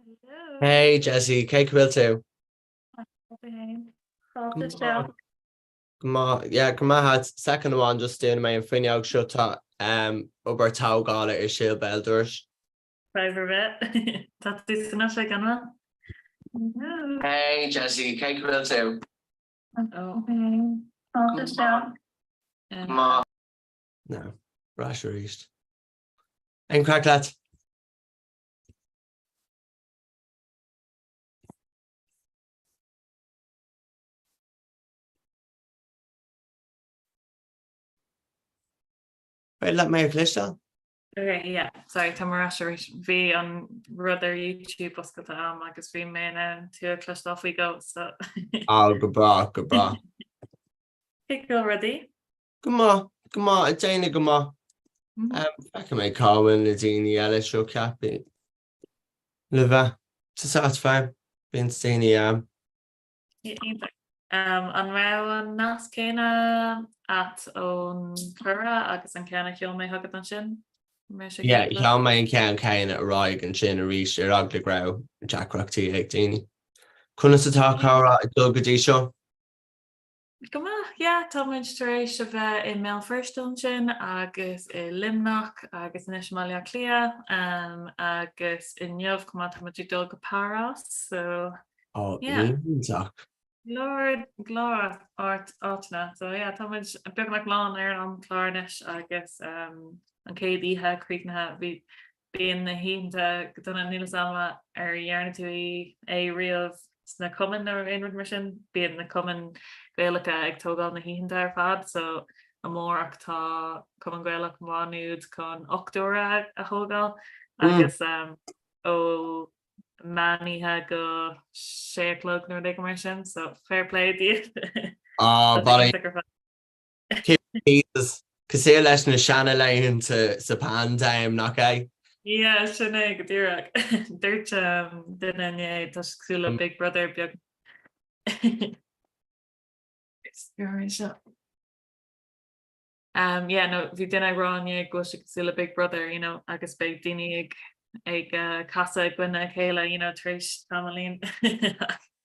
Hello. Hey Jesse, Cake Will too. Okay. Thought Come this on, show. come on. Yeah, Comhrá had second one just doing my Finneog Shutta over Tau Gala is Shield Belders. Private bit. That's this enough like Anna. Hello. Hey Jesse, Cake Will too. Okay. Thought this show. Come on. No, Rasher East. And crack that. Right, let me list that. Okay, yeah. Sorry, Tamarasha V on brother YouTube was got agus V main to clutched off we go. So Oh, goodbye, goodbye. pick already. Come on, it's ain't come on. I can make Carwin, Nadine, Ellis, show Cappy. Liva, to satisfy. Being Steny, An ra an nas céine at ón chura agus an cena ceol mé thugad an sin. Yeah, how many can at Roig and Chin a reach your ugly grow, Jack Rock T18. Couldn't to talk how Dougadi show? Go yeah, táid taréis a bheith I mé firston sin agus I limnach agus in Ismalia clia agus in neomh cumá táid dul go páras so Oh, yeah. Talk. Lord glá art ána so yeah táid be le lá ar an chláirnes agus an cédíthe críicnathe bhí bíon na hínta go donna nílas ama ar dhearna tú é riamh na cuman ar aonrad mar sin bíon na cuman gaalacha ag tógáil na hínta ar fad so a mór ach tá cuman gaalaach máúd chun 8 a thógáil agus ó maníthe go 6 nó d mar sin so fair play díobh. Oh, but Jesus. Cosí leis na seanna leihann sa pan time nach é? Yeah, sinna go dtíach. Dúirt duine tásúla Big Brother beag. Yeah, no, bhí duine rá go súla Big Brother, agus be daine ag casa ag gine chéile, tríéis tamlín.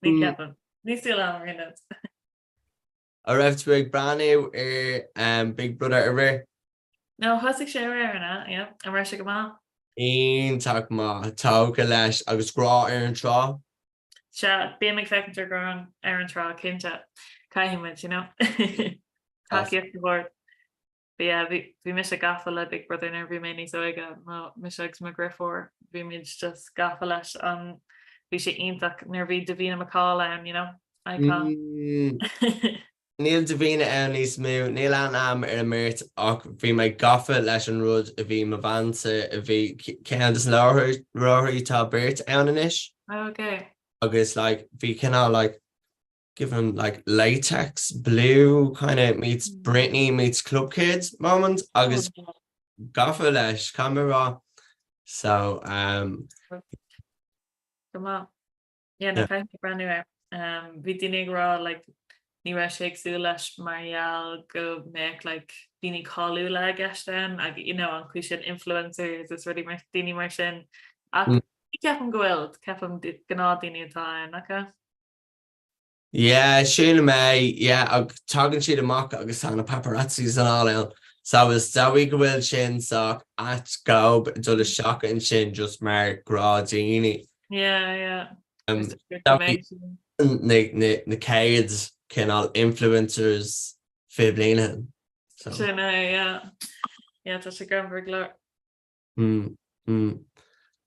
Ní ceapan. Ní sí am rinne. A raibh big brand Big Brother ever? No, thosaigh sé arna, an ra go má. Ionach má tócha leis agus grá ar an trá. Se bí me fecintar go ar an trá cinnte caiimiid, Taíocht bhór. Bhí mis a gafa le Big Brother nar bhí mé níos óige nó mis agus me griffór bhí mid just gafa leis an bhí sé ionach nar bhí do bhína macála Níl do bhína an níos mú, níl an am ar Máirt ach bhí me gafa leis an rud a bhí me vansa a bhí ceantas láthairí tá beirt annis. Okay. Agus bhí cinná give him latex blue kind of meets Britney meets Club Kids moment. Agus gafa leis camera. So come on. Yeah, no kind of brand new. Bhí duine rá ní ra séagsú leis marall go méid daoine cáú le gasisten ag an chu sin influencers is ruí mar daoine mar sin ach ceapan gohfuil ceapam gná daoine atá acha. Yeah, siúna mé ag tugann siad amach agus tána paparazzis an áil. So is daí go bhfuil sin soach at gob dul is seach an sin just mar grá daoine. Yeah. Na céids cinál influencers fé blianaithe. Sinna, tá sé gramhar glár.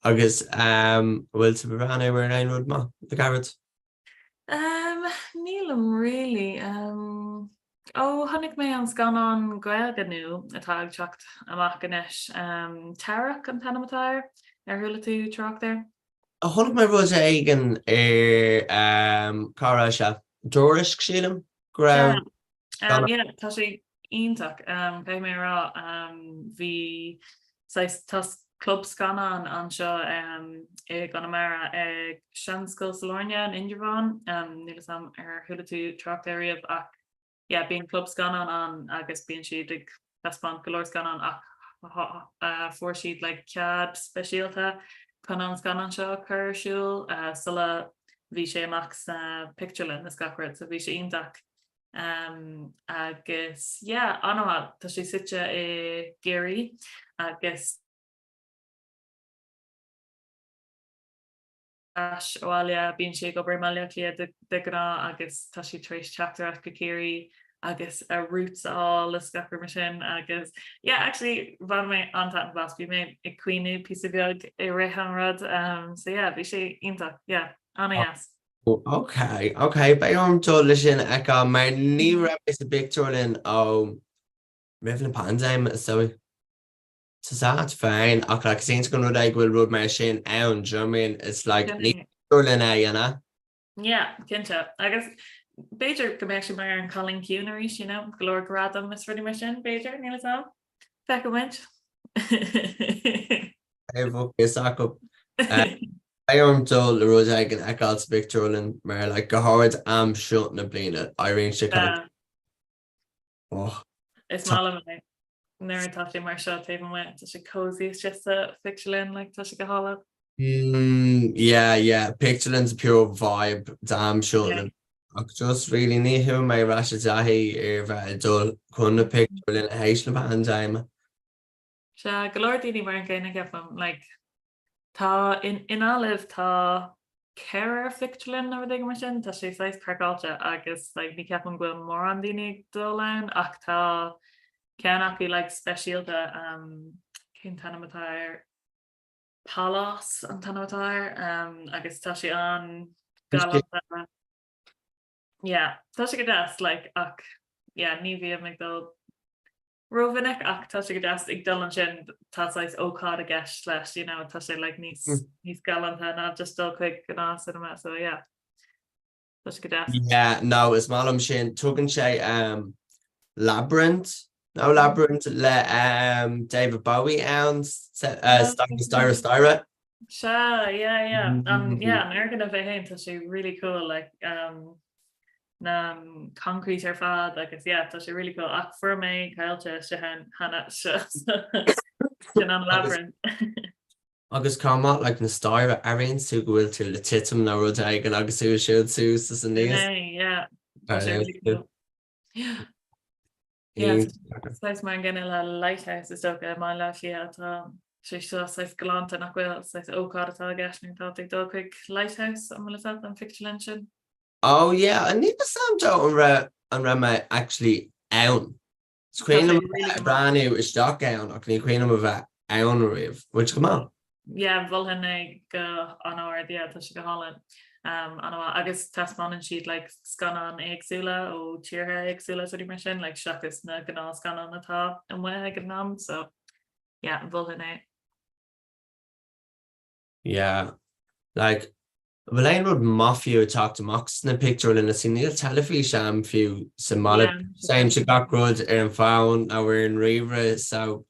Agus bhfuil sa bhreanna ar an rud má the garrett? Nílam really. Tháinig mé an scanán gailganú atá ag teacht amach ganis Tarach an Panamatáir ar thula tú trach there. A tháinig mé rud éigen ar cara se Doris sílam gra. Tá sé ionach cé mé rá bhí club scanán an seo gan mara ag Seanscoil Salornia an Indrabán nílas am ar thula tú trach riamh ach bíon club scanán an agus bíon siad ag taspáin golóir scanán ach fuair siad cead speisialta chun an scanan seo chuirsúil sulla bhí sé amach sa picturelinn na scacuid so bhí sé ionach. Agus anha tá sé site i géirí agus óáile bíonn sé go meile lia de gná agus tá sí trééis teachtar go céirí agus a roots á le scapar mar sin agus actually bhan mé antá bas bhí mé i cuiinú pí bheag i réhanrad so bhí sé ionach anas. Okay, ba an to lei sin ag mar ní ra is a picturelinn ó rih na pandaim so Tá féin ach le sin go ru ag bhfuil rud mar sin ann German is like ní lin é cinnte agus Beiidir go méid sin mar an Colin Cúnarí sin glóir gradam is ruí mar sin Beiidir ní le fe go muint is acu an dul le ru ag an eáil picturelinn mar le go háid am siút na bliana aíonn si is má Nuir tá sé mar seo taobh mu tá sé cosí is just a fictionlinn le tá sé go hála. Picturelinn's pure vibe damn sure ach just really ní hu mé ra dahí bheith dul chun na picturelinn a hééis na pandaim. Se golóir daoine mar an céine ceapam tá inálibh tá ceir fictionlinn nó d mar sin tá sé 6 preáilte agus ní ceapan bhfuil mór an daine dulin ach tá cean acu speisialta cén tanamatáir Palas an tanamatáir agus tá sé an galanta tá sé go deas ach ní bhíomh me dul rovinnic ach tá sé go deas ag dul an sin tááis óád a gceist leis tá sé níos galanta ná just dul chuig gná cinema so tá sé go deas. No is málam sin tugann sé Labyrinth No Labyrinth le David Bowie an Styra. Se an airgan a bheith hain tá sé really cool na concrete ar fad agus tá sé really cool ach fu mé caiilte se hena sin an Labyrinth. Agus cámá le na Styra a réon tú gohfuil tú le titim na rud aigen agus tú siúd tú sa níos. Sais mar gan le lighthouse is do má le atá sé seis galanta nach bhfuil seis óádtá gasning tá ag dul chuig lighthouse am le an fictionlinn sin. A ní sam an ra me actually ann. Scuoine braú is do ann ach ní chuoine a bheith ann riomh, which come on. Bhil hinna go an áir tá sé go hálan. Agus tasmanan siad scanan éagsúla ó tíortha éagsúla so mar sin seachas na gná scanan atá an bhaithe ag an nám so bhil hinna. Bhfuil éon rud mafiú táachtamach na picturelinn na sin níl telefí sem fiú symbolic séim se gacrúd ar an fáin a bhfuir an riomhre so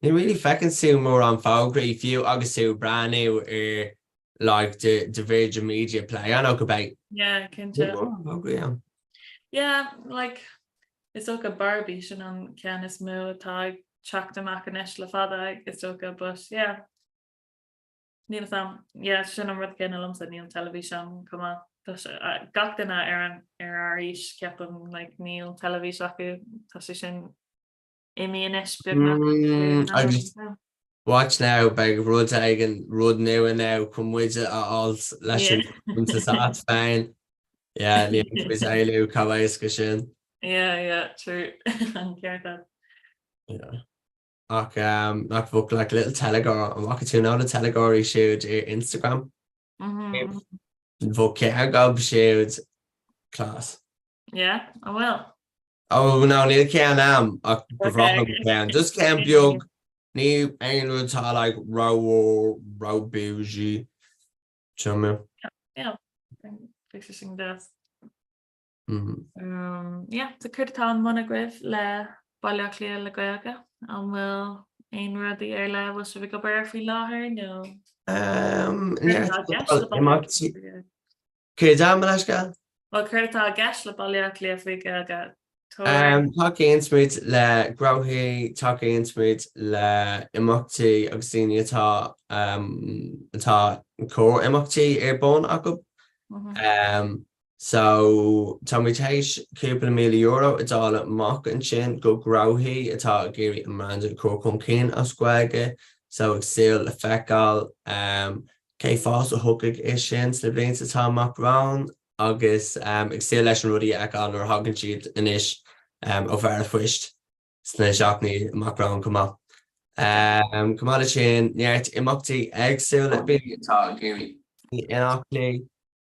ní ri fecinn siú mór an fágraí fiú agus siú braniú ar the Virgin Media play I know about it's ook a Barbie sin an cean is mú atá teach amach an eis le fada is ook but níl sam sin an rud cin lomsa níl televísion cumá gachtainna ar ís ceapan níl televís acu tá sé sin imíon eis Watch now bag rud aigen rud nu now come with it all leis sa féin is eú cabéis go sin. True an ceart. Ach nach bhog le little telegar an wa tú ná a telegáí siúd ar Instagram. Bhog ce gob siúd class. I will. Oh no níl cean am ach cean just cean beag ní aon tá rá bougie chumú. Fixing death. Tá chuirtá muna greibh le bailach lí le goilge an bhfuil aon rudaí ar le bhil se bh go bar faoi láthair nó Cé dá leis ga? Well chuirtá gas le bailach lí faoi goilge Tá géinsmuid le grothaí tá géinsmuid le imeachtaí agus daoine atá cór imeachtaí ar bun acu. So tá muid éis cúpla €1,000,000 i dála amach an sin go grothaí atá géirí an randan cór chun céin as scoige, so ag saoil le feiceáil cé fás a thucaigh is sin sna blianta atá amach rán agus ag saoil leis an rudaí ag an ar thagann siad inis ó bhar a fuist sna seachnaí amach rán cumá. Cumá sin neart imeachtaí ag saoil le bíí atá géirí inachlaí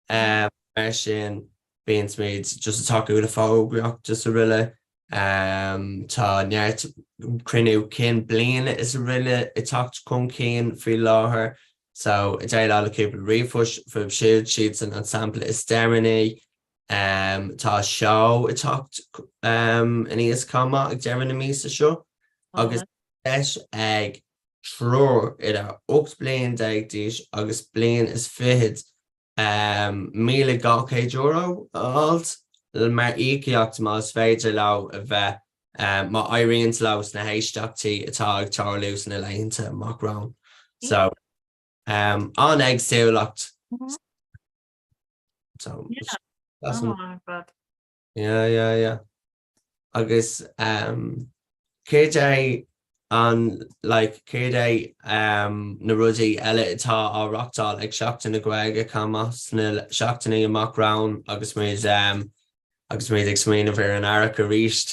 mar sin bíon méid just atá go le fágraach just a riile. Tá neart crinú cin bliana is a riile i tacht chun céin faoi láthair, so i d le cúpla riomhfuis fu siad siad san an sampla is deirnaí. Tá seo i tacht in níos comma ag deirna míos seo agus leis ag trúr ar 8 bliain d'aigdís agus bliain is fihid €1,200 alt mar íceacht más féidir le a bheith má éiríonn leis na héisteachtaí atá ag tarlú na leonnta amachrán. So an ag saolacht. So yeah. Agus céad é an céad é na rudaí eile atá áreachtáil ag seachtain na gaeilge chuma sna seachtainna amachrán agus muid ag smaoinmh ar an airc a ríist.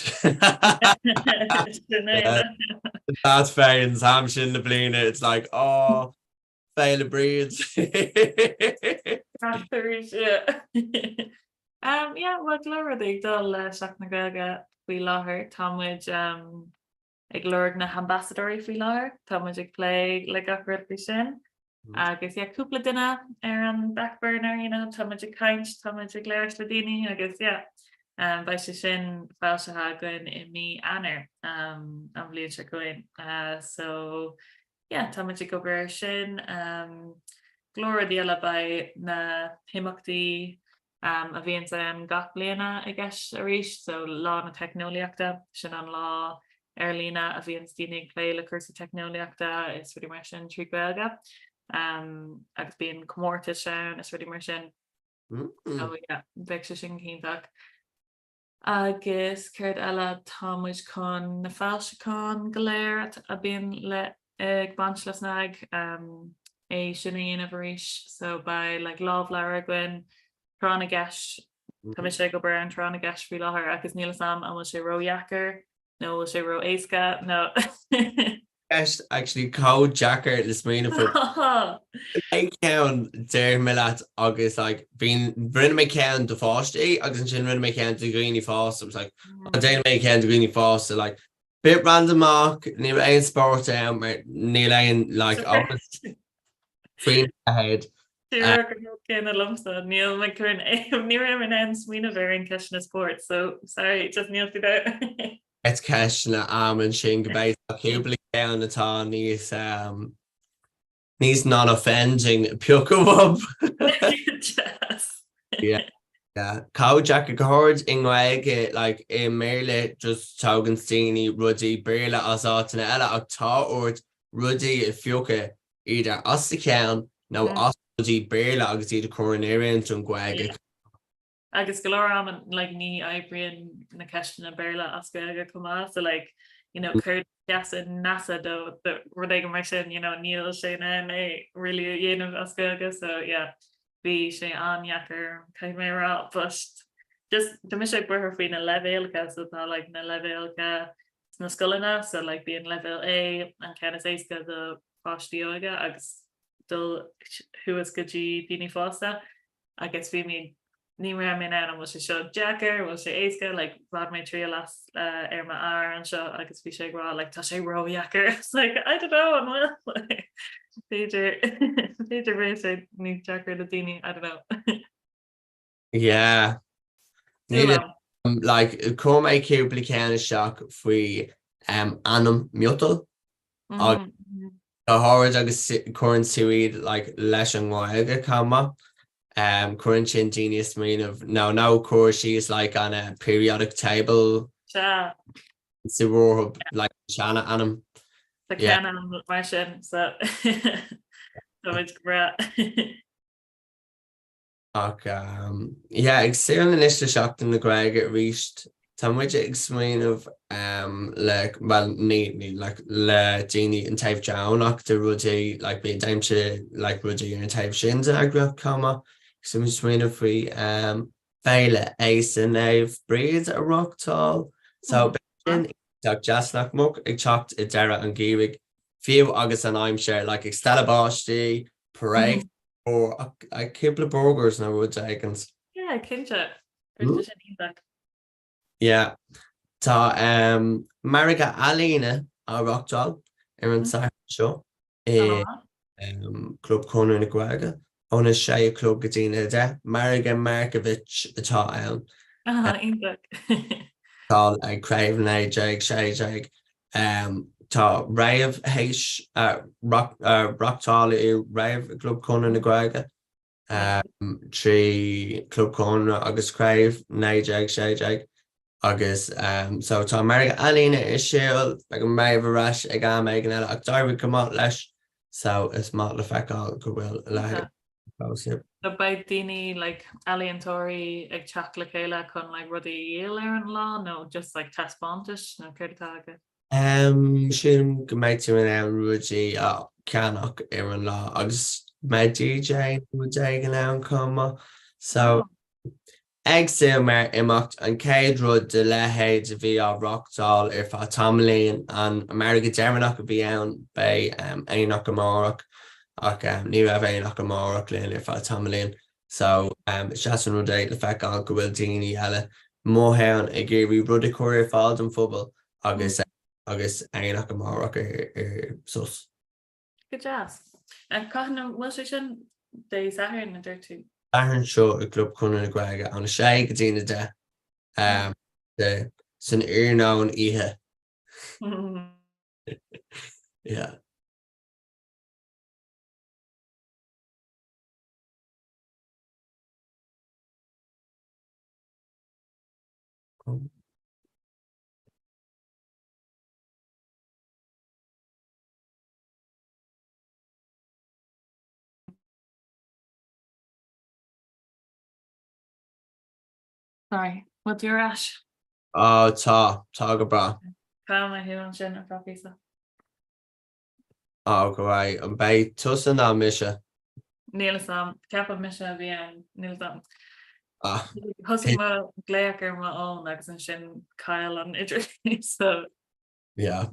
That's fair in sam sin na bliana, it's like, oh, fail a breed. Well glóir ag dul seach na gaeilge faoi láthair támuid ag glóir na ambassadóirí faoi láthair, támuid ag plé le gachar faoi sin. Agus cúpla duine ar an back burner, támuid ag caint, támuid ag léir le daoine agus ba sé sin fáilsethe goin I mí anar an bblion se goin. So támuid ag go sin glóir díala ba na himachtaí a bhíon an gach bliana I gceis a ríis, so lá na technoliaachta sin an lá ar lína a bhíon daoine lé le cursa technoliaachta is ruidir mar sin trí gaeilge. Agus bíon comórta sin is ruidir mar sin. Bheith sé sin cíntaach. Agus chuir eile támuid chun na fáilseáin go léir a bíon le ag banslas nag é sinna dhéanamh ríis, so ba lámh leir goin tránna gceis, tá sé go bre an tránna gceis faoi láthair agus níl sam an sé roheachar nó sé ro éasca nó. Yes, actually called Jacker this morning for I count there millat August being bring me count the fast August and run me count the greeny fast. I was like I didn't make count the greeny fast, so bit random mark near ein sport near ein almost free ahead. Lumsa Neil McCurn near an swing ver in Kishna sport, so sorry, just Neil to that. It's Kishna and Shane Gabay cubly down the town he's not offending Pukawub. Yeah. Cow Jack Horde in Wege in Merle just Taugensteiny, Ruddy, Berla Azatana Ella Octa or Ruddy if Fuka either us the can no us Ruddy Berla agus the coronarian to Gwega. Agus galore am ní Ibrian na Keshna Berla Asgaga Kuma, so Kurt Gas and NASA do the Rodega Martian, Neil Shane really Asgaga, so be she an yacker chimera, but just the mission for her feeling a level, so it's not na level na skulina, so being level A and kind of says the posh dioga, agus still who is good Dini Foster, I guess we mean. Ní ra min an was se seo Jacker was sé éisce bad mé trí las ar ma ar an seo agus bhí sé grá tá sé roheachar. It's I don't know an féidir ré sé ní Jacker le daoine, I don't know. Yeah. Com é cúpla ceanna seach faoi anam miotal a háir agus chorann suúid leis an gháilge chama. current sin genius mean of no course she is like on a periodic table Se so like Shanna and him. Tá Yeah. cean mar sin so muid bra. Ach yeah, ag saoil na liste seachtain na Gaeilge ríist tá muid ag smaoinmh le well ní like le daoine an taobh deánach de rudaí like beon daimse like rudaí ar an taobh sin agra comma so muid smaoinmh faoi féile é san éibh bríad a rocktáil so sin ag deasnach mo ag teacht I deire an gírig fiú agus an aimseir like ag stelabáistí parade or a couple of burgers now would seconds. Yeah, kinse. Yeah. Tá Mariga Alina a rockdal ar an sa show club corner na Gaeilge on a sé club gotíine de Mariga Markovich atá ann. Tá ag craimh éideag sé tá raibh héis rocktáil I raibh club corner na Gaeilge trí club corner agus craimh néideag séideag agus so tá America Alina is síl ag an raibh aráis ag am ag an eile ach dairh go má leis so is má le feicáil go bhfuil le The by daoine like alíontóirí ag teach le chéile chun like rudí dhéal ar an lá no just like taspáintis no chuirtá agat. Sin go méid tú an ruúdí ceannach ar an lá agus méid DJ ag an ann comma so ag sé mar imacht an céad rud de lehéid a bhí á rocktáil ar fá tamlíonn an America dearmanach a bhí ann bei éonach amárach ach ní raibh éonach amárach léon ar fá tamlíonn so seaas an rud é le feicáil go bhfuil daoine eile móthain ag géirí rud a chuir ar fáil an fphobal agus éonach amárach ar sus. Good jazz. Caihan bhfuil sin dé sahar na dúirtú. Ahan seo a club chun na Gaeilge an sé go dtíine de san iarnán ihe. Yeah. Sorry, what's your ash? Oh, tá go bra. Cá mai hiú an sin a propísa. Oh, go right. An bei tusan ná mise. Níl sam cepa mise a bhí an níl sam. Hosí má léachar má ón agus an sin cail an idir so yeah.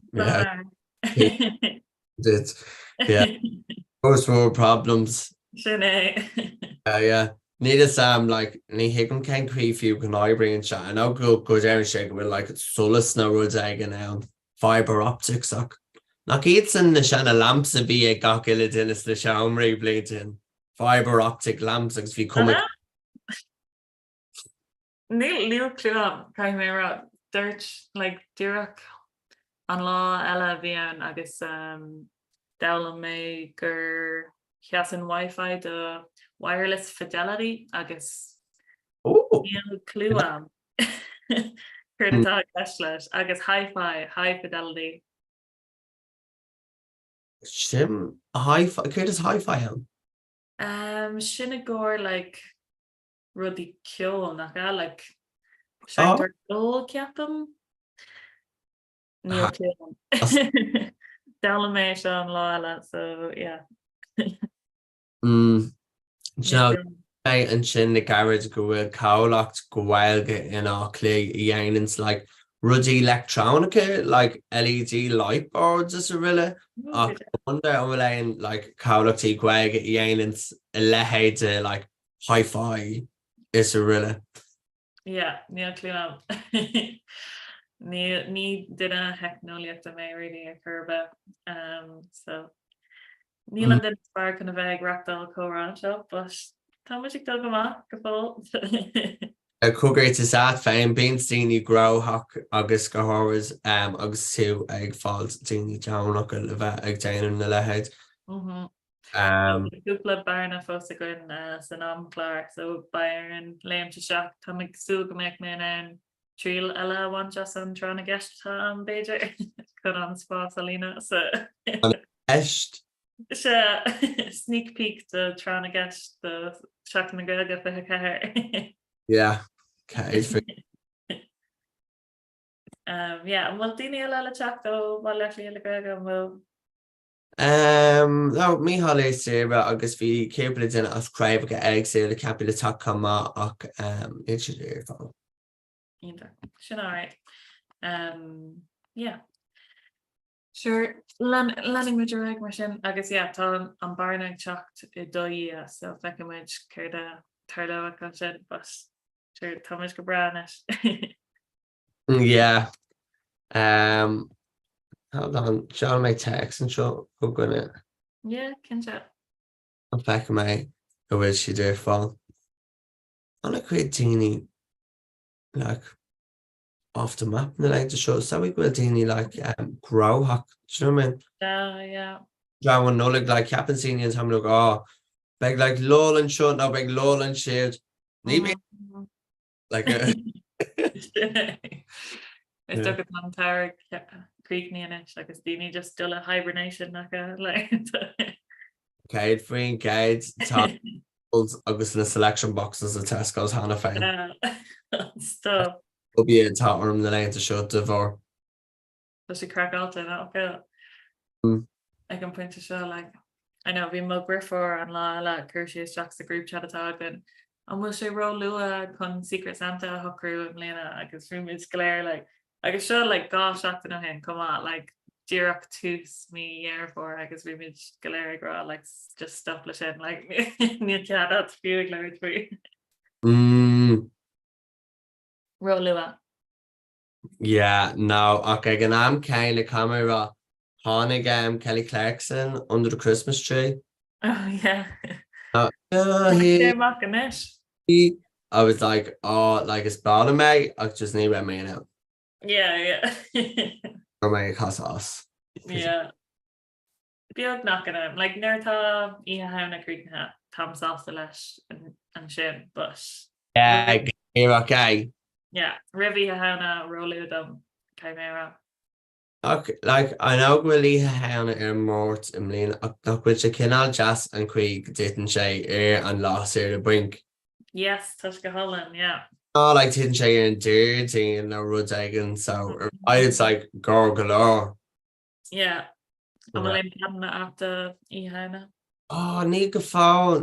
Those were problems. Sin é. Yeah. Need Sam like ní higann cén críomhfiú go áibríonn se an á go éan sé go bhfuil like solas na rud aige an fiber optics ach nach iad san na sena lamps a bhí ag gach ile dunas le seomraí bliain fiber optic lamps agus bhí cum Níl líor clúam caiim mé ra dúirt like dúireach an lá eile bhí an agus dalam mé gur cheasan Wi-Fi de wireless fidelity agus clúam chuirtá leis agus hi-fi high fidelity. Sim hi-fi chuir is hi-fi an? Sinna ggóir like rudí ceol nach like dul ceapam níl ceol. Dalam mé se an lá eile so yeah. An sin na garage go bhfuil cálacht go bhhailge in á clé dhéanans like rudí electronica like LED light boards is a riile ach wonder an bhfuil éon like cálachtí ghailge dhéanans I lehéide like hi-fi is a riile. Yeah, níl clúam. Ní duine heicnoliaachta mé rilí a churbe so níl an den spar chun a bheith reachtal chórán seo but tá muid ag dul go maith go fáil. A cúgréit is at féin bíon daoine grothach agus go háras agus tú ag fáilt daoine teannach le bheith ag déanam na lehéid. Dúpla barna fós a goin san amláir so bairn léimte seach tá sú go méid mé an tríal eile bhaint an tránna gceisttá an Beiidir chu an spás a lína sa Est se sneak peek de tránna gceist de seach na gaga fe ceir. yeah Cade frí An bhfuil daine eile le teach ó bhil le le gaga bhfuil no mí hallé séba agus bhí cépa duine as craibh go ag sé le cappa le tá cumá ach idir fá. sin áid. Sure lening muidir ag mar sin agus tá an barnag techt I dóí so feicimiid chuir de tar le go sin bus táid go branis. Yeah. Hold on, John my text and show go gonna Cin se. an fecha mé go bhfuil si dé fá. Anna chuid daoine like off the map na like to show so we bhfuil daoine like growhack, do you know what I mean? Yeah. Dá an nóla like ceapan síine tam look beg like lol and shut now beg lol and shit. Ní like Is do an tar creekníis agus daine just still a hibernation nach le. Cade faoin cade tá agus na selection boxes a Tesco's hána féin. Stop. Go bí tá orm na leint a seo de bhór. Tá sé crackáilta ná ag an pointe seo like I know bhí mo grifor an lá le chuirsí isteach sa group chat atá an bhfuil sé ró lua chun Secret Santa thocrú an léana agus riúid léir like agus seo like gá seachtain nó hen cumá like díireach tús mí ar agus riúid goléir gra like just stop le sin like ní cead at fiúig le faoi. Ró lua. Yeah, no, okay, gan am céin le camera tháinig Kelly Clarkson under the Christmas tree. Oh yeah. I was like, oh, like it's bad of me. I just need my man out. Yeah. Or my casas. Yeah. Beag knocking him like nertá ihe hana creekna Tom sauce leis and sin but yeah, okay. Yeah, Rivi hana rolú dom Chimera. Okay, like I know really hana Máirt Líon ach nach bhfuil sé cinál jazz an chuig didn't sé an lás the brink. Yes, tush go Holland, yeah. Oh, like didn't sé an dirty and no rud again, so it's like girl galore. Yeah. I'm going to after hana. Oh, ní go fá.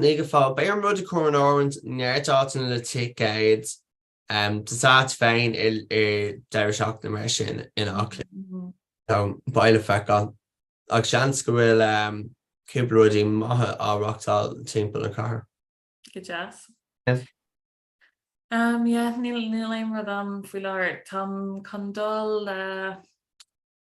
Bé an rud a chuan áint neartátain le tickets. Tá féin I deir seach na mar sin in Auckland. So baile feicán. Ag seans go bhfuil cúpla maithe áreachtáil timpeall an carr. Good jazz. Yes. Níl éimrad am faoi leir Tá condul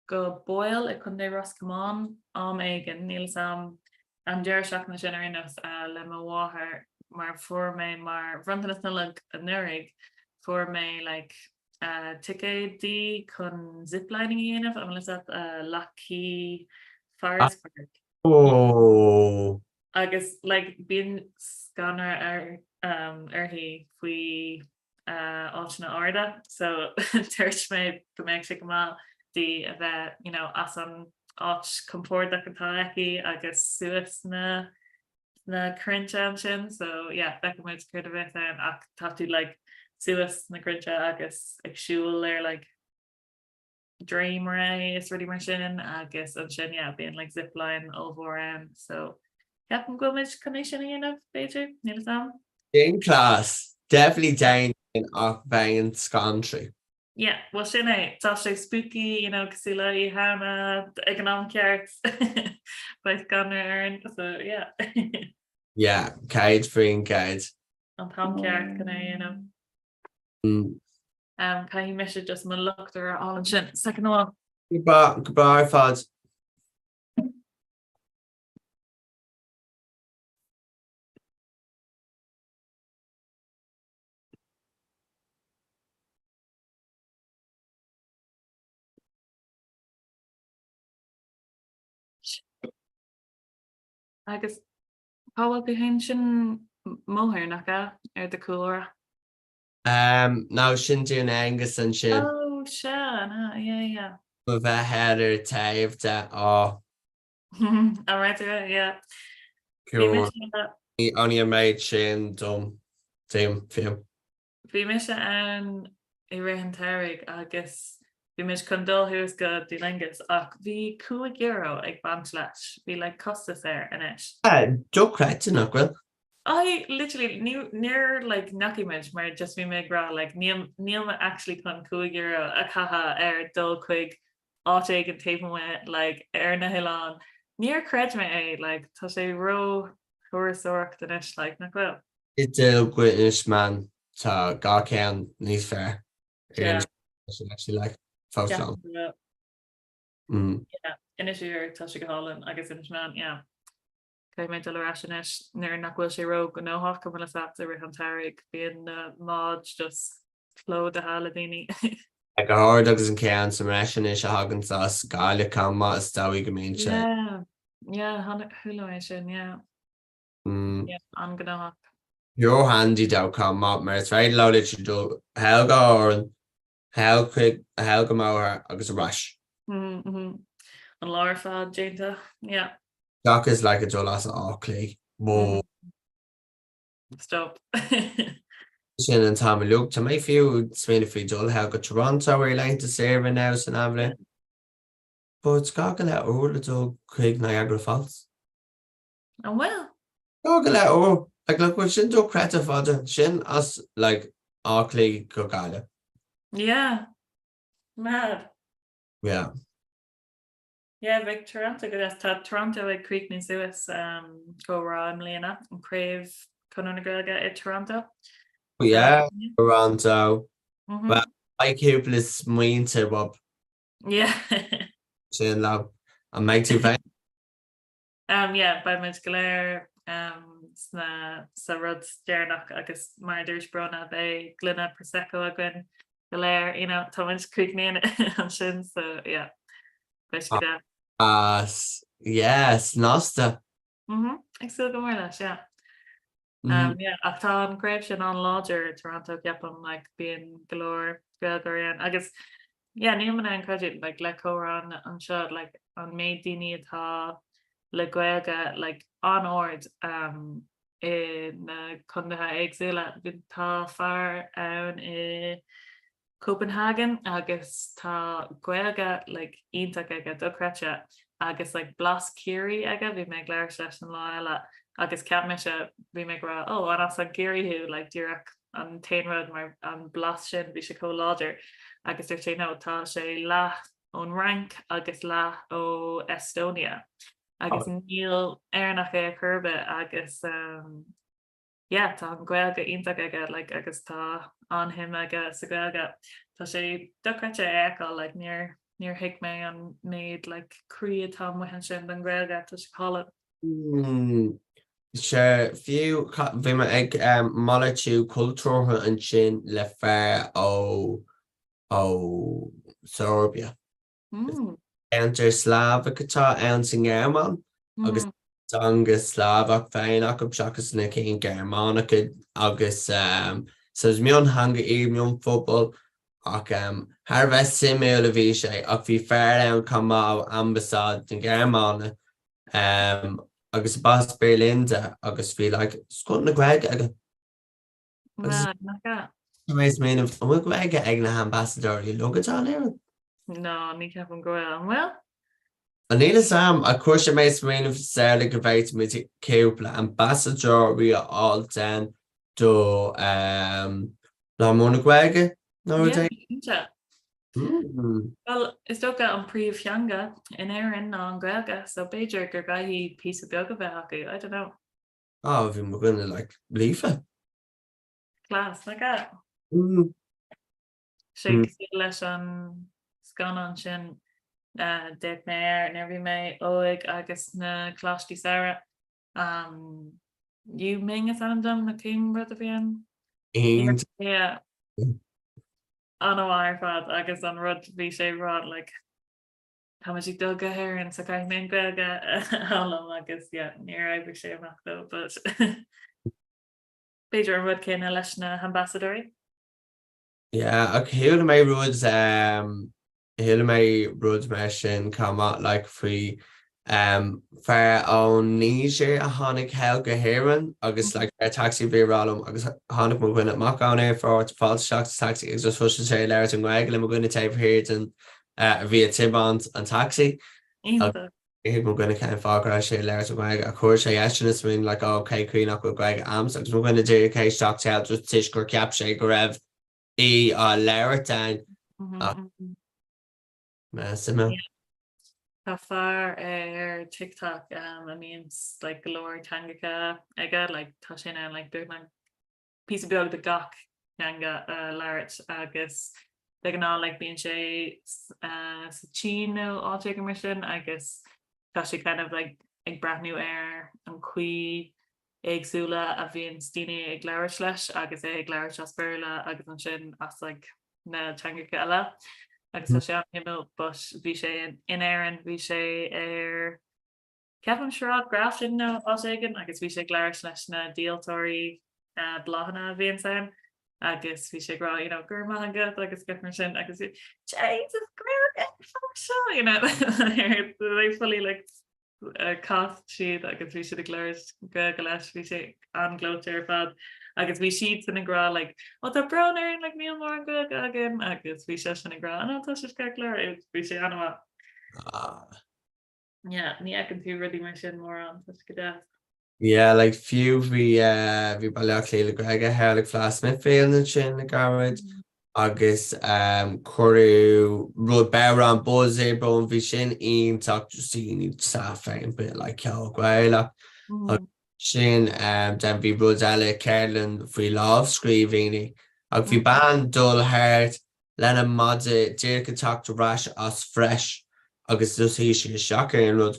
go boil I chun é Ross Cumán am ag an níl sam an deir seach na sin arinnas le mo bháthair mar fuair mé mar bhrantanas na le an nurig fuair mé like ticédí chun ziplining dhéanamh am le Lucky Forest Park. Oh. Agus like bíon scanner arthaí faoi áitina arda so tuirt mé go méid si go má the bheith as an áit compórda atá aici agus suas na crunch sin so yeah beid chuir a bheith an ach tá tú like suas na crunche agus agsúil like dream ray is really mar sin agus an sin being like zipline over so ceapan go muid conné sin dhéanamh Beiidir níl sam? In class, definitely down in ach bangin scantry. Yeah, well sin é tá sé spooky cosú le hana ag an am ceart beit gan an so yeah. Yeah, cade faoin cade. An tam ceart gan cai me just man luchttar all an sin second one. Goodbye fad. Agus Táhail go hen sin móthir nach ga ar de cuara. Ná sin dún agus an sin Oh se yeah. go bheith heidir taobh de All right, yeah. Bhí ciúin me aní méid sin dom fiú. Bhí me se an I réhan teirig agus bhí mis chundulthús go dú lengus ach bhí €2 ag bant leis. Bhí le costas inis. Joreite nach bhfuil? I literally near like nakiimid mar just bhí me gra like níl actually chun €2 a chaha dul chuig áte an tape like na hián. Níor cred me é like tá sé ro thuairsoach inis like nach bhfuil. I dul British man tá gá cean níos fearr le fá. Inisúr tá se go hálan agus inis man Cai mé doráis nuair nachhfuil sé ro go nóhaach go le sa a ri an teirig bíon mád just fló de hála daoine. Ag go háir agus an cean sa reisin is a hagan as gáile cama is daí go mén se. hanna thula sin an go nóhaach. Your handy da cama mar is féidir le lit do helga or chuig a helga máir agus a ras. An láir fád dénta Doc is like a dul as álé mó stop. sin an tam look to mé fiú sména fi dul he go Toronto ar leint a séir now san amle. But ga go le óla dul chuig Niagara Falls. An well. Ga go le ó ag le sin do creta fada sin as like álé go gaile. Yeah. Mad. Yeah. Yeah, big Toronto go tá Toronto ag Creek ní Suas Comhrá am léana an craobh chunna gailge I Toronto. Yeah, Toronto. Well, I keep this muinte Bob. Yeah. Sin le an méid tú féin. Yeah, ba muid go léir sna sa rud déarnach agus mar dúirs brona é glunne prosecco a gin go léir tá muid cruicnéana an sin so yeah. Yes, násta. Ag still go mór leis, ach tá an gréibh sin an láidir Toronto ceapan like bíon golóir gailgóiríon agus ní man an credit like le chórán an seo like an méid daoine atá le gailge like an ord in chundathe éagsúla tá fearr ann I Copenhagen agus tá gailge like ionntach aige docrete agus like blas céirí aige bhí me léir leis an lá eile agus ceap me se bhí me gra an as an géiríú like dúach an tainrod mar an blas sin bhí se có láidir agus sé tá sé le ón rank agus le ó Estonia agus níl airnach é churbe agus tá an gailge ionntach aige like agus tá anhim aige sa gailge tá sé docrete eáil like níor hiic mé an méid like crí atá muhan sin an gailge tá sé call sé fiú bhí me ag malaú cultúrtha an sin le fearr ó Serbia. Antar Slavacatá ann san Gearmán agus agus Slavach féinach go seachas na cén Gearmánacha agus sos mion hanga mion football ach har bheith simú a bhí sé ach bhí fearr ann cumá ambasád na Gearmána agus bas Berlínde agus bhí like scot na Greg aige. Mééis mé Greg ag na ambassador í logatá léir? No, ní ceap an goil an well? An éile sam a chuir sé mééis méanamh séla go bhéit mu céúpla ambassador ri all den do le móna Grege? No Well, is tócha an príomhtheanga in éan ná an gailge so Beiidir gur gaithí pí a beag a bheith acu, I don't know. Bhí mar gine le lífa. Clás na ga. sé leis an scan an sin de mé nervhí mé óig agus na chlátí Sarah. You mingus an dom na céim rud a bhíon? Yeah. An bhhair fad agus an rud bhí sé rád like Tá si do go hair an sa cai mé gaga hallam agus níor ebre sé amach do, but Beiidir an rud céine leis na ambassadorí? Yeah, ach héle mé rud me sin cumá like faoi fear ón nísé a tháinig hel go héan agus like taxi bhírálum agus tháinig mo gine amach an é fát fáilteach taxi agus just fu sé leir an ghaig le mo gine taobhhéir an a bhí tibant an taxi. Ínta. Mo gonna cean fágra sé leir a ghaig a chuir sé eistena min le óké cuioach go ghaig ams agus mo gonna dé cé teach just tuis gur ceap sé go raibh í á leir dain simime. Tá far ar TikTok I mean like galore tangacha aige like tá sin like bu pí beag de gach teanga leirt agus le ná like bíon sé sa Chino áte mar sin agus tá sé kind of like ag brathnú air an chuí agsúla a bhíon stíine ag leir leis agus é ag leir spéile agus an sin as like na tangacha eile. Agus sé an himmel bus bhí sé in airan bhí sé ar ceafam serád graf sin nó áigen agus bhí sé léir leis na díaltóirí blahanna bhíon san agus bhí sé grá gur maigad agus go mar sin agus seo fully like cast siad agus bhí si a léir go leis bhí sé anglótear fad. Agus bhí siad san gra like tá broner like níl mór an go agin agus bhí sé sin gra antá sé ceir bhí sé anha. Ní ag an tú rudí mar sin mór an go de. Yeah, like fiú bhí bailach léile go aige heirla flas me féan sin na garid agus choú rud bear an bóé bron bhí sin ionach justíní sa féin bit le ceáile. Sin den bhí rud eile ceirlann faoi lábhscríomhhéine ag bhí ban dul thart lena mada déir go taachtarráis as freis agus dus hí sé seacha an rud.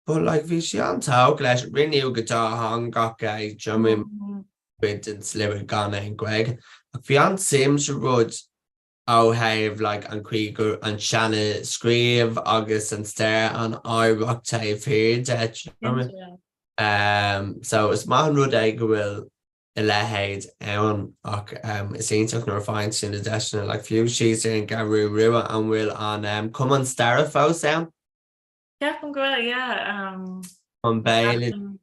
But like bhí sé antá leis riniuú gotá hang gacha jumim bit an sliver gan an gweig. Ag bhí an sim se rud áthaimh like an cuigur an seanna scríomh agus an stair an áireacht taobh hir de. So is má an rud ag go bhfuil I lehéid ann ach is ionach nuair fáin sin a deisina le fiú sios ar an garú ruúa an bhfuil an cum an stair fós an? Ceapan go An béile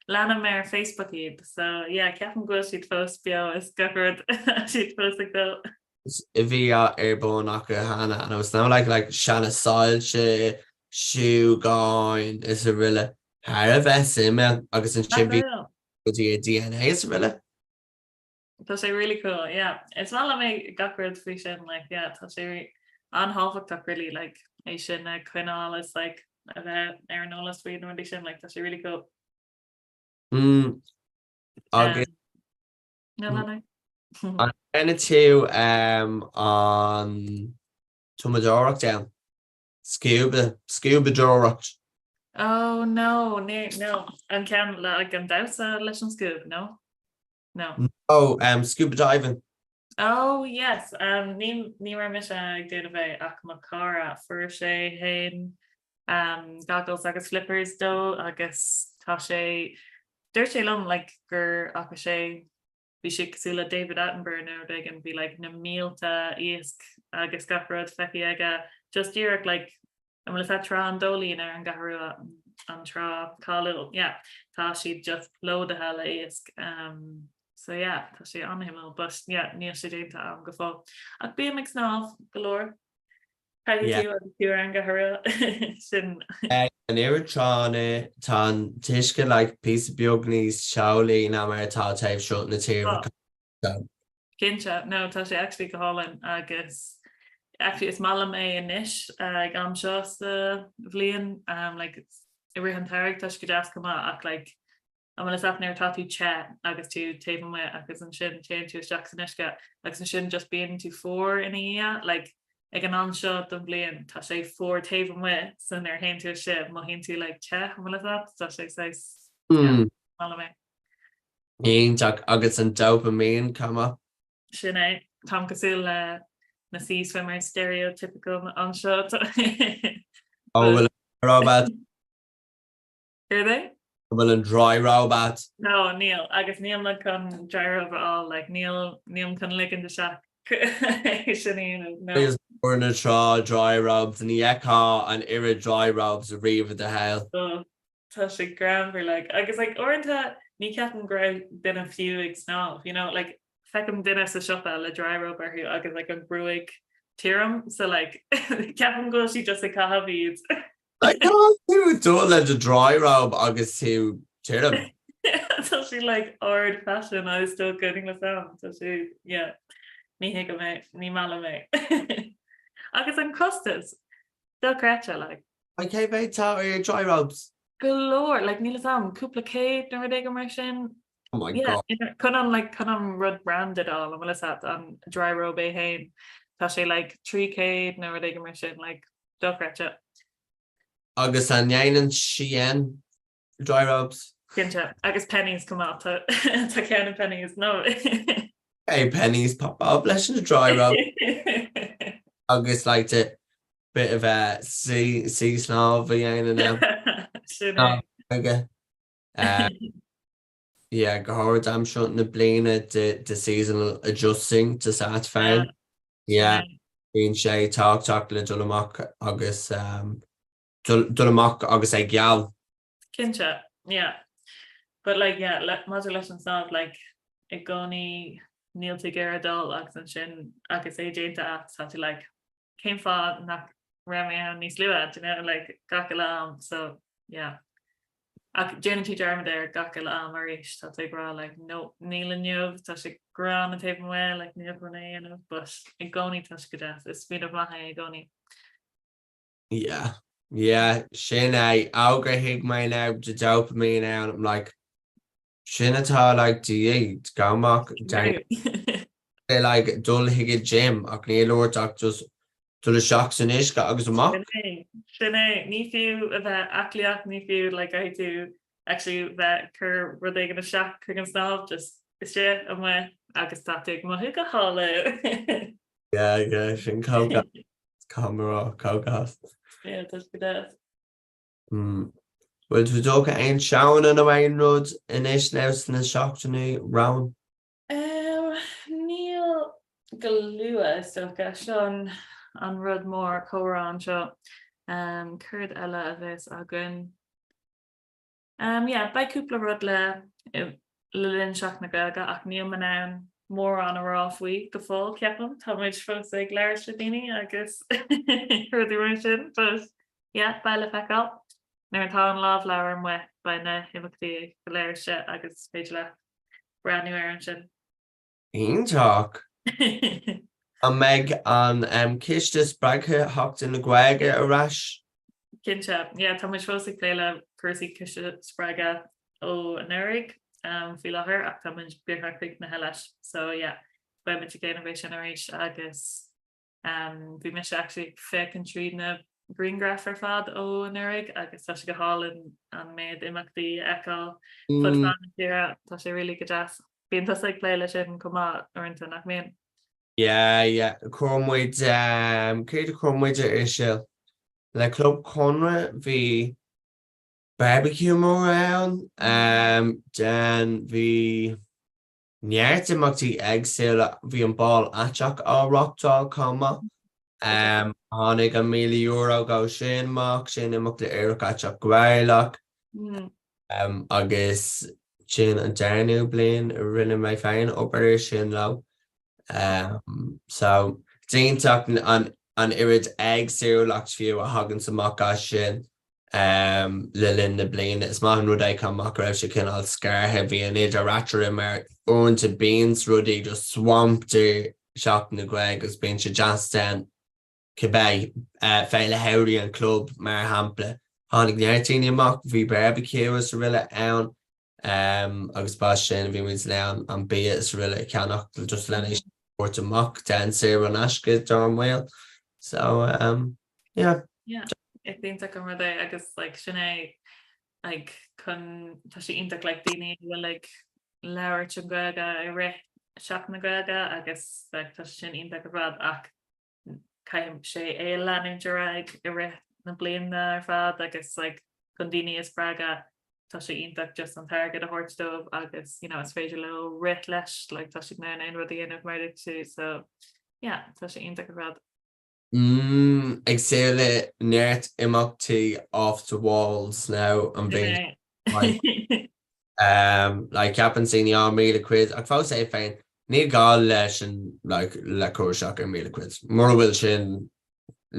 lena mé ar Facebook iad, so ceapan go siad fós beo is goford siad fós a go. I bhí ar bónach a hana an was ná like seanna sáilte siú gáin is a riile thar a bheith simime agus an sin bhí gotí DNA is a riile. Tá sé really cool, it's má le mé gacrad fao sin like tá sé anhalfachtach really like é sin cuináil is like a bheith ar an nólas faoin nó sin like tá sé really cool. Agus No lena. Anna tú an tumadóracht down. Scuba dóracht. Oh no, an cean le an dasa leis an scúb, no? No. Oh, scuba diving. Oh yes, ní ra mis ag dé a bheith ach má cara fuair sé hain goggles agus flippers dó agus tá sé dúir sé lom like gur ach sé bhí si cosúla David Attenborough nó ag an bhí like na mílta íosc agus gafrad feici aige just dúach like am le trá an dólíon ar an gahrú an trá cáil tá siad just lódathe le íosc so tá sé anhimil but níl sé déanta am go fá ach bí mix ná golóir tú an gahrú sin An éireána tá tuisce le pí beag níos seolaí ná mar tá taobh seo na tíir. Cinse no tá sé actually go hálan agus actually is mala mé inis ag am seo sa bblion like I ri an teireg tá go deas go ach like am is afnar tatú chat agus tú taobh me agus an sin chéan tú isteach san isce agus an sin just bíon tú fór ina like ag an anseo don blion tá sé fór taobh me san ar haon tú si má haon tú like chat am tá sé mala mé. Íonach agus an dopamine cuma. Sin é Tá cosú le na sea swimmer stereotypical anseo Oh, well, robot, Hear they? well, a dry robot. No, Neil. Agus Neil na chun gyro all like Neil can lick in the shack. No. Is born a dry robs and the echo and ira dry robs a reeve of the hell. So tá sé gram for like agus like orintanta ní ceapan gra den a few sná, you know, like fecum dinner sa siopa le dry rub who agus like an bruig tíram, so like ceapan go si just a cahabíd. I can't do the dry rob August to Cherub. So she like old fashion I was still getting the sound. So she ní hiic me ní mala me. Agus an costas still creature like. I can't wait to your dry robs. Galore, like Neil Sam, couple Kate, never dig immersion. Oh my god. Can on rud branded all and well that on dry robe hain. Tasha like 3K never dig immersion like duck ratchet. August and Yan and Sheehan dry robs. Kincha. I guess pennies come out to can of pennies. No. Hey pennies pop up, let's the dry rob. August liked it. Bit of a sea snob for Yan and them. Okay. Yeah, go damn shot the blina the seasonal adjusting to sat fan. Yeah. Being Shay talk le Dulamock August Dulamock August like gal. Kincha, yeah. But like modulations not like it goni Neil to Gerardol accent shin agus AJ to act had to like came far nak Remy and Nis Luat, you know, like gakalam. So yeah. Jenny Jarman there gakalam Marish that they gra like no Neil and you touch a gran and tape away like Neil Brunei and but it goni touch good death. It's speed of my goni. Yeah. Shin I auger hig my now the dopamine now and I'm like Shinata like do you go mock down they like dull higgy gym or Neil doc just to the shocks and ish got agus mock. Shine ní few that acliach ní few like I do actually that cur were they gonna shock and stuff just shit and when agus static mo higa hollow. Yeah, shin coga Comhrá cogas. Yeah, that's good. Well to talk ain't showing on the main road in ish now in the shock to me round. Neil Galua so Sean an rud mór Comhrá seo chuird eile a bheits agan ba cúpla rud le linn seach na gaga ach níl man ann mór an ará faoi go fáil ceapam tá muid fós ag léir se daoine agus chuirdí mar sin but baile feicáil nuair tá an láh leabhar mu ba na himachtaí go léir se agus féidir le brandú ar an sin. Talk. A meg an kistas braghe hocht in the gwega a rash. Kincha, tá muid fós ag léile chusaí cise spraga ó an Eric fi láthair ach tá muid beartha chuig na heileis. So ba muid géanana bhééis sin éis agus bhí me se actually feic an tríd na Greengraph ar fad ó an Eric agus tá se go hálinn an méid imachtaí eáil fud fan tíra tá sé rilí go deas. Bíon tá ag léile sin comá orintanta nach mion. Yeah. Cromwyd, Kate Cromwyd is the Club Comhrá the barbecue more around, then the Máirt imachtaí eagsúla bhí an ball achach á Rockdal comma. Hánig €1 million go sin mock sin imachtaí éireach achach ghailach. Agus sin an dearnú bliain rinne mé féin opair sin lo. So Deantach an irid eagsúla lach fiú a hagan sa mock sin le linn na bliain is maithan rud é come mock raibh se cinál scarthe bhí an idir rattra mar uanta beans rudí just swampte seach na gwe agus bíonn se Justin Cibé féile hairí an club mar hampla tháinig neartíine amach bhí barbecue is riile ann agus ba sin bhí muid le an bí is riile ceannach just lena sport amach den sé an asca dom bhil so I think go mar I guess like sinné like chun tá sé intach like daoine bhfuil like leabhart an gaga I ré seach na gaga agus like tá sin intach go bhd ach caiim sé é leanútear ag I ré na bliana ar fad agus like chundíine is braga tá sé ionach just an target a hortdómh agus is féidir le rit leis like tá si ná ein rudí inmh mar tú so tá sé ionach ar fad. Ag saoile neart imeachtaí off the walls now an bhí like ceapan sin an £1,000 ag fá sé féin ní gá leis an like le cuairseach ar £1,000 mar bhfuil sin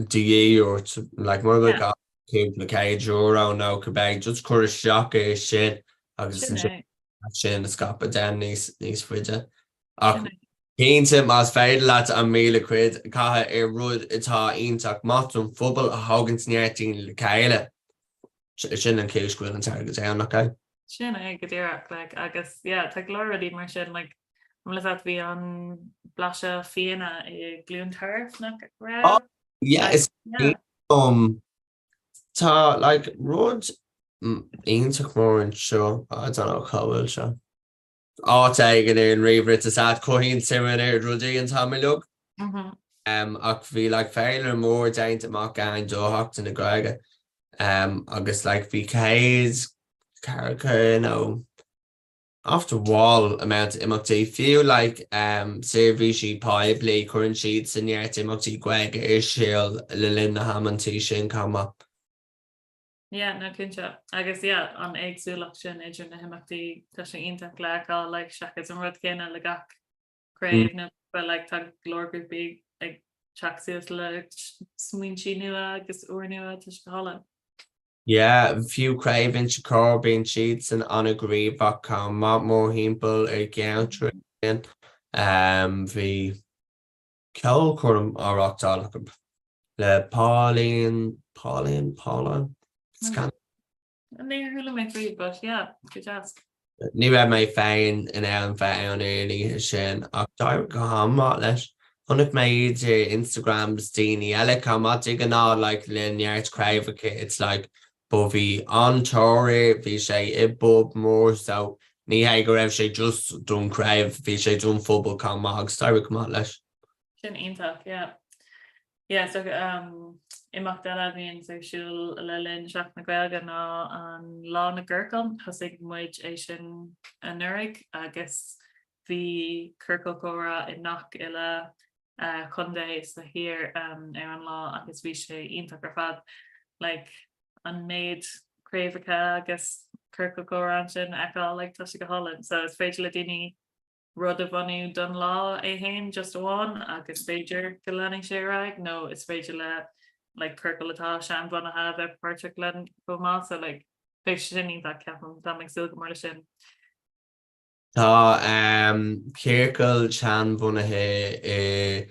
DE or like mar bhfuil gá le €1 ná go bag just cuairseach é sin agus sin na scapa den níos fuide ach Cínta más féidir leat an £1,000 catha ar rud atá ionach matún phobal a tháinig sneartín le chéile sin an céiscuil an target annach sin é go dtíach like agus tá glóradí mar sin like le bhí an blaise fianna i glún turf nach ra is tá like rud ionach mór an seo I don't know cabhfuil seo áteigin ar an riomhrit is at cohíonn siman ar rudaí an tamilug ach bhí like féidir mór daint amach an dóhacht in na Gaeilge agus like bhí céad caracha nó off the wall amount imeachtaí fiú like sirvísí poiblí chuann siad san neart imeachtaí Gaeilge ar síl le linn na hamantí sin chuma. no cinse agus an éagsúlaach sin idir na himachtaí tá sé ionach leá le seachas an rud céine le gachréimh na like tá glórgrúpaí ag teachsíos le smuointí nua agus uair nua tá go hála. Fiú craimhinn se corbíonn siad san anagríomhach cá má mór himpeall ar geantra bhí ceol chum áráachtála le Pauline Ní thula mé faoi but go deas. Ní raibh mé féin in an bheith an éí sin ach dair go hamá leis chunig méid Instagrams daoine eile chumá ag an ná like le neart craimhacha it's like but bhí antóir bhí sé I bob mór so ní ha go raibh sé just dún craimh bhí sé dún fóbal chumá agus dair go má leis. Sin ionach so imach deile bhíonn siúil le linn seach na Gaeilge ná an lá na ggurcail chus ag muid é sin an nurig agus bhí curcail córa I nach ile chundé sa hir ar an lá agus bhí sé ionach ar fad like an méid craimhacha agus curcail córa an sin eáil like tá sé go hálann so is féidir le daoine rud a bhanú don lá é hain just amháin agus féidir go lenaigh sé raig nó is féidir le like curcail atá sean bhanathe bheith páirte len go má so like féidir sin ionach ceapam dá ag sul go mar sin. Tá céircail sean bhanathe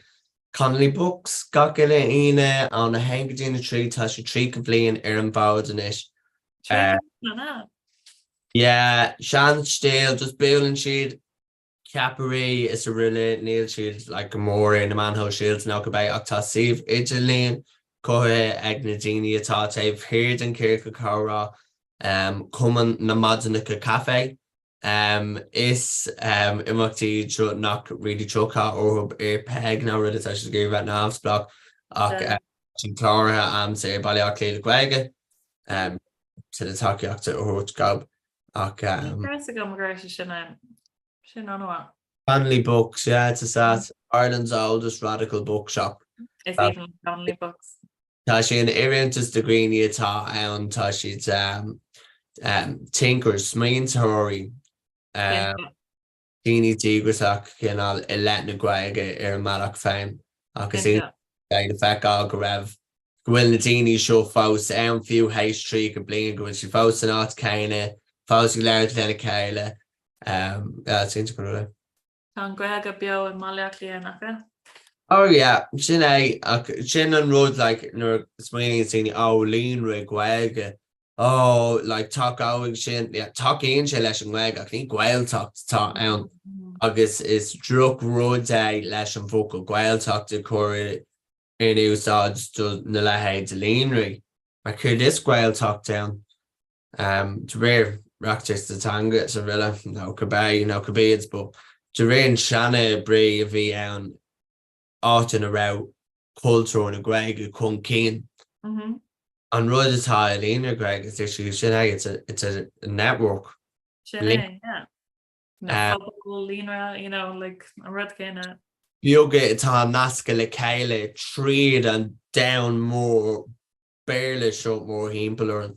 Connolly Books gach ile ine an na hengadína trí tá sé trí go blion ar an bád inis. Sean stéal just bélann siad ceaparí is a rinne níl siad like go mór in na manthó síals ná go beh ach tá sih idir líon cotha ag na daoine atá taobh hirir an céir go comhrá cuman na madanna go cafe is imeachtaí nach ridí trocha orthb ar peg ná rud atá sé gur bheith na amsplach ach sin chlártha am sé bailíocht léile Gaeilge sa takeíochta orthút gab ach sin anhá. Connolly Books, it's that Ireland's oldest radical bookshop. It's even Connolly Books. Tá sin iiriantas de Greenie atá ann tá siad tinkers smaointeoirí daoine dígurach cinál I leith na Gaeilge ar malach féin agus é de feicáil go raibh go bhfuil na daoine seo fós an fiú hééis trí go blion go bhfuil si fós an áit céine fós go leir lena chéile sin go raibh. Tá an Gaeilge beo in maileach líanacha? Sin é ach sin an rud like nuair smaoinigh daoine líon ra Gaeilge like tá áigh sin taíonn sé leis an Gaeilge ach ní Gaeltacht tá ann agus is druk rud é leis an bhócail Gaeltacht a chur in úsáid na lehéid a líonraí mar chud is Gaeltacht ann de réir reachtas atanga sa bhile nó cabbéids but de réon seanna brí a bhí ann áit in a rá cultúr na Gaeilge chun cín an rud atá lína Greg is sin it's a network link. Yeah. No Um, football, Lena, like a red kinda. Bioga atá nasca le céile tríad an down mór béle seo mór hímpel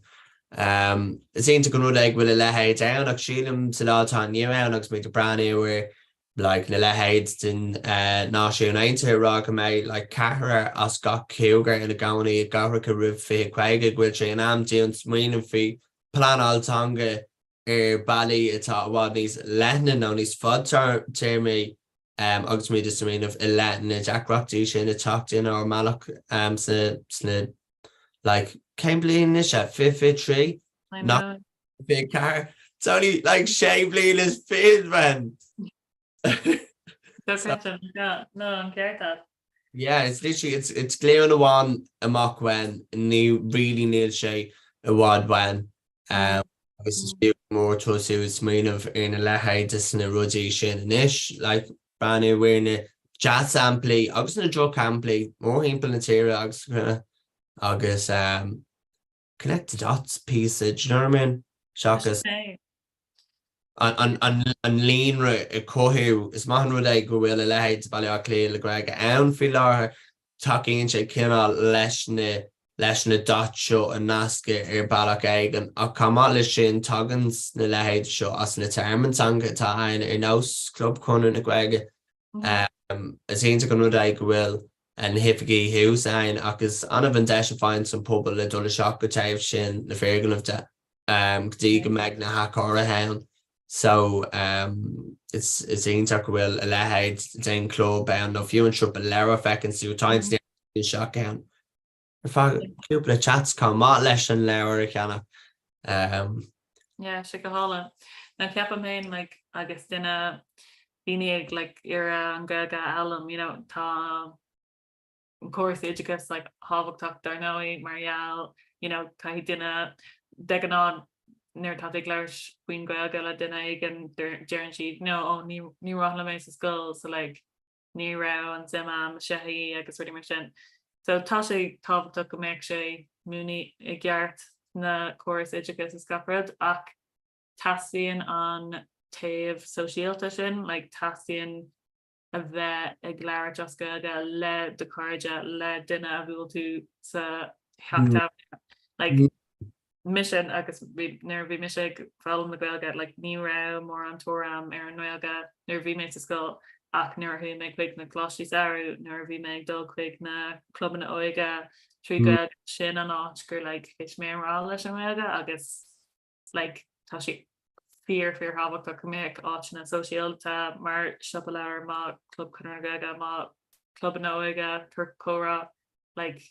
is einta go rud ag bhfuil lehéid ann ach sílam sa látá níú ann agus mé braniúir like na lehéid den náisiúnainte rá go méid le cethra as ga céúgar ina gánaí a gahra go rih fé chuige ghfuil sé an amtíon smaoinm fao planáltanga bailí atá bhád níos lena nó níos fadtar téirmé agus mé is mé i lena deachreachtaí sin na teachtaíon ó malach sna like came blian is at 53 I not know. a big car. It's only like Shane Blean is fit, man. Yeah, no, I'm care that. Yeah, it's literally it's clear on the one a mock when new really near Shay a wad when this is more to us who's mean of in a lehay just in a rotation and ish like brand new wearing a jazz sample I was in a drug sample more implementation August connect the dots piece do you know what I mean shockers an lean a cohu is man ru go bhfuil le leid bail lé le Greg an fi lá takeíonn sé cinál leis na dot seo an nasca bailach aigen a camá lei sin tagans na lehéid seo as na termantanga tá ein nós club chun na Greg is einta go ru go bhfuil an hifigi hiús ein agus anna van de fáin san pobl le dul seach go taobh sin na fégan of de gotí go meid na hacá a hen so it's einta go bhfuil a lehéid den club an nó fiú an siúpa leabhar fecinn siú tains ní seach an faúpla chats cá má leis an leabhar a cheannach yeah si go hála na ceapa main like agus duine bíine like ira an gaga alum tá course educus like hábhachtach darnóí marial cai duine degan near tatig leis queen gaga le duine igen dearan siad ó ní rahla mé sa school so like ní ra an zima sehi agus ruí mar sin so tá sé tábhachtach go méid sé múni I gceart na course educus is scafrad ach tasíonn an taobh sosiálta sin like tasíonn a bheith ag leabhar just gaga le de cairde le duine a bhfuil tú sa heachta like mission agus nervhí mis fel na gaga like ní ra mór an tóram ar an nuaga nervhí mé sa scoil ach nuirthú mé chuig na chlásí saoú nervhí mé dul chuig na clubban na óige trí gaga sin an áit gur like is mérá leis an nuaga agus like tá si fear hábhacht a cumméic áit na sosiálta mar sipa leir má club chunar gaga má club na óige tur Comhrá like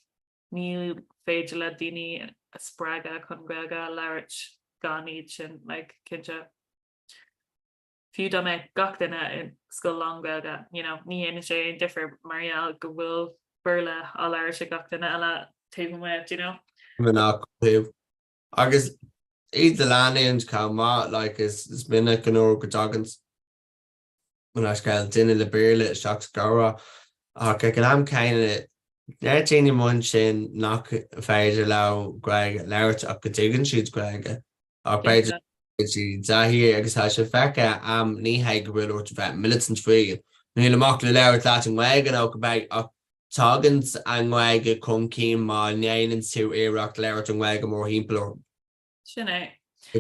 níl féidir le daoine a sppraga chun gaga leirt ganíd sin like cinnte fiú do méid gach duine in scoil long gaga ní héana sé difer marial go bhfuil burla á leir sé gach duine eile taobh muid agus iad the land cá má like is binne ganó go dagans when I scail duine le béle seach gara ach ag an am céine Neirtíine mun sin nach féidir le Greg leirt ach go dtuigeann siad Greg ach beidir si dahí agus tá sé fecha am níhe go bhfuil ort bheith militant faoin. Ní leach le leir leat an bhaigen ó go beh ach tágans an bhaige chun cíim má néanaan tú éireacht leirt an bhaige mór hímpelor. Sin é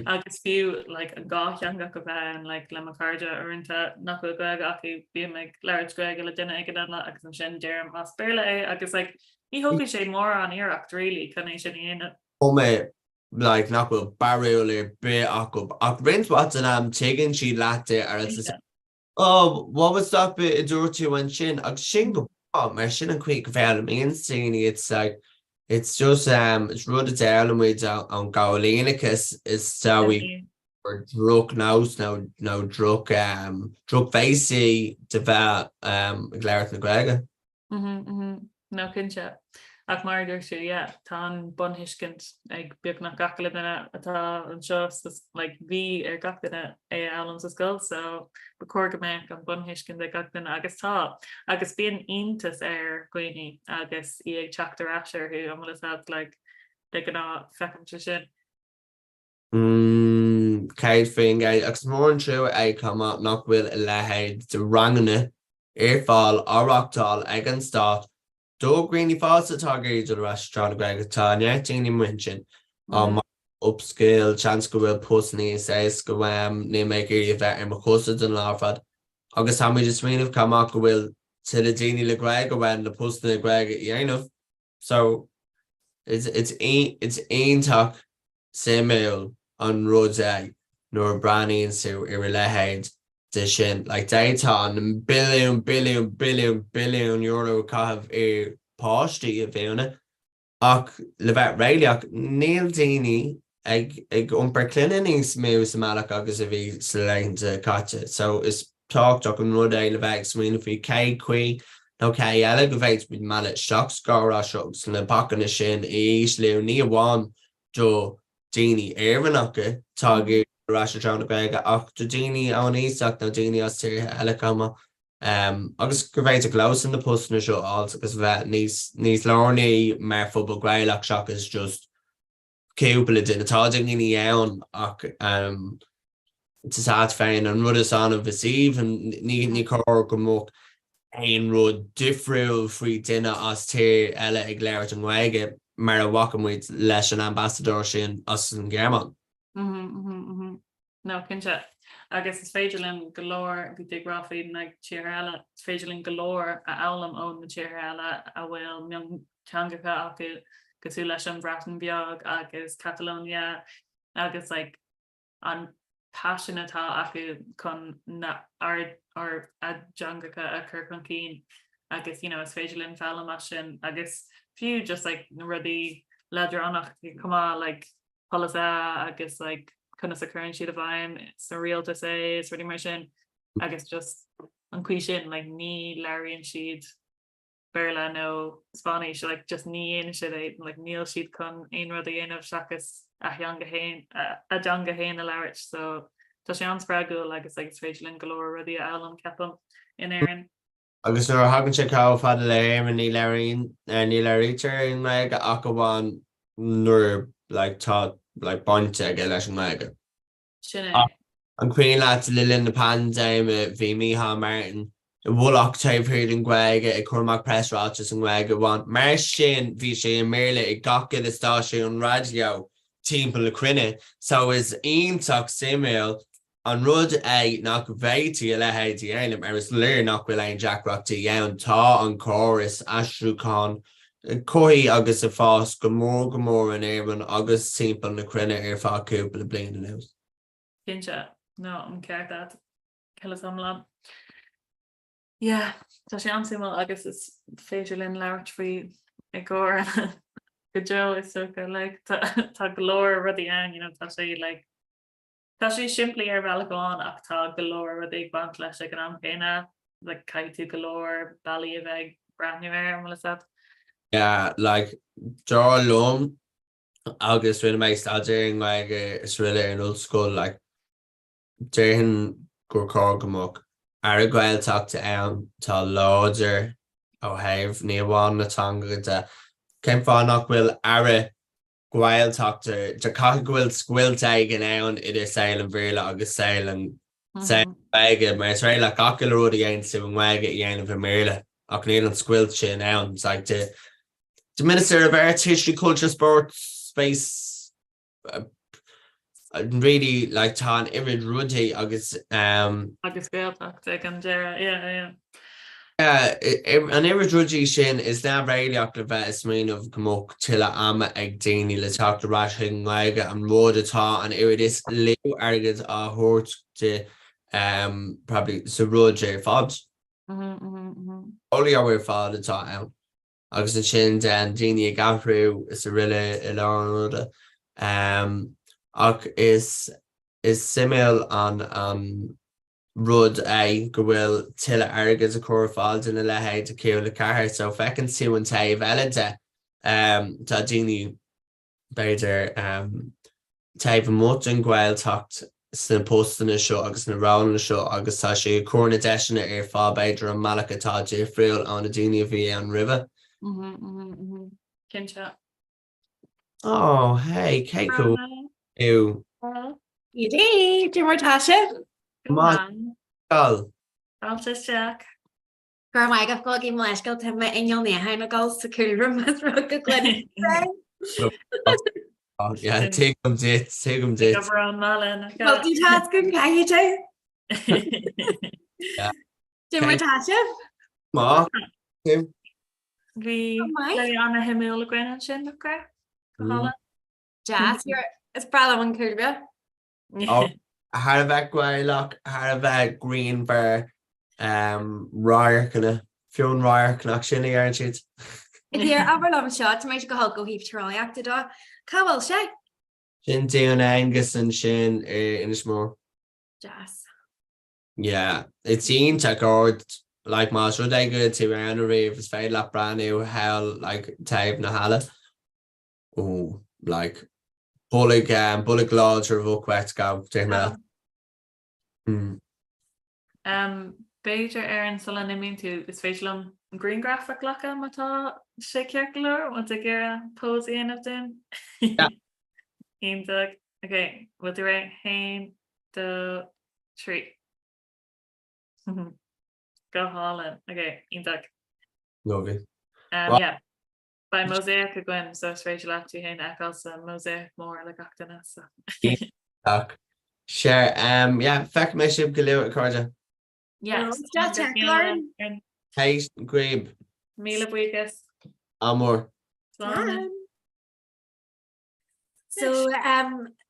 agus fiú like a gáan go bheith like le cairde orintanta nach go gaga acu bí me leirt gaige le duine ag le agus an sin dearm as béle é agus like ní hoga sé mór an iirecht rilí chunéis sin héana. Mé like nach go barúil be ach rint wat an am tegann si láte ar what was stop it I dúirtú an sin ag sin go mar sin an chuig bhealm on síní it's just it's rud a dearlamid an gaolínicus is saoí or drug nós nó drug féisi de bheith léirt na Grega. No cinse ach mar gur siú tá bunhiiscint ag beag nach gacalibna atá an seo like bhí ar gachtainna é elam sa scoil so becóir go méid an bunhiiscint ag gachtainna agus tá agus bíon iontas ar gcuoine agus í ag teachtar asir chu am like ná feicim sin. Céid féin gáid agus mór an trú ag cuma nach bhfuil I lehéid de rangana ar fáil áreachtáil ag an stát dó Greení fásatá idir restaurant go tá neirtíí muin sin á upscale chance go bhfuil post níos éis go ní méid gur bheith ar mo chusa den láfad agus tá muidir smíanamh cumach go bhfuil til a daoine le Greg go bhfuil na posta na Greg a dhéanamh so it's aontach simú an rud nuair braíonn sú ar lehéid de sin like détá an billion euro caithh ar páistí a bhéanna ach le bheith réileach níl daoine ag iompar cline níos mú sa meach agus a bhí sa leithinte caite so is táach an rud é le bheith smaoinna faoi cé chuí nó cé eile go bhéit bhí meile seach scárá seach na pacana sin éis leú ní amháin do daoine éirmanacha tá gur restaurant na Gaeilge ach do daoine an ísach nó daoine as tír eile cama agus gur bhéit a glós in na postna seo áil agus bheith níos lárnaí mar fphobal Gaelach seach is just cúpla duine tá daoine ann ach tá féin an rud is an a bhíh an ní chóir go mó aon rud difriúil faoi duine as tír eile ag léir an Gaeilge mar a bhacamuid leis an ambassador sin as an Gearmán. No cinse agus is féidirlinn golóir go deagráfaí na tíir eile féidirlinn golóir a elam ón na tíir eile a bhfuil meon teangacha acu go tú leis an bhratan beag agus Catalónia agus like an passion atá acu chun na ar adjangacha a chur chun cín agus is féidirlinn felam sin agus fiú just like na rudí leidir annach cumá like polisa agus like chuna sa current siad a bhaim sa realta sé is ruí mar sin agus just an cuí sin like ní leiríonn siad Berla nó Spáis like just ní aon siad like níl siad chun aon rud a dhéanamh seachas a deanga héin a leirt so tá sé an spregul agus like féidirlinn golóir rudí a elam ceapam in éan. Agus nuair hagann sé cá fad léir ní leirítear in le ach go bháin nuair like tá like bainte ag leis an Gaeilge. An cuioine leat lilinn na pandéime bhí míá Máirt bhfuilach taobhthúil an Gaeilge ag chuirmach presráiltes an Gaeilge bhain mar sin bhí sé an méle ag gacil is tá sé an radio timpeall le cruinne so is ionach simú an rud é nach bhéití a lehéidí éanam ar is léir nach bhfuil éon Jackreachtaí ann tá an choras astrúcán Coí agus a fás go mór an éireann agus timpeall na cruinne ar fácúpla bliana nuas. Cinse no an ceart dat celas amlan. Yeah, tá sé ansimú agus is féidirlinn leirt faoi ag gcóir go Joe is so go like tá golóir rudí an tá sé like tá sé siimplí ar bhealach gáin ach tá golóir rudí ag bant leis ag an am chéine le caiitú golóir bailí a bheith brandniúir am le Yeah, like dá lom agus rinne méid staidir like is really an old school like déhan gur cá gomach ar a Gaeltachta ann tá láidir ó thaobh ní bháin natanga de céim fánach bhfuil ara Gaeltachta de caiith bhfuil scuilte ag an ann idir saoil an bhíorla agus saoil an Gaeilge mar is ré le gacail rud a dhéanamh sa an Gaeilge i dhéanamh an bhíorla ach níl an scuilt sin ann it's like the Minister of Arts, History, Culture, Sports, Space really like tá an irid rudí agus Gaeltacht ag an deire an irid rudí sin is ná réileach le bheith is smíanamh gomach tuile ama ag daoine le teachta ráis an Gaeilge an rud atá an irid is léú agad a thuirt de probably sa rud ar fad. Only our fád atá ann. Agus an sin den daoine ag gahrú is a riile i láróda ach is simil an rud é go bhfuil tuile airgad a chóir fáil in lehéid a céú le cethir so fecinn siú an taobh eile de tá daoine beidir taobh mut an Gaeltacht san postanna seo agus na ránna seo agus tá sé cuarna deisina ar fá beidir an malach atá déifriúil an na daoine a bhí an ribh. Cinse Oh, hey, Kate, cool. Ew. You did. Do more Tasha? Mal, Altas Jack. Girl, my I've got game last go to my annual near Hannah goals to cool room as well. Good Glenn. oh, yeah, take them dates. Around Malin. Multitasking, can you do? Yeah. Do more Tasha? Mark, We play on a hymil Gwen sin okay. Jazz, you're it's probably one cool bit. Oh, Harvard Gwylock, Harvard Green Bear, Ryer kinda Fionn Ryer connection aren't sheet. Here, I've love shots, might go heap try acted dog. Cowell Shay. Shin Dion Angus and Shin Inishmore. Jazz. Yeah, it seemed to go like most would they good to around the reef is fade like brand new hell like Tave Nahala. Oh, like Bullock Lodge or Vokwet go take me out. Beidir an sullan imín tú is féidirlumm green graphic lecha mátá sé ceirlar want a gur pose of them. Íntaach, okay, with the right hain the tree. Go Holland. Okay, íntaach. Lovely. Yeah. By mosaic again, so it's féidir le tú hain eáil mosaic mór le gachtainna so. Share yeah, feck me sib go lew carja. Yes. Hey, Grabe. Míle buchas. Amor. So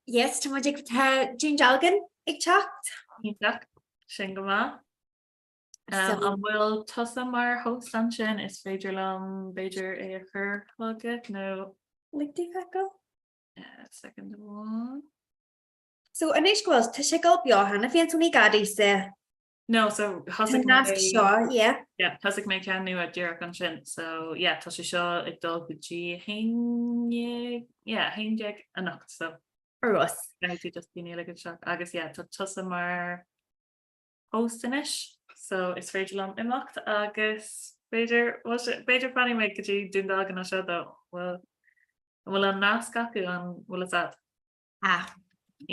yes, to magic June Jalgan, ik chopped. Íntaach sin go má. An bhfuil tusa mar host an sin is féidirlumm Beidir é a chur chlogad nó Ligtí feco? Second one. So an isquels to shake up your hand if you want to say. No, so sure, yeah. Yeah, hasig me can nu a dear an sin. So yeah, tá sé seo ag dul go G hainjig a nacht so. Or us. Just be like a shock. Agus yeah, tá tusa mar hostinish. So it's féidirlumm imacht agus Beidir was it Beidir fanny me go dtí dúndag an seo though. Well an nascacu an bhfuil is that.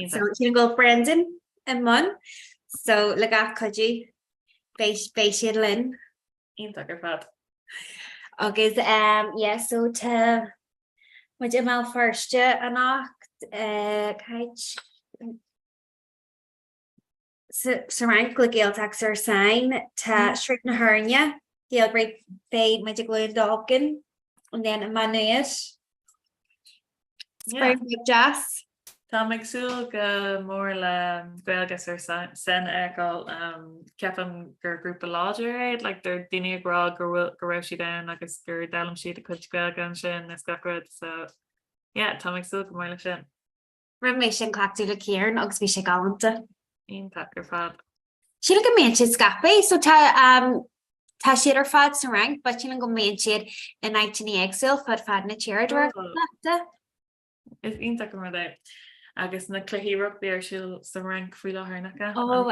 So you go Brendan and Mon. So like Kaji base Lynn. Íntaach ar fad. Okay, yeah, so to much email first an so rank like Gail tax or sign to shrink na hernia. Gail break fade magic Lloyd Dawkin and then a manuet. Spring jazz. Tá meagsúil go mór le gailgus ar san eáil ceapan gur grúpa láidir like they're daine agrá go raibh siad an agus gur dalam siad a chuid gailga an sin is gacrad so yeah, tá meagsúil go mór le sin. Rib mé sin clachtú le céarn agus bhí sé galanta. Íntaach ar fad. Sí go mé siad scape so tá siad ar fad sa rank, but sí go mé siad in 19 exil fad na chair Is íntaach go mar dé. Agus na cluhí rugby ar siúil sa rank faoi láthnacha. Oh,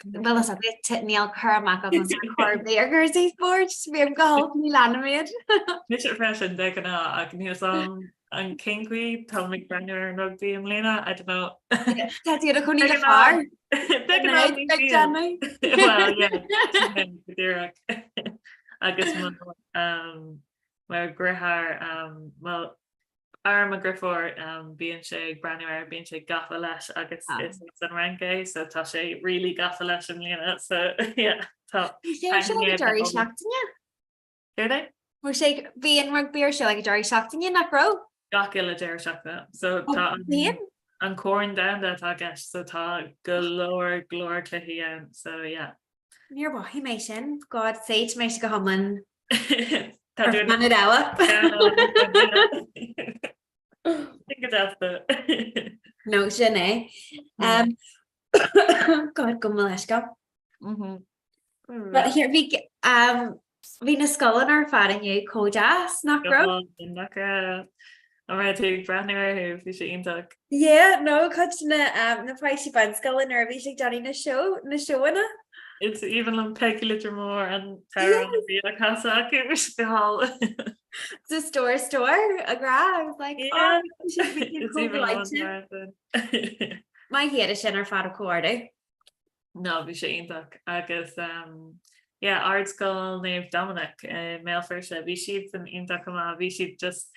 well is a bit níl chuach agus chuirbeargurs í sport bhíam go ní lenaméid. Mis freisin de ag níos an kinguí tá mic brenne ar rugby am léna, I don't know. Tá tíad a chuní le far? Agus mar gruthar well arm a grifor bíon sé brenuir bíon sé gafa leis agus is an ranké so tá sé really gafa leis an líana so yeah tá Jerry seachtainine? Céir Mar sé bhíon rugbíir se le Jerry seachtainine nach ro? Gaci le deir seachta so tá an corn down that tá gist so tá go leir glóir cluichí an so yeah. Níor bhí mé sin God sage mé go haman man it out. No, sin God go leis go. But here bhí na scolan ar fad aniu códas nach ro? Ra tú brenuir bhí sé ionach. Yeah, no chu na praisi ban scolan ar bhí sé darí na show na showna. It's even an peg litre more and Tara and be a casa the hall. It's a store a gra. I was like, Yeah. oh, should be It's cool even light. more than My head is in our fat quarter. No, bhí sé ionach agus ard scoil naomh Dominic mé first bhí siad an ionach go bhí siad just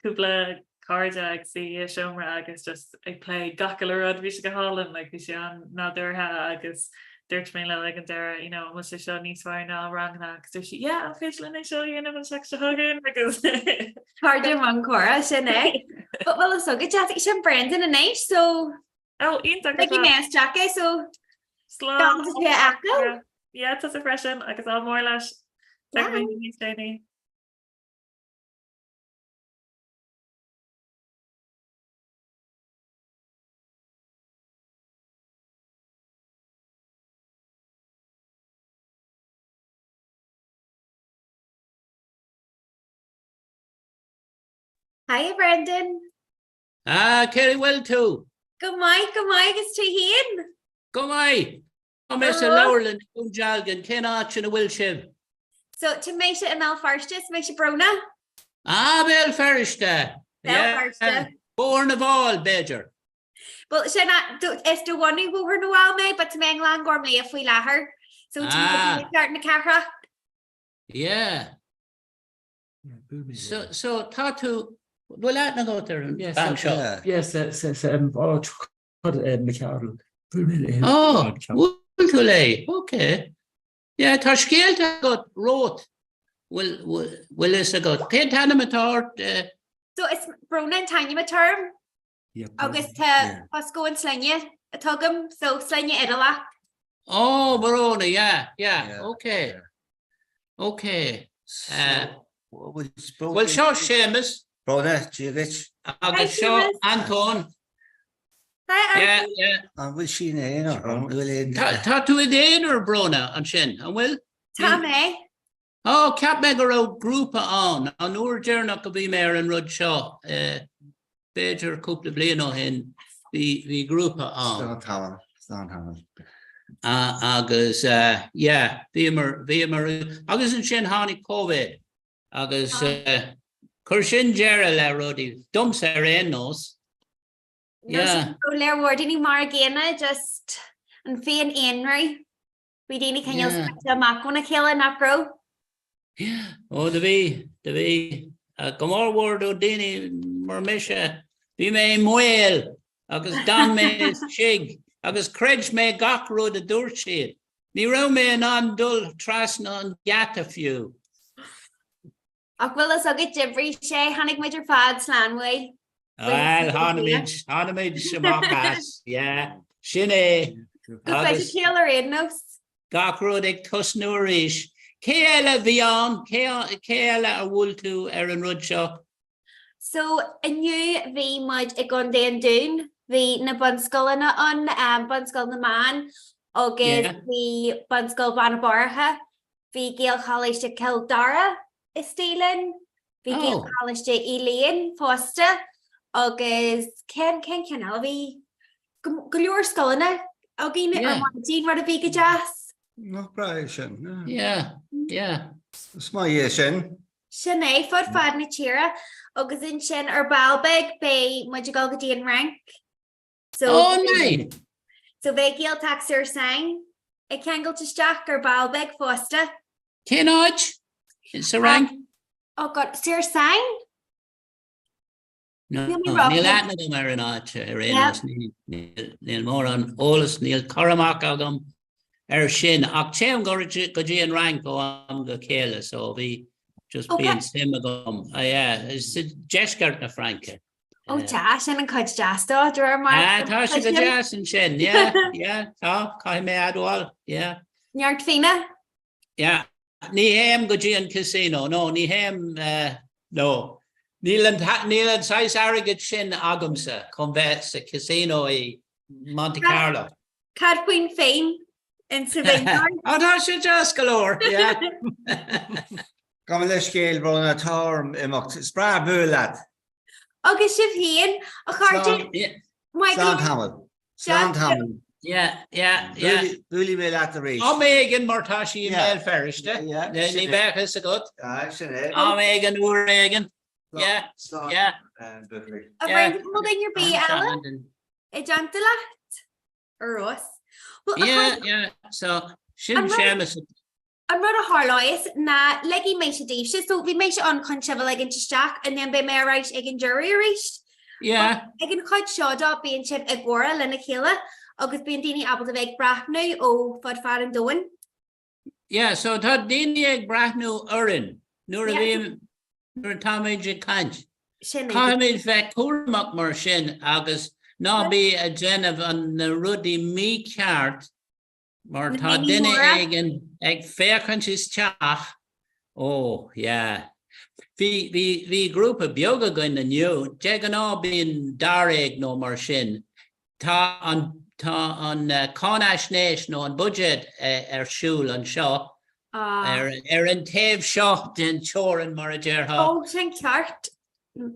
cúpla cardide ag si siomra agus just ag play gacail rud bhí sé go hálan le bhí sé an nádúrtha agus dúirt mé le ag an deire mu sé seo níos fear ná rangna agus dúir si féitlin é seo dhéanamh an seachta thugann agus Cardide man cora sin é. But well so good chat sin Brendan and Nate so ionach like you mess Jackie so slá tá a freisin agus á mór leis níos déine. Hi Brendan. Kerry well too. Go mai agus tú hín. Go mai. Come as a Laurelin Jalgan, Ken Arch and a Wilshire. So to make it a Mel Farstis, make it Brona? Bel Farishta. Farishta. Born of all, Badger. Well, Shana, it's the one who were no well made, but to Manglan Gormley if we la her. So to start in the Comhrá. Yeah. So Tatu, well, that go there and bank shop. Yes, Oh, Wultulay, okay. Yeah, Tashkil got wrote. Will is a got Kate Hanamator. So it's Brona and Tanya term. August Pasco and Slanya a tugum, so Slanya Idala. Oh, Barona, yeah. Okay. Well, show Seamus. Brother, Jivich. August show Anton. Yeah. And will she know? Tatu again or Brona and Shin? And will? Tammy. Oh, Cap Megaro group on. And Ur Jernock could be mayor and Rud Shaw. Bejer couple of Blino in the group on. Stoneham. Agus, Vimer. Agus and Shin Honey COVID. Agus, Kurshin Gerald Rodi. Dumps her in nose. Yeah. There were any Margana just and Fian Henry. We didn't can you the Macona kill and not grow. Yeah. Oh, the V. Come on, word o Dini Mermisha. Be may moel. Agus Dan may shig. Agus Craig may gakro the door shade. Ni row may non dull trasna and gat a few. Aquila so get every shay, Hannig Major Fad Slanway. Well, Hanamid Shamakas, yeah. Shine. Agus Taylor Ednos. Gakrodik Tusnurish. Kaela Vion, Kaela a Wultu Erin Rudshaw. So a new V mud a Gondan Dune, the Nabunskullana on Bunskull the man, August the Bunskull Banabarha, the Gail College to Kildara is stealing, the Gail College to Elaine Foster. Agus Ken Alvi Gulur Scullina Ogina Jean what a big jazz. No Brian. Yeah. It's my year, Shin. Shanae Foot Fadna Chira, Agus in Shin or Balbeg Bay Mujagogadian rank. So nice. So Vegil Taxer sang a Kangle to Stack or Balbeg Foster. Kenoj? It's a rank. Oh God, Sir sang? No, Neil Atnagum Arenach, Neil Moran, Olis, Neil Coramak Agum, Shin, Achem Goji and Rank go on the Kayla, so we just being Simagum. It's Jeskart na Franke. Oh, Tash and Coach Jasto, Drama. Tash and Jas and Shin, yeah. Kai me Adwal, yeah. Nyart Fina? Yeah. Nihem Goji and Casino, no, Nihem, no. Neil and Size Arrogant Shin Agumsa, Convets, a casino in Monte Carlo. Cad Queen Fame in Savannah. Oh, that's just galore, yeah. Come on, let's scale, Brona Torm, Spra Bulat. August Shiv Hien, a carton. Sandhamel. Yeah. Búlí mé leat a rééis. Am éigen mar tá sí Yeah. mé ferrichte. Yeah, Ní sin é. bech is a good. Sin é. Am éigen uair éigen. Yeah. Yeah. Búlí. A Yeah. bhfuil mo in your bí eile I John de leat ar Ross. Well, Yeah. So sin I'm right. seamas. an rud a háláis na legí mééis sé díobh se, so bhí mééis se an chun le gin teteach an then be mé ráit ag an jury a rééis. Yeah. Ag an chuid seodá bíon siad ag ggóra lena chéile agus bíon daoine abal a bheith brathnú ó fud far an doin. Yeah, so tá daine ag brathnú urin. Nuair a Yeah. bhí nuair táid ag caint. Sin Táid bheith cuaach mar sin agus ná bí a déanamh an na rudí mí ceart mar Na tá mí duine móra? éigen ag féchant is teach. Oh, yeah. Bhí grúpa beaga goin na nniu, de an á bíon daréig nó mar sin. Tá an cáneisnéis nó an budget siúil an seo ar an taobh seo den teoran mar a déirtha. ó sin ceart.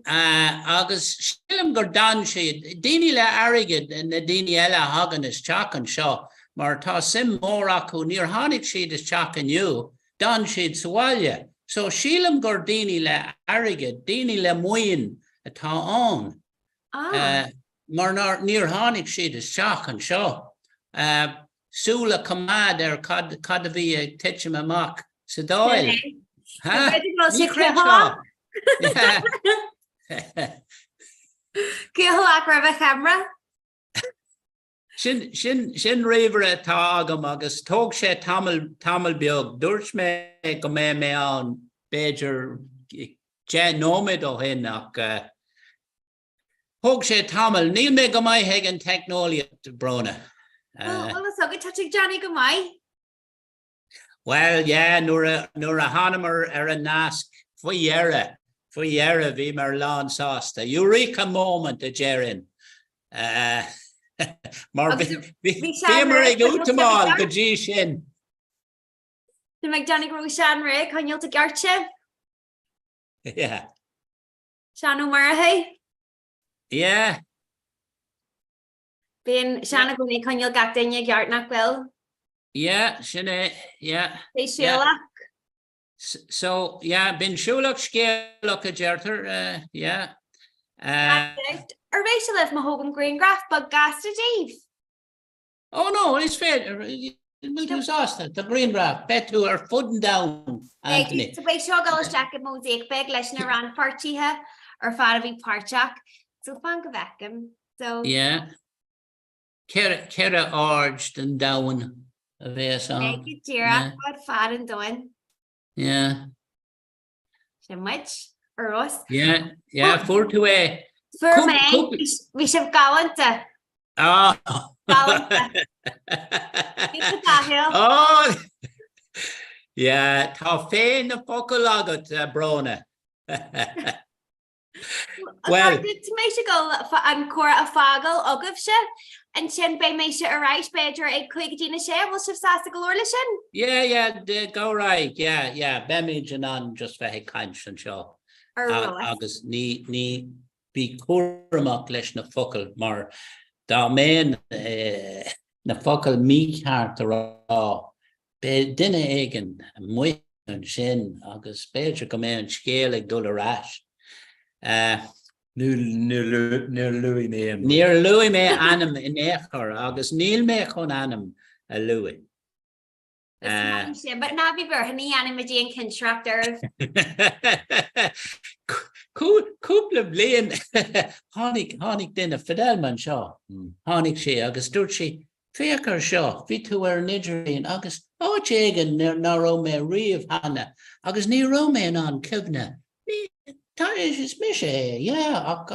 Agus sílam gur dan siad, daoine le airigid na daoine eile hagan is teach an seo, mar tá sim mór acu níor tháinig siad is teach aniu, dan siad sáile. So sílam gur daoine le airigid, daoine le muoin atá an. Mar níor tháinig siad is teach an seo. Súla cumad ar cad a bhí ag titim amach sa dáil. Cíach ra bheith camera? Sin réomhre atá agam agus tóg sé tamil beag, dúirt mé go mé an béidir nóid ó hin ach thug sé tamil, níl mé go maiid ag an technoliacht brona. Well, is agad touching Johnny go mai? Well, yeah, nuair a hanamar ar a nasc faoihearra bhí mar lán sásta. Eureka moment a Jerin. Mar bhí mar ag útamáil go dtí sin. Du meid Johnny go sean ra chuil a gartse? Yeah. Seanú mar a hé? Yeah. Bíon seanna go mé chuil ga daine geart nach bhfuil? Yeah, sinné, yeah. É siúla? So, yeah, been siúlach scéalach a deirtar, yeah. Ar bhééis se leh mahógam Greengraf bag gas a díomh? Oh, no, it's fair. It's awesome. The green wrap, Betu are footing down, Anthony. So bhééis seo gal Jack at mosaic bag leis na ran partíthe ar fad a bhí páteach. So fan go bhecem. So Yeah. Kera arged and down a bheith Ag go tíra fad an doin. Yeah. Sin muid ar Ross. Yeah, for to a. Fuair mé, bhí sibh galanta. Oh. Galanta. Oh. Yeah, tá féin na focail agat brona. Well, mé se go an cuara a fágal agah se an sin bé mé se aráis beidir ag chuigdína sé bhil sibh sásta go leir sin? Yeah, go right. Yeah, bemid an an just bheith caiint an seo. Agus ní bhí cuaramach leis na focail mar dá mé na focail mícheart ará. Be duine éigen mu an sin agus beidir go mé an scéal ag dul arás. Níor luí mé. Níor luí mé anam in échar agus níl mé chun anam a luí. But ná bhí bhar haní anam a dtíon contractor. Cúpla bliain tháinig duine Fidelman seo. Tháinig sé agus dúirt sé féachar seo, bhí tú ar nidiríon agus áitéigen ná ró mé riamh hana agus ní ró mé an cibhne. Tá is mis é, ach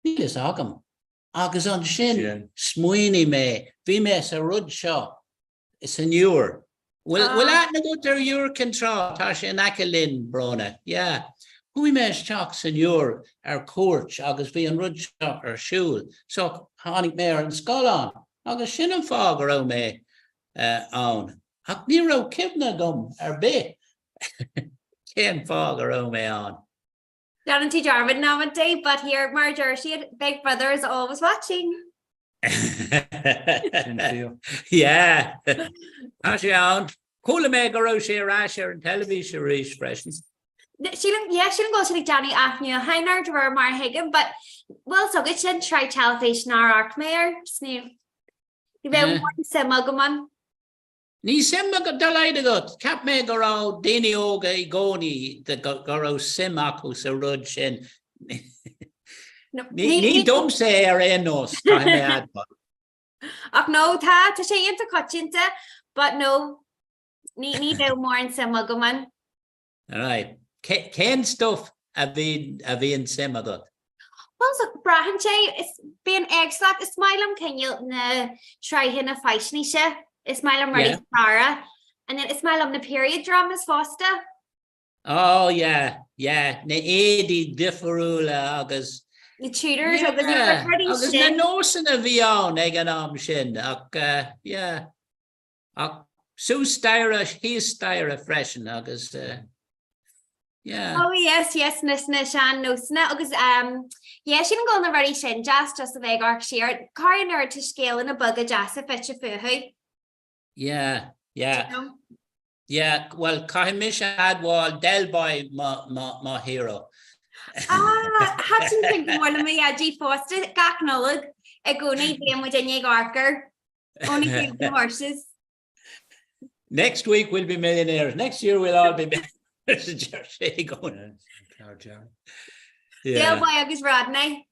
níl is agam. Agus an sin smuoine mé, bhí mé sa rud seo is an uair. Well, na go tar uair contrá, tá sé an aice linn brona, yeah. Hui mé teach san uair ar cuairt agus bhí an rud seo ar siúil. So tháinig mé ar an scoilán, agus sin an fág rá mé ann. Ach ní rá cibhne gom ar bith. Cén fág rá mé ann. Down in Jarvid now a day, but here Marjorie, Big Brother is always watching. Yeah. Actually, on cool me go out share rasher and television reach freshness. She didn't go to the Johnny Afnia Heiner to wear Mar Hagen, but well, so get you try television or arc mayor. Snew. You bet more Semaguman. Ní simma go dalaide got cap me go out Dini Oga I goni the go out simaku sa rud sin. Ní dum say ar enos kai me ad. Ach no, ta sé into cochinta, but no, ní do more in Semaguman. All right. Ken stuff a bhín simma got. Well, so Brahan is being excellent. It's Milam can you try him a feishnisha. It's Milam ready Sarah. And then it's Milam the period dramas foster. Oh yeah. Na édi differula agus The tutors agus na shin. nosin a bhíán ag an am sin ach yeah. Ach sú staire hí staire freshen agus yeah. Oh yes, Nishan no sna agus yeah, she didn't go on the ready shin just a big arc sheer. Carrying her to scale in a bug a jazz a fetch a fuhu. Yeah. Well, Kahimisha had wall del by my hero. Had you think more than me? G Foster, Gaknolig, a goni game with Jenny Garker. Only the horses. Next week we'll be millionaires. Next year we'll all be millionaires. Del by Agus Rodney.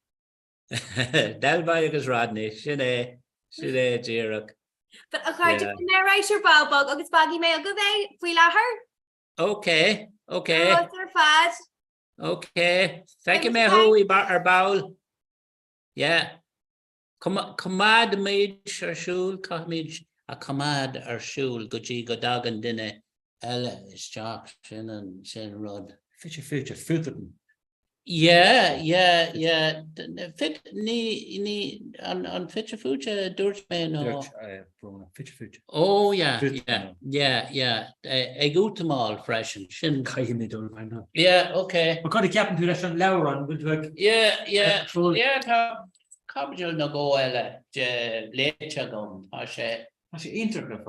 Del by Agus Rodney. Shine, Jirok. But a card to narrator Balbog, Agus Baggy Mail go they, we la her. Okay. What's her fad? Okay. Thank you, Mehu, we bar our bowl. Yeah. Command made or shul, a command or shul, Guji Godagan dinner. Ella is Jock, Shin and Shin Rod. Future, Futerton. Yeah. Fit ni on Fitcher Future Dutch man or Future. Oh yeah. A good to all fresh and Shin. Yeah, okay. We're going to captain to that lower on good work. Yeah. Cabajal no go Ella, Lecha gum, Ashe. Actually, internet.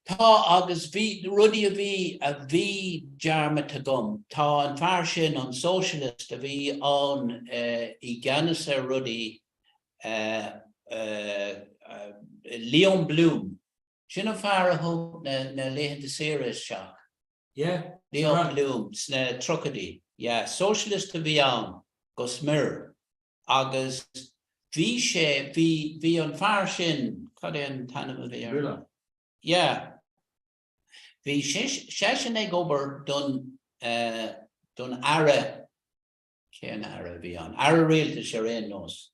Tá agus rudí a bhí jarma to gum. Tá an fear sin an socialist a bhí an I gceannas a rudí Leon Bloom. Sin a fear a thug na léhan de séras seach. Yeah. Leon Bloom, sna trucadí. Yeah, socialist a bhí an go smir. Agus bhí an fear sin cad an tanam a bhí. Yeah. Vi session gober done ara Ken ara beyond ara real to share nos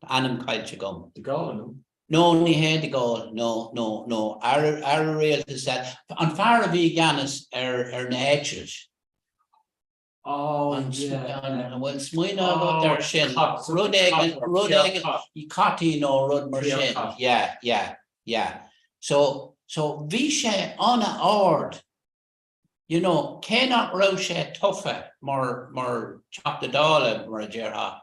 anam culture gum the goal no ni had the goal no ara real to set on far of veganis natures well smuina got their shin rud you cotty no rud mer shin yeah So vishe on a ord, cannot roche tuffe more chop the dollar more jerha.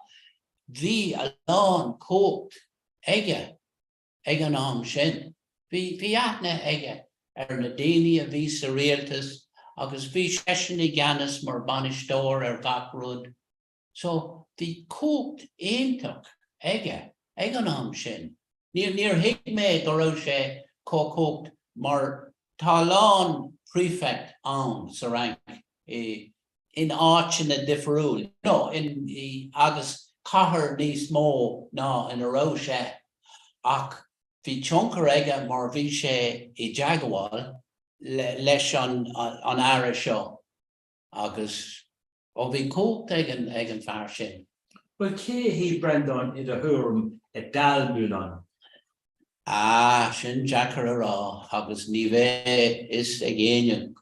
Vi alone cooked egg on shin. Vi atne egg nadini a vi surrealtus, agus vi sheshini ganis more banish door or gakrud. So the cooked intuk egg on shin. Near higme goroche cooked. Mar talon prefect on Sarang in arch in a differul. No, in the August Cahar ni small no in a roche. Ach vi chunkerega mar vishe I jaguar lesh on ara show. August or vi cooked egg farshin. Well, he Brandon in the Hurum at Dalmulan. Sin Jackar ra agus ní is again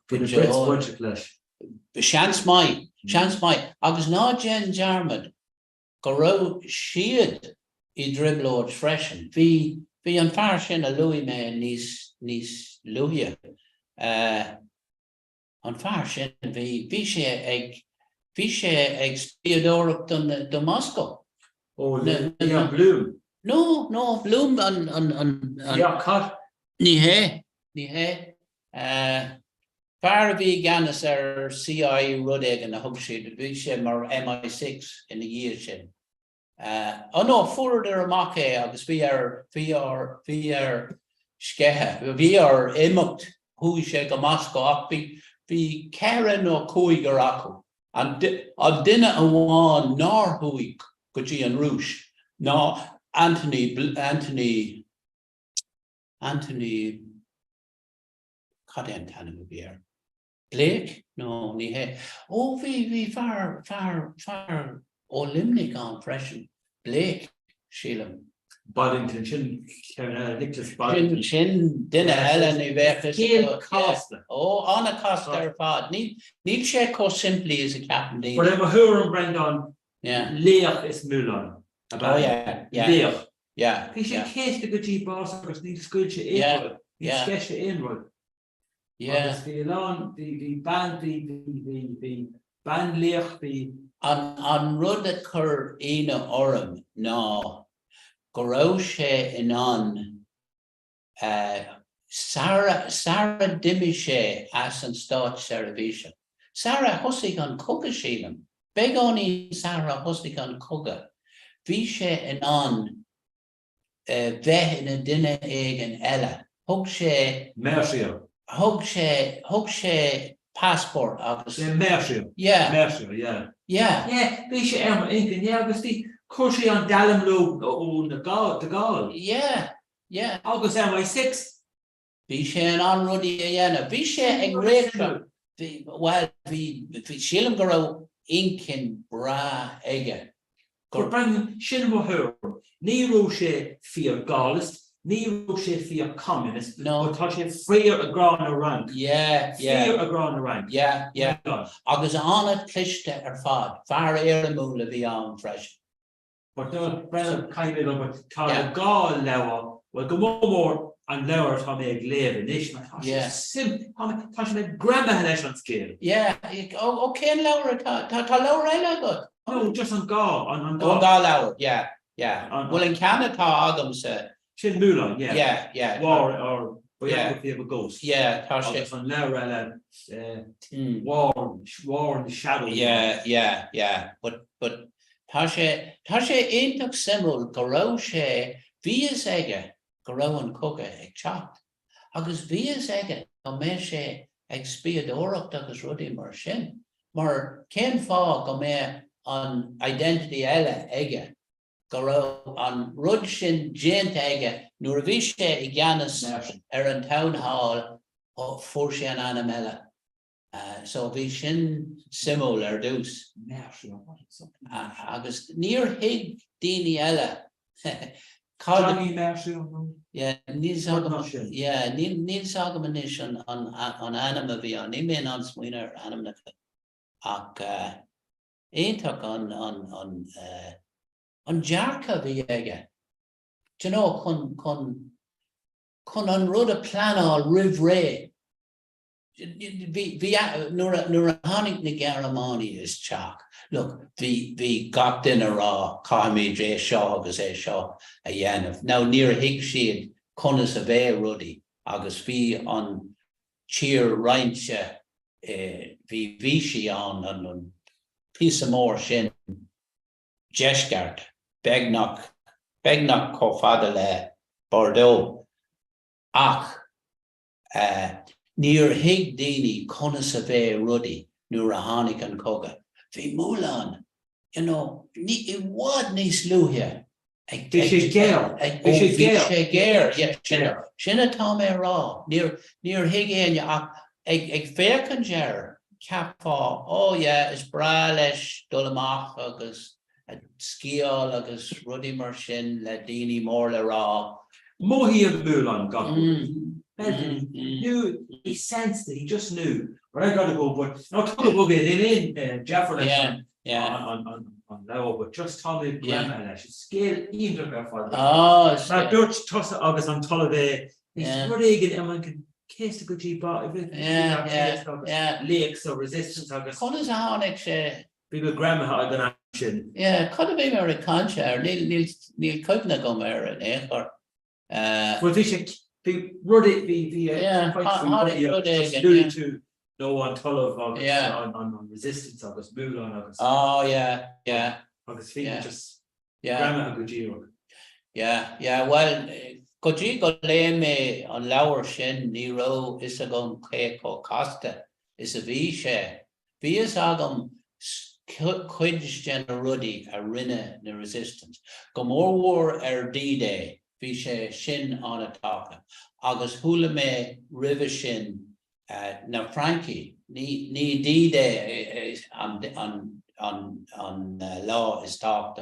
chance mai agus ná gen jarmad go ra siad I driblord freshen hí an fear sin a Louis me níos luhia an fear sin hí sé ag spiadorach don Moscow. Oh, Leon Bloom. No, bloom on Yeah, cut. Ní hé. Far bhí ganas CI rudéig an na thug siad, bhí sé mar MI6 ina dhíth sin. No, fuair amach é agus bhí ar scethe, bhí ar imeacht thuaidh sé go Moscow ach bhí ceithre nó cúig ar acu. An duine amháin nár thuaidh go dtí an rúis. No, Anthony, Cadén tanna bhí Blake? No, ní hé. Bhí far ó limnig an freisin. Blake, Sheelam. Boddington, Nicholas Boddington. Sin duine eile ní bheithchas. Gail Costa. Anna Costa ar fad. Níl sé có simplí as a captain Dean. But I'm a hurl Brendan. Yeah. Leach is Mulan. Leach. Yeah. Bhí sé céist a go dtí bás agus níl scuilte Yeah. Ní sceiste inrod. Yeah. Bhí lán, bhí band leach, bhí An rud a chur ina orm ná go raibh sé in an Sarah dimmi sé as an stát Sarah Sarah hosig an coga sílam. Begóní Sarah hosig an coga. Bhí sé in an bheith ina duine ag an eile. Thug sé Mercia. Thug sé passport agus. Mercia. Yeah. Mercia, yeah. Yeah. Yeah, bhí sé incan, yeah, agus bhí chuir sé an dalamlú ó na gáil. Yeah. Agus MI6. Bhí sé an rudí a dhéanamh. Bhí sé ag réithe. Bhí sílam go raibh incin bra aige. Gur brenn sin mthúr. Ní raibh sé fíor gálist, ní raibh sé fíor communist. No. Tá sé fríor a grán a rank. Yeah. Fíor a grán a rank. Yeah. Agus anna cliste ar fad. Far éirimúla bhí an freisin. But no, brenn kind of tá a gáil leabhar, well go mór an leabhar tá mé ag léamh inis, tá sé grama leis an scéal. Yeah. Cén leabhar tá leabhar eile go? No, just an gá, an Gá leabhar, yeah. Well, in Canada tá agam sa. Sin Mulan, yeah. Yeah. War or biography of a ghost. Yeah, tá sé. Agus an leabhar eile war in the shadow. Yeah. But tá sé aonach simúil go raibh sé bhíos aige go raibh an coga ag teacht. Agus bhíos aige go mé sé ag spiadóireacht agus rudí mar sin. Mar cén fá go mé an identity eile aige go raibh an rud sin déanta aige nuair a bhí sé ag gceannas ar an town hall ó fuair sé an anam eile. So bhí sin simúil ar dús. Agus níor thuig daoine eile. Johnny Mercia. Níl agam inis an anam a bhí an. Ní mé an smuoine ar anam na ach éontach an dearcha bhí aige. Do you know, chun an rud a pleanáil roimh ré. Nuair a tháinig na Gearmánaí is teach. Look, bhí gach duine rá caiimiid é seo agus é seo a dhéanamh. Now níor thuig siad conas a bheith rudaí agus bhí an tír roinse bhí sí an píosa mór sin deisceart beagnach có fada le Bordeaux ach níor thuig daoine conas a bheith rudaí nuair a tháinig an coga. Bhí Mulan, i bhfad níos luúthe. Bhí sé géir. Sinna tá mé rá. Níor thuig aine ach ag féchan deir ceapá, is bra leis dul amach agus scíal agus rudí mar sin le daoine mór le rá. Mohí an Mulan got he knew, he sensed it, he just knew. But I gotta go, but not to go in Jeffrey on level, but just Tommy Grandma, scale even for that Dutch toss August on Tolliday. He's pretty good, and one can case the good G bar, everything. Lakes or resistance. August. What is our next? People grandma are gonna sin. Yeah, could have been a concha, Neil couldn't have gone there an acre. Well, the ruddy, Yeah, alluded to no one Tull of Yeah. on resistance of us, Mulan of us. Oh, yeah, yeah, Agus fi Yeah. just yeah, grandma a good year. yeah, well, could you go lay me on lower shin, Nero, is a gun cake or costa, is a V-share. V is agam quidge gen ruddy, a rinne, the resistance. Go more war D-Day, V-share shin on a talker. August hula me river shin, na Frankie, ni D-Day on law is talked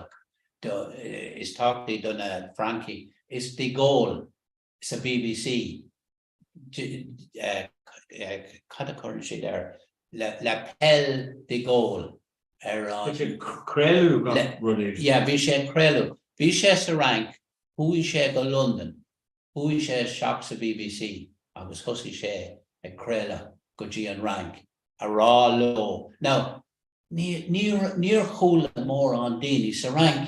is talked done Frankie is the goal. It's a BBC. Cut a currency there. La Pelle de Gaulle. Crelu got ruddy. Yeah, Vishen Crelu. Vishen rank. Who is she go London? Who is she shocks the BBC? I was hussy she a Crela go and rank. A raw low. Now near hole more on Dini Sarank,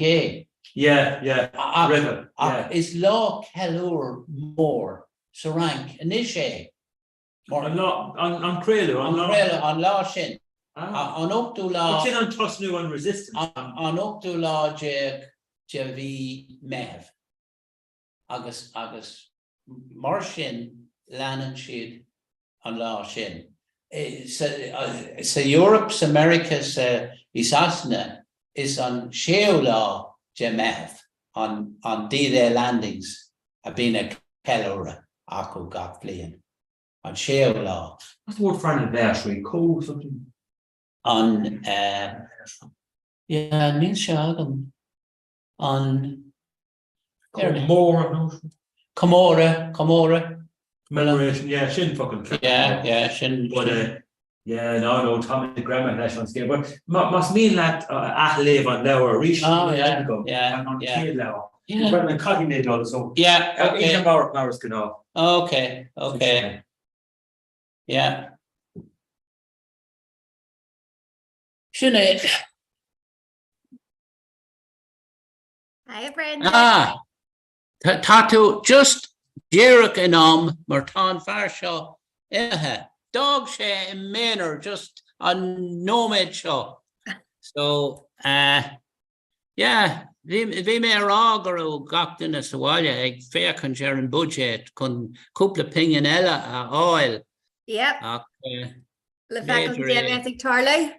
Yeah. River. Yeah. Is law Kalur more Sarank Anishe On Crelu. on law shin on up to law What's in on Trust New on Resistance? on up to law JV Mev August Marshin Lannan Shid on law shin. So Europe's America's Isasna is on shale law Jemev on D-Day landings have been a Kellora Aku got fleeing on shale law What's the word for anniversary? Cool something? on Neil Shagam on More Comora commemoration. Yeah, shin fucking. yeah shin But no, Tommy the Grandma National Scale. But must mean that live on lower reach. yeah. When I'm cutting it all, so Yeah, okay. Powers can all. Okay. Yeah. Shouldn't it? Hi, Brenda. Tattoo just Derek and Martin Farshaw. Dog share in manner just on nomad show. So vi may rager og gakten as walja eg fair kan share in budget kun couple pingen ella oil. Yep. Le faculty Tarley.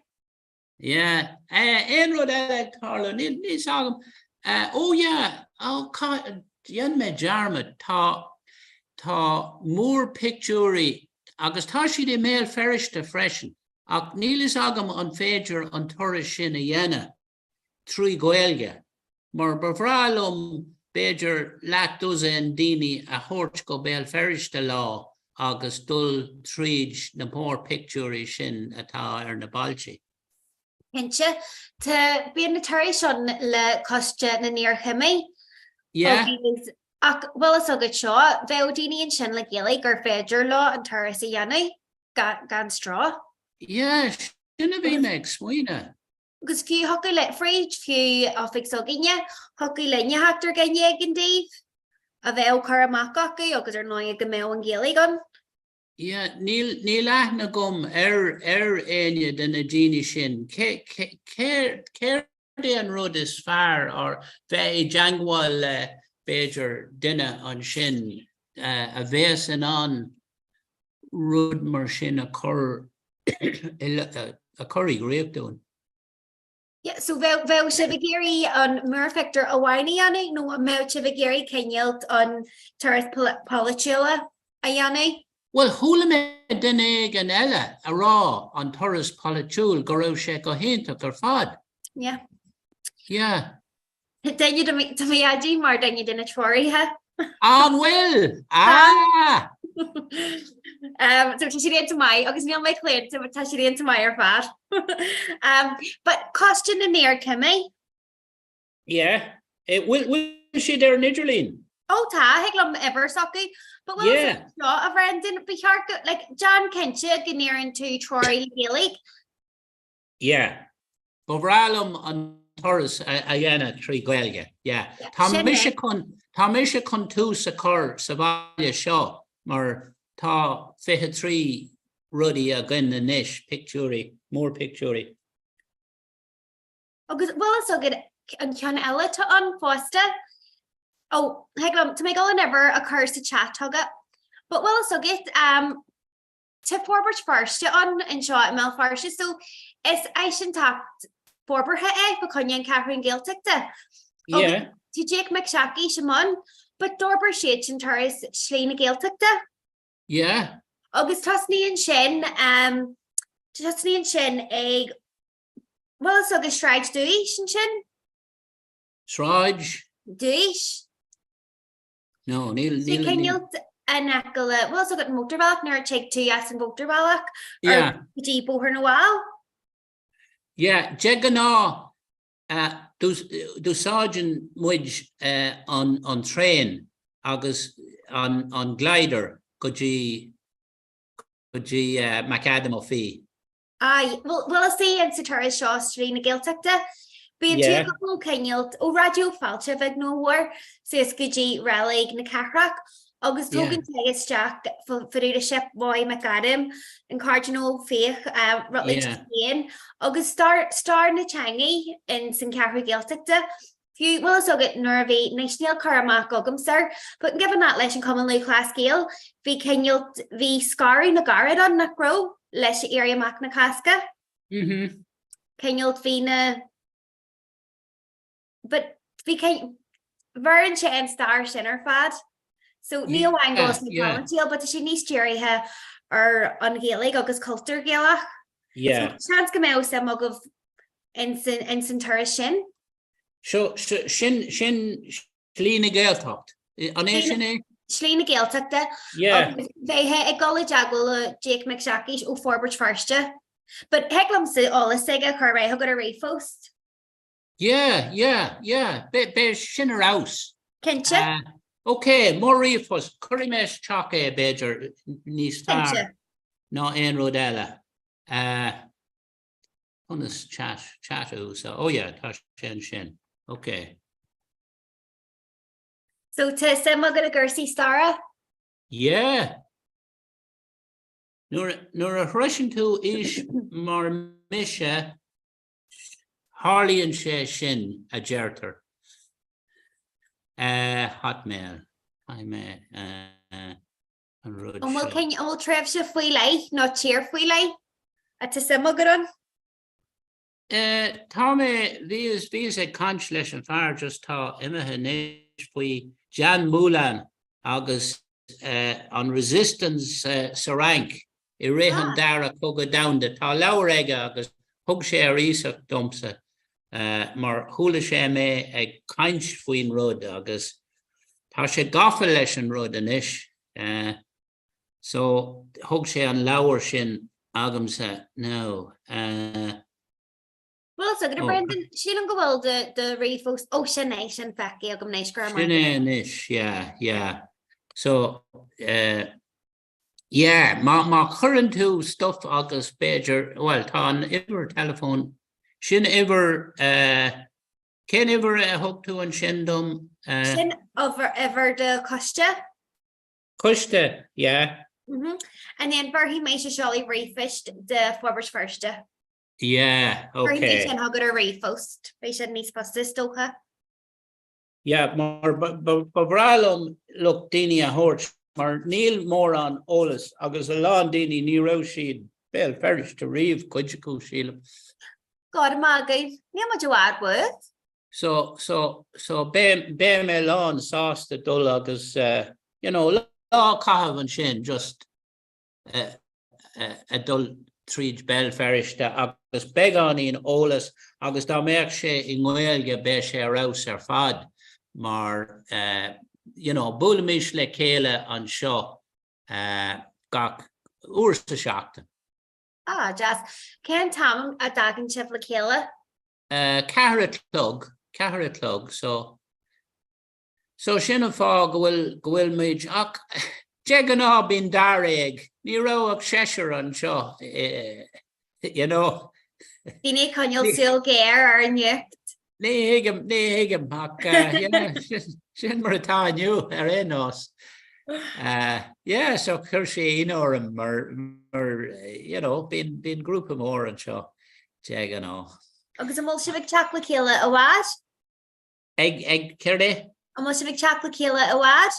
Yeah. Enrod ella Tarlo ni sagam. Jan me jarma ta more picture agus tá si de mail ferish de freshen. Ach Nilis agam on Fager on Torres sin a yena. Three goelga. Mar bevralum Bejer lat dozen dini a horch go bel ferish de law. Agus dul tridge na more picture sin ata na balchi. Hinche te be na taration le costa na near himi. Yeah. Well, it's a good shot. Veldini and Shin like Gilly, or Fedger Law and Tarasi Yanni gan straw. Yeah, shouldn't be next winner. Because few hockey let free, few of Exoginia, hockey let you have to get yeg Dave. A veil Karamakaki, or because they're not a Gamel and Gilly gun. Yeah, Neil na gum enya than a genie shin. Care den road is far or very jangwal Bejer dinner on shin a vase and on road mar shin a curry grape down. Yeah, so vel Shivagiri on Murfector Awani Yanni, no Mount Shivagiri can yield on Taras Polichilla Ayani. Well, Hulame Deneg and Ella a raw on Taras Polichul Goro Sheko hint of their fad. Yeah. Yeah. Then you to me Aji more than you didn't worry, huh? On will. So she into my because Neil make clear so she into my or fat. But question in near Kimmy. Yeah. It will she there Nidgerline? Oh ta higlum ever socky. But well a friend didn't be hard like John Kencha near into Troy Gilly. Yeah. Overalum on Taurus a dhéanana trí gaeilge. Yeah, Tá sin mise chun tú sa cur sa bhaile seo mar tá 53 rudí a gin na níis pictúrí, mór pictúrí. agus bhfuil is agad an cean eile tá an fásta. Ó, heaglam, tá mé gáil never a chur sa chat tugad. But bhfuil is agad te forbert firste an in seo mé farste, so is é sin tacht forberthe ba chuin Catherine Gaeltachta. Yeah. Tí Jake McShackey sem man, but dorber siad sin taris slína Gaeltachta. Yeah. Agus tasníon sin ag well is agus sráid dúis sin. Sráid? Dúis. No, níl. Tá ceinilt an go le well so got motorbach nar take tú as an motorbach. Yeah. Dí bóthar na bháil. Yeah, je gná dú sáidin muid an train agus an glider go dtí macadam ó fi. Ai, well is sé an sa taris seo slína Gaeltachta. Bíon tú go ceinilt ó radio fáilte bheith nóhar sus go dtí réalaigh na Comhrá. Agus tógan tegus Jack forúda sip bhá macadam an cardinal féach rutlaigh agus star na teangaí in san Comhrá Gaeltachta. Fiú bhfuil is agad nuair bhí naisníal chuach agam sir, but an gibhan that leis an common law class scale, bhí ceinilt bhí scarí na garad an na gro leis area mac na casca. Ceinilt bhí na but bhí bharann sé an star sin ar fad. So níl angles na palantíal, but sé níos tíirithe ar an Gaeilge agus cultúr Gaelach. Yeah. Seans go mé sem agah in san taris sin. So sin slína Gaeltacht. An é sin é? Slína Gaeltachta. Yeah. Bheithe ag gála deagúil Jake McShackey ó forbert firste. But heaglam sa álas ag a chuir go a réfóst. Yeah. Be sin ar aus. Cinse? Okay, more réfóst. Cuirí meis teach é beidir níos fearr ná aon rud eile. Honest chatú, so oh yeah, tá sin. Okay. So te sem agad a gursaí stara? Yeah. Nuair a threisin tú is mar mise Harlíonn sé sin a deirtar. Hotmail. An rud. An bhfuil cin bhfuil tref se faoi lei, ná tíir faoi lei? A te sem agad an? Tá mé bhís ag cant leis an fearr just tá imethe níos faoi Jan Moulin agus an resistance sa rank I réhan dara cogad damda tá leabhar aige agus thug sé ar ísach domsa mar thula sé mé ag caint faoin rud agus tá sé gafa leis an rud anois. So thug sé an leabhar sin agamsa nó. Well, so good Brendan, sin an go bhfuil de réfós ó sin é sin feici agam nééis gur Sin é anois, yeah. So yeah, má churann tú stuff agus beidir, well, tá an iver telephone sin iver cén iver thug tú an sin dom? Sin over de coiste? Coiste, yeah. And then barhí mééis se seáí réfist de forbers firste. Yeah, okay. Sin ha go a réfóst, Bei sin níos posta stocha. Yeah, mar bhrálum look daoine a thuirt mar níl mór an ólas agus a lán daoine ní rah siad bell ferris to riomh cuide cú sílam. God mágaid, ní ma deád bud? So be mé lán sásta dul agus you know, lá caithh an sin just a dul tríd bell ferris agus beganín ólas agus dá méach sé I nghailge be sé rás ar fad mar you know, bulamis le céile an seo gach úrsta seachta. Jazz. Cén tam a dagan sibh le céile? Cahara clog, so sin a fá go bhfuil méid ach je gná bín dar ag ní rah séisiir an seo you know. Bhína chuineal siúil géir ar an nucht. Ní hiigem ach sin mar atá aniu ar éos. Yeah, so chur sé inorm mar bín grúpa mór an seo te an á. Agus am si bh teach le chéile a bhád? Ag céir Am si bh teach le chéile a bhád?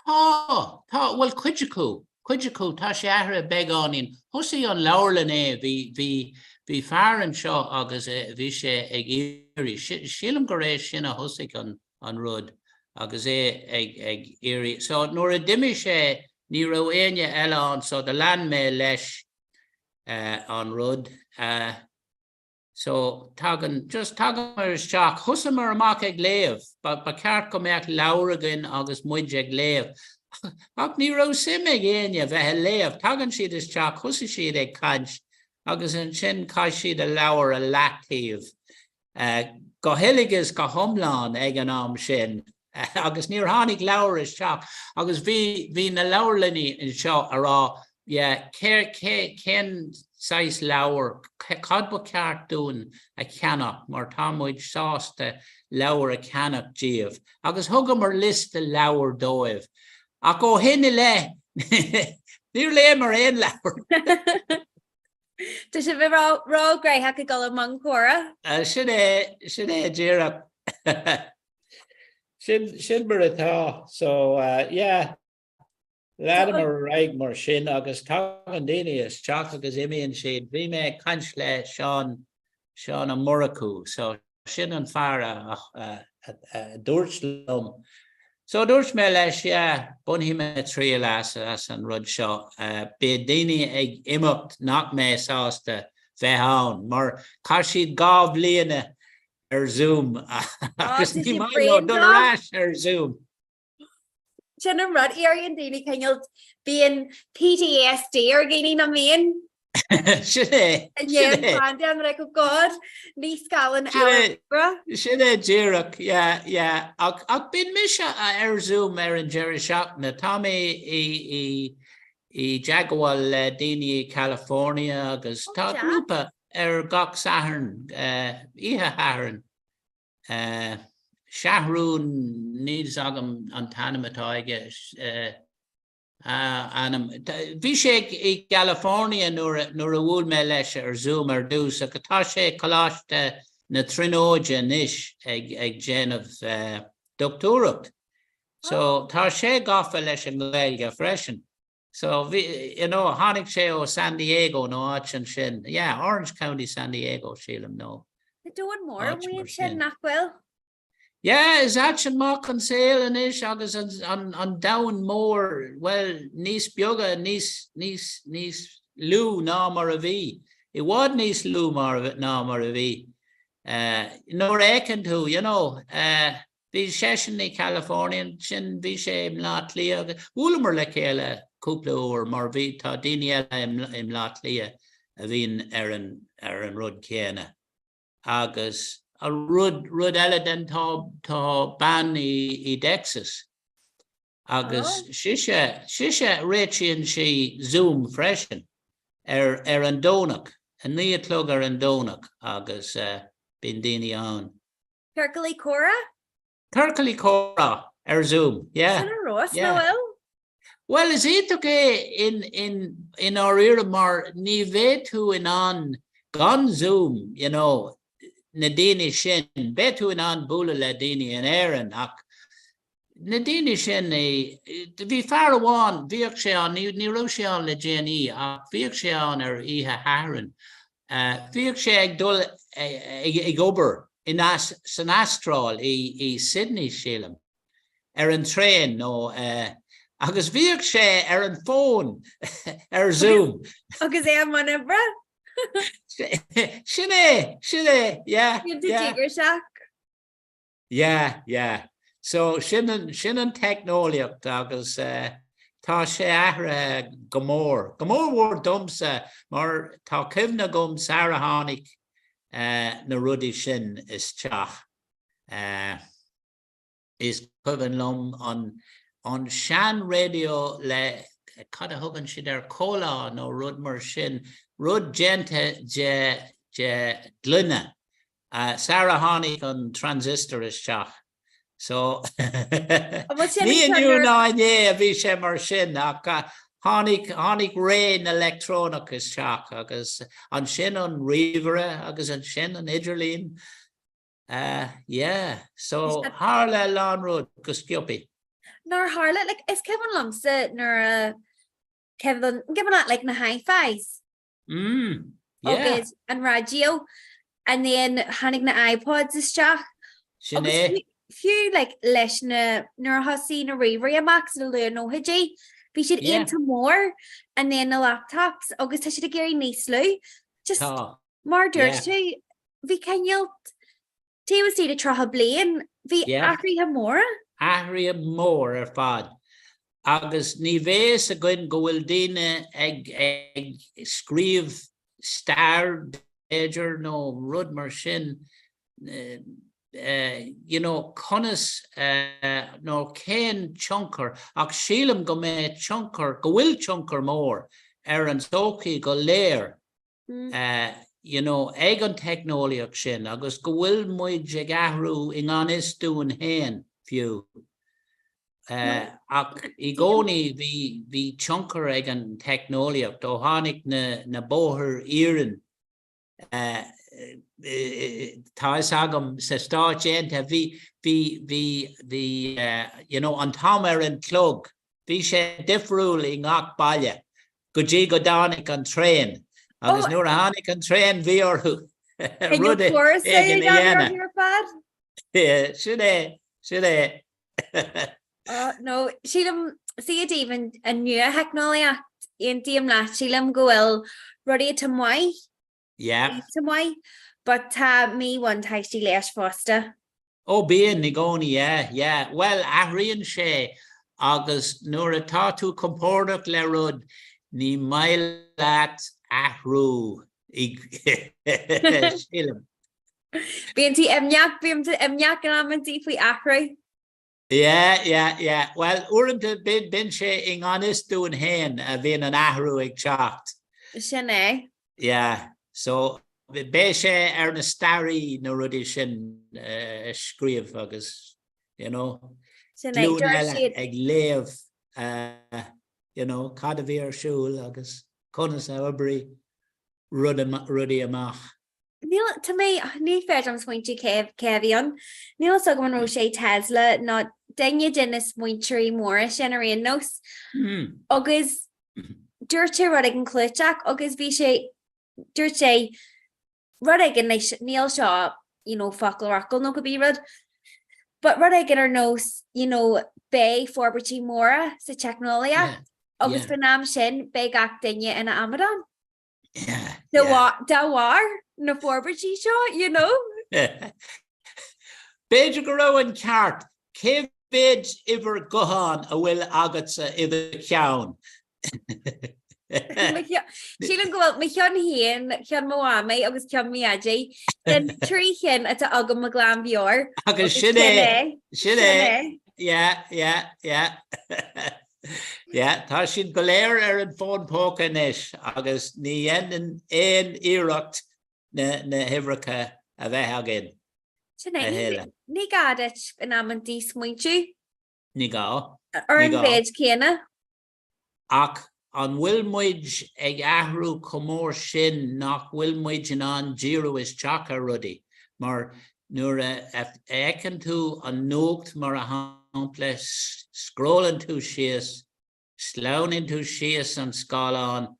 Tá bhfuil cuiideú tá sé ahra beáín thusaí an leirlan bhí fear an seo agus bhí sé ag éirí sílam go rééis sin a thusaigh an rud agus ag éirí. So nuair a dimimi sé ní ra aine eile so de lean mé leis an rud. So tagan mar isteach thusa mar amach ag léamh, ba ceart go meach leabhragan agus muid ag léamh. Ach ní ra sim ag aine bheith léamh, tagan siad isteach thusa siad ag caint agus an sin cai siad a leabhar a leatíomh. Go hiiligus go thomláin ag an am sin. Agus níor tháinig leabhar isteach agus bhí na leabharlaní in seo ará cén sais leabhar cad ba ceart dún a cheannach mar támuid sásta leabhar a cheannach díobh. Agus thugam mar list a leabhar dóibh. Ach ó hinne le níor le mar aon leabhar. Tá sé bh rá greithe go go man chora? Sin é ddíireach. Sin mar atá. So Leadam mar raig mar sin agus tá an daine is teach agus imíonn siad bhí mé caint le Seán an Muracú, so sin an fear a dúirt lom. So dúirt mé leis bunhí mé trí as an rud seo. Bé daine ag imimecht nach mé sásta bheith ann, mar cá siad gá bliana ar Zoom agus ní maith dorás ar Zoom. Sin an rud éiríonn daoine ceol bíon PTSD ar gaiine na mion. Sin é. An ra go god níos galan bra. Sin é ddíireach, ach bíon mise ar Zoom ar an Jerry Seachna. Tá mé I Jaguar daoine California agus tá grúpa ar gach saharn, ihe haharn. Shahrún níos agam an tanamatá aige. Bhí sé I California nuair a bhfuil mé leis ar Zoom ar dús, a tá sé choláiste na trinóide níos ag déanamh doctúracht. So tá sé gafa leis an Gaeilge freisin. So tháinig sé ó San Diego nó áit an sin. Orange County, San Diego, sílam nó. Dúin mór bhfuil sin nachfuil? Is that an mock an sale and ish agus an down more well níos bioga níos lú ná mar a bhí. I wad níos lú ná mar a bhí. Nóir écinn tú, bhí sé in California sin bhí sé im lá lia bhúla mar le chéile cúpla uair mar bhí tá daine eile im lá lia a bhín ar an rud céine. Agus a rud eile den tá ban I Texas. Agus siise réitíonn sí Zoom freisin ar an dónach, a níotlog ar an dónach agus bín daoine ann. Circalaí córa? Circalaí córa ar Zoom, Sin a rós Noel? Well, is éach in our ire mar ní bheith tú in an gan Zoom, na daine sin, bheith tú in an búla le daine an éireann ach na daine sin bhí fear amháin, bhíoh sé an, ní raibh sé an le GNE ach bhíoh sé an ar ihe haran. Bhíoh sé ag dul ag obair san astráil I Sydney sílam ar an tréin nó agus bhíoh sé ar an fón ar Zoom. Agus é man bra? Sin é, yeah. So sin an technoliacht agus tá sé ahra gomór. Gomór mór dumsa mar tá cimhna gom Sarah Hánig na rudi sin is teach. Is cuimhin lom an sean radio le cad a thugann siad ar cóla nó rud mar sin. Rud gente je glunne Sarah Honig on transistor is shot. So what's ní your aniu nerd- ná é a bhí sé mar sin ach Honig rain electronic is seach agus an sin an rivere agus an sin an idirlín. Yeah, so Harle Lanrod gus Giopi. Nor Harlot, like, is Kevin Lumsa, nor Kevin, given that like na hi-fis. Yeah. August and radio. And then Hanig na iPods is Jack. Sinead. Few like lesh na husky na river max na learn no hiji. We should aim to more. And then the laptops. August I should Gary Nislu. Just more dirty. We can yield. They was see the traha blaine. We Ahri Hamora. Ahri Hamora fad. Agus ní bhés a goin go bhfuil daoine ag scríomh star éidir nó rud mar sin conas nó cén chunkar ach sílam go mé chunkar go bhfuil chunkar mór ar an tócaí go léir ag an technoliaach sin agus go bhfuil muid ag ahrú in an isdún héin fiú. Ach I gcónaí bhí chunkar ag an technoliaach do tháinig na bóthir írin tá is agam sa stáit éanta bhí an tam ar an clog bhí sé difriúil I ngach baile go dtí go dánig an tréin agus nuair a tháinig an tréin bhí orthú rud ag an dhéana. Sin é. No, Sheelam, see it even a new hecknolia in Diam La, Sheelam Goel, Roddy Tamwai. Yeah. Tamwai, but me one time she lash foster. Oh, being Nigoni, yeah. Well, Ahrian she, August Nura Tatu Comporduk Lerud, Ni Mailat Ahru. Sheelam. BNT Emyak, BMT Emyak, and I'm in deeply Ahri. Yeah. Well, Uranta bin she in honest doing hen bhíon an ahrú ag teacht. Sinné. Yeah. So bé sé ar na starí na rudí sin scríomh agus, Sinné, ag léamh, cad a bhí ar siúil agus conas na obrí rudí amach. Neil, to me, ní fed am smuintí cevion. Neil so go ro sé Tesla not daine dennis muintrí mór sin a réon nos. Agus dúirte rud ag an clúteach agus bhí sé dúirt sé rud ag an níl seo, focail racail nó go bí rud. But rud ag an ar nos, bé forbertí móra sa technolia. Agus bannam sin bé gach daine ina Amadan. Yeah. Da war na forbertí seo, Beidir go raibh an ceart, cé bid ibar gohan a bhfuil agat sa ibar ceann. Sílan go bhfuil me chean híon chean mháma agus cean miadé, den trí chin atá agam a glán bheor. Agus sinné. Yeah. Yeah, tá sin go léir ar an fón póca inis agus ní dhéanann éon iireacht na hibhreacha a bheith agin. Sinné, ní gadat in amantí smuintú? Ní gá. Ar an bhéid céanna? Ach an bhfuil muid ag ahrú comór sin nach bhfuil muid in an díú is teach a rudí, mar nuair a éiceann tú an nócht mar a hampla scrollan tú síos, sláanann tú síos an scáilán,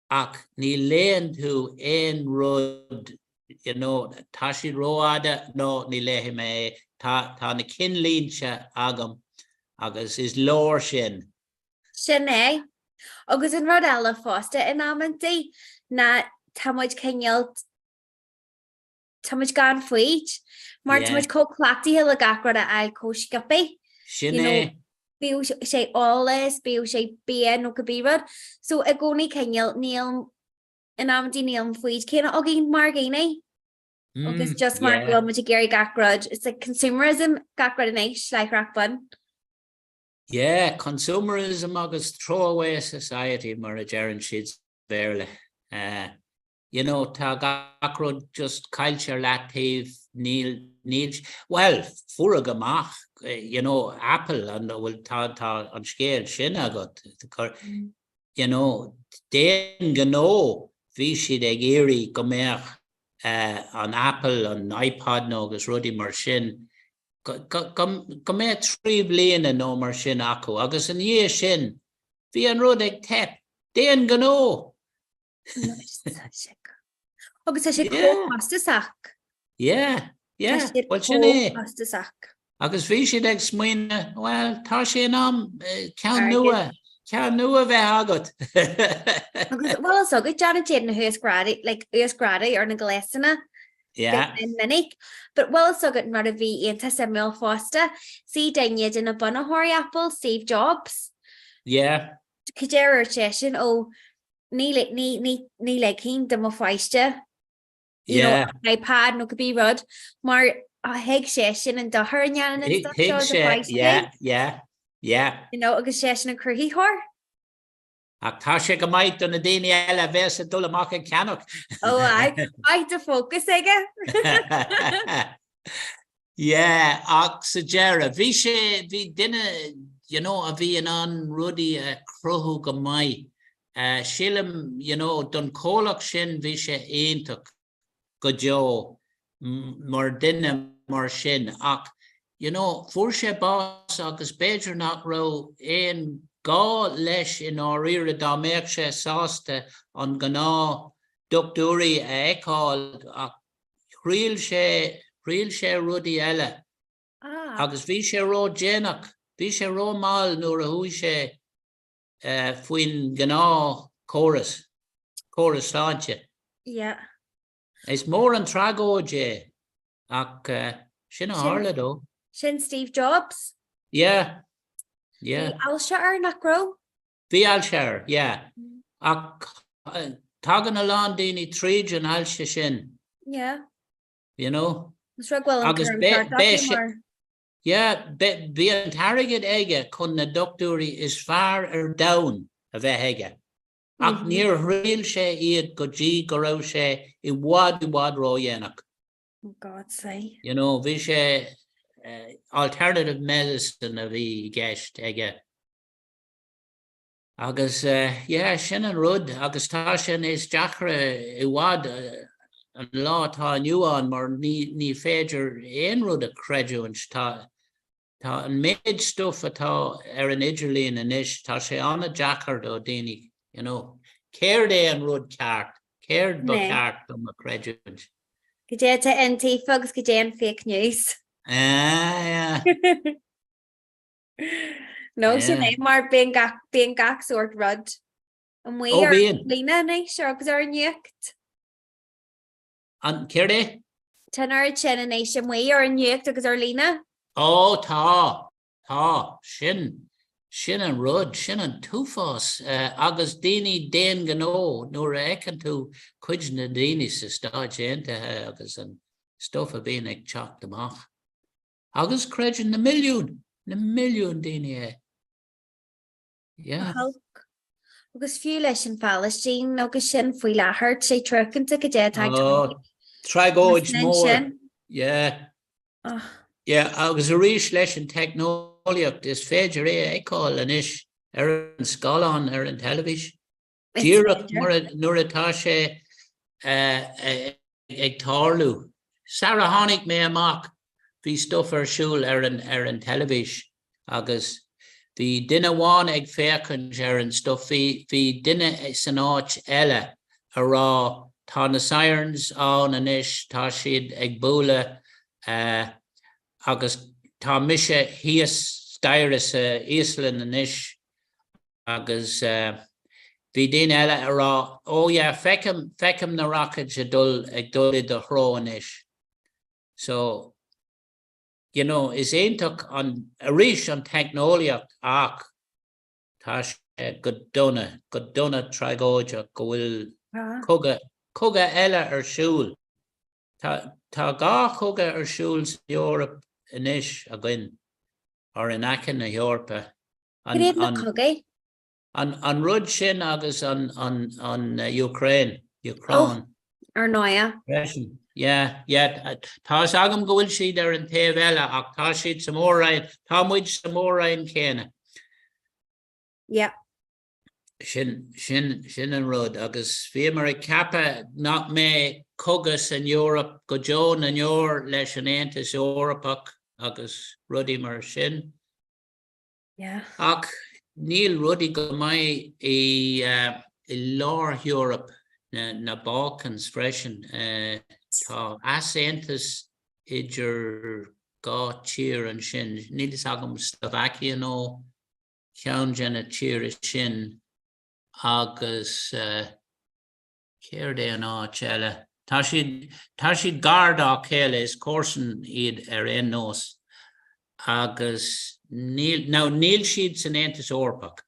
ach ní léann tú éon rud, tá sí róáda, nó ní léhi mé, tá na cinlínse agam, agus is lór sin. Sinné, agus an rud eile fásta in amantí na támuid ceinealt támuid gan faoid, mar támuid cóclaachtaí le gacrad a cóiscipaí. Sinné. Bíú sé álas, bíú sé bían nó go bírad. So a gcónaí ceineal níl in amantí níl faoid céna a gin mar géine. Agus just mar bhfuil muid géirí gacrad. It's like consumerism gacrad in éis, like rac bun. Yeah, consumerism agus throwaway society mar a geran siad béirle. you know, tá gacrod just culture lativ Neil, well, fura gamach, you know, Apple and will ta on scale shinna got you know, den gano vishi de giri gomer on Apple on iPod no gus ruddy marshin gomer 3 bliana no marshin aku agus an ye shin vi an rudig tep den gano agus tá sé cóach. Yeah, well sinné agus bhí siad ag smuoine well tá sé am cean nua bheith agat. Well so go Janet Jade na hús gradi ar na glésanna in minic, but well so go mar a bhí ionanta sa mil fásta sí daine in a bunathirí Apple Steve Jobs. Yeah. Cudéir sé sin ó ní le cín do mo fáiste. You know, iPad no could be rud, maar a heag session and da her nyan and stuff. Yeah. You know, a session and cruhy hor. Ach tá sé go maith donna daine eile bheits a dul amach an ceannach. Oh, I to focus aige. Yeah, ach sa gera. Bhí duine, you know, a bhí an rudí a cruthú go maith. Sílim, you know, don cólach sin bhí sé aontoch. Go jo mar dinne mar sin ach you know fuair sé bás agus beidir nach ro éon gá leis in áíre dá méid sé sásta an gná doctúí a eáil ach riil sé rudí eile agus bhí sé ró dénach bhí sé ró máil nuair a thuí sé faoin gná chóras stáinte. Yeah. It's more an tragóide ach sin a hála dó. Sin Steve Jobs? Yeah. Alshaar nach ro? Bhí Alshaar, yeah. Ach tagan a lán daoine tríd an ailse sin. Yeah. You know? Agus yeah, bhí an tarigid aige chun na doctúí is fearr ar domhan a bheith aige. Ach níor riil sé iad go dtí go raibh sé I bhfad ró dhéanach. Oh God say. You know, bhí sé alternative medicine a bhí gceist aige. Agus sin an rud agus tá sin is deachra I bhfad an lá tá nniuán mar ní féidir éon rud a creidú tá an méid stuff atá ar an idirlíon inis tá sé anna deachar do daoine. You know, céir é an rud ceart, céir do ceart do a creidúint. Go dé te NT fogus go dé an fake news. Yeah. No, sin é mar bíon gach sort rud. An mé ar lína é seo agus ar nníocht. An céir é? Tan ar sin an é sin mé ar nníocht agus ar lína? Oh, tá, sin an rud, sin an túfás agus daoine déan gó nuair a ecan tú cuid na daoine sa stáid aontaithe agus an stuff a bhíon ag teacht amach. Agus creideann na milliún daoine é. Yeah. Agus fiú leis an Palestine agus sin faoi lethart sé trucannta go dé tragóid mór. Yeah, agus a rís leis an technoliacht is féidir é eáil anis ar an scáán ar an televis. Díreach nuair atá sé ag tárlú. Sarah tháinig mé amach bhí stuff ar siúil ar an televis agus bhí duine bháin ag fécinn ar an stuff bhí duine san áit eile a rá tá na sirens an anis tá siad ag búla agus tá mise híos stairis Ísland anis agus bhí daoine eile a rá fecim na rockets ag dul I do thró anis. So, you know, is éintach an a rís an technoliacht ach tá sé go donna tragóide go bhfuil cogad eile ar siúil. Tá gá cogad ar siúil sa Eorp inis a gin or in Acan na Eorpa. An rud sin agus an Ukraine. Ar náia. Yeah. Tá agam go bhfuil siad ar an taobh eile ach tá siad sa mórainn, tá muid sa mórainn céine. Yeah. Sin an rud agus bhí mar cappa nach mé cogus in Europe go Joan an Eor leis an Aontas Eorpach agus rudí mar sin. Yeah. Ach níl rudí go mai I lár Europe na Balkans freisin tá as Aontas idir gá tír an sin níl is agam Slovakia nó ceann na tír is sin agus céir é an áit eile. Tá siad gardá chéile is córsan iad ar aon nós agus níl siad san Aontas Eorpach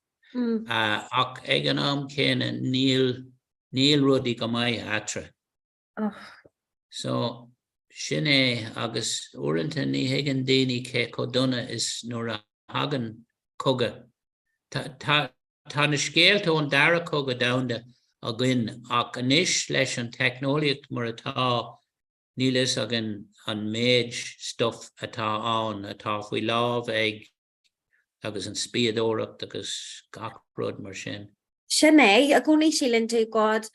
ach ag an am céine níl rudí go mai atra. So sin é agus uaireanta ní higann daoine cé codúna is nuair a hagan coga. Tá na scéalta ón dara coga damhanda a gin ach anois leis an technoliacht mar atá níl is agin an méid stuff atá an atá faoi lámh ag agus an spiadóireacht agus gach rud mar sin. Sin é a gcónaí sílann tú gád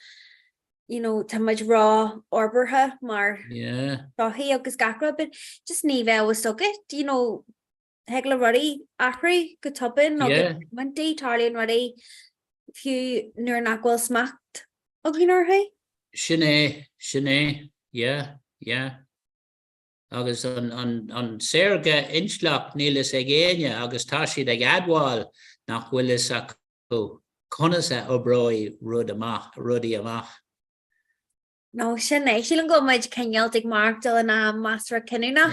tá muid rá orbartha mar ráthaí agus gach rud, but just ní bheith was sugad, hegla rudí achraí go tuban agus mantí tarlíonn rudí fiú nuair nach bhfuil smacht a ghuiinartha? Sin é, agus an séirge inslach níl is ag éine agus tá siad ag adháil nach bhfuil is acu conasa ó bróid rudí amach. No, sin é, sílan go muid ceinnealt ag Máirt na Masra cinúna?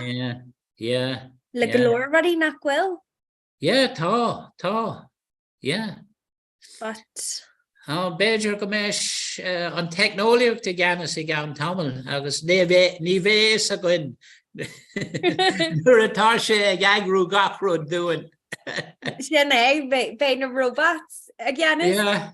Le go leor rudí nach bhfuil? Tá. But Beidir go meis an technoliacht a gceannas I gan tamil agus ní bheith a gin nuair atá sé ag agrú gach rud dúin. Sin é, bé na robots a gceannas?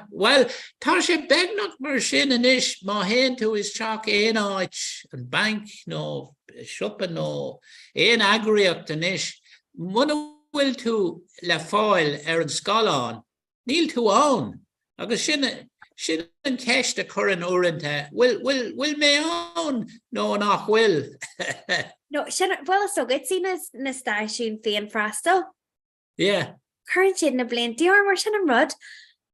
Well, tá sé beagnach mar sin anois má haon tú is teach éon áit an bank nó sioppa nó éon agriíocht anois. Muna bhfuil tú le fáil ar an scaláin, níl tú ann. Agus sin an ceist a chur an uaireanta, bhfuil mé ann nó nach bhfuil. No, sin bhfuil sugad sí na stáisiún féin freastal? Current siad na bliantí mar sin an rud.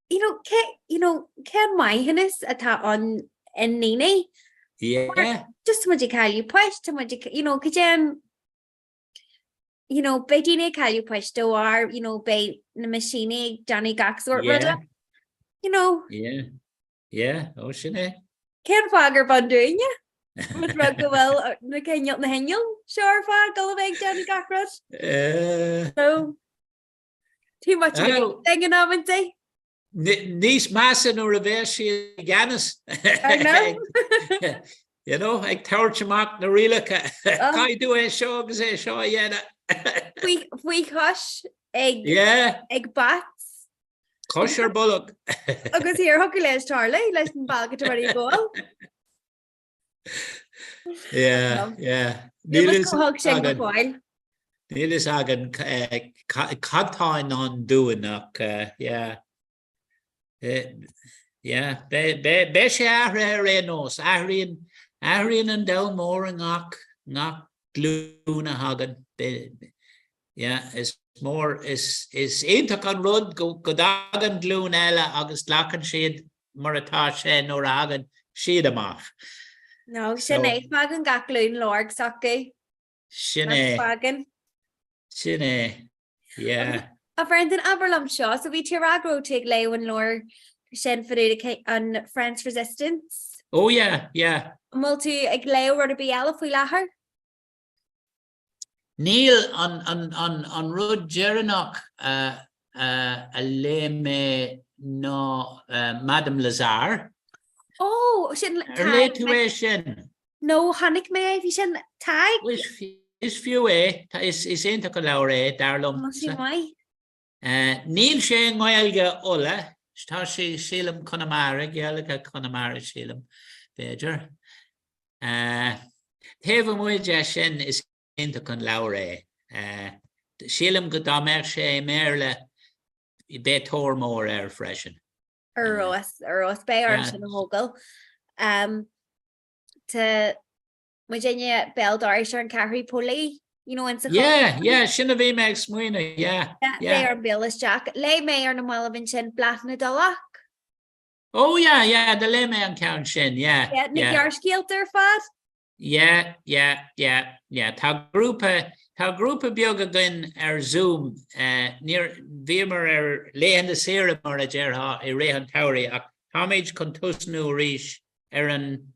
Cean maithanas atá an in níní? Just muid caiú poist, go déan bé dína caiú poist doar, bé na masíine Johnny Gaxort rudda. Sin é. Cean fágur bandúine? With rug go bhfuil na ceinnealt na heil? Seoir fá go bheith Johnny Gaxort? So, too much thing an amantí? Nís massa nó a bheith sí ganas. Ag tairteach na rilacha. Caiidú é seo agus é seo dhéana. Bhuí chos ag bats. Chos ar bullock. Agus hir hoci leis tarla leis an balgad marí bháil. Níl is agan cadtáin an dúanach, Bé sé ahra ar é nós, ahraíonn an delmór an ngach glúna hagan. Is mór, is éintach an rud go dagan glún eile agus lecan siad mar atá sé nó agan siad amach. No, sin é fagan gach glún lorg sacu. Sin é. A Brendan Aberlam seo, so bhí tírágró teag leo an lór sin faúda an French Resistance. Mul tú ag leo rud a bí eile faoi láthair? Níl an rud jearannach a le mé ná Madame Lazare. Sin le tú é sin. No, hannig mé bhí sin tag? Is fiú é, is éintach go leabhar é darlumm. Níl sé ngáilge ola, tá sé sílam Conamara, gealacha Conamara sílam. Beidir. Théimh muide sin is inta chun leabhar é. Sílim go dá meir sé méle I bé tóir mór freisin. Arroz bé ar sin hógal. Tá muidirine beldáir an carthaí polaí, in sa sinna bhí meid smuoine, lé ar bilas Jack. Lé mé ar na mála vin sin blatna dolach. Oh, de le mé an count sin, Na gear scialtar fad? Tá grúpa beag a gin ar Zoom níor bhímar léhan na sira mar a deartha I réhan tairí ach táméid chun tusnú ríis ar an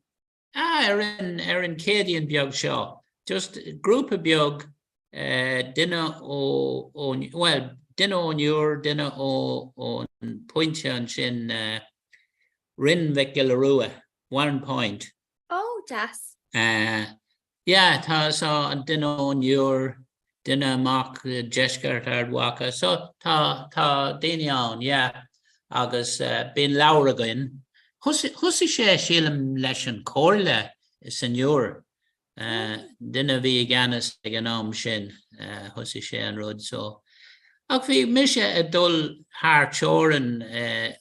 cédaíon beag seo. Just grúpa beag duine ón úr, duine ón pointe an sin rin vecil a rua, 1 point. Oh, das. Tá so an duine ón úr, duine amach jeisceart ar waka. So tá daine an, agus bíon leabhar againn. Thusaigh sé sílim leis an cóirle san úr. Duine bhí ganas ag an am sin, thusaigh sé an rud, so. Ach bhí mise a dul thar teoran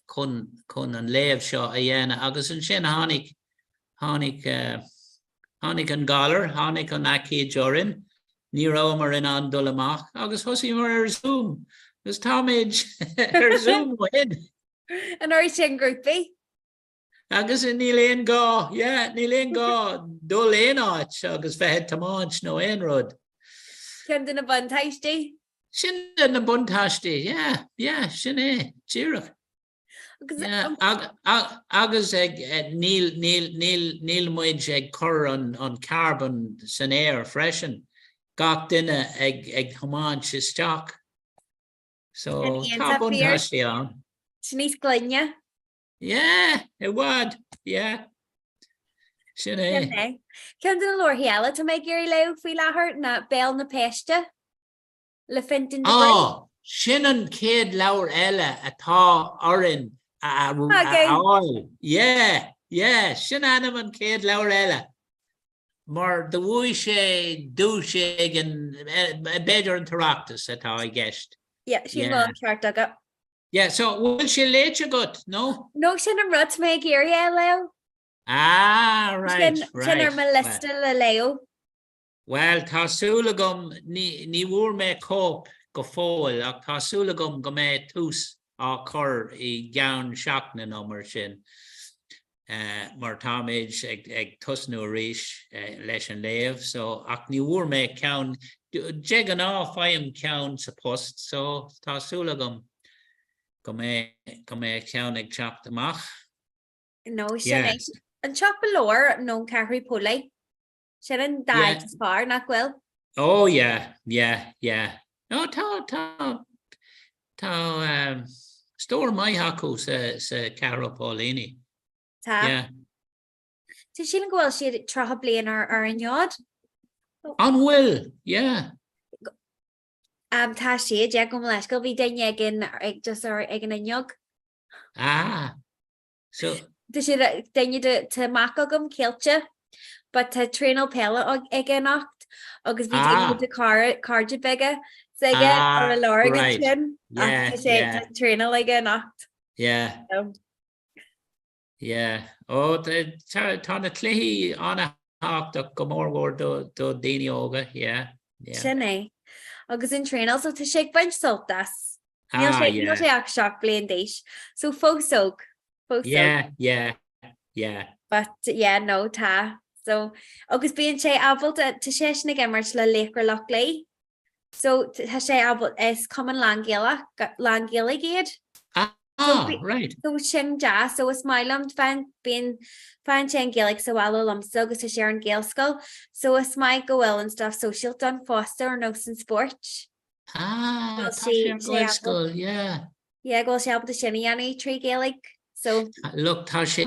chun an léamh seo a dhéana, agus an sin tháinig an galar, tháinig an aici deorin, ní rá mar in an dul amach, agus thusaigh mar ar Zoom, agus táméid ar Zoom win. An áir sin grúpaí? Agus ní léon gá dul éon áit, agus bheithe tamáint nó éon rud. Cean na buntáistí? Sin na buntáistí, sin é, tíireach. Agus ag níl muid ag chur an carbon san air freisin, gach duine ag thamáint isteach. So tá buntáistí an. Sin níos glunne? It would, sin é. Cean na leir heala tá méid géirí leo faoi láthair na béal na péiste? Le fintin sin an céad leabhar eile atá orin áil. Sin anam an céad leabhar eile. Mar do bhuaigh sé dúis ag an beidir an tarachtas atá I gceist. Sin bhil ceart agad. So bhfuil sé léite agat, no? No, sin an rud méid géirí leo. Right. Sin ar me lista le leo. Well, tásúla gom ní bhúr mé cóp go fóil ach tásúla gom go mé tús á chur I gceann seachna nó mar sin. Mar táméid ag tusnú ríis leis an léamh, so ach ní bhúr mé ceann, de an fáim ceann sa post, so tásúla gom go mé ceann ag teacht amach. No, sin é. An teach balóir nó carthaí polaí. Sin an daid far nach bhfuil? Oh, yeah. No, tá stór mai hacu sa Carol Paulini. Tá? Tá sin go bhfuil siad trotha bliain ar an yard? An bhfuil, Tá siad, go leis go bhí daine ag an inneog. So Tá siad daine tá mac agam céilte, but tá tréal pela ag an nacht, agus bhí daine de cardide beige, saige ar a láir sin, ach sé tréal ag an nacht. Tá na cléí anna háach go mórhór do daine óga, Sin é. Agus in tréal so tá sé baint soltas. Níl sé ag seach bliain déis. So fósóg. But no, tá. So agus bíonn sé abal tá sé sinna gimmart le léchar lech lei. So tá sé abal is cuman langéala géad. Right. So sin jazz, so is mailam fan sé an géalaigh sa bhil lomsa agus sé an géalscoil. So is mai go bhfuil an stuff social don foster or no sin sport. Tá sé school, go sé abal sinna anna trí géalaigh. So look, tá sé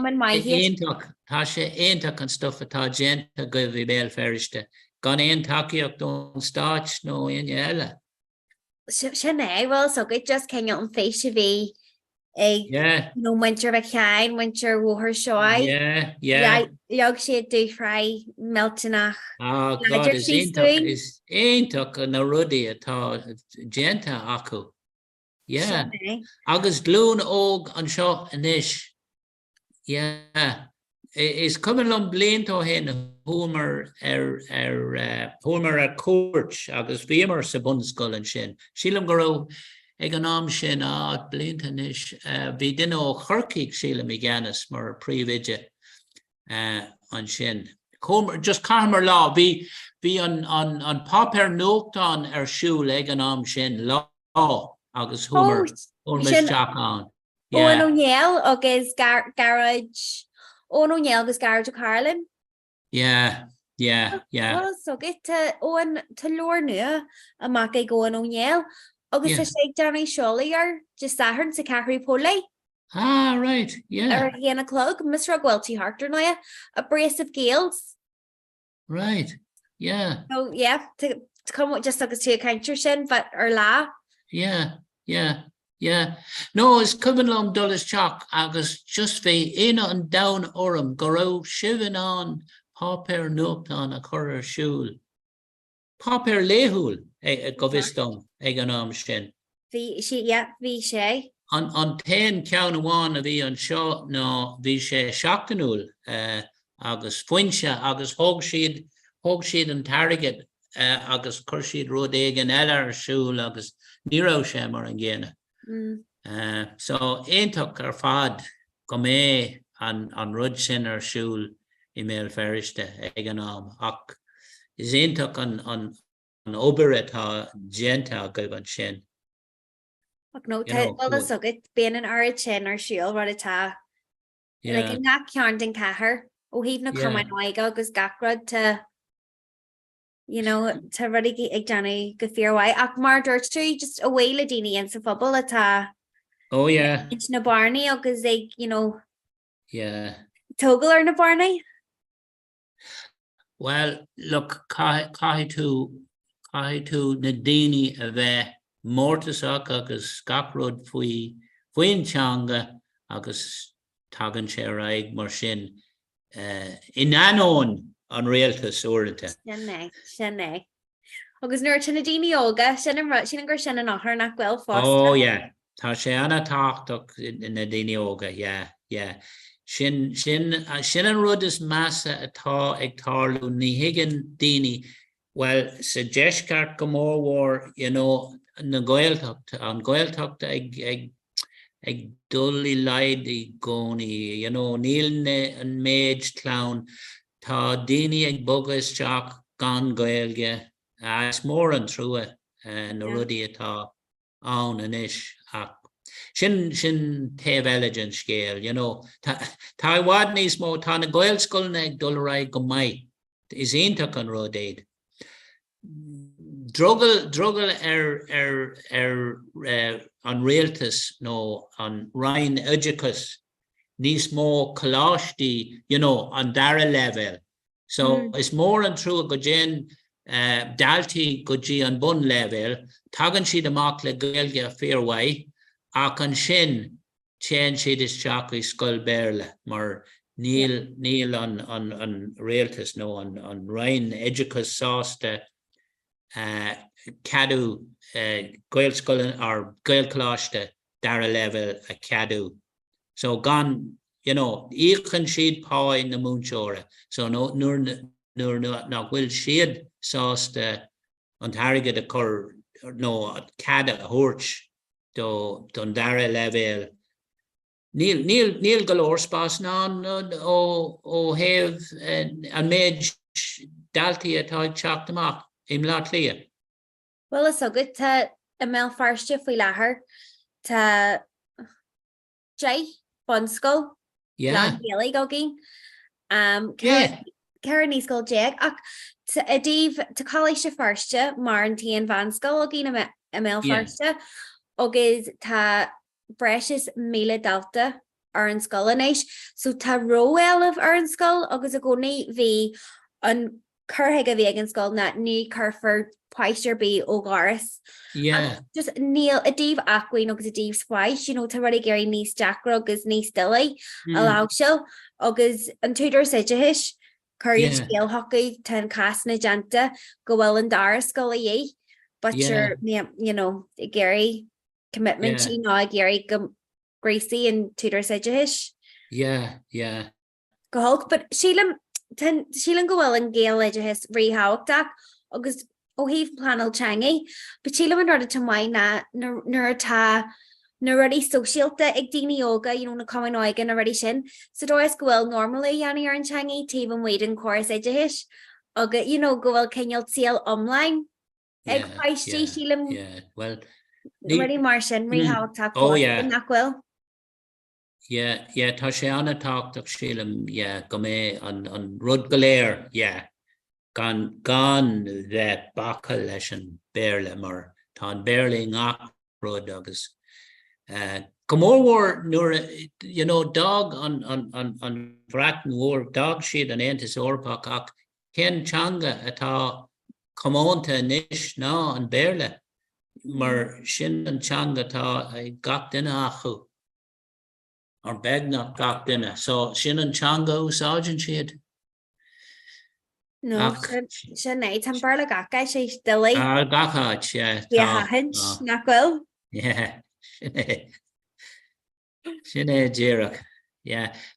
éintach an stuff atá genta go bhí béal feriste. Gan éon takeíocht don stáit nó aon eile. Sin é, well, so good just came out on face bhí Yeah. you know, winter vacation, winter war shoy. Yeah. Yog she do fry meltinach. Oh God, is aintuk na rudi atá genta aku. Yeah. Agus glún og an seo inis. Yeah. Is coming on blinto hen Homer Homer court agus beamer sa bunskull and shin. Shelam goro eganam shin blinton ish vi dino churkig shelam iganis mar previdja on shin. Homer just Comhrá law be on popper note on shul eganam shin law agus Homer Jack on. Yeah. Oh no yell agus garage. Oh no yell agus garage Carlin. Yeah. Well, so get to on to lore nu a mac go on yell. Agus a shake Johnny Sholier just sahern to Carry Pole. Ah, right. Yeah. Or again a clog, Miss Rugwelty Harter Noya, a brace of gales. Right. Yeah. Oh yeah, to come with just like a two counter shin, but or la. Yeah. No, it's coming along dulles chalk agus just be in and down orum goro shivin on popper note on a corner shul. Popper lehul a goviston eganam shin. Vi she. On 10 count one of on shot no vi she shockanul agus funsha agus hogsheed and target agus kurshid rodegan eller shul agus niro shemar again. So eintuk fad come an rudsin shul email ferishte eganam ak is eintuk an oberet ha genta gilvan shin. No, well, so good being an origin or shul what it like in that counting caher. Oh, he've no come on I go because gakrod to you know to really get Johnny go fear why Akmar Dirt Tree just a whale of Dini and some football at oh yeah it's na Barney because they you know Toggle or na Barney. Well look kai to Nadini ave Mortisak agus Skaprod Fuinchanga agus Tagan Sheraig Marshin Inanon on realtas orita. Shenne. Agus nurture Nadini Olga, Shin and Shannon on her not well foster. Oh yeah. Tashiana talked in Nadini Olga, yeah. Shin and Rudis Massa atá Ektarlu ni Higgin Dini. Well, suggest Kart Gomor war, you know, na Goeltucht ag dully lied goni, you know, Neil and Mage Clown, ta Dini ag bogus jock gan Goelge, it's more and through it, and the ruddy ta on and ish. Shin te veligent scale, you know, ta wadnis mo ta na Goel skull ag dulrai gomai, is aintuk an rodade. Druggle on realtas no on Ryan Edgicus nís more kalashti you know on dara level so it's more and through a gojen dalti goji on bun level tagan she the makle gelga fairway akan shin chen she this chakri skull berle mar Neil on realtas no on Ryan Edgicus sauce Cadu Gael Scullen or Gael Closhte Dara level a Cadu. So gone, you know, Eachan sheed paw in the moonshore. So no will sheed sauce the Ontario the cur no Cada Horch do Dara level. Neil galore spas non o have and made Dalty at all chopped them up. Well, it's so good to email first if we let her to Jay Bunskull. Yeah. Really gogging. Karen School Jake. To Adeve to college first, Martin and Van Skull again email first. Ogis ta precious Mila Delta Earn Skull and so ta Rowell of Earn Skull, Ogis a goni V on Currigh a bhí an sscoil na ní curfur poistir bí ó gáras. Yeah. Just níl a díomh acuin agus a díomh spáis, tá rud géirí níos deacra agus níos dulí a láseil agus an túidir sideis chuir scéal hocaí tan casna deanta go bhfuil an dar sscoil a dhé, but i géirí commitment sí ná géirí go Gracie and tutor sideis. Yeah. Go hulk, but Sheila go bhfuil an ggéal idirhis ríthhachtach agus ó híh planal teangaí, but Sheila an rud tamhain nuair atá na rudí sosialta ag daoine yoga, na common oigan na rudí sin, so dóis go bhfuil normally dhéanamh ar an teangaí taobh an muid an choras idirhis, agus go bhfuil cinneal síal online ag feistí Sheila well rudí mar sin ríthhachtach nachhfuil. Yeah, tá sé anna táchtach sílam, go mé an rud go léir, gan bheith bacha leis an béirle mar tá an béirle ngach rud agus. Go mórhór nuair, dag an bhreatain mhór, dag siad an Aontas Eorpach ach cén teanga atá cománta níos ná an béirle, mar sin an teanga tá gach duine acu. Or beg not got dinner. So sin an teanga úsáidin siad. No, sin é tan barla gacha sé dulí. Gacháid, hins nachhfuil. Sin é ddíireach.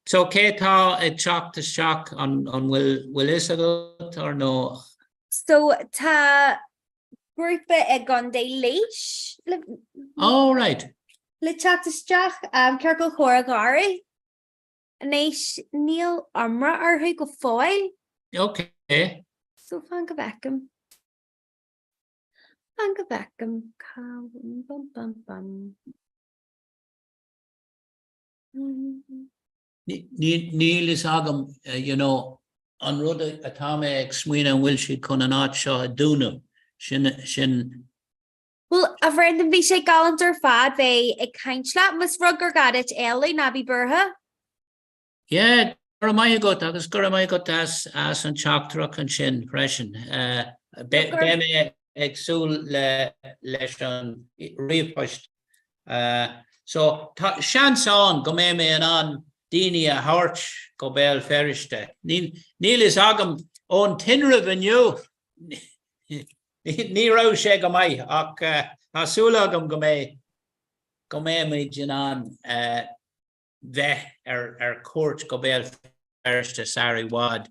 So cé tá ag teachtas teach an bhfuil is agat or no? So tá grúpa ag gandé leis. Oh, right. Le chatteteach ceir go chóir gáirí nééis níl amra arthu go fáil. Okay. So fan go bhecam. Níl is agam, an rud atá mé ag smuoine an bhfuil siad chun an áit seo a dúnam sin. Well, a bhreadan bhí sé galant ar fad bheith ag caintlap mas rugur gadet ealaí na bhí burtha? Gur mai go agus gur mai go as an teachtarach an sin freisin. Be mé agsúil leis an riomhpoist. So seansáin go mé an daoine a thabhairt go béal ferriste. Níl is agam ón tinrih aniu. Ní rah sé go mai ach tásúlagam go mé mé ginán bheith ar cuairt go béal ferriste Sari Wad.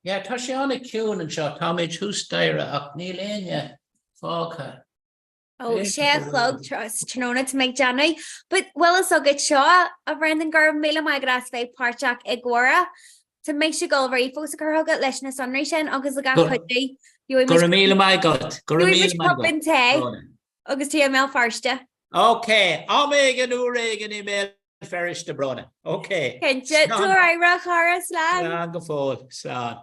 Tá sé anna ciún an seo tá méid thúsdaire ach níl aine fácha. Oh, sé chlog tróna to make Johnny, but well is so good seo a brendan gur méle mai gras bheith páteach ag gcóra to make sure go very fós gur thugad leis na sunraí sin agus le ga chudaí. Gur míle mai got. Agus tí mé farste. Okay, á mé an úré an email ferriste brona. Okay. Kense tú ra chara slán. Go fóil, slán.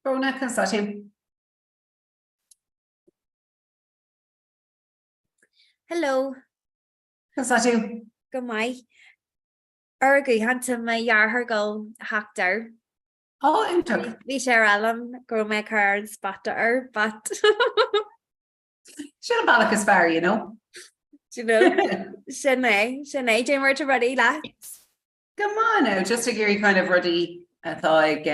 Brona Constantine. Hello, Constantine. go mai. Argu hananta mai jaar go hackter. Oh, Intuk. Vi sé alum go me car and spotter, but She'll balak as far, you know. you know, Sinead, Jane Máirt ready, la. Come on now, just to give you kind of ruddy, I thought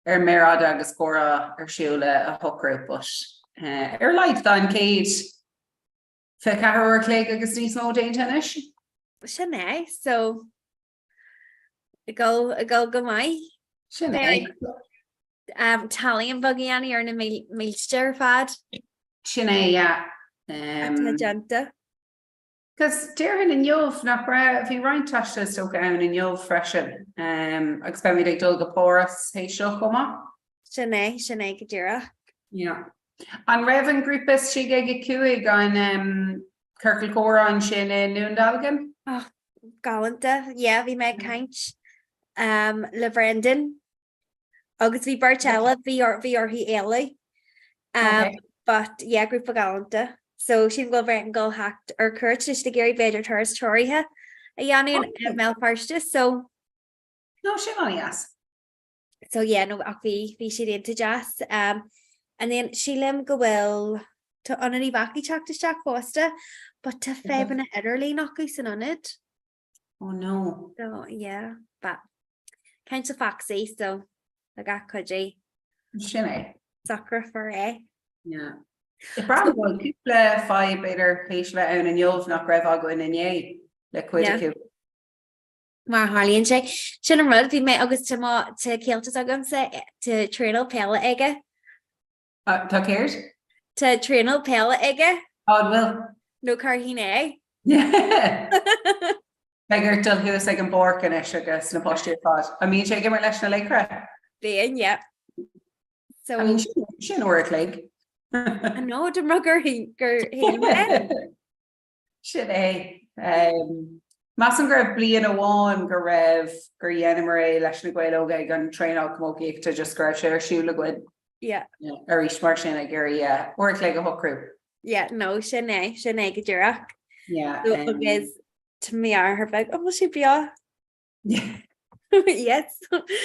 Máirt agus Comhrá siúla a hocrú, but light dan Kate fe cahar cléig agus níos mó déint tenis. Sinead, so go mai. Sinné. Talian buggy annie ar na meilster fad. Sinné, yeah. Agenda. Cos dearhan in Jove nach bra if you right tashta so down in Jove freshen. Agus be mi ag dul go porus hey seo chuma. Sinead Gadira. Yeah. An Revan group is she get cuig on Kirkle Cora and Shin Noondalgan. Oh, galanta. Yeah, vi me kaint. Le Brendan. Agus vi Bartella vi or he Ellie. But yeah, group of galanta. So she'll go very and go hacked or courage just to Gary Bader tourist story ha. A Yanni and Mel Parstis. So No, she only yes. so yeah, no vi she into jazz. And then Sheila go well to only baki chak to Jack Foster, but to Febina Ederly knock on it. Oh no. So yeah, but kind of foxy, so I got Kudgy Shinny. soccer for a. Yeah. Bravo, couple 5 better patient out in Jove not grev go in ye. Le quid. Mar Harley and Shay. Shouldn't run be my August to kill to Sagum say to trainal pella egg. Tuck ears? To trainal pella egg. Oh well. No carhine. Yeah. Beggar till who is like a bork and Eshagus and a posture thought. I mean, she gave her national leg crack. Being, yeah. So I mean, she know work leg. I know the mugger he Shit, Masan gur blian a bháin gur raibh gur dhéanamar é leis na ghaeilge gan train á cumógaíocht to just gur sé siúla gcuid. Yeah. Ar is mar sin a gurí work le a hocrú. Yeah, no, Sinead Gadira. Yeah. So because to me are her bag, oh, will she be off? Yeah. Yes.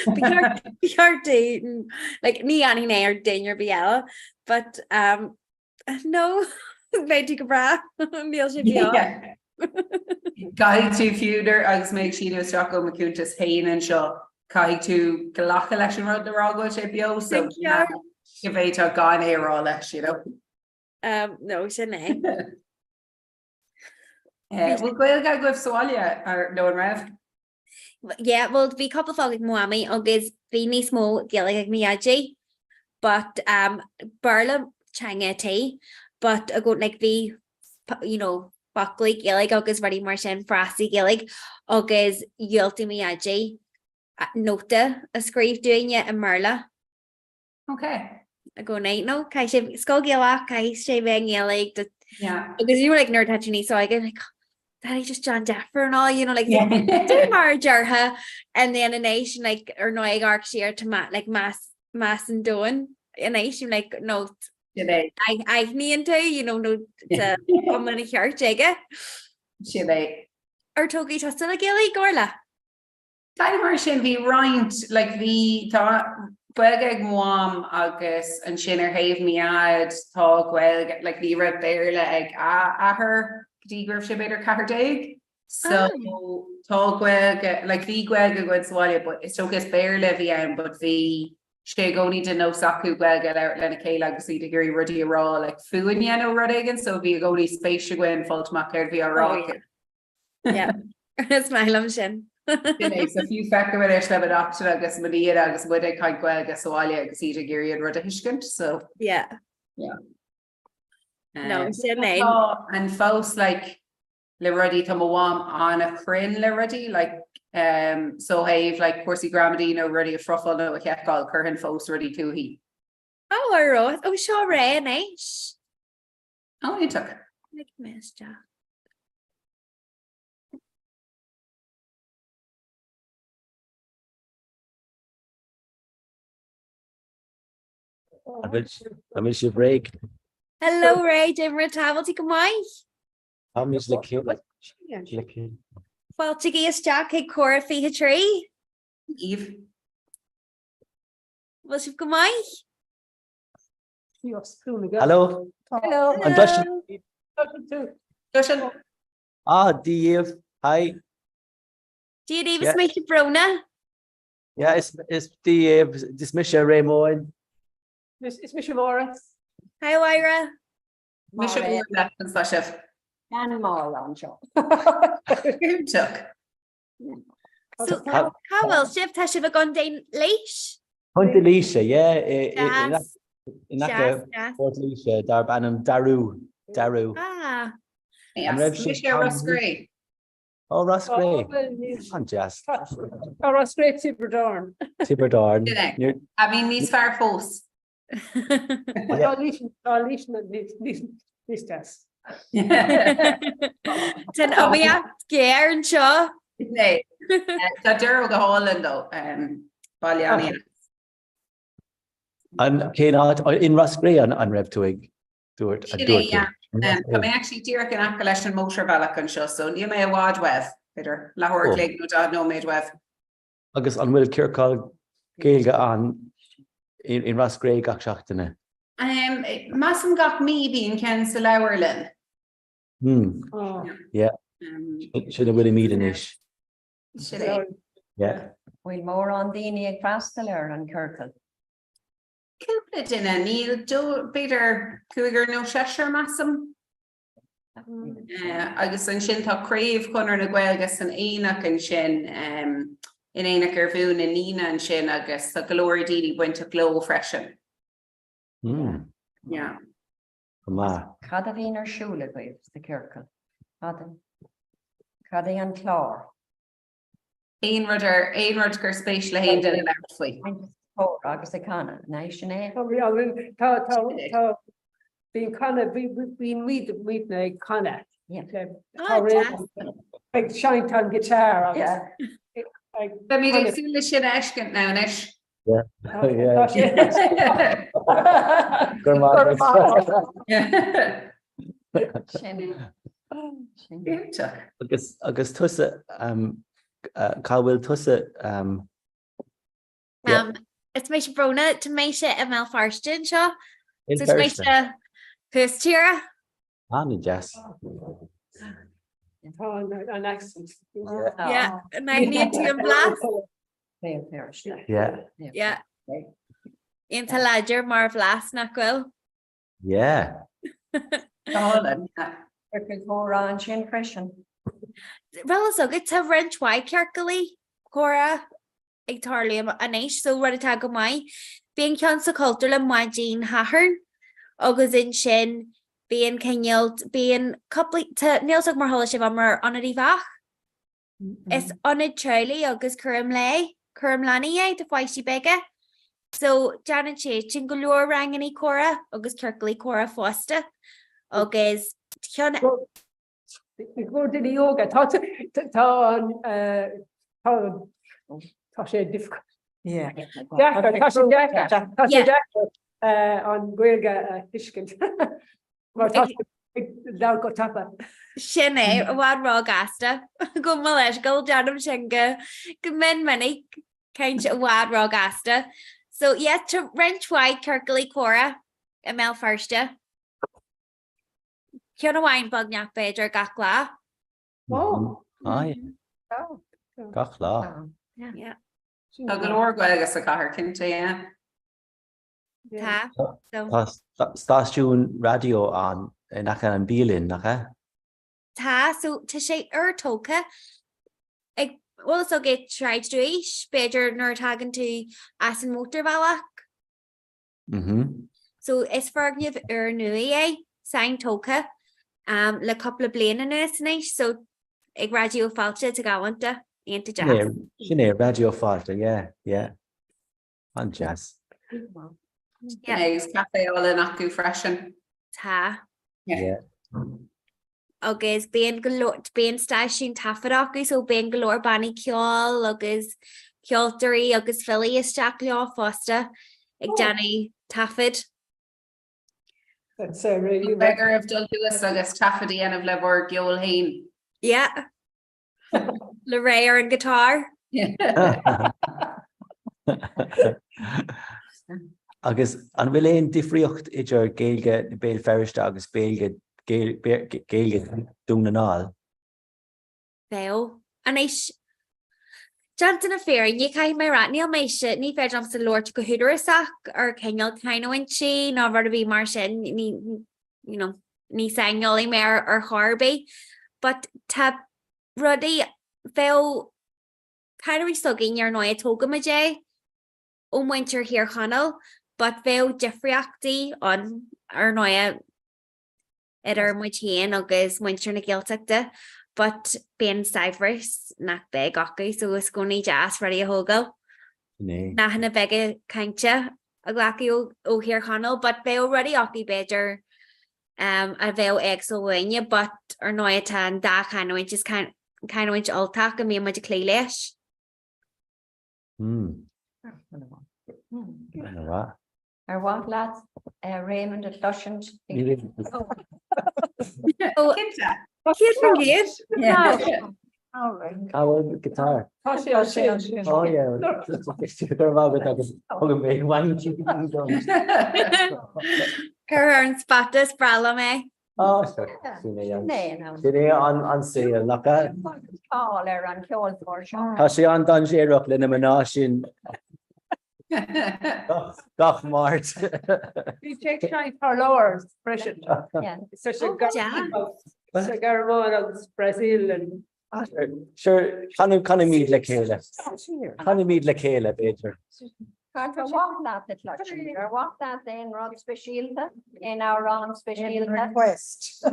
We are dating like me and Hine are dating your Biella, but no, Betty Comhrá, Neil should be off. Cai tú fiúder agus méid si was Jaco McCúntas hain and seo cai tú galacha leis an rud nará sé bio so give it a gan érá leis, you know. No, Sinead. Well gweil ga gwif soalia ar no an rev. Yeah, well, be couple fog Moami August be ní smó gillig ag miaji, but Barla Changa tea, but a good like be you know Buckley gillig August ready mar sin frasty gillig August yulti miaji nota a screeve doing it in Merla. Okay. I go night no kai she skull gilla kai she bang gillig Yeah. because you were like nerd touching so I get like Daddy just John Deffer and all, you know, like Yeah. do Marjarha and then a nation like or no arc share to like mass and doing a nation like no I me into you know no to come in here jigga. Sibe. Or togi just like Gilly Gorla. Mar sin bhí roiint like bhí tá buige mám agus an sinnar haimh miad tá ghfuil like bhí ra béir le ag ahar dígrah sé beidir cahar déig. So tá ghfuil like bhí ghfuil go gcuid sáile, but is tógus béir le bhí ann, but bhí sé gcóí den nó sacú ghfuil le lena céile agus í gurí rudí ará like fuin dhéanú rud aigen, so bhí gcóí spéise gin fáilteach ar bhí ará. Yeah. It's my lum sin. So fiú fecha bhfuil éis le adachta agus maíad agus bud ag caiid ghfuil agus sáile agus iad a géiríad rud a hiiscint, so yeah. No, sin and fós like le rudí tá bháim an a crin le rudí like so haimh like cuasí gramadí nó rudí a frofal nó a cheáil chuhann fós rudí túhí. Oh, I wrote. Oh, sure, Ray, nice. Oh, you took. Like Mr. I miss your break. Hello Ray, Dimmer Tavelty go mai. I miss the kid. Well to gi Jack ag cora fi a tree. Eve. Well si go mai. Hello. Hello. I'm Dustin. Cushion. Dave. Hi. Do you even Yeah. make your brona? Yeah, it's Dave. This Misha Raymond. It's Misha Morris. Hi Wyra. Mission Alright. that and such a And Marlon Shaw. who took. So how will shift has she gone down leash? Hunt Alicia, yeah. Jazz. In Jazz, that jazz. Port Alicia, Darbanum, Daru. Ah. Yes, Rev Michelle Ship Ross Tom- Gray. Oh, Ross Gray. Well, And Jazz. Or straight super darn. Tibberdorn. Did You're- I mean, these far posts. Yeah. All this test. Ten omia gear and shaw. Nay, that Daryl go Holland though, Baliani. And Kane in Ross Gray on Rev Twig. Do it. Yeah. Come actually Derek and Akalash and Motor Balak and show, so you may wad wev, Peter. Lahore Oh. Clegg, no dad, no made wev. Agus an Will Kirkall Gaelga on in Ross Gray gach shachtana. Massam got me being Ken Lowerlin. Oh, Should have really meet an ish. Should I? Yeah. We'll more on Dini ag Fasteler and Kirkle. Cúpla dinna, Neil do Peter Cougar no Cheshire Massam. Agus an sin tá crave Conor na Gaelgas an Éanach an sin in Éanach ar bhún na Nina an sin agus a galore Dini went to glow freshen. Yeah. Come on. Cada bhín ar siúla goibh the Kirkle. Cada an clár. Einrod gur spéis le hain den an outfit. Oh, agus a canna, nice sinné. tá being kind of being meet na kind of Yeah. like shine time guitar. Yeah. Tá mí ag súla sin eiscint ná inis. Yeah. Sinné. Agus tusa Calwil tusa Yeah. It's my brona to make it a malfarstin shaw. in So it's my Hustira. Annie Jess. An accent. Yeah. And I need to blast. Yeah. Yeah. Into ledger mar blast na quill. Yeah. Holland. Kirkle Comhrá an sin freisin. Well, so good to wrench white Kirkley, Cora, Ictarlium, Anish, so ready to go my being cancer culture and my Jean Hahern, August in Shin, being Kenyald, being couple to Niels of Marholish of Ammer on a divach. It's on a Charlie, August Kurum Lani, the feisty beggar. So Janet Chachin Galore rang any Cora, August Kirkley, Cora Foster, August. Go to the yoga. Tá sé difficult. Yeah. Tá sé an Gaelga Fishkins. Mar tá dá go tapa. Shinny, a wad raw gasta. Go Malish, go Janum Shinga, go men many kind of wad raw gasta. So, yes, to wrench white Kirkley Cora, a Mel Firsta. Kiona wine bug nyak bedger gakla. Oh. Aye. Gach lá. Yeah. Tá galore Gaelgas a cahar cinnte, yeah. Ta. So, Stáisiún radio an nach an bílinn nach e? ta, so to shape toka. I also get tried to ish, bedger nor tagging to Asin Motor Balak. So, it's for give nui, sign toka. Le couple of blaine in this so ag radio falcha to go into into jazz. Sinné radio fáte, yeah. An jazz. Yeah. Eggs, cafe all in acu freshen. Ta. Yeah. Agus being galore being stashing tafferaku so being galore banny kiol agus kioltery agus Philly is Jack Law Foster ag Jenny Taffid. That's really Beggar of Dul Lewis agus Taffady and of Lebor Giol Hain. Yeah. Le Ray and guitar. Agus an bhfuil éon difriocht idir géilge na béal ferriste agus géilge dúna náil. Feo. And Jantan a fair, you kind my rat Neil my shit, ni fed jumps the Lord go hooder sack or Kengal kind of winchi, not to be Martian, ni you know, ni sangly mare or Harby. But tab Ruddy fell kind of restugging your noya toga majay on winter here Connell, but fell Jeffrey acti on our noya at our muchin agus winter na giltakta. But being Cyprus, not big, okay, so it's going to jazz ready a hogo. Not in a big kancha, a glacky o here Connell, but they already ocky better. A veil exo win you, but or no tan that kind of which is kind of which all talk and me and my clay lash. Ar what lads? Raymond at Lushant. Oh, here's from here. Yeah. all right. Our guitar. Oh, Yeah. Her and Spatus Brala me. Oh, Nay, no. Did on sale like that? All are on Kjol for sure. Has she on done she up in the menage Gach Máirt. You take time for lowers, pressure. Yeah. Such a Oh, yeah. Garmon, Brazil and. Sure, can you meet like Kayla? Can you meet like Kayla, Peter? Can't walk that at Lushant. Or walk that in Rod Special in our own special request.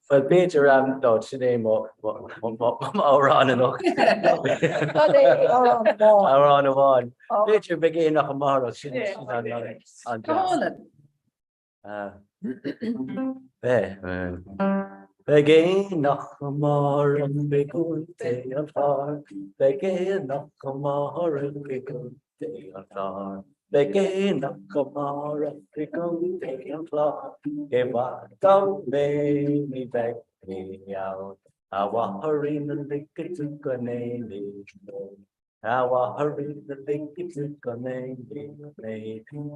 Well, Peter, no, she name more on and on. On and on. Peter begin nach tomorrow. She's on Begin nach tomorrow. Begin day apart. Begin nach tomorrow. Begin day apart. Begin nach tomorrow. Begin day apart. If I don't make me back me out, I want her in the lick to go name. I want her in the lick to go name.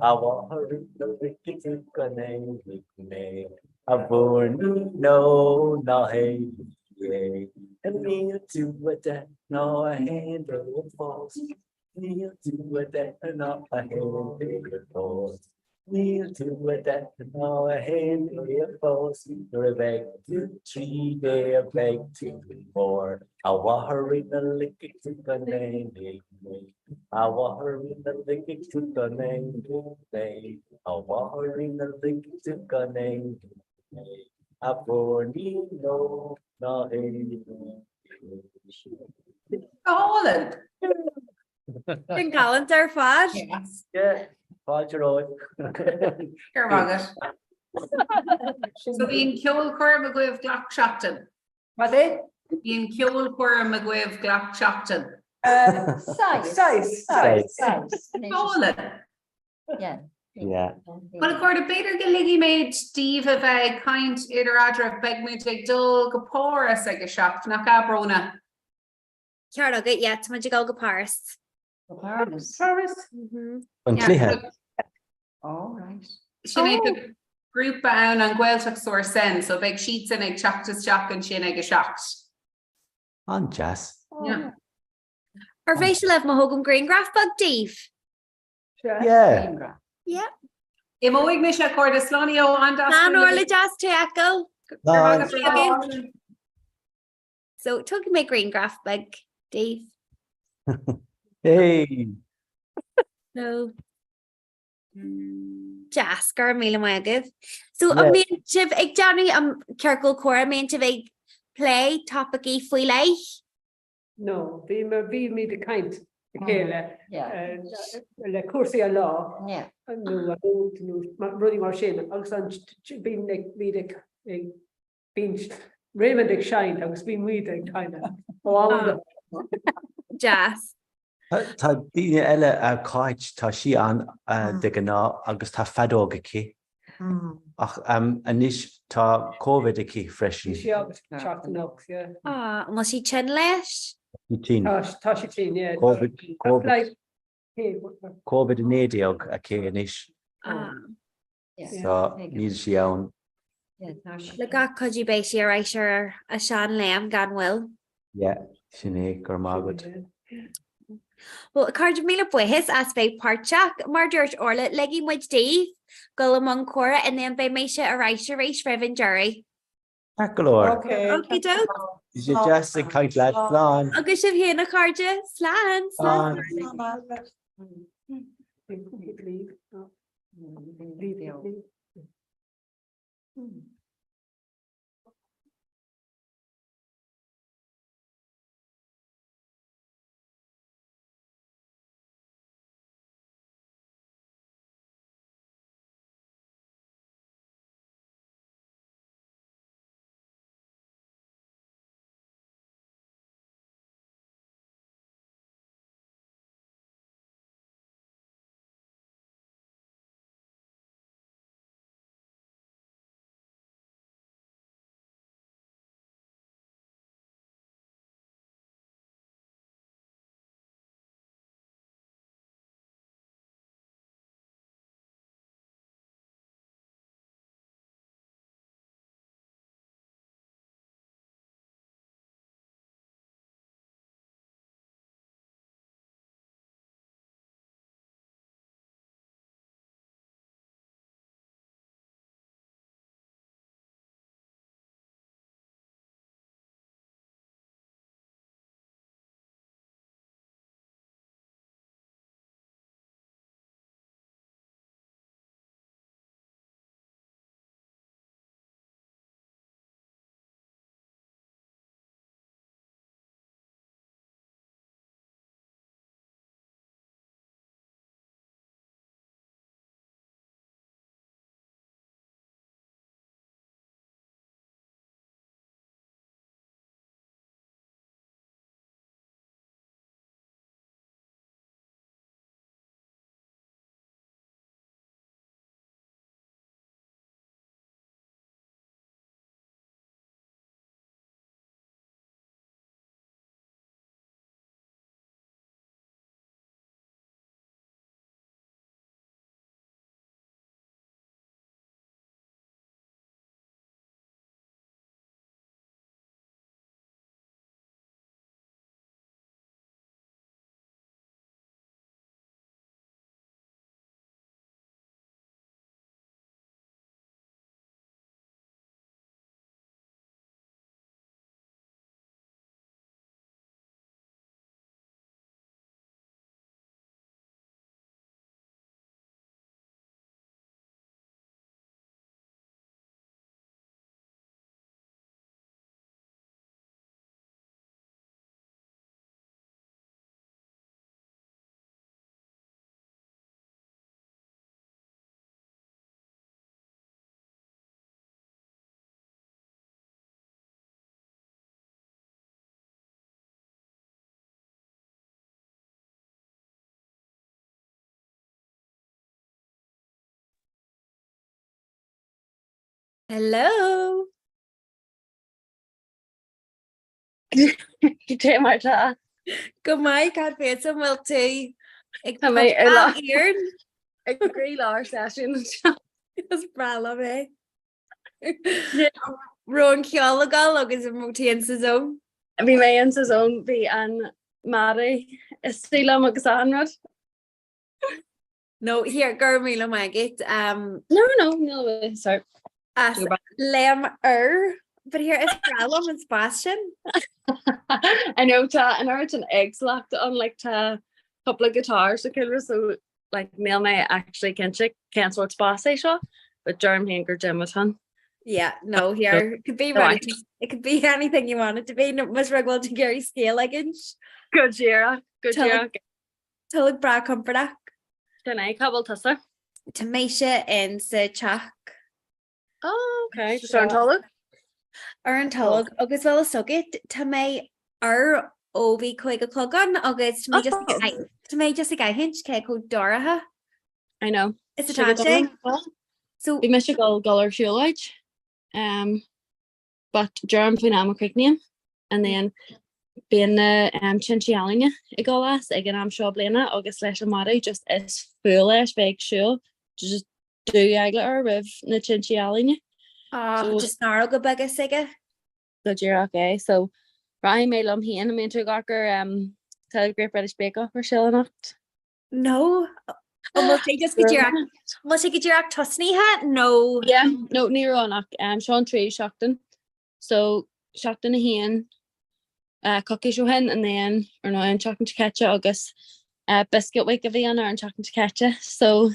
I want her in the lick to go name. I born no hey, and me to what that no I handle false. Me to what that no I handle false. Me to what that no I handle false. You're back to 3 day back to 4. I want her in the lick to the name. I want her in the lick to the name. I want her in the lick to the name. No Holland. In Collins are fad. Yes. Yeah, Fáilte Roy. Here Margaret. So being Kjol Corm McGuive Glock Shopton. What they? Being Kjol Corm McGuive Glock Shopton. Size. Holland. Yeah. Yeah. Well, according to Peter Gilligi made Steve of a kind iterator beg me to dull Gaporas like a shop, not Gabrona. Carol get yet to magic go Paris. Paris. On Cleha. All right. She made the group down on Gaeltacht source sen, so big sheets and egg chopped as shock and she and egg shocked. On jazz. Yeah. Or facial of Mahogam Green Graph Bug Dave. Yeah. Yeah. Imo Ignition Corda Slonio and Man or le jazz to echo. No. So took my green graph bug Dave. Hey. No. Jasker mele my give. So Yeah. I mean Chiv ig Johnny Kirkle Core I mean to big play topicy fwy lei. No, be me the kind. Kayla. Yeah. Le cursi a law. Yeah. No, running more shame. Also, being like me the being Raymond shine. I was being weed kind of. Jazz. Tá daoine eile a cáid tá si an de gná agus tá fadóga cí. Ach anis tá COVID cí freisin. Sí agus teachtanach, yeah. Má sí sin leis? Tí Tá sí tí, yeah. COVID in éideog a cé anis. So níl si ann. Le ga chudí bééis sé éis a sean leam gan bhfuil. Yeah, sin é gur mágad. Well, card míle buhes as fé páteach mar dúirt orla legí muid Dave go among chora and then bé méise a rééis Revan Jerry. Takealóir. Okay, dog. Is sé just a caiint leat slán. Agus sibh héanana cardide slán slán. Hello. Té mar tá. Go maiid cad fé sam bhfuil tú ag Tá mé ar lá. íarn Ag gré lá sin. Is brala mé. Rón ceolagal agus an mótíon sa zón. Bhí mé an sa zón bhí an Mari is sílam agus anrad. No, here, gur míle maigit. No, sorry. As lem but here is bralum and Sebastian. I know ta and I an eggs locked on like ta couple of guitars so like nail may actually can't sort boss shot but Germ hanger Jim was hun. Yeah, no, here it could be right. It could be anything you want it to be. No must regular to Gary scale like inch. Good year. Tell bra comfort. Can I couple tusser? Tamisha and sa chuck. Oh, okay. Just aren't all Ar an talg agus bhfuil sogit tá mé ar ó bhí chuig go clogan agus to mé just a gaithint ce go doratha. I know. Is atá sé? So we miss go golar siúlaid. But germ faoin am cricnium and then being chinchialinne I go last ag an am seo bliana agus leis mara just is full leis bheith siúil just do eagla ar rih na chinchialinne. just ná go bagus ige? Go dtíach é, so ra mé lom hían a mé gachar Telegraph British Bake Off ar Shillanacht. No. Will sé go dtíach tosníthe? No. Yeah, no nírónach Sean Tree Shockton. So Shockton a hían cookies seo hen and then or no an chocolate to catch agus biscuit wake a bhí an ar an chocolate to catch. So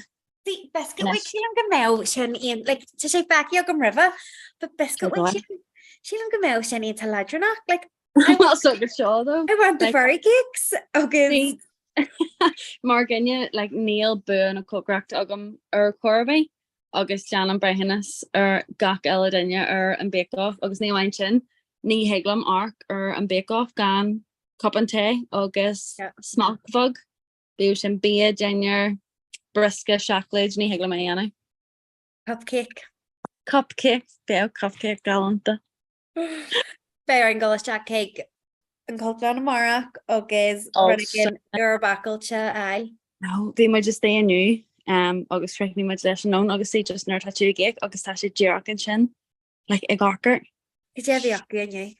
the biscuit wake sílam go mé sin íon like to sé baci go river, but biscuit wake sílam go mé sin íon taladranach like so good show though. I want the fairy cakes. Okay. Marginne like Neil Boone a cookracht agam ar Corby agus Janan Brehinnas ar gach eile dunne ar an Bake Off agus ní bhain sin ní heglam arc ar an Bake Off gan cup and té agus smac fog bú sin bia dinner briska shackleid ní heglam ana. Cupcake be cupcake galanta. Bear an golas jack cake an colplan amara agus running ar backailte ai. No, they might just stay new. Agus strike much leis known agus sé just nerd hatú geek agus tá sé dearach an sin like ag garker. Is bhí acu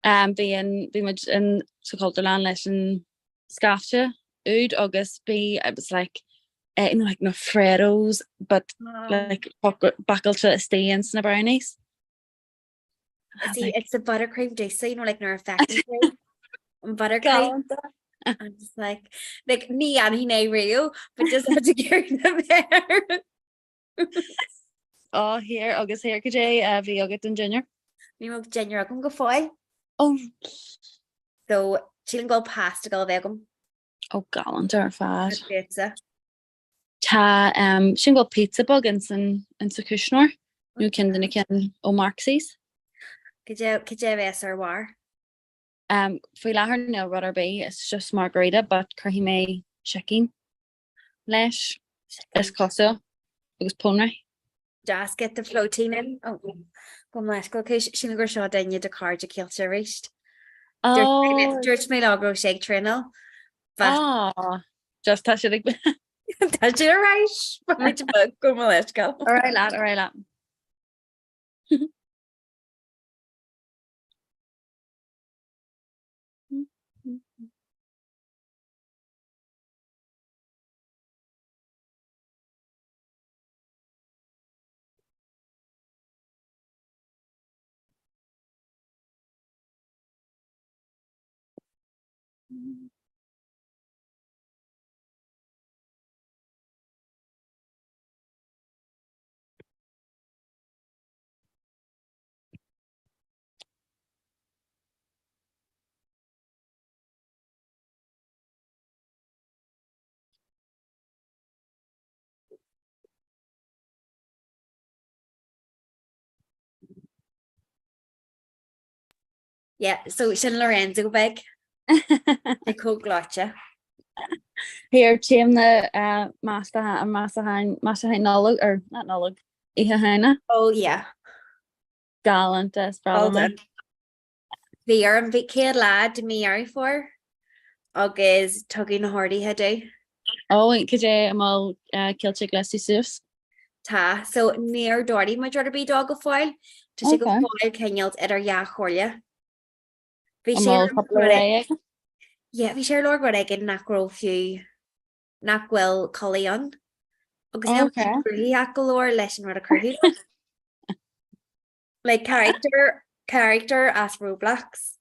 Bhí much in Suculterland leis an scafte úd agus be I was like you know like no Freddos but like backailte stains na brownies. See, it's a buttercream dish, so you know, like, no factory buttercream. I'm just like me and he real, but just have to carry them there. Oh, here, August here, could you be August and Junior? We will Junior, I can go foy. Oh, so she can go past to go vegum. Oh, gallant or fad. Pizza. She can go pizza buggins and Kushner. You can then again O'Marxie's. Could you have or war? Fwy lahar no rudder be it's just margarita but curry may chicken lesh is coso it was pulmonary. Just get the floating in. Oh, come let's go because she never saw down you the car to kill her reached. George may logro shake trainal. Just touch it again. Touch it right. Come let's go. All right, lad. Yeah, so sin Lorenzo big. I cook gotcha. Here, Tim the master nolog or not nolog. Ihana. Oh yeah. Gallant as problem. The arm big kid lad me are for. August tugging hardy head. Oh, and could I'm all kilchig lessy sus. Ta so near Dory my daughter be dog of foil to take a foil kenyals at our ya horlia. Yeah, we share Lord what I get Nackroll few Knackwell Colleon. Okay. Galore lesson what occurred. Like character as Roblox.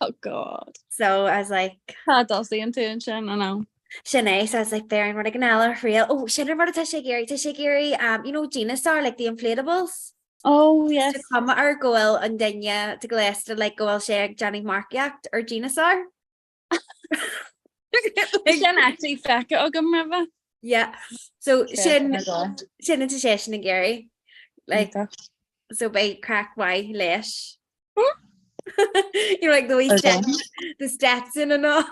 Oh god. So I was like does the intention, I know. Sinead says like Baron what I can ella real. Oh Sinead what to shake Gary, you know Genusar like the inflatables. Oh yes. Come or goel and then yeah to glass to like goel shake Johnny Markiact or Genusar. Sin actually feck river. Yeah. So sin into session and Gary. Like so by crack why lesh. You're like the wee Okay. steps, the Stetson and all.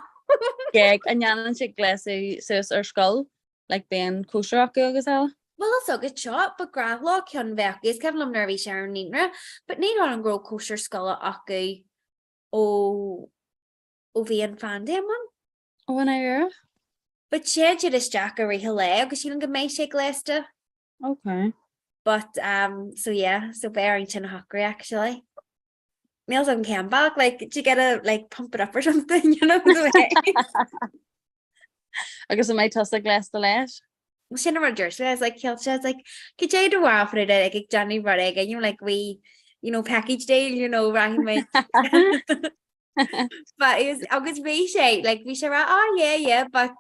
Gag an janan si glasú sus ar skull like ben kosher agus ala. Well, that's a good shot, but Gravlock can back is Kevin nervy Sharon Nina, but need on grow kosher skull aku o Vian fan man. Oh, when I But she had this jackery hilarious because she don't get my shake Lester. Okay. But so yeah, so Barrington Hockery actually. Meals on came back, like did you gotta like pump it up or something, you know the way. Agus I might toss the glass the lash. Well, she never jersey. I was like, Kilcha, I was like, could you do after it like Johnny Roddick and you're like we, package deal, right my but it was August we say like we say yeah, but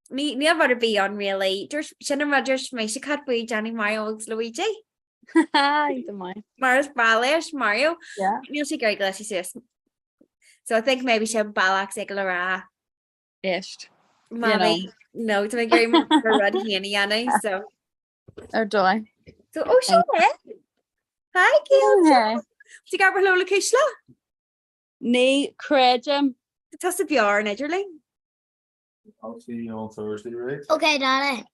me never be on really. There's Shannon Rogers my she cut with Johnny Mario Luigi. Mars Balash Mario. Yeah. You'll see great glassy sis. So I think maybe she have Balak Siglara. Ish. Mommy. No, to make very much for Rod Haney, Annie. So Or do I? So she Hi Gail. She got her Lola Kishla. Nee, Credum. Toss a bjorn, Edgerly. I'll see you on Thursday, right? Okay, Donna.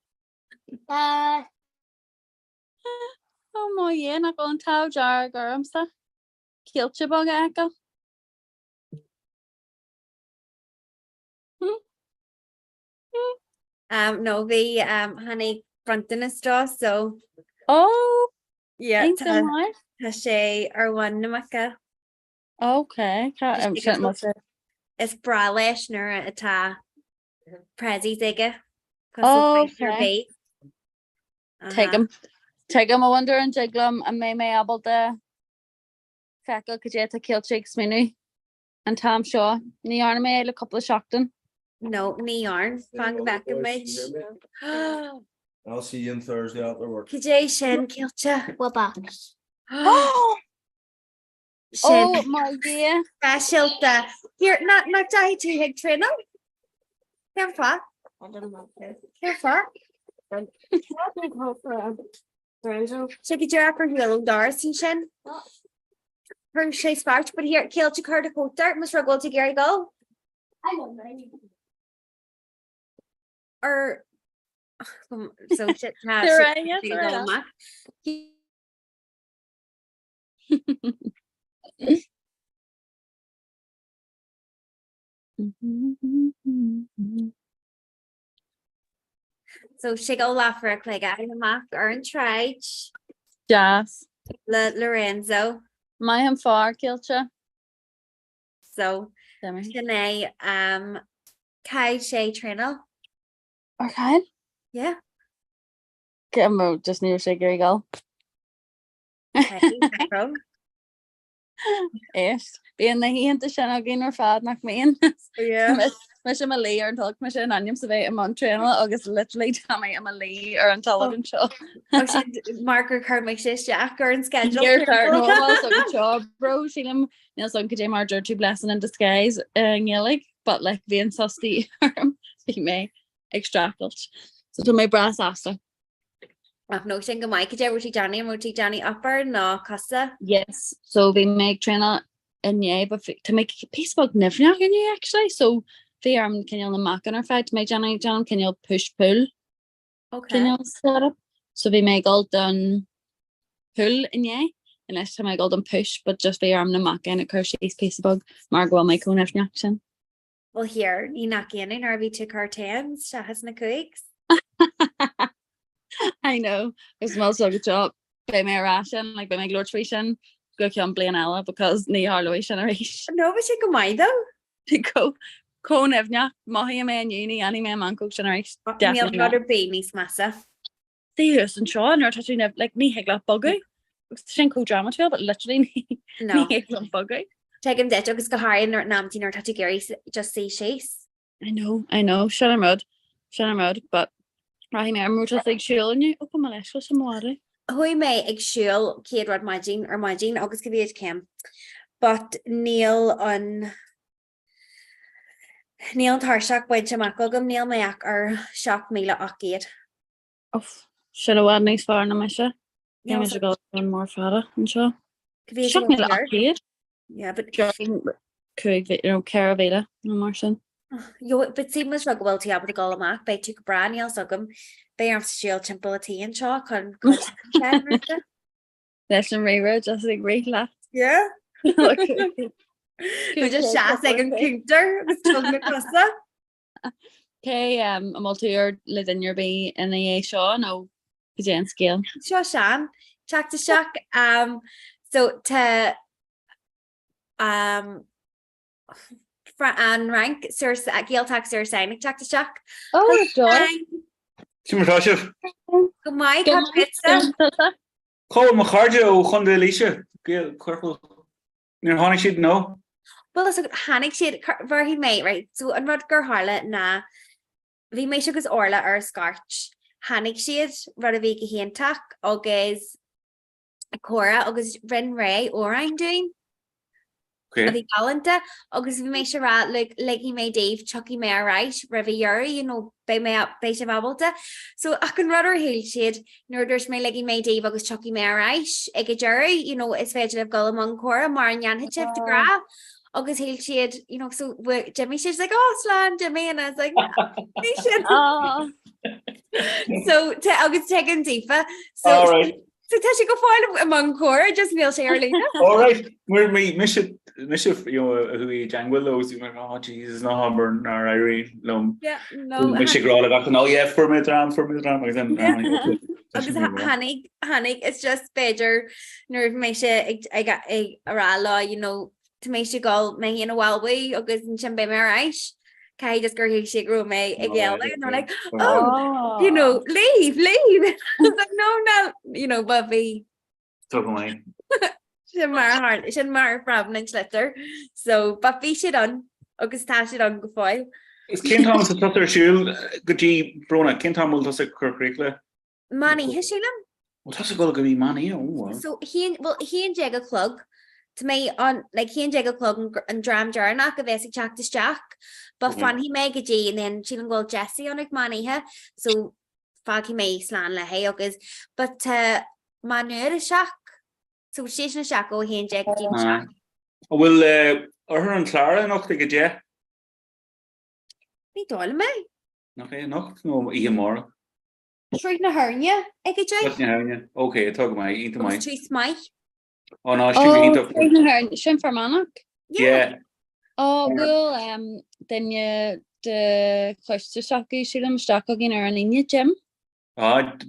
Oh my yeah, not going to jar garmsta. Kilcha bog echo. No, the honey fronting a straw, so Oh yeah, ain't that right? Tashay or one namaka. Okay. It's bralish nor a ta prezi digga. Oh, okay. Take him. I wonder and jiglum and may able to feckle kajeta kill chicks minu and Tom Shaw. Ni yarn me a couple of shockton. No, ni yarn. Fang back a mitch. I'll see you on Thursday after work. Kajay Shen Kilcha. What back? Oh my dear. Specialta. Here, not die to hig trainer. Here far. Here far. So get your upper heel Doris and Shen. Her shay sparked, but here kill to Carter Coulter, must struggle to Gary go. I don't know. Or so shit. So she go laugh for a click out of the mark or in trage. Jas. Lorenzo. My him far kilcha. So Shanae Kai Shay Trainer. Okay. Yeah. Get him out just near say Gary go. Yes. Being the hand to Shanna again or fad knock me in. Yeah. Miss him a lay or talk miss an onion survey a month trainer August literally tell me I'm a lay or on television show. Marker card makes this Jack or in schedule. You're normal so good job, bro. She him so could you marger two blessing in disguise like but like being susty be me extracted. So to my brass after. No thing of Mike Roti Johnny upper no Costa. Yes. So we make trainer and yeah, but to make a piece of never can you actually so fair can you on the mac on our fight to make Johnny John can you push pull? Okay. Can you set up? So we make all done pull and yeah. And next time I go done push, but just fair arm the mac and a crochet piece of bug. Margot my cone after action. Well here, you knock in RV to cartans, that has no quakes. I know. It smells like a job. By my ration, like by my glorification, go come blame Ella because ni Harlow generation. No, but she go my though. Go Cone Evnia, Mahi man uni, any man cook generation. Definitely not babies massa. They and Sean are touching like me higla buggy. Shin cool drama too, but literally no higla buggy. Check him dead because go high and namty nor touchy Gary just say chase. I know. Shut him out. But Rahim I'm just like shielding you. Open my legs for some water. Hui may ag shield Kate Rod Magine or Magine August Kavich Kim. But Neil Tarshak went to Macogum Neil Mayak or Shock Mila Akid. Oh, should have had nice far in the mission. Yeah, I should go one more further and sure. Shock Mila Akid. Yeah, but Caravita, no more sin. but see mas rug bhfuil tú ab go amach bei tú braníal agam bé am síl timptí an seo chun Leis an ré just ag ré le. Yeah. Just seaas ag an cútar agus tu na cosa. Cé am multiúr le dinneir bí ina é seo nó go dé an scéal. Seo sean teachta seach so te an rank géalteach sur sein teachta seach. Oh joy. Simmertá sih Go mai pizza. Có mar chaide ó chun de líise chuil ní tháinig siad nó? Well is hannig siad bhar hí mé right so an rud gur hála na bhí mé segus orla ar scarch. Hannig siad rud a bhí go héantaach agus chora agus rin ré órain doing. A bhí galanta agus bhí mé se rá le hí mé Dave chucky mé a ráis ra bhí dheir bei mé bei se bhabalta. So ach an rudder héil siad nuair dúirs mé le hí mé Dave agus chucky mé a ráis ag go deirí is féidir go among chora mar an neanhead sibh de gra. August héil siad so Jimmy she's like oh slán Jimmy and I was like so agus te an dífa so tá si go fáil among chora just níl sé ar lína. All right muir mí mis chuí Janguillos Jesus ná Hamburg ná Irene lom mis sé grála gach nó for mé ram agus hannig it's just beidir nuair mé sé ag ará lá to make sure go me in a while way or goes in chimbe marais Kai just go she grew me again and they're like oh leave I was like no Buffy sin mar problem in letter so Buffy she done agus tá she done go foil Is Ken Thomas a tutter siúil gotí brona Ken Thomas does a curriculum Manny his shilam well that's a go bhí Manny so he and Jagga Clug to me on like he and Jagga Clug and dram jarna go bheith teachtas Jack but fan he mega G and then she go Jessie on ag Manny ha so fag he may slán le hey agus but manur a shack so station shack go he and Jagga G shack well her an Clara noch go je Ní dóla me okay noch no ihe mar Shrug na hernia ag J okay tug mai into mai Tree smite oh no sin farmanach yeah oh well then you de cluster socky sílim sta gin ar an inne gym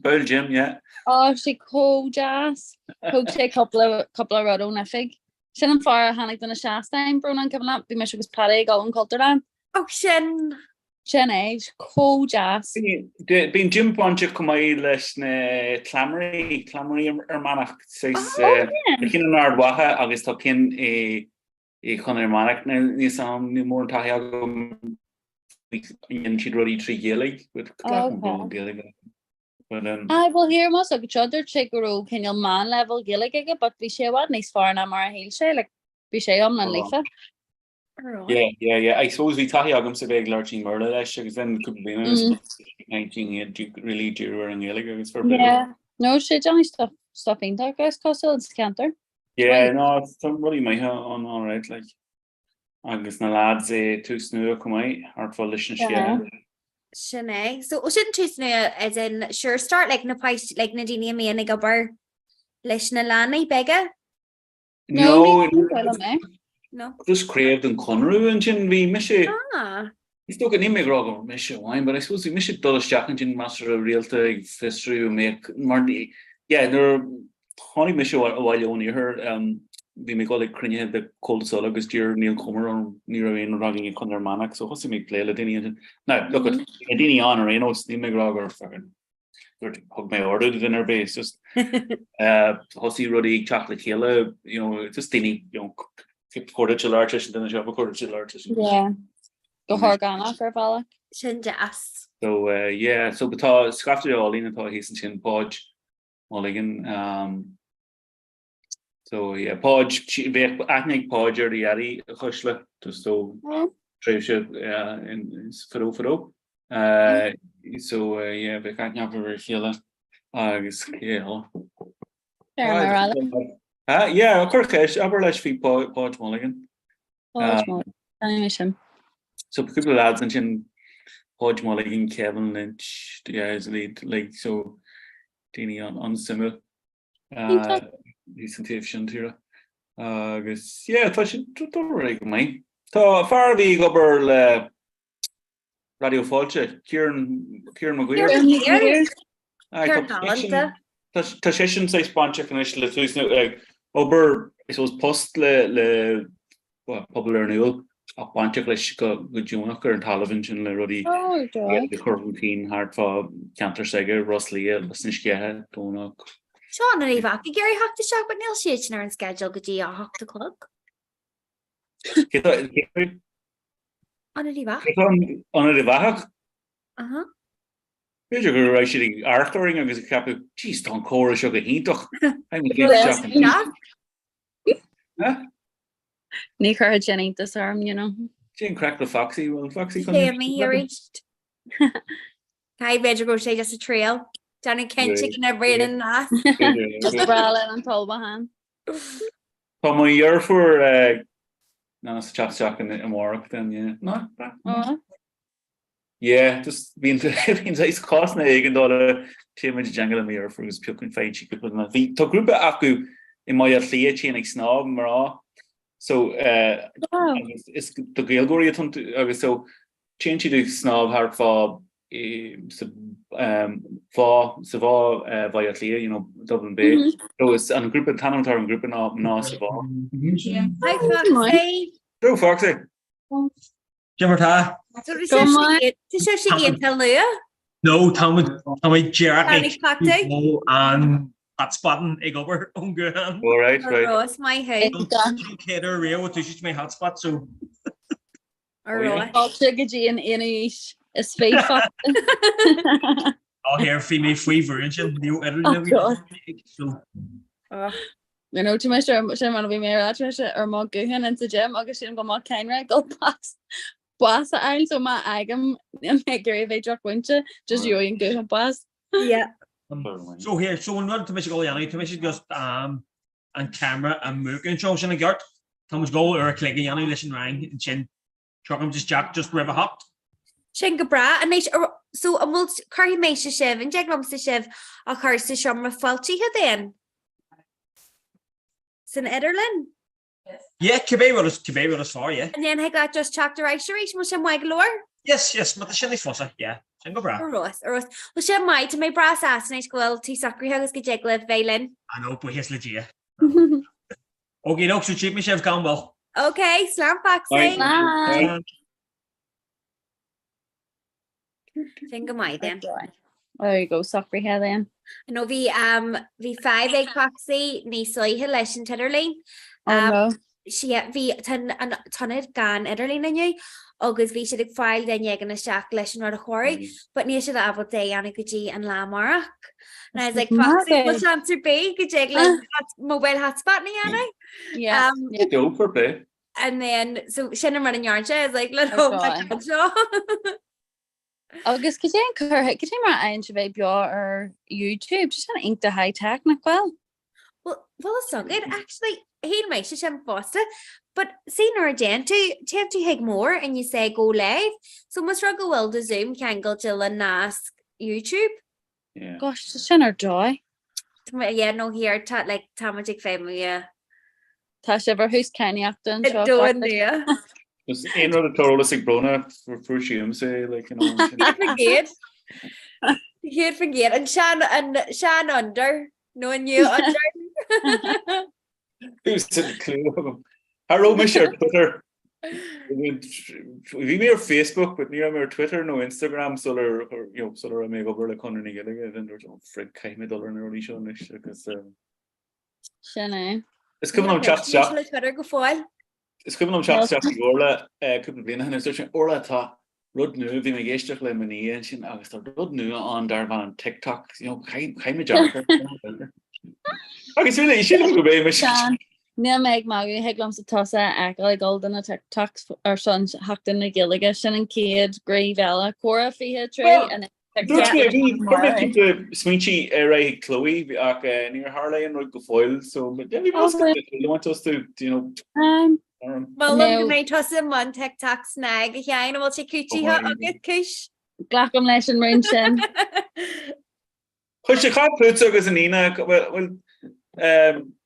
Bill Jim yeah oh she co jazz co sé couple of rod na fig sin an far hannig den a Shastain bro an coming up be me gus pare go an culture oh sin age co jazz been Jim Bunch komai leis na clamory ar manach says kin an ard waha agus tá kin e chun ar manach ní sam ní mór tahi agam in si rodi trí gélig with I will hear most of each other check ro can your man level gélig but vi sé wat nís far na mar héil sé like vi sé am an lifa Yeah. I suppose we tahi agam sa beg larging murder leis agus then could be 19 really due and against for no shit Johnny stopping that guys costal and scanter no it's somebody may have on all right like agus na lads two snoo komai artful Sinné so sin tú snoo as in sure start like na pais like na dine me and gobar leis na lana bega No just craved and Conru and Jin vi Mishi he's still got imig rog Mishi wine but I suppose we Mishi dollars Jack and Jin master of realty history make Marty there honey Mishi while you only heard we make all like cringe the cold soul agus dear Neil Comer on near in rogging in Conor Manic so what's he make play Ladini now look at Ladini honor it's the imig rog or fucking hug my order in her base just Hussy Ruddy chocolate killer just tiny quarter to large than a job a quarter to large go horgana for ball sin jazz so so betá scafte all in atá hé sin podge Mulligan so podge ethnic podge the yari chusle just so tre in fro so be kan ver hele agus Yeah, Kirkesh, Aberlesh fi Podge Mulligan. Animation. So people lads and chin Podge Mulligan, Kevin Lynch, the guys lead like so Dini on similar. Decent Shin Tira. Guess yeah, don't really mind. So far we go over Radio Folche, Kieran McGuire. Tá sé sin sé spáinte an is le túsna obair is was post le popular nuil a banteach leis go dúnach ar an television le rudí de chorútín hartfá cantar saige Roslí leis na scéthe tónach. Sean an bhaach i ggéirí heachta seach ba níl siad ar an schedule go dtí a 8 o'clock. Anna bhaach? Anna bhaach? Aha. Beidir gur raibh siad arching agus capú tíos tá córa seo go híntach. Ní chuir Jenny this arm, you know. Jane crack the Foxy, well Foxy comes. Yeah, me reached. Hi, beidir go sé just a trail. Johnny Kent chicken a brain in that. Just a bralin an tolbahan. Tá mo year for no chat in work then yeah. No. Yeah, just being nice cost na igen dollar teamage jungle me for his puking fight she could put na the group aku in my athlete chain snob mara so it's the Gaelgoria so change to snob hard for via athlete, you know, Dublin Bay. So it's a group of talent and group of Sava. Hi Foxy. Hello Foxy. Jimmerta. So she gave tell Leah? No, Tommy Gerard and that's button egg over on Graham. All right. Ross, my head. Cater real with this my hotspot so. Ross. Gaji and Inish is faithful. I'll hear female free version. New editor. You know, to my sure man be mayor or more gohan into gym. August go more Comhrá go past. Boss I so my agam and make your joke winter just you and go boss. Yeah. So here, so when we're to Michigan, to Michigan just and camera and moving shows in a yard. Thomas go or a click and Yanni listen rang and chin. Truck him just jack just river hot. Sin go bra a mééis so a mul chuir mééis se sibh an deaglam sa sibh a chuir sa seomra fáiltíthe déan. San Idirlin? Yeah, Cibé rud is far, yeah. And then I got just chat éis mu sem maiid glór? Yes, but the sin is fossa, yeah. Sin go bra. Ross. Well sem maiid mé bra asnéis gohfuil tí sacrí agus go déaglah bhélinn. I know, but here's Lygia. Okay, no, so cheap me chef Campbell. Okay, slam Foxy. Bye. Sin go maiid then. There you go, soccer here then. I know vi 5 ag Foxy ní soithe leis an Idirlín. Si vi tannid gan Idirlín aniu agus vi si ag fáil den ag an seach leis an rud a chóirí, but ní si abal dé anna gotí an lámarach. And I was like, Foxy, what's answer B? Go jig mobile hotspot ni anna? Yeah. Go for play. And then so sin am running yard I was like, let go. Agus go mar ein se bheith beá ar YouTube just an ink de high tech nach well. Well so good actually he makes sem fosta but see nor again to hig more and you say go live so must go well to Zoom can go till and ask YouTube. Yeah. Gosh, just sin ar joy. Yeah, no here like Tamatic family yeah. Tá sé bhar hús ceneachtain doing there. Just in order to roll a sick brona for shame say like you know. forget and Shan under knowing you under. Who's the clue? Hello, Michelle Twitter. We mere Facebook, but near mere Twitter, no Instagram, solar or you know, solar make over like hundred again. And there's no Fred Kaime dollar in early show because it's coming on chat. Twitter go foil. It's coming on chat Orla couldn't be in searching Orla ta rud nu vi me geistech le manie and sin agus rud nu on dar van TikTok, you know, Kaime jarker. Agus really sin go be me. Níl méid má heaglam sa tosa ag golden a TikToks ar son hatain na gilige sin an céad gray vela cora fihe tree and Sminchi Ray Chloe near Harley and Roy Gofoil, so but then we want us to, Well, mé tosa man TikTok snag chean bhil sé cútíthe agus cis. Glacham leis an rin sin. Chuir sé cá pút agus an ina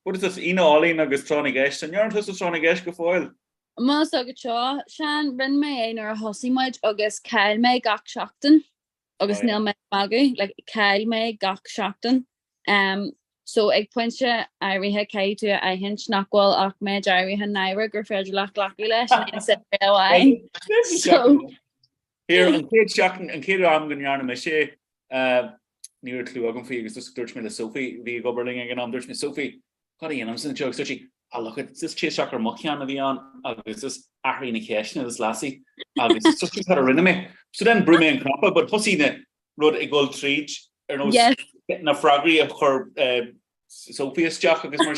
what is this ina Ollie agus Trána Geist an yarn tus Trána Geist Gofoil. Mas agad seo sean rin mé éonar a hosímaid agus ceil mé gach seachtain agus níl mé magaí le ceil mé gach seachtain. So ag pointse airithe caiú a hin nachhil ach mé airithe naire gur féidir lech glaci leis sé réhhain. Here an céad seachtain an céad am ganhearna me sé níor clú agam faoi agus dúirt mé le Sophie bhí goberling ag an am dúirt mé Sophie Cadíanam san teag suí a look at this ché seachar mochian a bhí an agus is ahraí na ceisna is lasí agus suí a rinne me. So den brú mé an crappa, but hosíne rud ag ggóil tríd ar nó na fragraí a chur Sophia's Jack agus mar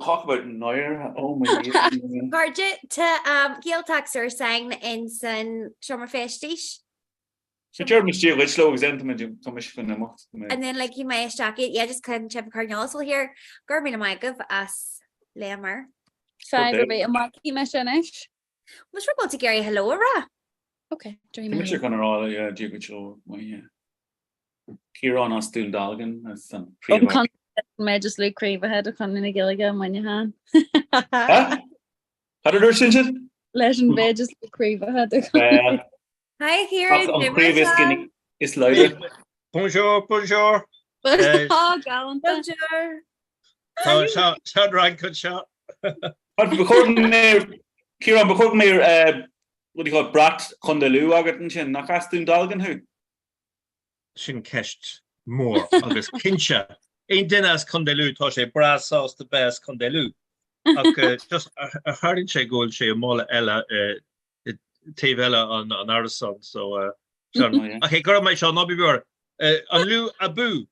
talk about Neuer. Oh my god. Garja to Gaeltaxer sang in san Summer Festies. So Jeremy Steele, which slow example Thomas and then like you may jacket, yeah, just couldn't chip cardinals will hear Garmin and Mike of us Lammer. Five a marquee meshanish. Was we're going to Gary hello ra. Okay, dream. Mr. Connor all yeah, Jiggy show. Yeah. Kieran on Stool Dalgan as some may just look crave ahead of coming Gilligan when you hand. How did her since it? Legend may just look crave ahead. Hi, Kieran. It's louder. Bonjour, bonjour. Oh, gallant. Bonjour. Sound right, good shot. Kieran, because me, what do you call brat Condelu agat sin nach Stool Dalgan who? Sin kecht more agus kincha. Ein din as Condelu tá sé bras sauce the best Condelu. Just a hardin sé gold sé mola ella Tavella on Arson. So okay, go my shall not be bure. Anlu Abu.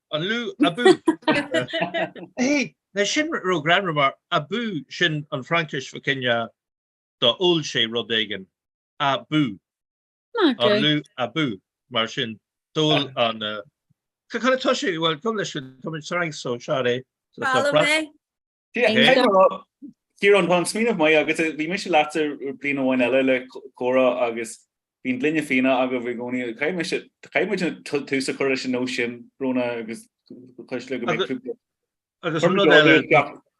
Hey, na sin ro grand remark Abu sin on Frankish for Kenya the old sé rodagan. Abu. Anlu Abu. Martin Dole on kind of touchy. Well, come let's come in so shade. Kieran pan smín of mai agus bhí me látar blin bhain eile le córa agus bhín blinne fina aga bhí gcóí caiimiid tú sa chuir sin nó sin brona agus chuis le go mé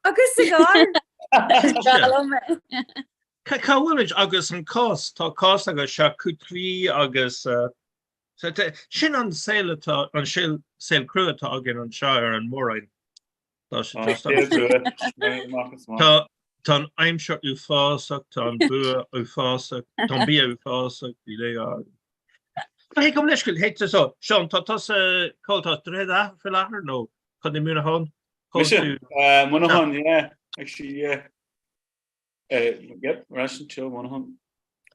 agus cigar Cahuiid agus an cos tá cos agus se cutrí agus sin an saoiletá an saoil cruúatá agin an seir an mórain Tá aimimseach ú fásach tá an bu ú fásach tá bí ú fásach í lé hé gom leiscuil héite so Seán tá cótá réad a fi lethir nó chu i múna hán muna hán Russian chill one hon.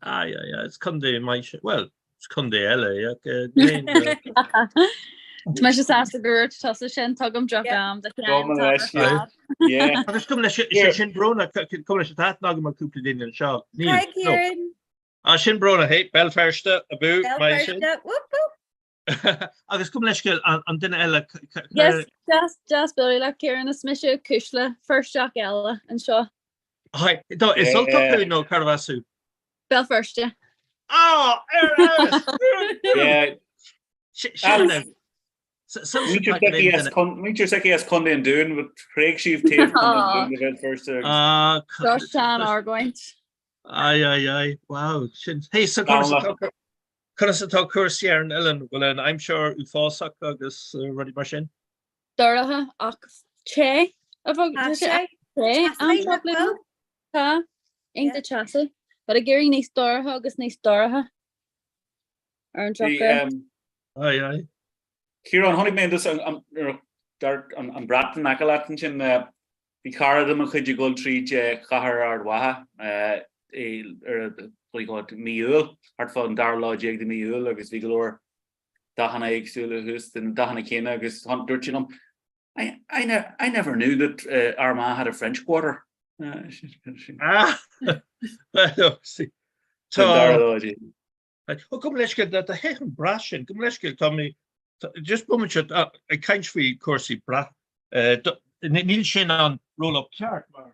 Yeah, it's Conde my well, it's Conde LA. It's just asked the girl to toss a shin, tugum drop down. Yeah. I just come to Shin Brona, come to that Nagam and Cooper in and shop. Hi, Kieran. Shin Brona, hey, Belfast, Abu, my shin. I just come to and then Ella. Yes, just Billy, like Kieran, a smisha, Kushla, first Jack Ella, and Shaw. Hi, it's all talking no Caravasu. Belfast, yeah. Oh, yeah. Meet your second as Conde and Dune with Craig Sheaf tape on the first. Gosh, John Argoint. Aye. Wow. Hey, so Curtis talk course here and Ellen. Well, I'm sure Ufosak this ready machine. Daraha, Che. I'm ink the chassis, but a Gary nice Daraha, August nice Daraha. Aye. Kieran honey made this on Bratton Macalatin chin the car them could you go treat Kahar Ardwaha what you Mule hard fun Darlaw jig the Mule agus Vigor Dahana Exula Hust and Dahana Kena agus Hunt Durchinum. I never knew that Armagh had a French quarter. Well, see. So Kom leisce dat a hechen brasin, kom leisce Tommy just moment a kaint fi corsi bra. Níl sin an roll up ceart mar.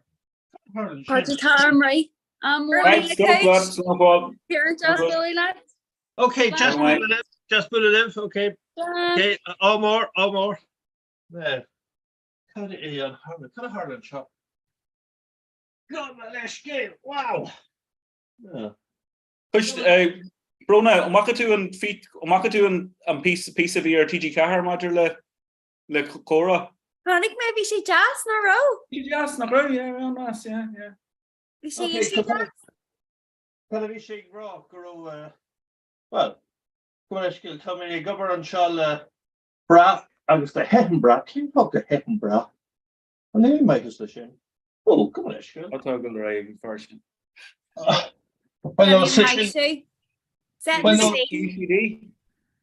Party time, right? Right, stop that, stop that. Here, just Billy, lads. Okay, Bye. just live, okay. Okay, all more. There. Cut it on Harlan, cut a Harlan shot. God, my last game, wow. Yeah. Push, Brona, omaka tú an piece of your TG Cahar module le Cora. Chronic maybe she jazz na ro. Yes, na bro, yeah, real nice, yeah. Is she Okay, usually jazz? Television raw, guru, well, come on, skill, tell me, governor and shall, bra, I was the head bra, can you talk the head bra? And then you might just listen. Oh, come on, skill. I'll talk a little first. Well, no, session. Well, no, UCD.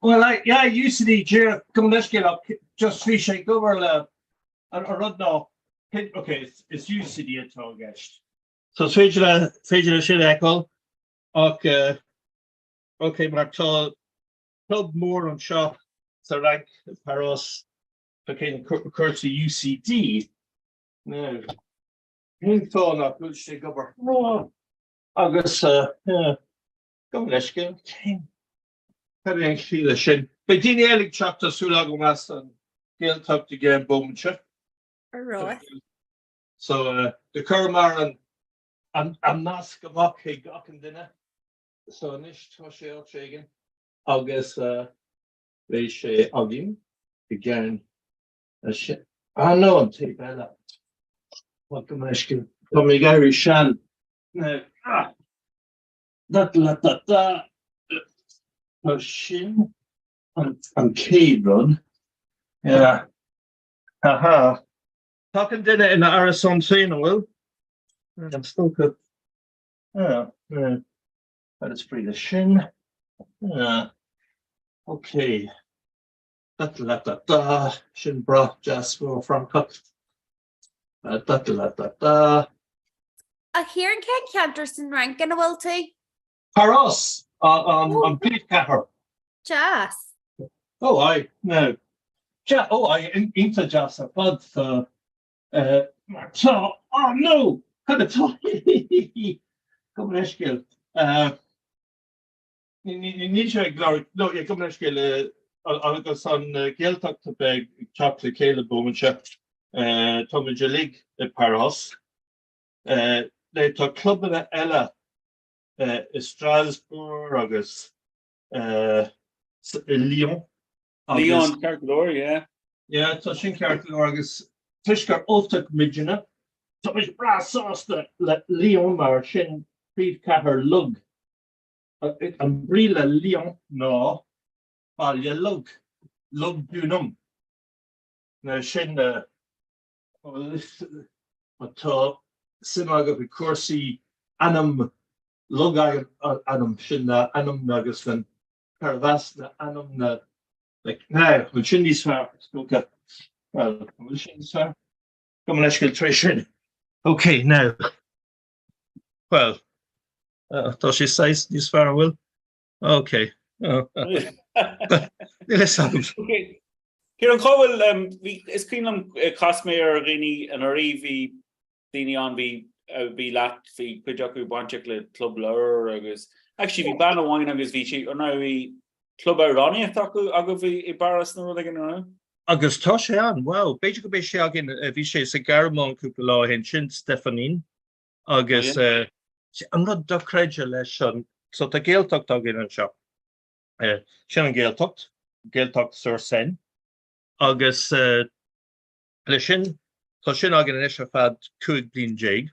Well, yeah, UCD, Jira, come on, let's get up, just three shake over, I don't know. Okay, it's UCD at all, guys. So, Fejala should echo. Okay, Mark, club more on shop. So, like, Paros, okay, courtesy UCD. No, you thought not good shake over. Oh, August, yeah, come let's go. How do you feel the shin? But Dini Elig chapter Sulago Master, Gail talked again, Bowmanshire. Right. So, the Comhrá and Naskamok, he got in dinner. So, Nish Toshel Shagan, August, they say Augin again. I know I'm taking that. What can I ask you? From a Gary Shan. That. Shin and Cade run. Yeah. Haha. Talking dinner in the Arison scene, Will. I'm still good. Yeah. That is free the shin. Yeah. Okay. Shin bra Jasper from cut. A here in Ken Canterson rank and a will too. Paros on Pete Cahar. Jazz. Oh, I no. I into Jazz a bud for so oh no, kind of come on, skill. You need to glory. No, you come on, skill. I'll go on Geltak to beg chocolate Caleb Bowmanshire. Tommy Jalig Paros. They took club of Ella. Strasbourg, August, Lyon, Carcalor, yeah. Yeah, touching Carcalor, August, Fishker Ultic Midgena, Thomas Brass sauce that Lyon mar shin Pete Cahar lug. Umbrella Lyon, no, Palia lug dunum. Now shin Simag of the Corsi Anum. Lug anum shin anum nuggets and Caravas anum like now when Shindy's far okay. Well when Shindy's far come on let's get treasure. Okay now. Well does she says this far will? Okay. Okay. Here on Cowell is clean Cosmere Rini and Arivi Dini on be lat fi Pijaku Bonchikle Club Lur agus actually vi ban wine agus vici or now we Club Irania taku agavi embarrass no again no agus Toshan wow basically be shagin vici cigar mon couple law hin shin Stephanie agus I'm not duck credulation so the Gael talk in and shop Shannon Gael talk Sir Sen agus Lishin Toshin agin an fad could blin jig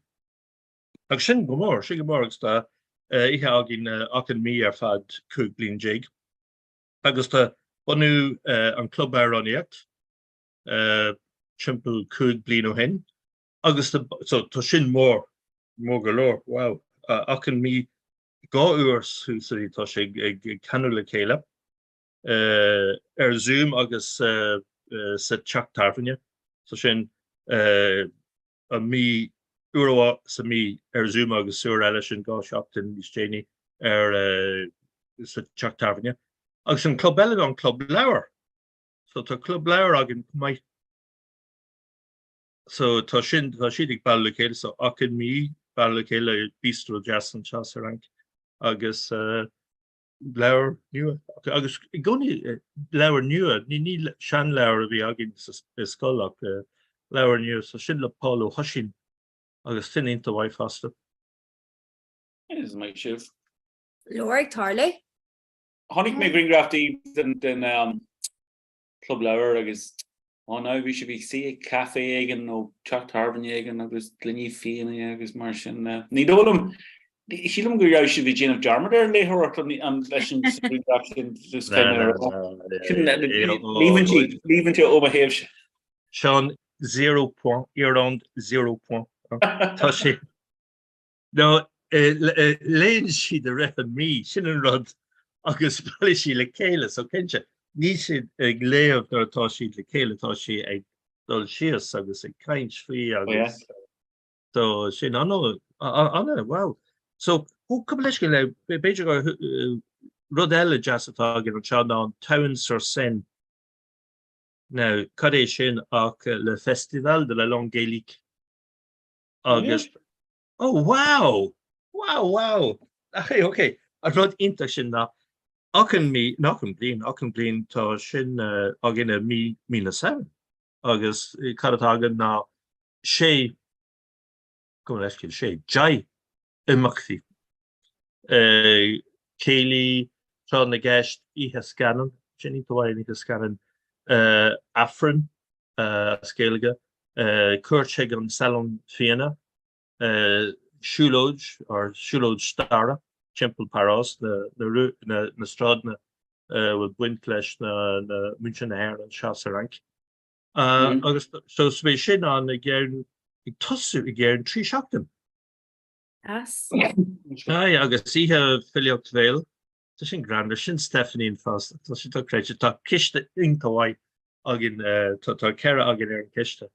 Ag sin gomor sta ihe agin aken mi fad cúg blin jig. Agus tá bonu an club aroniacht chimpel cúg blin o hen. Agus so tá sin mór galore. Wow. Aken mi gá uurs hu sa tá sé ag canule céile. Zoom agus sa chat tarfine. So sin a mi Uro sa mi Zoom agus sur sin gá shopton is Janie sa Chuck Tarvin, agus an club eile an club leabhar. So tá club leabhar agin Máirt. So tá siad ag bail le chéile, so acin mí bail le chéile bistro jazz an chas rank agus leabhar nua. Agus I gcónaí leabhar nua, ní sean leabhar a bhí agin sa scoil ach leabhar nua, so sin le Paulo Hoshin agus tinínta bhaid fasta. Is my shiv. Lord Tarley. Honnig me Greengrafty den club lewer agus now we should be see cafe again no Chuck Tarvin again agus Glenny Fee agus mar sin ní dóm sílam go ra should be Jane of Jarmer there le her an lesson just leaving to overhave Sean 0 point around 0 point tá sé no léon siad a raibh an mí sin an rud agus bailí sí le chéile so cinse ní siad ag léamh nar atá siad le chéile tá si ag dul sios agus ag caint frí agus so sin anna wow so who come leis go le beidir go rud eile jazz atá gin an seán an Town sur Seine now cad é sin ach le festival de la Langue Gaélique agus oh wow okay a rud inta sin na achan blin tá sin agin a míle saoin agus cad agan ná sé go leis cin sé jai imachtaí céilí tá na gceist ihe scanan sin í bhhaid ihe scanan affran scéalaige cuairt an salon fianna Siúlóid Stara Temple Paros na stradna with Winklesh na München Air and Chasserank. Agus so spé sin an géirin ag tosú i géirin trí seachtain. Yes. Agus ihe filiocht bhéil tá sin granda sin Stephanie fast tá sin tá créite tá ciste intahaid agin tá ceire agin ar an ciste.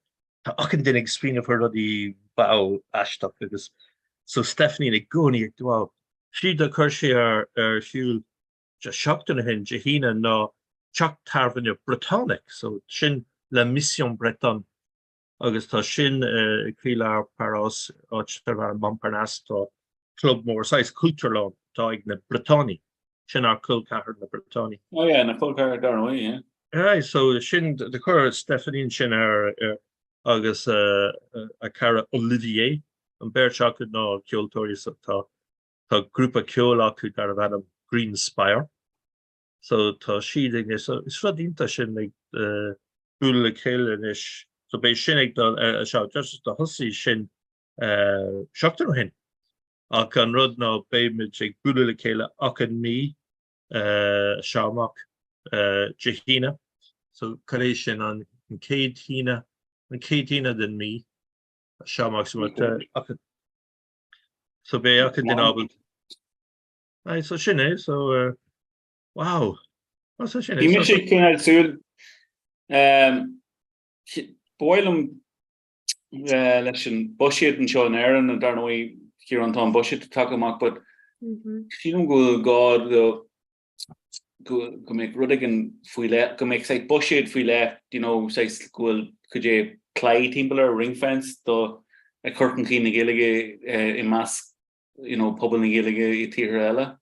Tá achan duine ag spríne fu rudí bá aisteach agus so Stephanie ag gcónaí ag dá. Siad a chuir sé ar siúil seachtain hen hína ná Chuck Tarvin Britannic, so sin le Mission Breton agus tá sin crílar Paros áit tar an Montparnasse tá club mór sais Culturelán tá ag na Britanni sin ar culcahar na Britanni. Oh yeah, na culcahar dar away, yeah. So sin de chuir Stephanie sin ar agus a cara Olivier an beirteach ná ceoltóirí tá grúpa ceola acu dar a bhhanam Green Spire. So tá siad ag is rud ínta sin ag búla le chéile inis. So bei sin ag seo just the hosí sin seachtain hin. Ach an rud ná béimiid ag búla le chéile ach an mí seamach hína. So caréis sin an céad hína den mí seamach so bé ach an dinabal. So sin so wow. So sin Ní sé cin súil Boilem leis an buisiad an seo an airan an darnóí cíar an tá buisiad a take amach, but sílam go gád go méid rudigan faoi le, go méid say buisiad faoi le, say gohfuil chudé clay timpeler ring fence do a curtain cín na géige I mas, pobl na géige I tíre eile.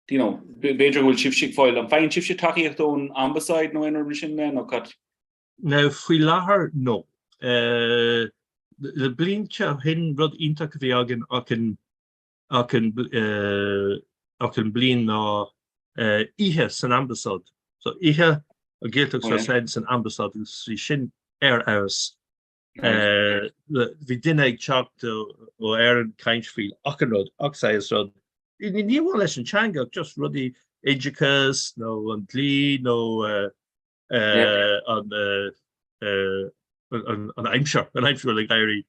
Beidir bhfuil sibh fáil an féin sibh takeíocht ón ambasáid nó inar sin nó cut. No, faoi láthair no. Le blinte hin rud ítach bhí agin ach an blin ná ihe san ambasáid. So ihe a ggéalteach sa said san ambasáid sí sin aus. Bhí duine ag teacht ó an caintfiil ach an rud ach sa is rud. Ní bhfuil leis an teanga just rudí éidicas nó an dlí nó an aimseir le gaiirí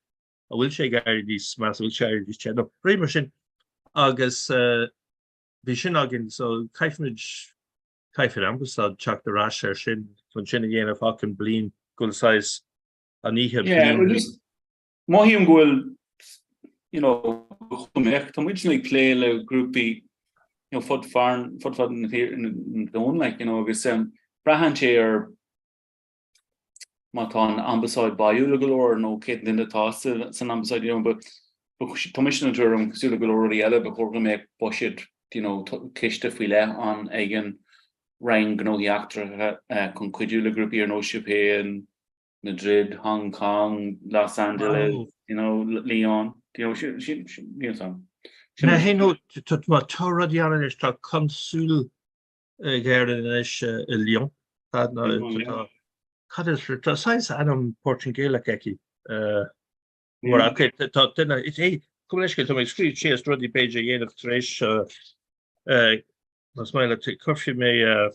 a bhfuil sé gaiirí dís más bhfuil sé dís te no réimar sin agus bhí sin agin so caifid ambasáid teach de rás ar sin chun sin a dhéanamh ach an blin gúileáis an ihe blin. Maihíim ghfuil chuméach tá muid le lé le grúpi fud in here in don like agus brahan chair Matan ambassade bayou galore no kid in the toss san ambassade but commissioner Sula galore yellow before we make bushit kiste file on again Ryan gno actor conquidula group here no Japan Madrid, Hong Kong, Los Angeles, Leon, she some. Na hé no má tora diaran is tá consul géirean is Lyon Tá sais anam Portugalach eki mar tá duna it é cumleisce tá scrí sé rudí page dhéanamh éis mas mai chufi mé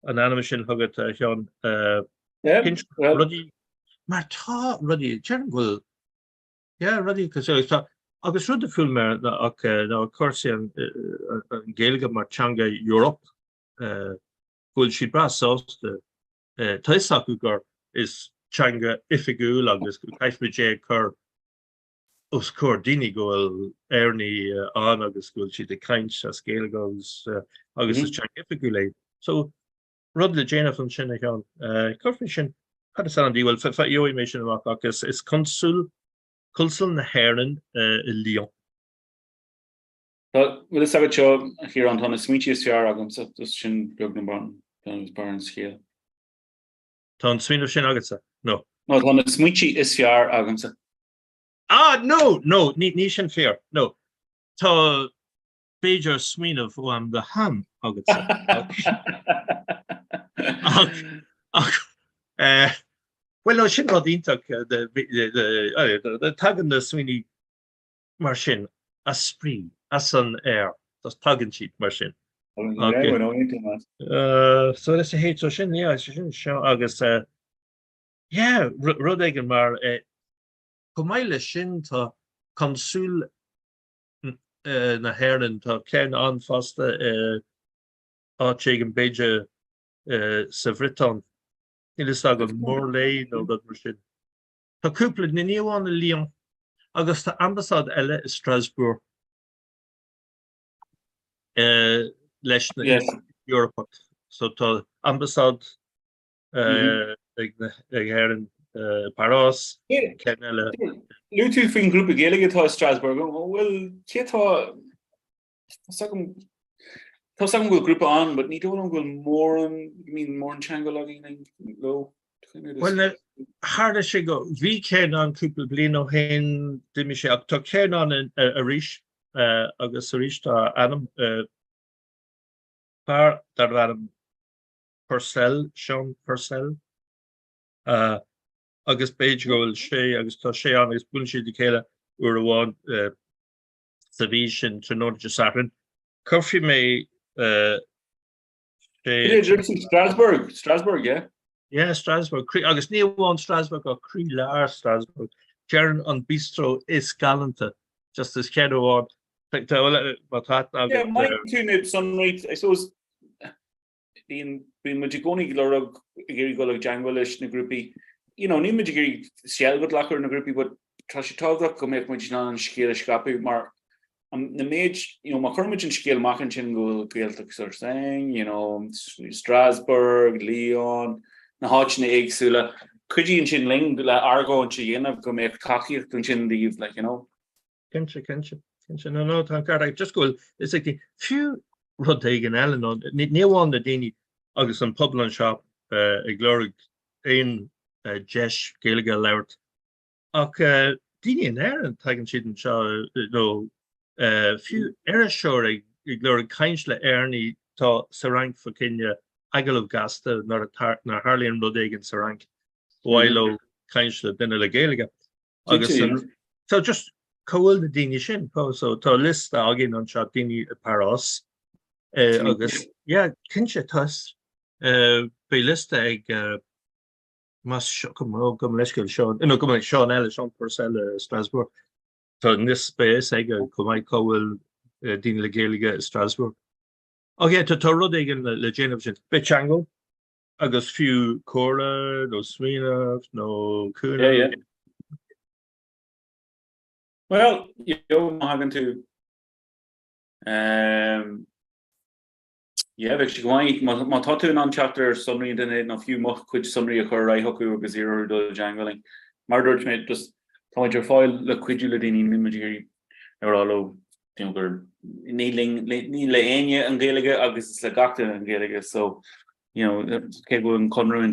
an animation hugad Sean rudí mar tá rudí Chernobyl rudí tá agus rud a filmmer ach ná chuirsaí an géilge marchanga Europe bhfuil si brasásta taisaú gur is teanga ifigúil agus go caiithmidé chur os cóir daoine gohfuil airní an agus gúil si de caint a scéalgas agus is teanga ifigúil é. So rud le déanamh an sin an chuirfinn sin cad is an díhfuil fa ioi mé sin amach agus is consul na Héireann I Lyon. Well, is agad seo here an tána smíti is fear agam sa sin beag na barn scéal. Tá an smíanamh sin agat sa? No. No, tána smíti is fear agam sa. No, ní sin fear. No. Tá beidir smíanamh am the ham agat sa. Well, no, sin rod ítach the tagan na swinny mar sin as sprí as an air das tagan sheet mar sin. So that's a hate so sin sin agus rud igen mar gomaile sin tá consul na Héireann tá cén anfasta áitigh beige sa Bhritain. Ní is agad mór lei nó dat mar sin. Tá cúpla na níomháin Lyon agus tá ambassad eile I Strasbourg leis na Europa. So tá ambassad ag Héireann Paris cén eile. Lú tú fin grúpa géige tá Strasbourg bhfuil cétá Tá sam go grúpa an, but ní dó an bhfuil mór an teanga agin lo. Well, harda sé go bhí cén an cúpla blian ó hain duimi sé ach tá cén an a ríis agus a ríis tá Adam par dar Adam Purcell, Sean Purcell agus beige go bhfuil sé agus tá sé an agus bún siad chéile uair amháin sa bhí sin tróide Saturn. Curfi mé Strasbourg, yeah. Yeah, Strasbourg. Agus níomháin Strasbourg ó crí lear Strasbourg. Cearan an bistro is galanta, just as ceadháin. Yeah, my tune sunlight, I suppose, being Magigoni Glorog, Gary Golag Janglish, na groupie, ní Magigiri Shell Lacker na groupie, but Trashi Togak go make Maginan and Shkira Shkapi, mar the mage, my current and scale Machin go Gaeltic sort of thing, Strasbourg, Leon, na Hodgna Egsula, could you in Chin Ling, like Argo and Cheyenne, go make cocky to Chin leave, like, Kencha. No, thank God. I just go, it's like a few Rodhagen Ellen, near one the Dini, August and Publin shop, a glory in Jesh, Gaeliga Laut. Dini and Aaron, taking shit and show, few Erishore, a glory Kinchla Ernie, to Sarank for Kenya, Agalov Gasta, not Harley and Rodhagen Sarank, Wilo, Kinchla, then a Gaeliga. August, so just cool the Dini shin, so to list again on shot Dini Paros, August, Kincha Tuss, be list egg. Must come let's go Sean. Come on, Sean Ellis on Purcell Strasbourg. So in this space, I go come Cowell Dean Legaliga Strasbourg. Okay, to Rodhagen le Genovin Bechango. August few Cora, no Sweenov, no Kuna. Yeah. Well, having to Yeah, but she going my tattoo an chapter summary in it a few more which summary occur right hoku agus zero do jangling. Murder mate just come your file look quidulity in imagery or all kneeling anya and gaeliga agus la gata and gaeliga so you know go in Comhrá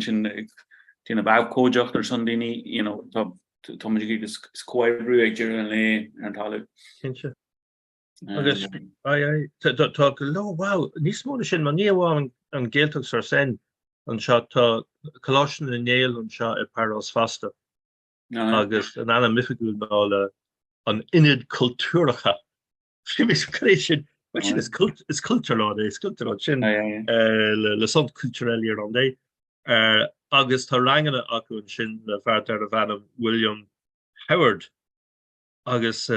in about cojocht or something you know Thomas square brew and lay and all agus tá lo wow níos móna sin man níomháin an ggéalteach ar sen an seo tá choláisian in néal an seo i Paros fasta agus an anna mifiúil ná an inid cultúracha sin sin is culturá é culturá sin le son culturel ar an dé agus tá rangana acu sin le feartar a bhanam William Howard agus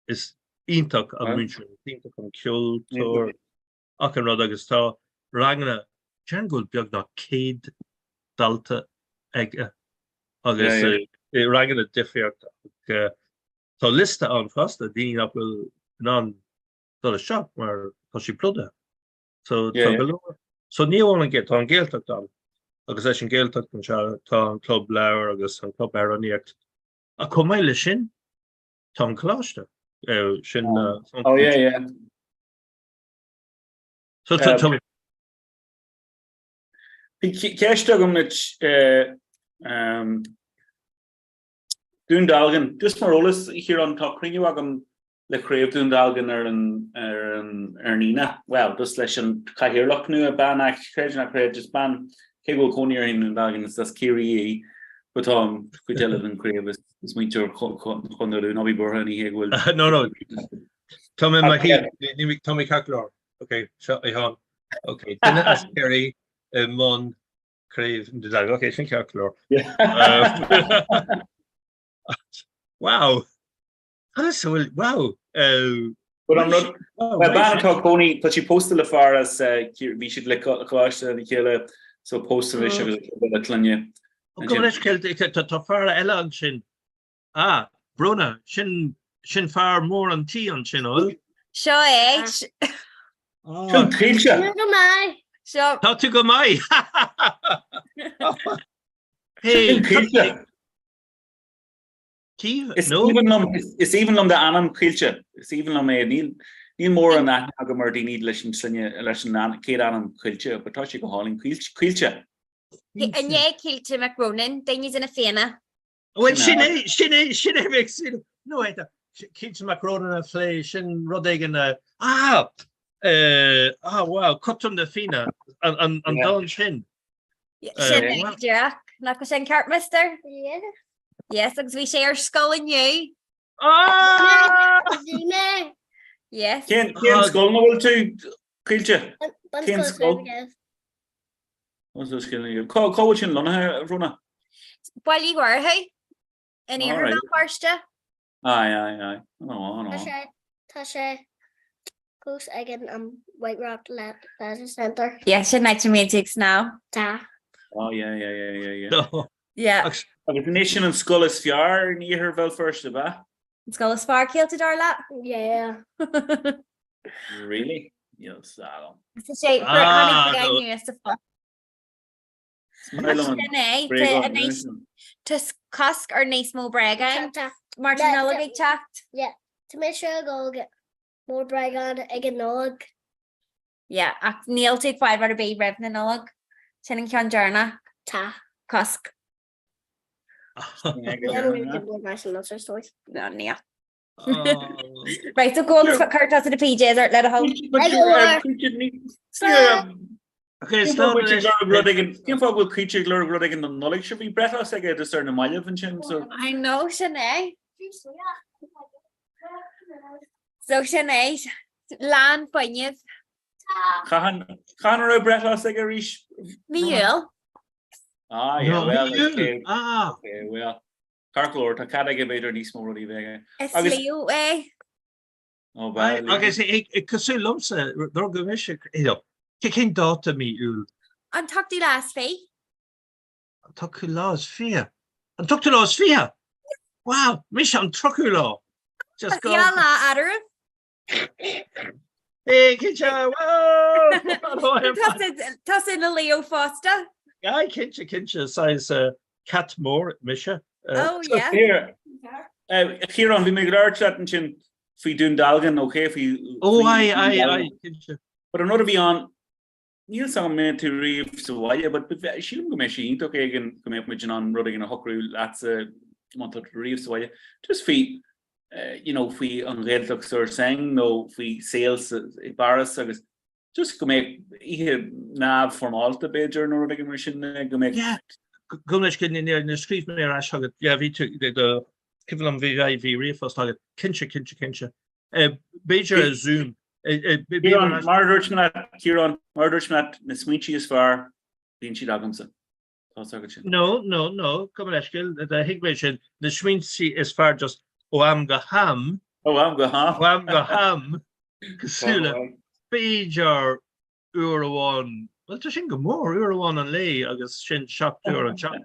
is ítach an München, ítach an Ciúltóir ach an rud agus tá rangana teangúil beag ná céad dalta aige agus rangana difriacht tá lista an fasta daoine nach bhfuil ná dul seach mar tá sí plúda so níomháin an tá an ggéalteach dá agus é sin ggéalteach an seo tá an club leabhar agus an club araníocht a chomh mé sin tá an chláiste sin so Ceiste go mit dúndalgan dus marolalas hir an tácrinú agam leréomh dúndalgan ar nína well dus leis an caihirirlach nu a banach créid nach réid just ban cé bhfuil coníar in dúndalgan is céirí but cuideile an créomh is muintear chunú nobí bortha ní bhfuil no Tommy Caclar okay shut on okay dinner as Kerry mon crave okay sin Caclar wow wow but I'm not ban Coney but she posted le far as we should like clash the killer so posted tlunje tá fear eile an sin Bruna sin fear mór an tí an sin ó Seo é Tá tú go mai Is even om de anam kiltje is even om níl mór an a mar die niet leis leis ké anam kiltje, but tá go háling kiltje. Ané kilte me Ronan, daine in a féna. sin sin no kilte Macronan a flé sin rodéigen wow cotton de fina an da sin. Sin na go sin cartmister? Yes, agus bhí sé ar scoil inniu. Yes. Cén scoil na bhfuil tú kiltje? Cén scoil? Có sin lonathe Rona? Bailí ghartha in éar na páiste? Aye. Tá sé close again White Rock Leisure Centre. Yeah, sin nitromagics now. Tá. Oh yeah. Yeah. Agus nation an scoil is fear ní her bhil first ba? Scoil is far céalta darla? Yeah. Really? Yes, sé Tus cosc ar níos mó bregan Martin nolog ag techt? Yeah. Tá mé se go get mór bregan ag an nolog. Yeah, ach níl tú fáil mar a bé raibh na nolog sin an cean dearna Tá. cosc. Right, so go cartas in the PJs or let a home. Fá creature glor ruding an knowledge should be breath I get a certain mile van so I know Sinead. So Sinead land poignant. Can breath I get reach Meal. Okay, well Carclor tá cad ag beidir níos mó ruí bheige. Is líú é? Agus cosú lumsa dro go mis cin dáta mí úl. An tuchtí lás fé? An tuú lás fia. An tuchtú lás fia? Wow, mis an troú lá. Just go. Lá adar? Hey, Kincha, whoa! Tá in a Leo Foster. Aye, Kincha, size Catmore, Misha. Oh, yeah. Here, Kieran, we make our chat and chin. If we do Dalgan, okay, if we. Oh, aye, Kincha. But another beyond. Níl sam me to reef so why, but she go machine okay again come up with on running in a hook rule that's a month to reef so why. Just feet you know, if we on red looks or saying no if we sales barras just go make nav from Alta Bejer nor running machine go make yeah go in the street me rash hug yeah we took the Kivlam VIV reef first hug Kincha Bejer Zoom Kieran Murderchmat na Smichi is far being she dagumsa. No, come on, Eskil. The Higration, the Smichi is far just Oamgaham. Kasula. Bejar Urawan. Well, to think more, Urawan and Lay, I guess Shin Shop Tour and Chop.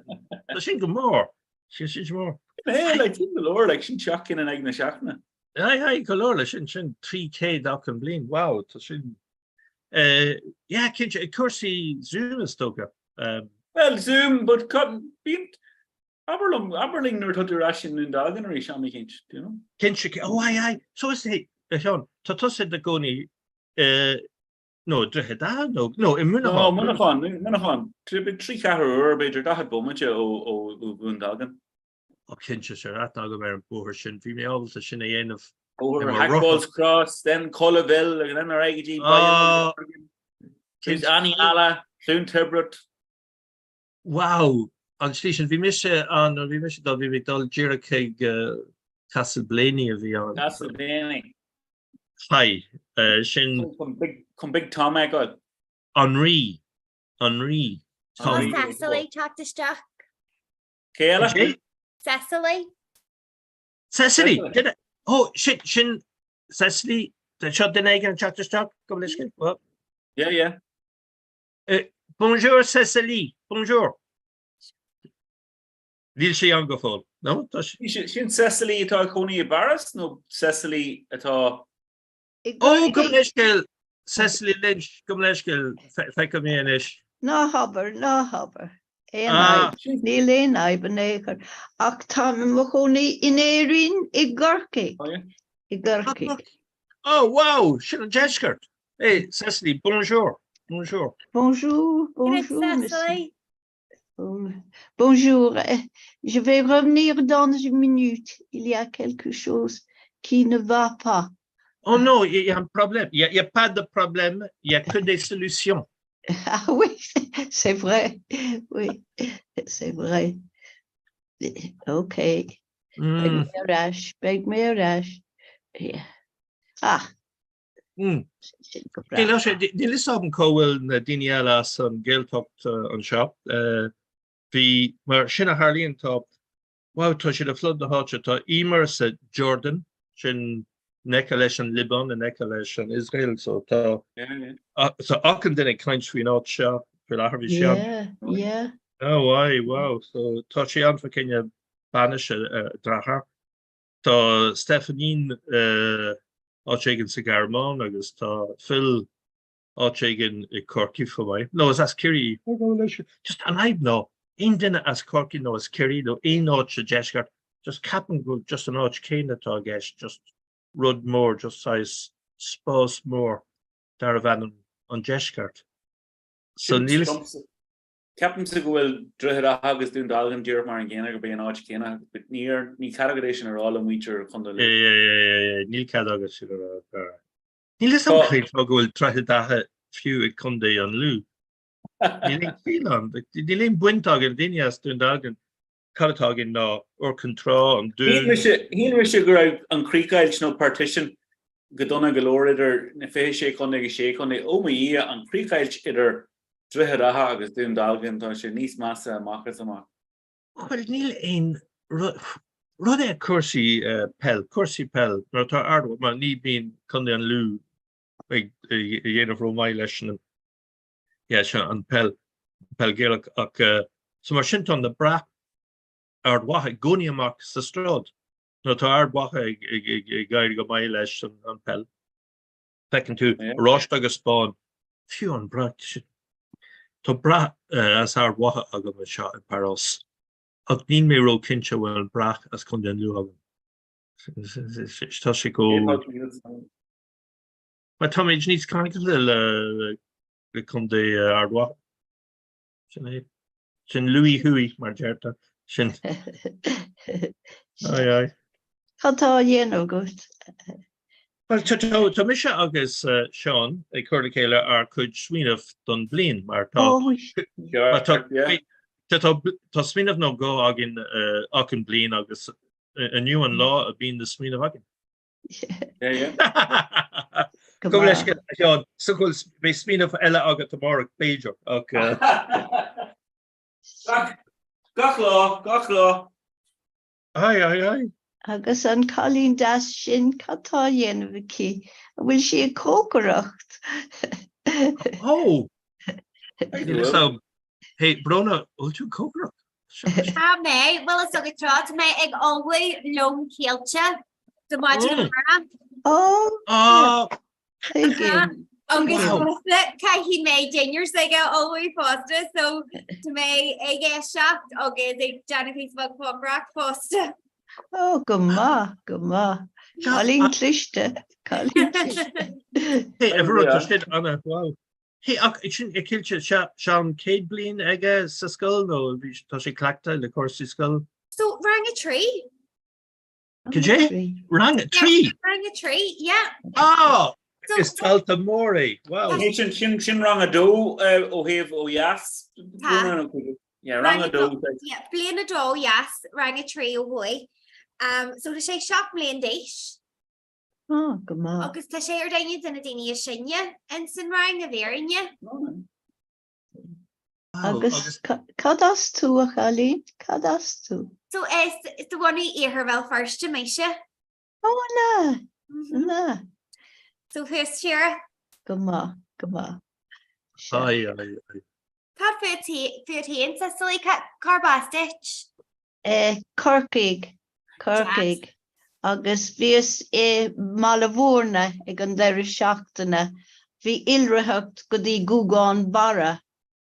To think more. She's more. Hey, like in the Lord, like Shin Chuckin and Agna Shakna. Aye, color shin 3K doc and bleen. Wow, to shin. Yeah, Kinch, of course he Zoom is stoker. Well, Zoom, but cut being Aberling nor to ration in Dalganary Shami Kinch, you know. Kinch, oh aye. So is he Sean, Tatus the Goni no, Dreheda, no, Munafon. Three catter Bejer Dahat Bomacha o Gundagan. Kinch, sir, that now go there and poor shin. We may always a shin end of Hackballs Cross, then Collaville, and then Raggy. Annie Alla, Soon Tibrot. Wow. On station, we miss it that we make all Jericho Castle Blaney of the Castle Blaney. Hi, Shin. Come big Tom Echo. Henri. Cecily, talk to Stock. Kayla? Cecily. Did it? Oh, Shin. Cecily. The shot the egg and chat to Stock. Come listen. Well. Yeah. Bonjour, Cecily. Bonjour. Did she angefall? No, Shin Cecily at all Coney Barras? No, Cecily at all. Oh, come listen. Cecily Lynch, come listen. Fekamianish. No hobber. Níl éon benéchar ach tá mo chónaí in éirín I gCorcaigh. I gCorcaigh. Oh wow, Shin Jeskert. Hey, Cecily, bonjour. Bonjour, Cecily. Bonjour, je vais revenir dans une minute. Il y a quelque chose qui ne va pas. Oh non, il y a un problème. Il y a pas de problème, il y a que des solutions. Ah oui, c'est vrai. Oui, c'est vrai. OK. Beg me rash. Yeah. Ah. Die list haben Cowell Daniela son Geltocht on shop. The mar Shinna Harley top. Wow, to the flood the hot to Emer said Jordan, Shin Nekalesh and Liban and Nekalesh and Israel. So so Ocken didn't clinch we not shop for Harvey shop. Yeah. Oh why, wow. So touchy on for Kenya banish Drahar. So Stephanie Áitigin sa Garmán agus tá Phil áitigin I Corky for me. No, is as Kerry. Just an I know. Ein dinner as Corky no as Kerry no ein áit sa Jeskart. Just capping go just an áit céine atá gis just rud more just size spás more dar van on Jeskart. So Niels Captain to go Drehra Hagus doing Dalgan Deer Mar and Gana be an áit céine but near ni categorization are all and weecher condol. Yeah. Neil Cadagus. Neil is some kind of go try to da few Conde on Lou. Neil feel on the Lane Buintag and Dinias doing Dalgan Caratagin no or control and do. He wish you go out on Creek Isles no partition. Gadona Galore or Nefe shake on the Omi on Creek Isles either. Drehra Hagus doing Dalgan to Nice Massa Makasama. Well, Neil ein Rudder Corsi Pell, not our man need being Conde and Lou, like yen of Romailesh, yeah, and Pell Gaelic, so much on the bra, our Waha Gonia Marks the Strode, not our Waha guy go Mailesh and Pell. fecinn tú ráist agus spáin fiú an bra Tá bra as ar watha agam me seo in Paros. Ach ní mé ro cinse bhfuil brach as chun den lu agam. Tá sé go Ma tá méid níos caiig le chun dé ar watha. Sin Louis Hui mar deirta sin. Ai. Chantá dhéanamh gut. Well, tá mis agus Seán ag chuir chéile ar chuid smíanamh don blian mar tá smíanamh nó go agin achan blian agus aniu an lá a bíon de smíanamh agin. Go leis Seán suúil bé smíanamh eile agat amach Beiidir ach Gach lá. Ai. Agus an cholín das sin catá dhéanamh cí, bhfuil si a cócaracht. Oh! Hey, Brona, will you cover? Tá mé, well is agad trá mé ag always lom céalte do máid Oh, again. Agus cai hí mé déinear ag always fásta, so tá mé ag seacht agus ag Janifís mag Comhrá fásta. Oh, go maith. Cholín cliste. Hey, everyone just did Anna, wow. Hey, sin kilse Sean Cade blin ige sa skull no tá sé clacta le cuas skull. So rang a tree? Kajé? Rang a tree? Rang a tree, yeah. Oh! It's Talta Mori. Wow. Sin rang a dó ó heh ó jas. Yeah, rang a dó. Yeah, blian a dó, yes, rang a tree ó bhoi. So tá sé seach blian déis. Oh, go maith. Agus tá sé ar daine duna daine sinne an san rang a bhérinne. Agus cadas tú a chalín? Cadas tú? So is the one ihir bhil first meise? Oh, na. So who's here? Go maith. Ai. Cad fuatíon sa silí carbastich? Corcaig. Agus bhíos malahórna ag an deir seachtainna, bhí ilreacht go dtí gúgáin bara,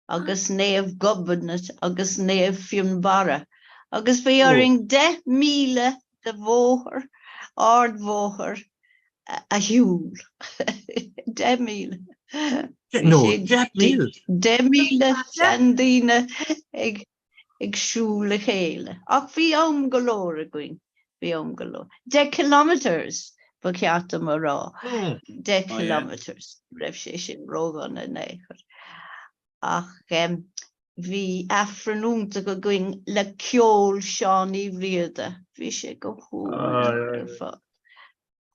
agus néamh gobadnat, agus néamh fiún bara. Agus bhí oring 10,000 de bhóthar, ardmhóthar a hiúl. 10,000. No, 10,000. 10,000 seandína ag siúla chéile. Ach bhí am golóir a going. 10 kilometers ba ceata mar rá. 10 kilometers raibh sé sin rógan a néchar. Ach bhí afranúnta go going le ceol seán í bhríada. Bhí sé go húil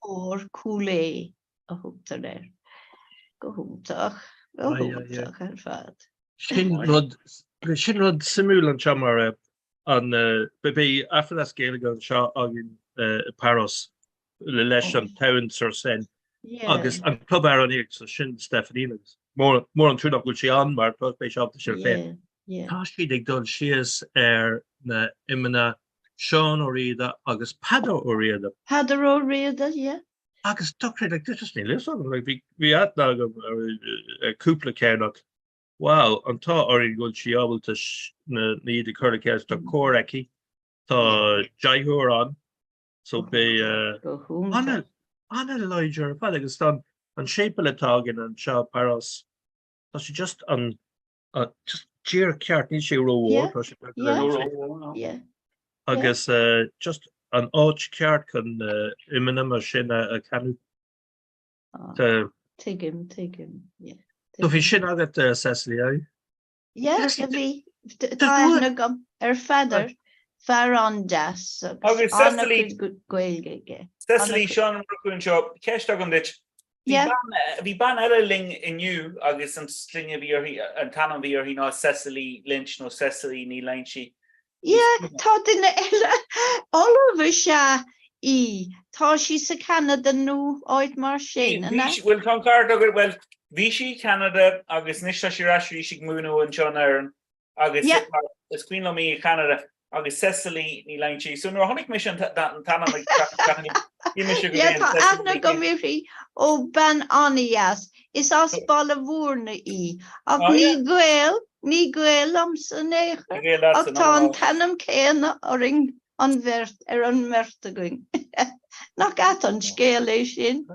ór cúlé a thugtar léir. Go húntaach ar fad. Sin rud simú an chamar an be after that scale go seo agin Paros le leis an town sur sen agus an club ar an so sin Stephanie more an túnach go sé an mar be se se fé. Tá si ag dul sios ar na imena Seán ó riada agus Padar ó riada. Padar ó riada, Agus tucré like this ní lis like vi at cúpla cénach. Wow, an tá orí goil si ábalta ní de chuiricéis tá córaí tá jaithúr an so be anna leidir fa agus an sépa letágin an seo Paros tá si just an just dír ceart ní sé róhór agus just an áit ceart chun imime mar sinna a canú. Take him, yeah. So bhí sin agat Cecily, ai? Bhí tá gom ar fadar fear an deas agus Cecily Gaeilge. Cecily Seán Brooklyn seo ceist agam dit. Bhí ban eile ling inniu agus an slinne bhí an tanam bhí hí ná Cecily Lynch nó Cecily ní Lynchí. Tá duine eile olbh se í tá sí sa Canada nó áid mar sin. Bhfuil tá card agad well Vichy Canada agus nisha shirashi shig muno and John Aaron agus is Queen me Canada agus Cecily ní lein si. So nó honnig mission tan like Yeah, tá ana go miri ó ben anias is as balla bhórna í ach ní gweil am san éair ach tá an tanam céanna ring an bhirt an merta going. Nach at an scéal é sin.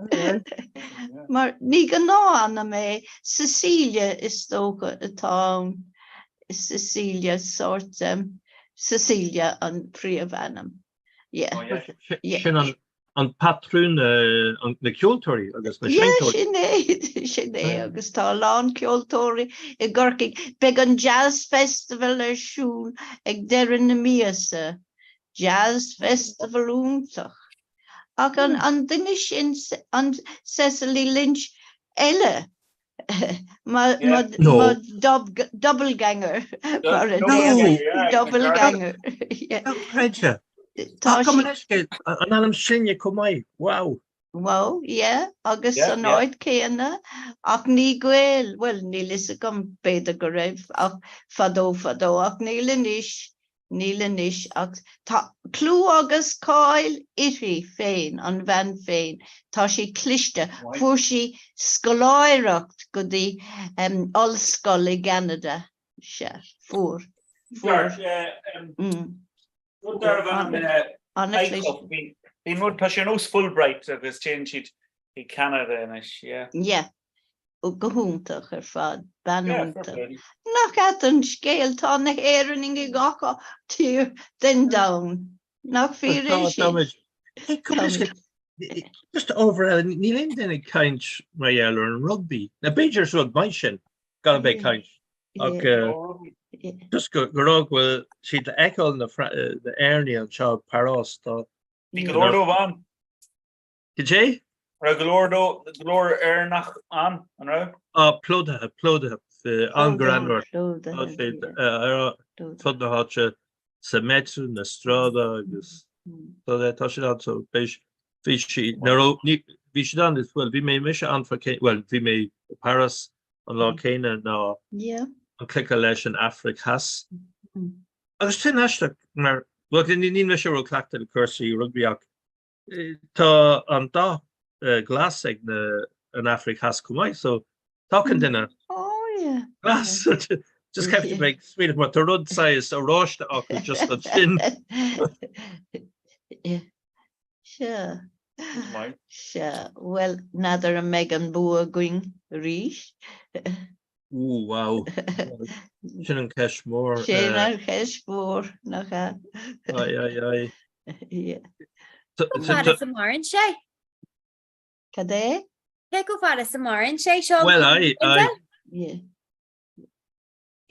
Mar ní go ná anna mé Cecilia is tócha atá Cecilia sort Cecilia an príomhhanam. Yeah. An patrún na ceoltóirí agus na sinné agus tá lán ceoltóirí I ggurcaigh beag an jazz festival arsúl ag deireadh na míosa. Jazz festival úntach. Ach an duine sin an Cecily Lynch eile. Ma doppelganger. Doppelganger. An anam sinne kom mai. Wow. Wow, yeah, agus an áid céanna ach ní gweil, well ní lis gom beidir go raibh ach fadó ach níle níis ach tá clú agus cáil iri féin an bhean féin tá sí cliste fuair sí scoláireacht go dtí ollscoil I Canada se fuair. Bhí mu tá sé nós Fulbright agus chéan siad I Canada inis, yeah. Yeah, go húntaach fad banúnta. Nach at an scéal tá na éanning I gacha tír den down. Nach fi Just over ní lin den ag kaint Marielle an rugby. Na Beijers rug mai sin gal be kaint. Just go rug well si de echo na Ernie an Charles Paros tá. Ní golórdó van. Dé? Ra golórdó nach an ra? Plódathe an granúir fud na háte sa metru na strada agus tá sé an so béis hí si an is well hí mé mis an well hí mé Paris an lá céine ná an clic leis an Afric has. Agus tin eiste mar ní me se clachtta de cursaí rugbyach. Tá an dá glas ag an Afric has cumai, so talking dinner. Oh yeah. Glass just kept to make sweet, but the rud size a roast just a thin. Yeah. Sure. Well, neither a Megan Boa going reach. Ooh, wow. Shannon Cashmore. Shannon Cashmore. Aye. Yeah. Fara sa mar an sé? Cadé? Ke go fara sa mar an sé seo? Well, aye. Yeah.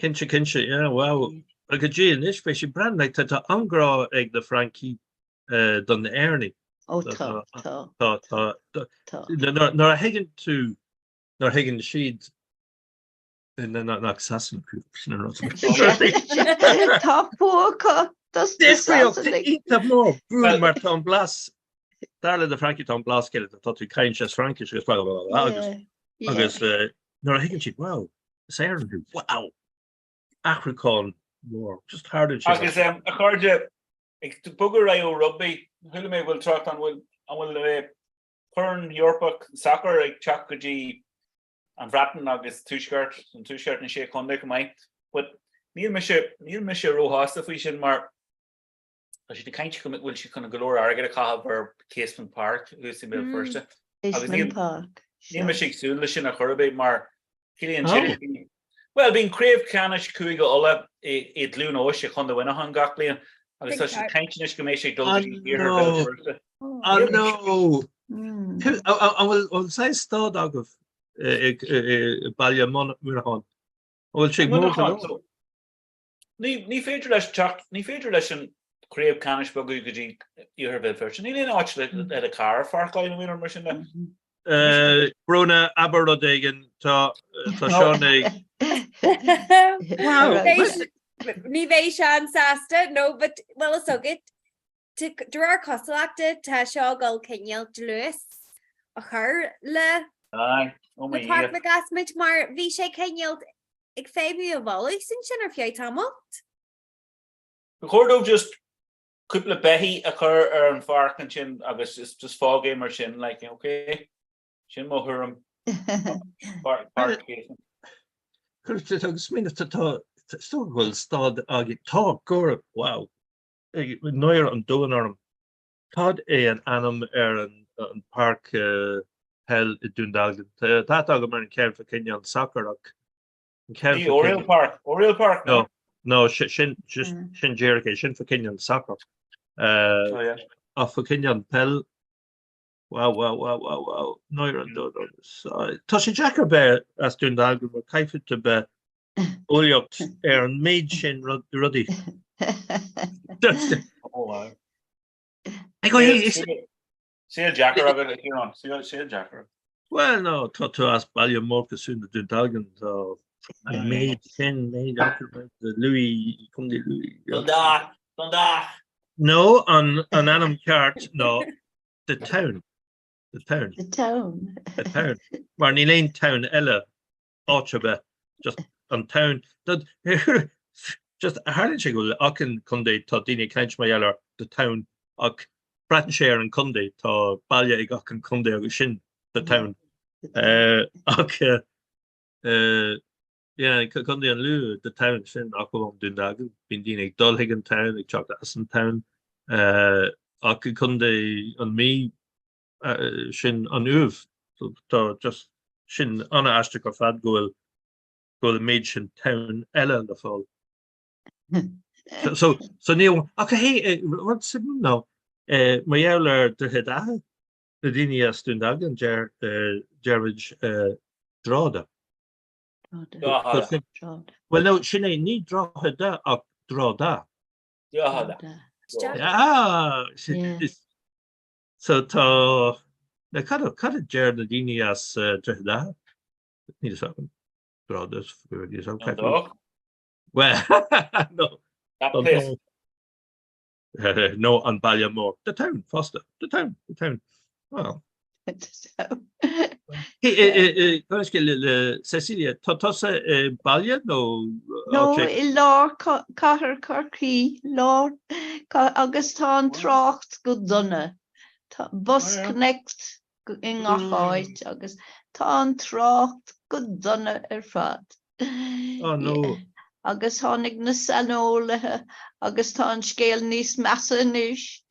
Kinse, yeah, wow. Like a Jane, this fish brand like that angra egg the Frankie done the Ernie. Oh, tá. Nor a higgin to nor higgin sheed. And then not assassin Tá póca. Das eat more brewing mar Tom Blas. Darla the Frankie Tom Blas get it. I thought we kind just Frankish as well. Agus nor a higgin sheed. Wow. Sarah, wow. African more just hard and agus a cardja ag bugger ra o rugby hula me will track on will purn Europe soccer ag chakaji an vratten agus two-shirt and shake on like mai but níl me se rohasta fi sin mar as she kind come will she kind of galore ar get a call for Casement Park Lucy Mill first Casement Park níl me se sula sin a chorbe mar Killian Chile well, being crave canish cuiga ola it luna osh on the winner hung gaclian. I was such a kindness commission done here. Oh no. I will say star dog of Balya Monahon. I will check more. Ni federation crave canish buggy you heard it first. Ni actually at a car far in winner machine. Bruna Aberlodegan to Shawnee. Wow. Ní bhéh se an sásta nó but well so good dúar cosachta tá seo gáil cinneal de luas a chur le park na gasmuid mar bhí sé cinneal ag féimú a bhla sin sin ar fiad tamalt. Chordo just couple behi occur an fark and chin agus is just fog game or chin like okay. Chin mo hurum. agus mí stohfuil stad ag tá go wow nuir an doan orm Tá é an anam an park hell I Dundalgan tá aga mar an ceir fa cinne an sacrach Oriel Park no sin Jericho sin fa cinne an sacrach a fa cinne an pell wow nuir an do Tá sé Jackar be as Dundalgan mar caiifite be Oliocht an méid sin ruddy. See Jacker of it here on. See Jacker. Well, no, to as Ballia Morka soon the Dundalgan. So I made after the Louis. No, on Adam Cart. No, the town. Marnie Lane town. Ella, Archabe, just on town. That just a hard go. Akin Kunde Tadini Clench Mayella the town. Ak Bratenshire and Kunde to Ballia Akin Kunde Shin the town. Yeah, Kunde and Lu the town Shin Akulon Dundagan. Bindini Dulhigan town. Ik chopped Assen town. Akin Kunde on me. Shin on Uv. So just Shin Anna Ashtik of Fad go the Maidchen town Ella the fall. So Neil, okay, hey, what's it now? My yowler the head the Dinia Stundagan, Gerridge Drada. Well, no, she need draw her da up Drada. Yeah, so to the cut of Jared the Dinias Drada. Need a second. Dradas for this okay. Well, no. No, on Balliamore. The town, Foster. The town. Well. Hey, Cecilia, Totosa Ballia, no. No, Lord Cotter Kirky, Lord Augustin Trocht, good dunna. Bus connect in Hoyt, August Ton Trocht, good dunna fat. Oh no. Agus tháinig na sanolathe agus tá an scéal níos measa níos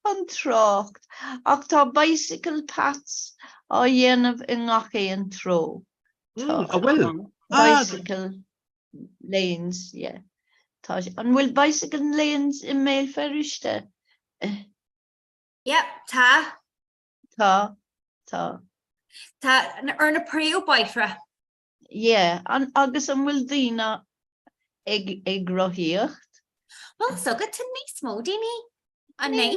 an trácht ach tá bicycle paths á dhéanamh I ngach an tro. Bicycle lanes, yeah. Tá an bhfuil bicycle lanes I Mail Ferriste. Yep, tá. Tá ar na príomh baithre. Yeah, agus an bhfuil daoine ag rothíocht. Well, so good to níos mó daoine. Níl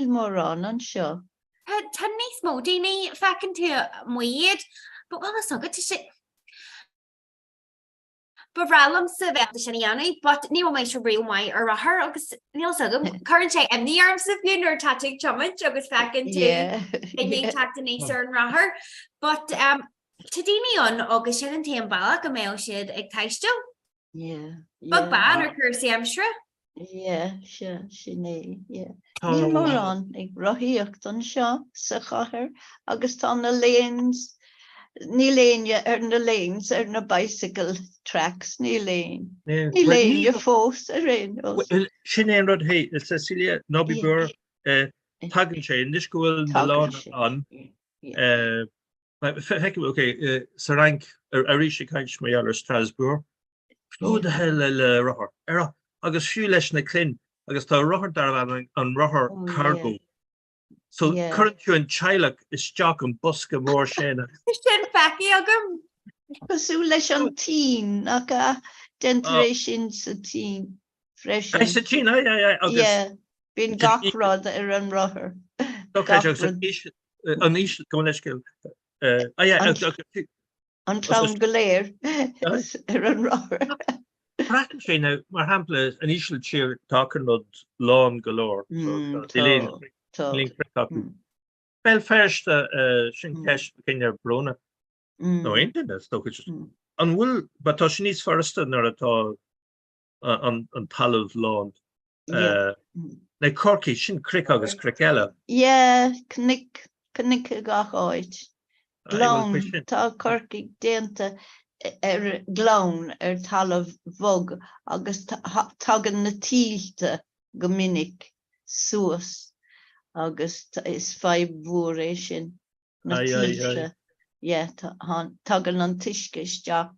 mórán an seo. Tá níos mó daoine fecinn tú muiad, but well, so good to sé. Bhrealam sa bheith sin dhéanamh, but níl mé se riú mai ar rathair agus níl sagam chuann sé imní arm sa bhíon ar taigh chumid agus fecinn tú ag ní tata níos ar an rathair, but tá daoine an agus sin an taon bailach go mbeadh siad ag taisteal. Bug bad or curse I'm sure. Yeah, sinné. Níl mórán ag rothíocht an seo sa chathair agus tá na lanes ní léine ar na lanes ar na bicycle tracks ní léin. Ní léine fós a réin. Sin éon rud hey, Cecilia Nobby Burr tagan sé in this gohfuil na lán an okay sa rank a ríise caiint mé ar Strasbourg. Oh the hell rother. Era agus fiú leis na clin agus tá rother dar an rother cargo. So current you in Chilach is jock and buska mór sinna. Sin feci agam. Cosú leis an tín ach dentation sa tín fresh. Sa tín, yeah. Bhín gachrad ar an rother. An is go leis go. An tram goléir ar an rother. Bracken sé now mar hapla an isle cheer talking of lawn galore. Bel first sin cash Kenya Brona. No internet sto just an will but tá sin níos forsta nar atá an talamh lán. Na Corky sin cric agus cric eile. Yeah, cnic gach áid. Glán, tá Corky déanta glán talamh bhog agus tagan na tílte go minic suas agus is bhúr é sin na tílte. Yeah, tagan an tiisce isteach.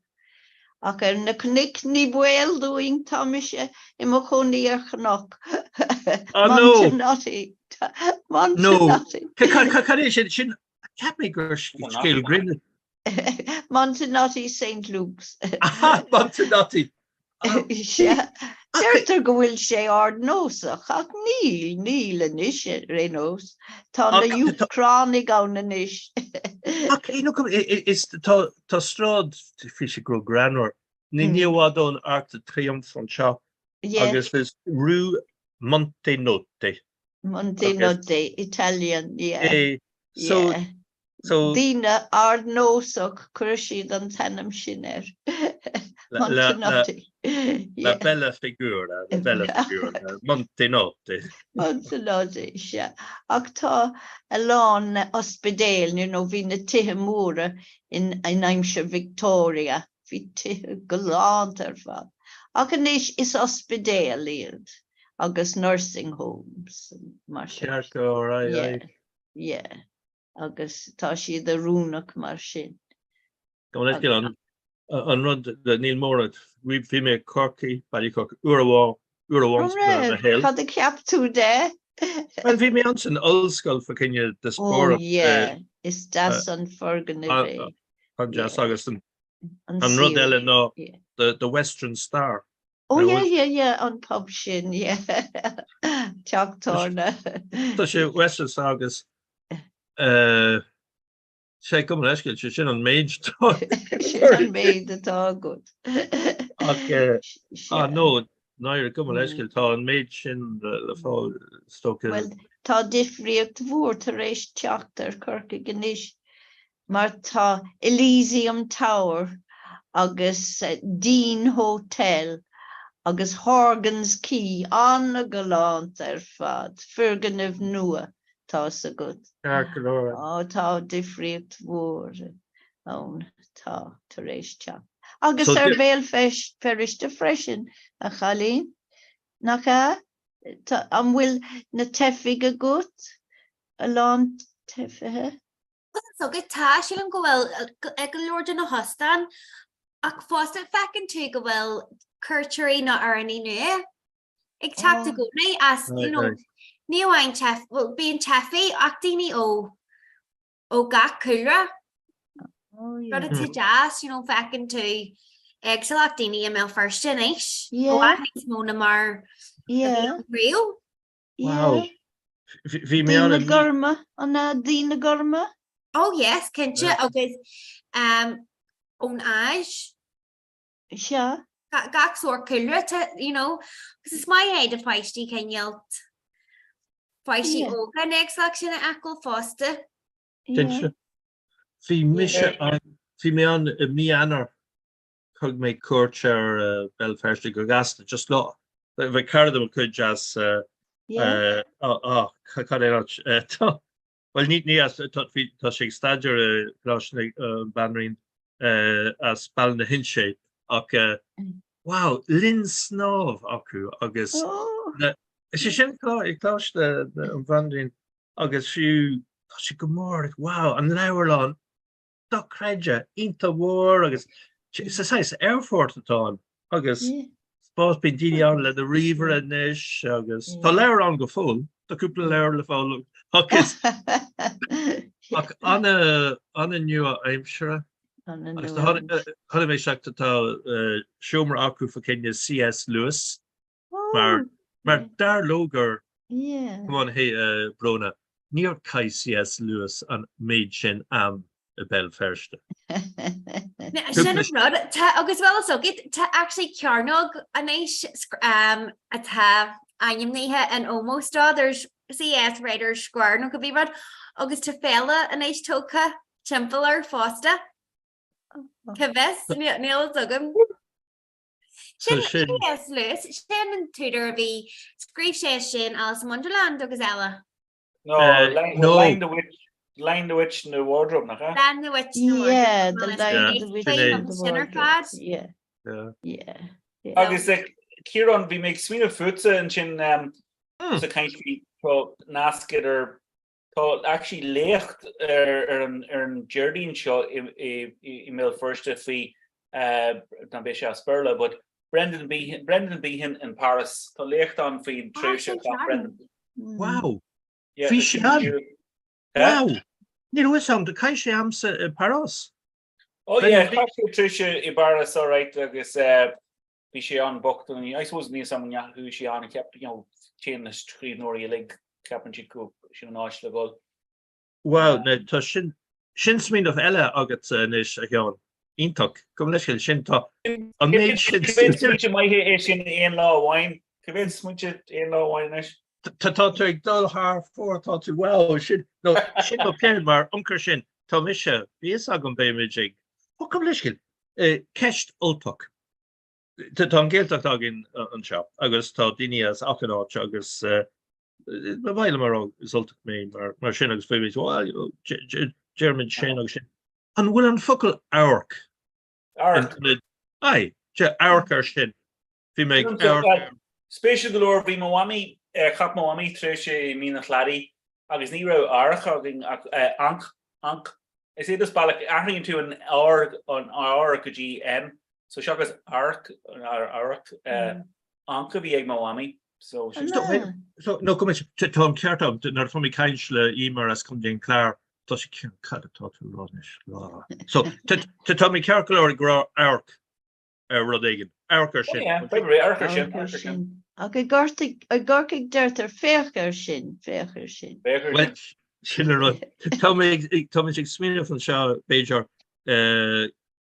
Ach na cnic ní bhfuil dúing tá mise I mo chonaí ar chanach. No. Montanati. Cadé sin ceapmé gur scéal grinne. Montanati St. Luke's. Montanati. Deirtar go bhfuil sé ard nósach ach níl an isise ré nós. Tá na Ucránig an na níis. Is tá strád fi sé gro granor. Ní níomhádón Arc de Triomphe an seo. Agus is Rue Montenotte. Montenotte, Italian, yeah. So Dina ard nósach chuir siad an tanam sin Montenotte. La bella figura, Montenotte. Montenotte, yeah. Ach tá a lán ospedéal, bhí na tithe móra in Aimse Victoria. Bhí tithe go láint ar fad. Ach anis is ospedéal iad, agus nursing homes. Yeah. Agus tá siad a rúnach mar sin. An rud de níl mórad, bhí mé Corky, Ballycork, Uaráin na hill. Cad a ceap tú de? Well, bhí mé an sin ollscoil fa cinne de spór. Is das an Fergan a bhé. An jazz agus an rud eile ná the Western Star. Yeah, an pub sin, yeah. Teachtarna. Tá sé Western Star agus sé cum leisciil sé sin an méid Sin an méid atá good. nó náir cum leisciil tá an méid sin le fáil stocha. Well, tá difríocht mhór tar éis teachtar Corca gníis, mar tá Elysium Tower agus Dean Hotel agus Horgan's Quay anna go láint ar fad, Ferganibh nua tá sa good. Tá difríocht mhór ón tá tar éis teach. Agus ar bhéal feriste freisin a chalín nach an bhfuil na tefiig a gut a lán tefithe. So go tá sí an go bhfuil ag go leor na hostan ach fásta fecinn tú go bhfuil curtúirí na arní nua ag teachta go na as ní bhhain bíon tefií ach daoine ó gach cúra rud a tú jazz fecinn tú ag sa lech daoine a mé first inis ó móna mar riú. Wow. Bhí mé Dína gorma anna dína gorma? Oh yes, Kincha agus ón ais. Sure. Gach sort cúra because is my head of feisty ceinialt. Feisty óga next lection at Ackle Foster. Kincha. Bhí mé an mí anar chug mé cuairt ar Belfast go gasta just lá. Bheith cardam chuid jazz well ní tá sé staidir banrin as ball na hinse ach wow lin snáb acu agus sé sin itáiste an banrin agus fiú tá sé go mór wow an leabharlán do creide ínta mhór agus sa airfort atá agus spás be daine an le de river a níis agus tá leir an go fóil táúpla leir le fáil agus ach anna nua aimsere Had mé seachta tá siomar acu fa cinne C.S. Lewis mar dar lógar an hé brona níor cai C.S. Lewis an méid sin am a Belfast. agus well so tá actually cearnog anéis atá aimimníthe an ómóstá there's CS writer square no go bhí rud agus tá féile anéis tócha timppel ar fásta Cavis níl agam Lewis, Shannon Tudor be screech sin Alice in Wonderland agus Ella. No, line the witch in the wardrobe, nach? Then the witch. Yeah, the line the witch in the wardrobe. Yeah. Agus Kieran we make sweet futsa and chin so kind of nasket or actually lecht an Jardine show email first if we dan Bisha Spurla, but Brendan Behan in Paris to lecht on fi Tricia Brendan. Wow. Yeah. Wow. Níl was am de caiise amsa Paris. Oh yeah, Tricia Ibarra all right agus be she on booked and I suppose me someone who she on kept chain the screen or leg captain she could she not the goal. Wow, no to sin smín of Ella agat nish again. Intak come let's get sin to on made sin might in in law wine convince much in law wine to dull haar for thought to wow should no sin of pen mar unker sin to misha be agam be magic what come let's get cashed ultok to gelach agin an shop agus tá dini as akanach agus ma bhaile mar result me mar sin agus fé well German sin agus sin an bhfuil an focal arc aye arc ar sin fi me Spéisiú go leor bhí mami chap mami tríise mína chláí agus ní rah arch agin ank is éidir bailach aithríonn tú an áir go GM so seachas arc anca bhí ag mami so no kom Tom ceartam nar fami caiins le imar as cum déon clár tá sé cin cadtá tú ráis so tá mi cear go leir gra arc rud aigen arcar sin Okay, gorkig derter fecher sin. Well, Thomas Smith van Shaw Bejar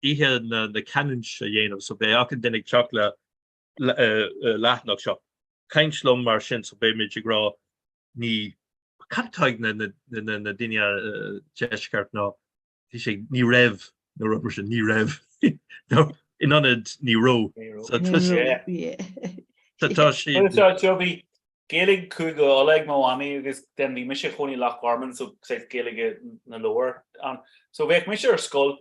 ihe na canon yen so be ak dennig chocolate lahnach shop. Keinslum mar sin so be me gra ni kaptag na dinia jeskart na ni rev no rubber ni rev no in oned ni ro so Joby Gaelig Kugo Oleg Moami agus den vi mis choni lach garmen so se Gaelige na lower an so vek mis skull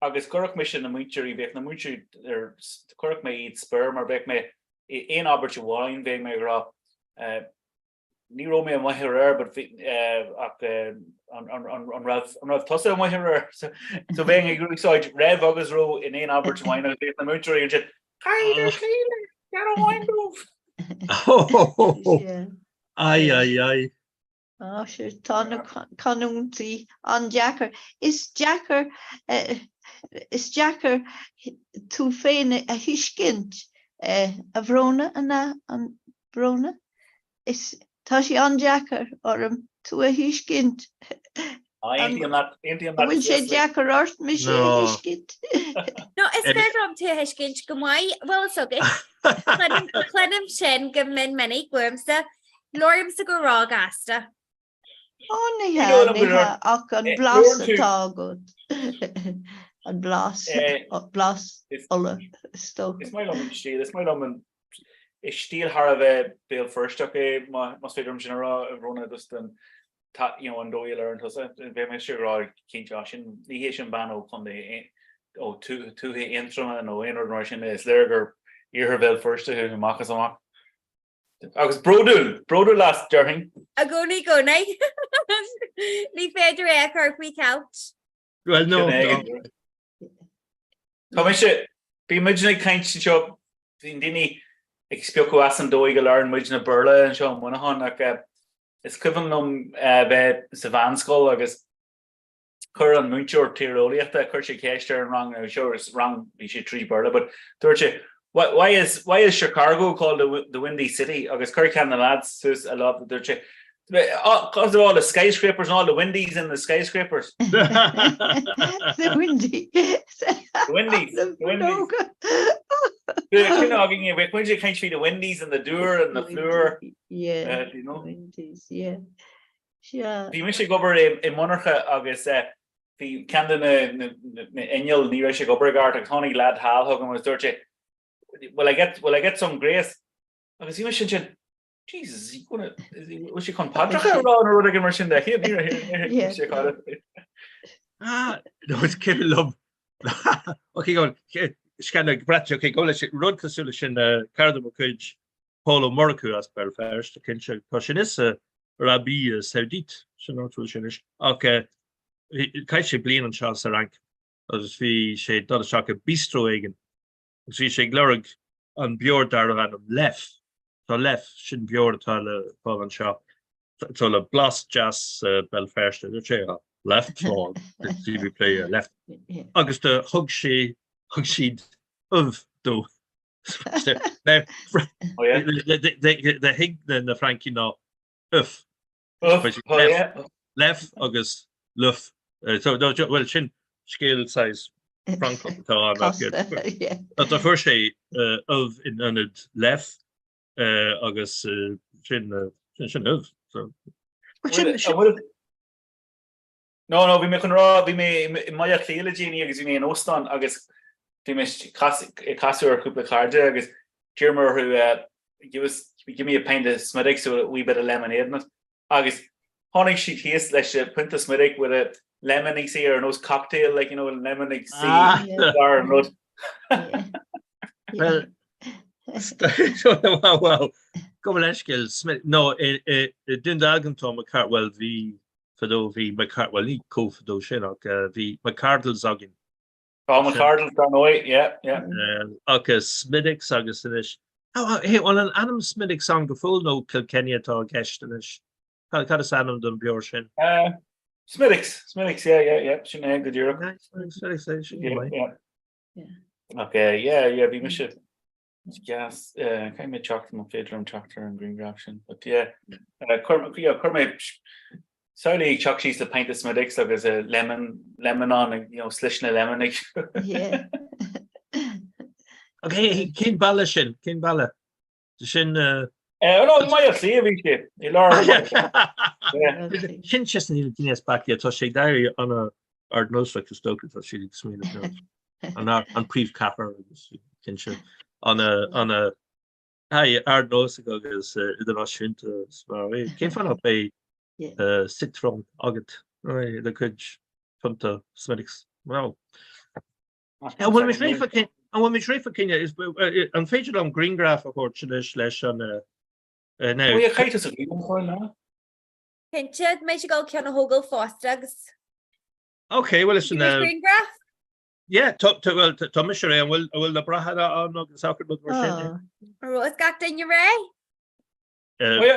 agus kork mission na mutury vek na mutury er kork me eat sperm or vek me ein aber wine ve me ra ni ro me an wahirer but on rav tosa wahirer so ve gru so rev agus ro in ein aber wine vek na mutury and Ai. Oh, sure. Tána canúntaí an Jackar. Is Jackar tú féin a hiiscint a bhróna an bhróna? Tá sí an Jackar orm tú a hiiscint. Bhfuil sé Jackar ort me sé hiiscint. No, is better om tú hiiscint go mai well so good. Clennim sin go min mini gwyrmsta Lormsta go rá gasta. Oh, niha ach an blas atá good. An blas olle sto. Is my lom is stiel har a beel first mas fedrum general ronna just an an doiler and ve me ra King Joshin the ban kon de two intro no in Russian is there her vel first hu makas am agus brodu last during a go ní ní féidir é chuirpaí couch well no Tá bí muidirna caiint seo hín daoine ag speoú as an dóigh go leir an muidirna burla an seo mnaán ach is cuimnom bheith sa bhanscoil agus chur an múteúir tíróíochtta chuir sé céiste an rang sure is rang bhí sé trí burla, but dúirte why is Chicago called the Windy City? Agus Kirk can the lads sus a lot because of all the skyscrapers and all the windies in the skyscrapers. The windy. The windies. When you can't see the windies and the door and the floor. Yeah. You know. Windies, yeah. Bhí mis go over in Monarcha agus bhí cean na inneal ní sé gobar gart a tháinig lad hall thugam was dúirte will I get some grace? Agus you should Jesus, was she con Patrick or rud mar sin here. No, it's Kevin Love. Okay, go. Scanna Brett, okay, go let's run consultation Cardamom Cudge, Paulo Morcu as Belfast, the Kinship Cushinis, Rabbi Saudite, so not to finish. Okay, Kaishi Blin and Charles Rank, as we say, Donna Shaka Bistro Egan, as we say, Glorg and Bjord Darvan left. So left shouldn't be over to Bob and Shaw. So the blast jazz Belfast the chair left for the TV player left. August the hug sheet of do. The hig then the Frankie no left August luff. So well chin scale size Franco but the first day of in uned left. Agus sin of so no vi me kun ra vi me Maya theology agus vi me in Ostan agus vi me casur couple card agus Jermer who give me a pint of smiddick so a wee bit of lemonade in it agus honey she tastes like pint of smiddick with a lemon or an nose cocktail like you know lemon bar and rud. Well wow. Come on, Smith. No, didn't Algan Tom McCartwell v Fado v McCartwell he co Fado Shinnock v McCardle Zoggin. Oh, McCardle Darnoy, yeah. Okay, Smiddick Sagastanish. Oh, hey, well, an Adam Smiddick song the full no Kilkenny at all Gestanish. Kind of Adam done Bjor Shin. Smiddick's, yeah. Shin good Europe. Yeah. Okay, yeah, we miss it. Yes, kind of chalked them up later on tractor and green graftion, but yeah, Cormac. Sorry, chuck she's the pint of Smiddick, like there's a lemon on, and slishing a lemon. Yeah. Okay, King Balla Shin. The Shin. No, my see we shit. Yeah. Shin just need to get back yet. So she diary on a our nose like the stoker. So she did smell it. On pre capper. Kinship. On a hi our nose ago is the Russian to smell. Came from up a sit from August. Right, the could from the Smiths. Wow. And when we try for Kenya is on featured on green graph unfortunately slash on now. We kite us a green for now. Pinchad, may go can a hoggle fostrags. Okay, well listen green graph. Yeah, Thomas and will the Brahada on the soccer book version. Rose got in your Ray.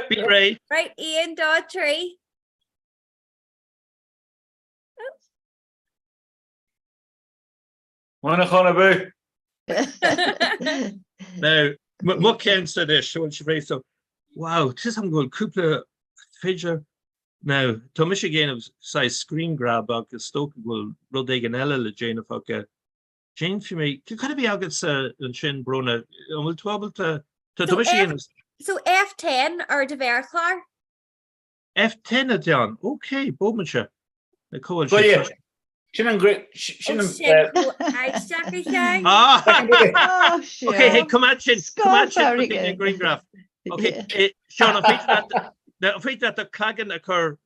Big Ray. Right, Ian Daughtry. Wanna Now, what can say this? So she raised up. Wow, this I'm going couple feature. Now, Thomas again of size screen grab about the Stoke will Rodeganella le Jane of okay. Jane for me, you gotta be out and Shin Bruna and we'll trouble to Thomas again. So F10 or de Verclar? F10 at John. Okay, Bowmanshire. The cool. But yeah. Shouldn't great. Okay, hey, come on, Shin. Come on, Shin. Green graph. Okay, Sean, I think that the clagging occur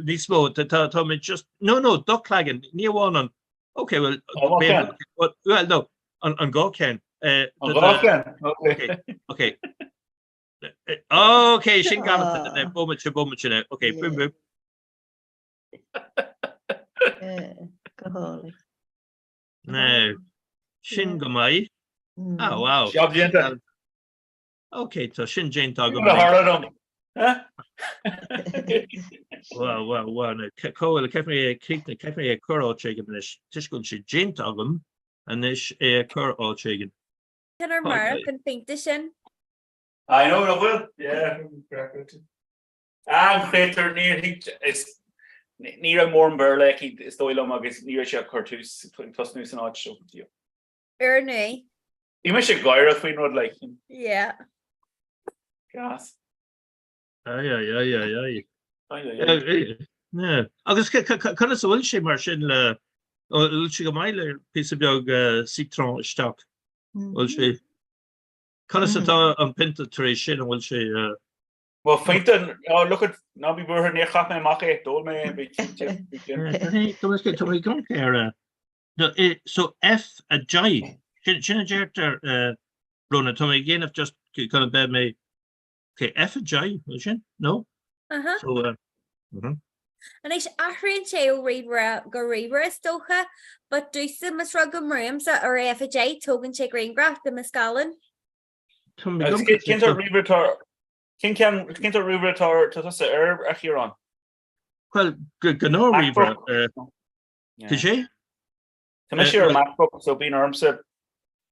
this mode to tell me just no, duck clagging near one on. Okay, well, no, on Gorken. Okay. Okay, Shin Gammon, Bowmanshire. Okay, boom. No, Shin Gamai. Oh wow. Okay, so Shin Jane Toggle. Wow. Cole kept me a cur all chicken. This Tishkun she Jane Toggle and this a cur all chicken. Can our Mark and think this in? I know it will. Yeah. And creator near it's near a more burlek is doilom agus near a cartus plus news and odd show with you. Ernie. You must have Goira if we know like him. Yeah. Gas. Yeah. Agus kind of so will she march in will she go mile piece of dog citron stock. Will she Constantine an pinta taréis sin bhfuil sé Well, feinten, look at Nobby Burher near Chapman Maki, told me. So F a J. Sin a Jerter Bruna to again if just kind of bed me. Okay, F a J, sin? No? So And is ahrainn sé ó riomh go riomh is dócha, but dúsa mas rug go mriamsa ar FJ tógann sé Greengraft de Mascallan. Kinta Rivertor to us herb a Huron. Well, Ganor River. Tisha? Commissioner MacBook, so being armset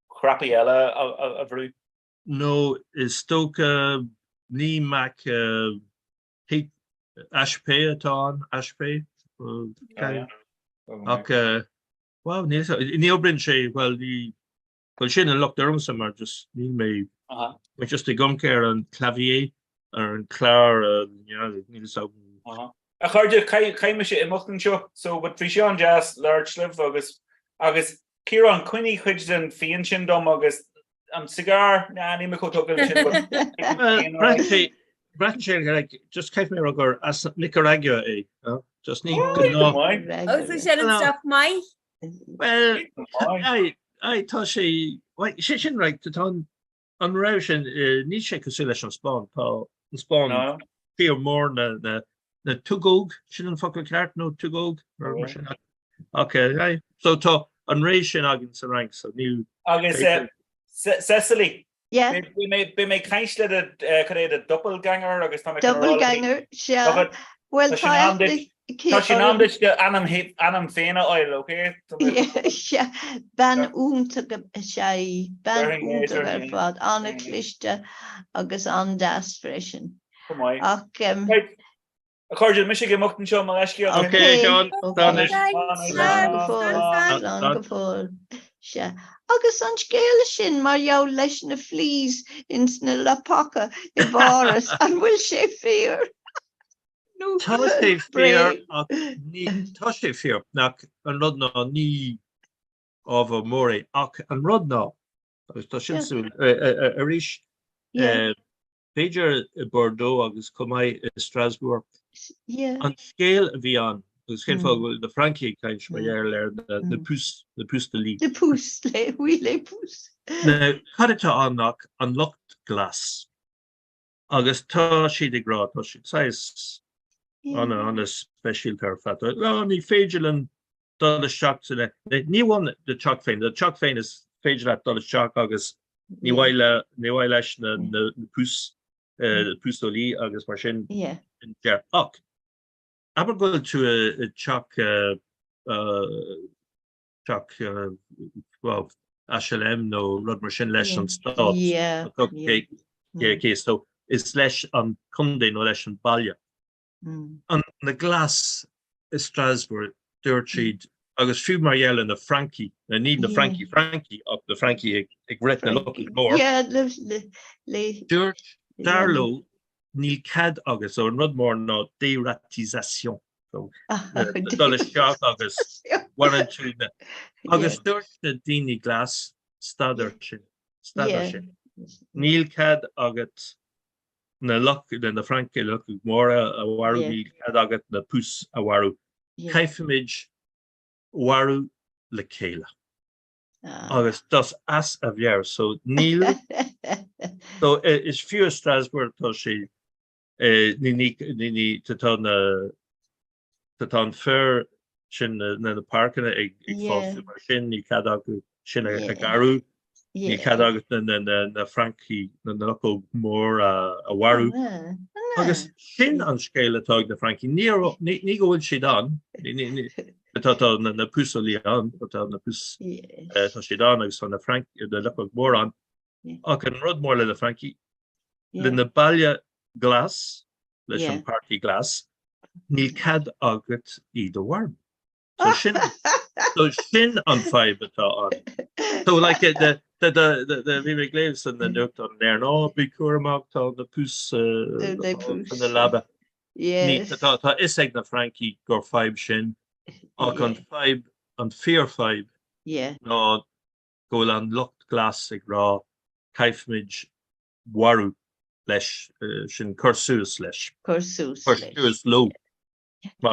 crappy ella of root. No, is Stoke Ni Mac Heat Ashpay at on Ashpay. Okay. Well, Neil Brinche, well, Shin and Lock Durham summer just need me. With just the gum care and clavier and Clar, so. A charge Kaimisha in Muckin show, so with Fishan Jazz, large live August Kieran Quinny Hidden Fianchin Dom August cigar, Nimiko token. Branche like just kept me rugger as Nicaragua, just need to know. So stuff my. Well, I thought she right to ton on Russian Nietzsche consolation spawn Paul spawn fear more than the Tugog shouldn't fuck a cart no Tugog okay so to on ration against the ranks so new Cecily we may kind the doppelganger doppelganger well Anam Fena oil, okay? Yeah, ban shy ban fad anna cliste agus an das freshen. According Michigan Mountain Show Malashki. Okay, John. Agus an scéile sin mar jou leis na fleas in sna lapaka I baras an bhfuil sé fear. Tá fear nach an rud ná ní ábh mór ach an rud ná agus tá sin súil a ríis Péidir Bordeaux agus Comhrá Strasbourg an scéal a bhí an agus cén fáil de Frankie kaint mar leir de pús de lí. De pús le bhí le pús. Na cadtá annach an locht glas agus tá siad ag grá tá siad sais on a special tar fat. Ní féidir an dul seach le ní bhain de chuck féin is féidir le dul seach agus ní bhhaile leis na pús lí agus mar sin dear ach. Aber go to a chuck well HLM no rud mar sin leis an stad so is leis an Cundé no leis an bailile. An na glas is Strasbourg dúirtríd agus fiú mar dhéile na Frankie na ní na Frankie ach na Frankie ag gret na loch mór. Dúirt darló níl cad agus ó an rud mór ná dératisation so dul seach agus warintúna agus dúirt na daoine glas stadar sin níl cad agat na luck na Frankie look mór a waru níl cad agat na pús a waru caifimid waru le céile agus das as a bhear so níl so is fiú Strasbourg tá sé ní tá fer sin na parkna ag fáú mar sin ní cad agat sin a garú ní cad agat na Frankie na loco mór a waru agus sin an scéile tág na Frankie ní gohfuil siad an na púsolí an na pús siad an agus na Frankie de loco mór an ach an rud mór le na Frankie le na bailile glas leis an party glas níl cad agat iad a warm so sin an five atá an so like the vi glaves and the note on there no big cuaach tá the pús the laba tá is ag na Frankie gur five sin ach an five an fear five no go an locht glas ag rá caifmid waru leis sin cursús leis. Cursús lo. No,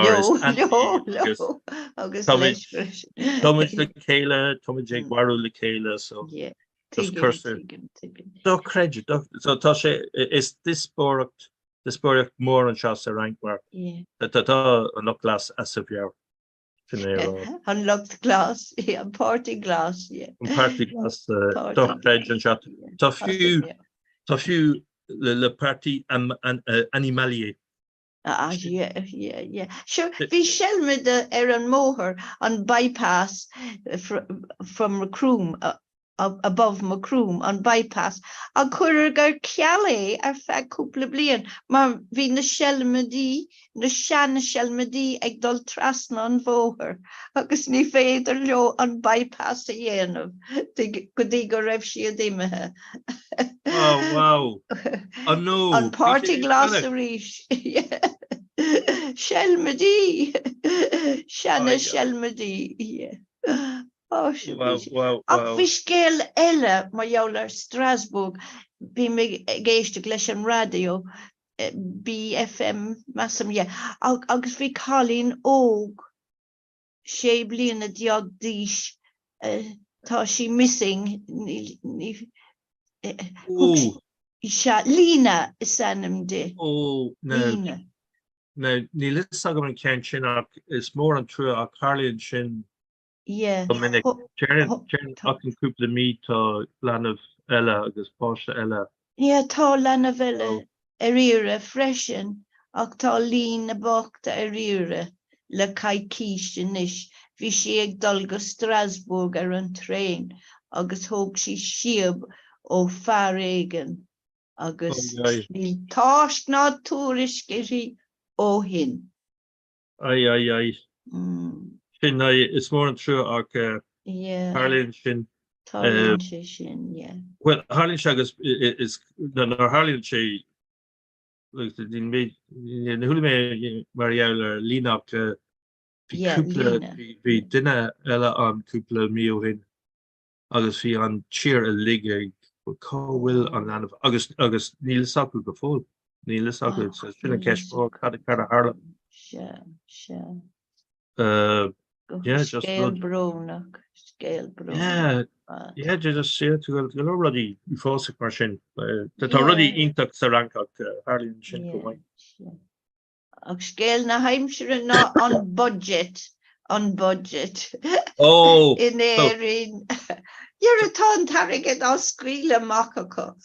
agus leis. Thomas le céile, Thomas Jake waru le céile, so just cursor. Do credit, so tá sé is dispóracht mór an seas a rank mar. Tá an loch glas as a bhear. Unlocked glass, an party glass, An party glass, do credit an seas. Tá fiú le party animalier. Sure, vi shelmed an moher on bypass from Macroom, above Macroom on bypass. A curgar Kiale fe couple blian, maar vi na shelmedi, na shan shelmedi ag dol trasna an voher. Agus ni féidir lo an bypass a yenov. Godi go ref si a dimehe. Oh, wow. Oh, no. On party glass a rish. Shelmedi. Shanna Shelmedi. Yeah. Oh, wow. Vi scéal eile mar jouler Strasbourg bí me géiste leis an radio BFM massam agus vi cálín óg sé bliana diaag díis tá si missing Lína is sanam de. Oh, Lína. No, ní lit agam an cean sin is mór an trú a Carlíonn sin. Yeah. Dominic, Jen fucking couple me to Lana Ella, agus Porsche Ella. Yeah, tá Lana Villa, Erira, freshen, ach tá Lína Bachta Erira, le Kai Kishin ish, vi si ag dul go Strasbourg an train, agus hoog si siab ó Farregan, agus ní táist ná túris geri ó hin. Aye. Sin it's more an true ach Harlíonn sin. Yeah. Well, Harlíonn agus is Harlíonn sé like the made who me Marielle Lína vi dinne ella an couple mio hin agus fi an cheer a ligge ko will an land of agus Neil Saku go full Neil Saku sin cash had a Harlem. Sure. Yeah, just scale brownach, scale brown. Yeah, just say to go already before sick machine. That already intact Saranka Harlíonn sin go. Ag scale na heimsere na on budget. Oh, in Erin. You're a ton target on squeal makako.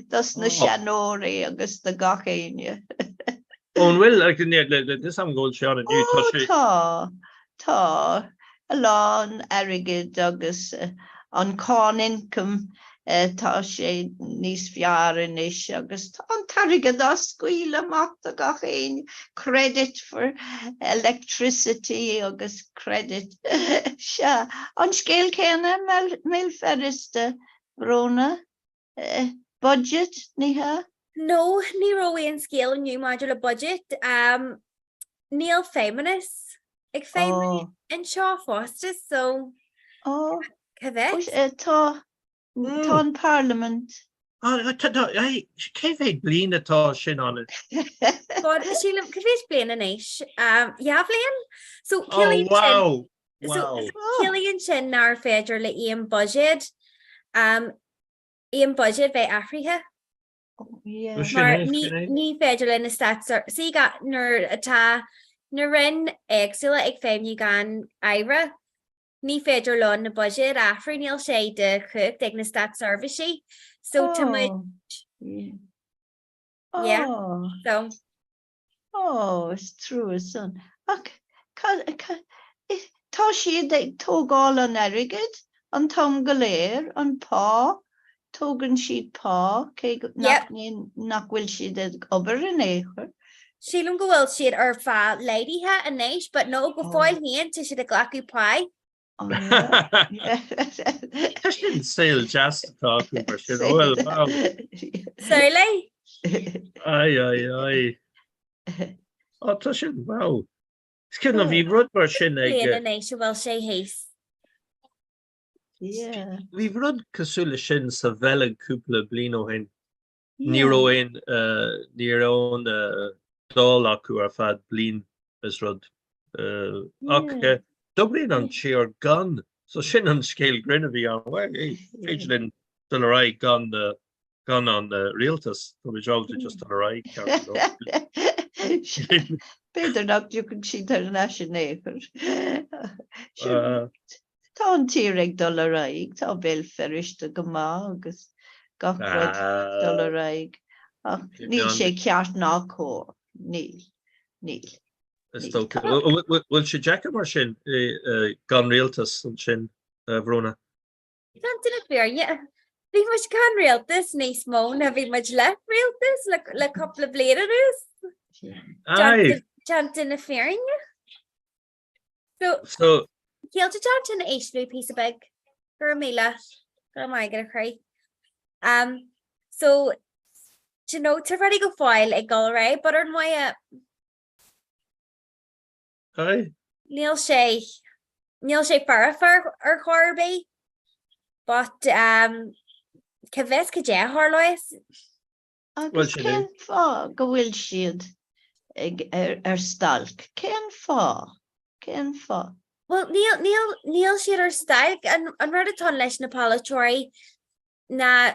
Das na Shanori agus the gachéine. Oh, well, like this I'm going to share a new Tá alán aige agus an cá income tá sé níos fiaran is agus an tarige dá scuile amach a gachéin credit for electricity agus credit se an scéal céanna mé ferriste Brona budget níha. No, ní roion scéal new modular budget. Neil feminist. Ag feminist in seo fásta, so tá an Parliament. Céfé blin atá sin an it. Sílim céféis blian in éis. Bblion? So wow. Cilíonn sin nar féidir le íon budget. Íon budget bheith Africa. Maar ní féidir le na stats si got nar atá na rin agsúla ag féimniú gan aire ní féidir le na budget afra níl sé de chucht ag na stat servicey so it's true son tá siad ag tógáil an airigid an tom goléir an pá Togan sheet paw, nach will she did over an acre. She'll go well she'd or fa lady hat and nice, but no go foil hand to she the glacky pie. I shouldn't say just talking for shit. Well, wow. Sorry. Aye. Oh, Tushin, wow. It's kind of you run for shin. Well, say haste. Yeah. We've run Casula Shin Savella Kupla Blino Hen. Nero in Nero Dolaku or Fad Blin as Rod. Okay. Dublin on cheer gun. So Shin on scale Grenovi on way. Fidgelin Dolarai gun on the Realtus. So we job to just Dolarai. Better not you can see international. Tá an tíreag $, tá bell ferrichte gomá agus gachfred $. Níl sé ceart ná có, níl. Will she Jack mar sin gan Realtas an sin Verona? Gan duna fear, yeah. Bhí muid gan Realtas níos mó na bhí muid le Realtas le couple of bléidirús. Jan duna fearing. So Kielta John in H piece of big for Mila. Am I gonna cry? So you know to ready go file a gallery, but on my Neil Shay Farrafar or Corby, but Kavis Kaja Harlois. Well, Ken Fa go will shield stalk. Ken Fa. Well, Neil Shearer Stalk and Radaton Lesson Apolatory na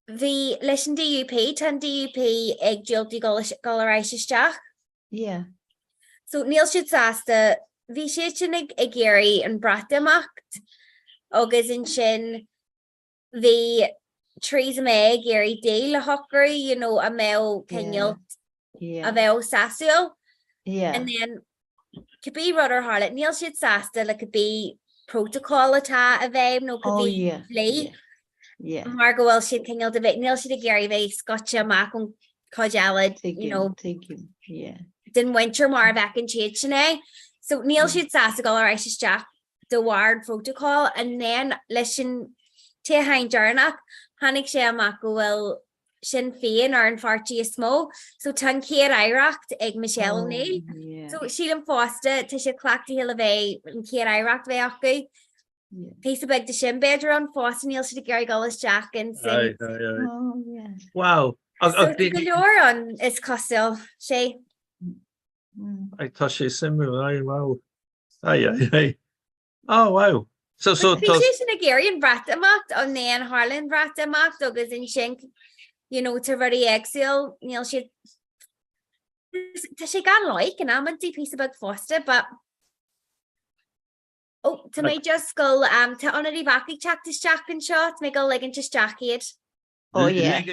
the lesson DUP, 10 DUP egg jilty Golarisha. Yeah. So Neil should ask the Vishichinig Agiri and Bratamacht August in Shin the trees me Gary Dale Hockery, you know, a male Kenyal a Vel Sasio. Yeah. And then could be Rudder Harlot, Neil should sasta like could be protocol a vame, no could be play. Yeah. Margo well she'd king of the bit, Neil should Gary Vay, Scotcha Mac and Cojalad, you know. Yeah. Then winter mar back in Chitchenay. So Neil should sasta go alright Jack the ward protocol and then listen to hind Jarnak, Hanik Shea Mako will Sinn Féin ar an fartí is smó, so tan céir Iracht ag Michelle O'Neill. So sílam fásta tá sé clachtaí hil a bheith an céir Iracht bheith acu. Pís a beg de sin beidir an fásta níl si de Gary Gullis Jack and sin. Wow. So go leor an is costal sé. I thought she similar. Wow. Oh wow. So Appreciation a Gary and Bratamacht on Nan Harlan Bratamacht agus in Shank. You know, to ready exhale, Neil she got like an amanty piece about Foster, but to make just skull to honor the backy check this jack and shot, make a leg into jacket. Oh yeah.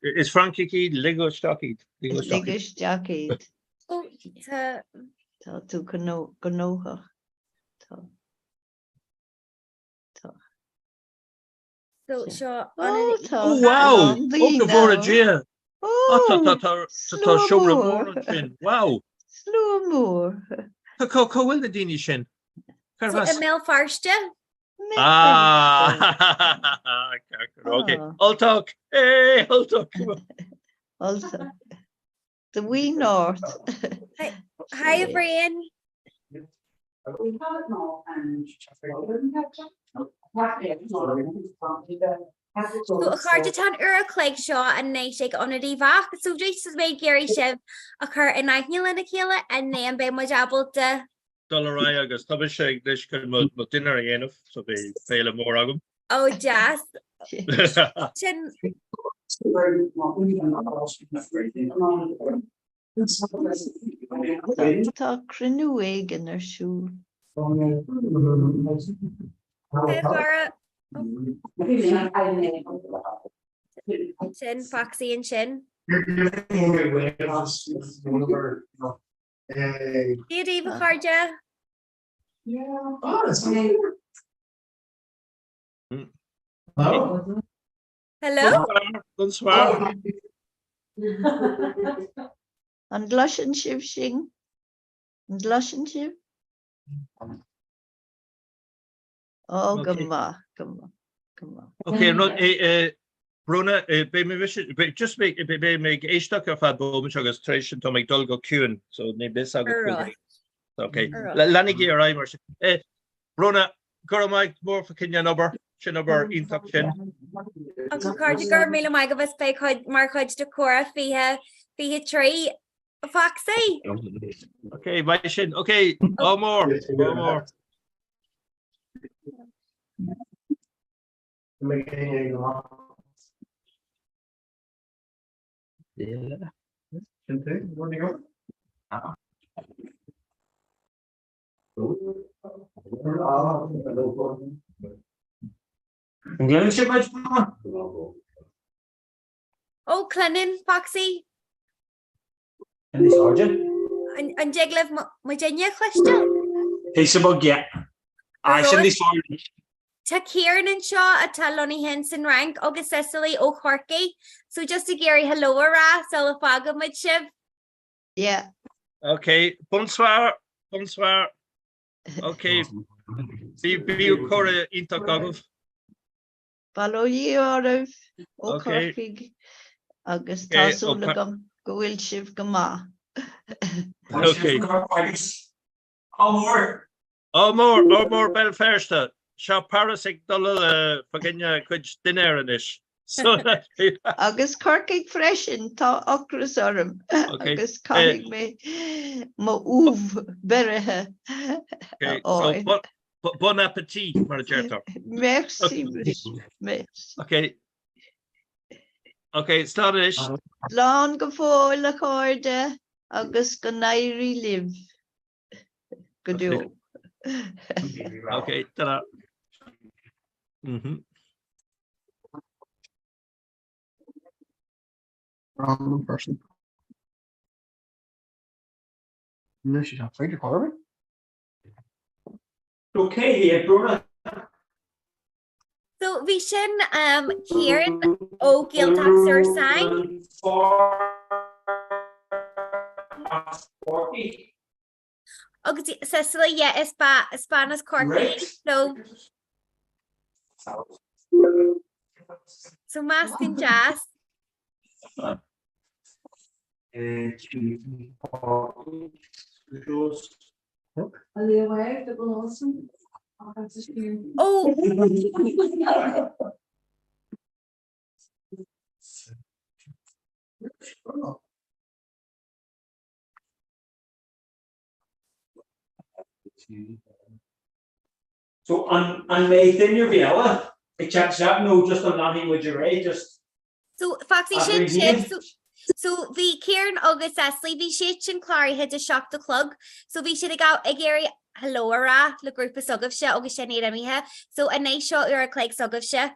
Is Frankie Key Lego stocky? Lego jacket. Oh, to Ganoha. So sure. Oh wow! Wow! Slow more. How will the Dini shin? So Mel Farsta. Okay. I'll talk. Hey, I'll talk. Also, the wee north. Hi, Brian. So a carditan a clegg shot and night shake on a divac. So just as way Gary Shiv occur in Nigel and Akila and then by my jabble to $. Agus tá sé leis go mo dinner enough so be féile mór agam. Oh jazz. Tá crinú éigen ar siú. Shin, Foxy and Shin. Good evening, Harja. Hello. Bonsoir. An glashin sib sing. An glashin sib. Oh, come on. Okay, no, Bruna, just make stuck off at home, Agus tradition to make Dulgo Kuhn, so name this. Okay, Lanny Gear, Bruna, go Mike more for Kenya number, induction. Uncle Carter gur mí mai go bheits fé chuid mar chuid de cora fihe trí Foxy. Okay, my shin. Okay, all more. Oh, Clennon, Foxy. And this origin? And Jiglef Virginia question. Piece of bug, yeah. I should this origin. Ta Kieran and Shaw a Taloni Henson rank, August Cecily O'Corky. So just to Gary hello ra, Salafaga Midship. Yeah. Okay, bonsoir. Okay, be Cora into Gogov. Follow you out of O'Corky. August Tassulagum, go will shift Gama. Okay. All more Belfast. Shop Parasik dollar Virginia could dinner in this. So August Corky fresh in ta Ocras Orm. August coming me Mauve Berehe. Okay, so bon appetit, Margarita. Merci. Okay, start it. Long before la corda, August Ganairi live. Good do. Okay, ta-da. Random person. No, she's not afraid to call her. Okay, yeah, Bruna. So Vishen Kieran O Giltaxer sang. Okay, Cecily, yeah, Spanish Corky. So Mask and Jazz. Oh. So on Nathan your Viella, it checks out no just on nothing with your age, just so Foxy so the Kieran August Cecily the shit and Clary had to shock the club. So we should have got a Gary hello ra the group of sug of shit August Shani so a nice shot you're a click sug of shit.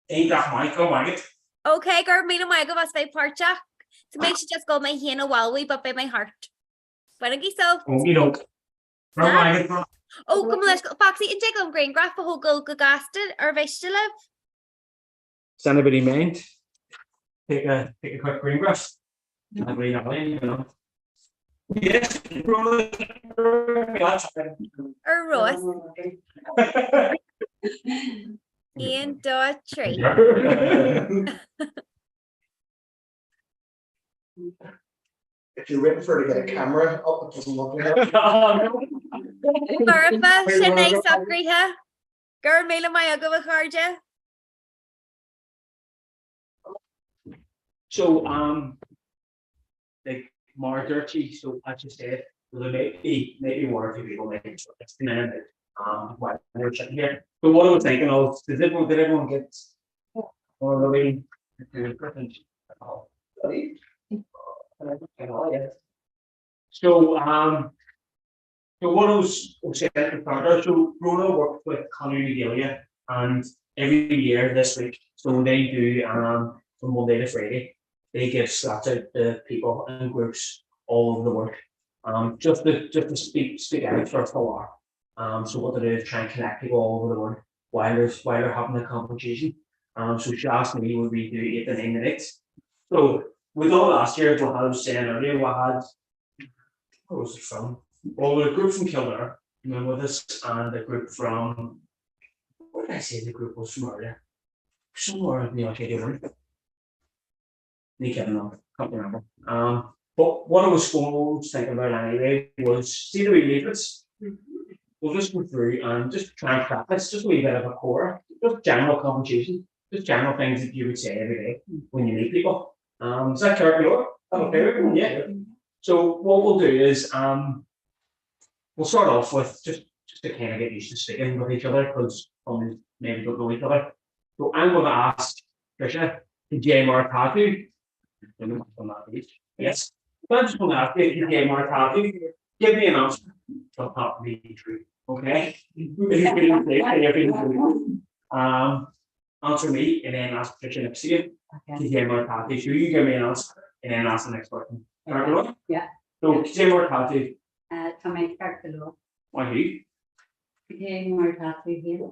Ain't that Michael Maggot? Okay, girl, me and Michael was by Parcha. To make sure just go my hand a while we but by my heart. But so oh, come let's go Foxy and Jiggle Green Graph a whole go gasted or vegetable. Does anybody mind? Take a quick green grass. Anybody know? Yes, or Ross. Ian Dot Tree. If you're waiting for her to get a camera up, it doesn't look like Garfa, Shanae Sakrita. Girl, Mela Maya go with Harja. So, like more dirty, so I just said, well, maybe one or two people maybe it's the end while we're checking here. But what I was thinking of, did everyone get or really so what I was saying further, so Rona worked with Conor Nigelia and every year this week, so they do from Monday to Friday, they give slots out to people in groups all over the world. Just to speak out for a full hour. So what they do is try and connect people all over the world while they're having a conversation. So she asked me would we do 8 to 9 minutes. So with all last year, what I was saying earlier, where was it from? Well, we're a group from Kildare, and then with us, and a group from, what did I say the group was from earlier? Somewhere in the Arcadia. Can't remember. But what I was thinking about anyway was see the wee leaflets. we'll just go through and just try and practice just a wee bit of a core, just general conversation, just general things that you would say every day when you meet people. Is that correct, Laura? Okay, yeah. So what we'll do is we'll start off with just to kind of get used to speaking with each other because maybe don't know each other. So I'm going to ask Tricia, J. Martatu. Yes. So I'm just going to ask you, J. Martatu, give me an answer. It'll not be true. Okay. Answer me and then ask Tricia next to you. J. Martatu. So you give me an answer and then ask the next person. Yeah. So J. Martatu. Tamay Carcelo. Why who? J. Martatu here.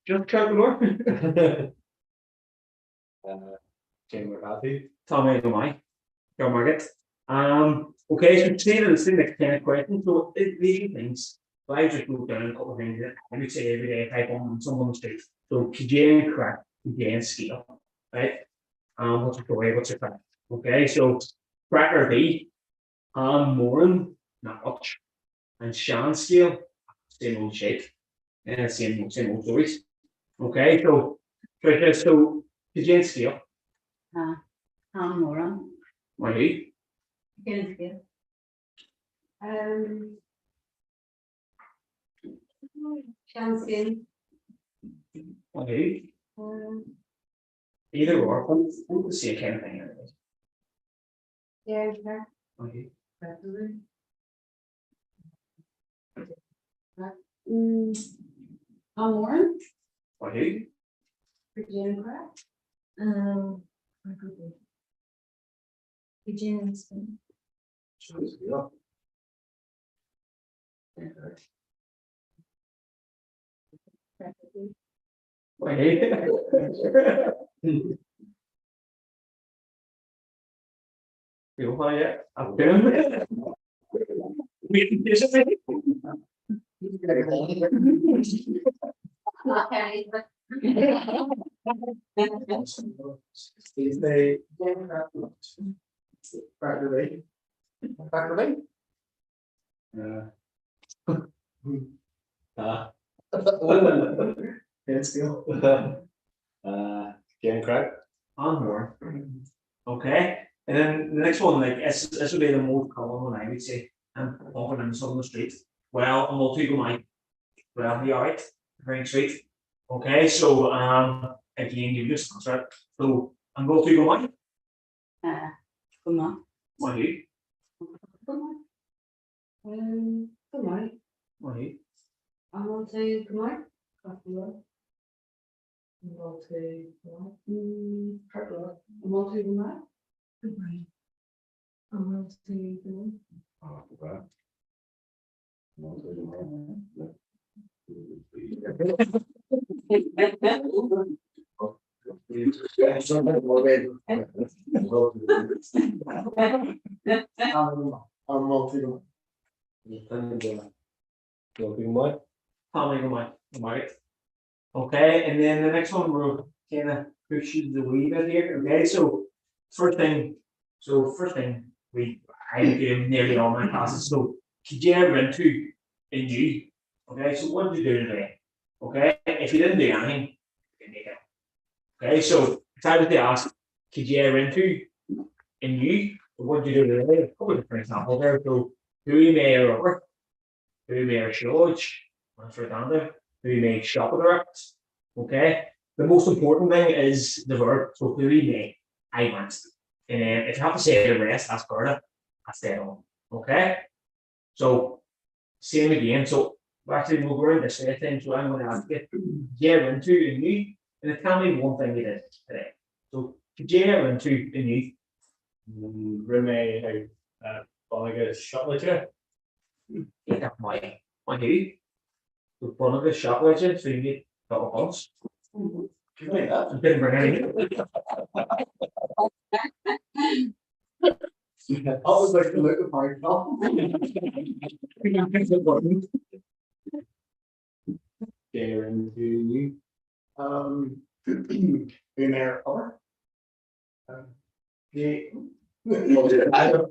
Just calculor. Tommy, am I? Go Margaret. Okay, so today the next kind of question. So these things, so I just wrote down a couple of things that I would say every day if I on someone on the street. So KJ and crack, KJ and scale, right? What's the way? What's your crack? Okay, so cracker B, Moran, not much, and Shan scale, same old shape, and same old stories. Okay, so Tricia, so KJ and scale. Moran. Why who? Scale. Chancellor. Why who? Either or, I'm the same kind of thing. Anyways. Yeah. Why who? Moran. Why who? Virginia Crack. Virginia Spain. Hiểu thôi á, học tiếng Việt thì sẽ Jan Craig. On more. Okay. And then the next one, like this would be the most common one I would say. I'm walking on the street. Well, I'm all to Mike. Well, you alright? Very sweet. Okay, so again you just answer it. So I'm going to Mike. Come on. Why you? Come on. Why you? I'm going to come on. I'm going to purple. I'm going to come on. Right. I'm going to go. Oh, okay. Okay, and then the next one will kind of push you the wee bit here. Okay, so first thing I do nearly all my classes. So could you ever into in you? Okay, so what did you do today? Okay, if you didn't do anything, you didn't make it. Okay, so if I was to ask, could you ever into in you? What did you do today? A couple of different examples there. So who you may a rubber, who you may a shortage, for example, who you may shop with the okay. The most important thing is the verb. So who you may, I went. And then if you have to say the rest, that's Gerda, that's dead on. Okay. So same again. So actually we'll go into this thing. So I'm going to ask you, yeah, into and you, and tell me one thing you did today. So could you ever into and you? Remy, Bonniger shot with you. Yeah, that might be. The Bonniger shot with you, so you get double points. Didn't bring any. I was like, look at my top. Darren, do you? In there, or? Yeah. I don't.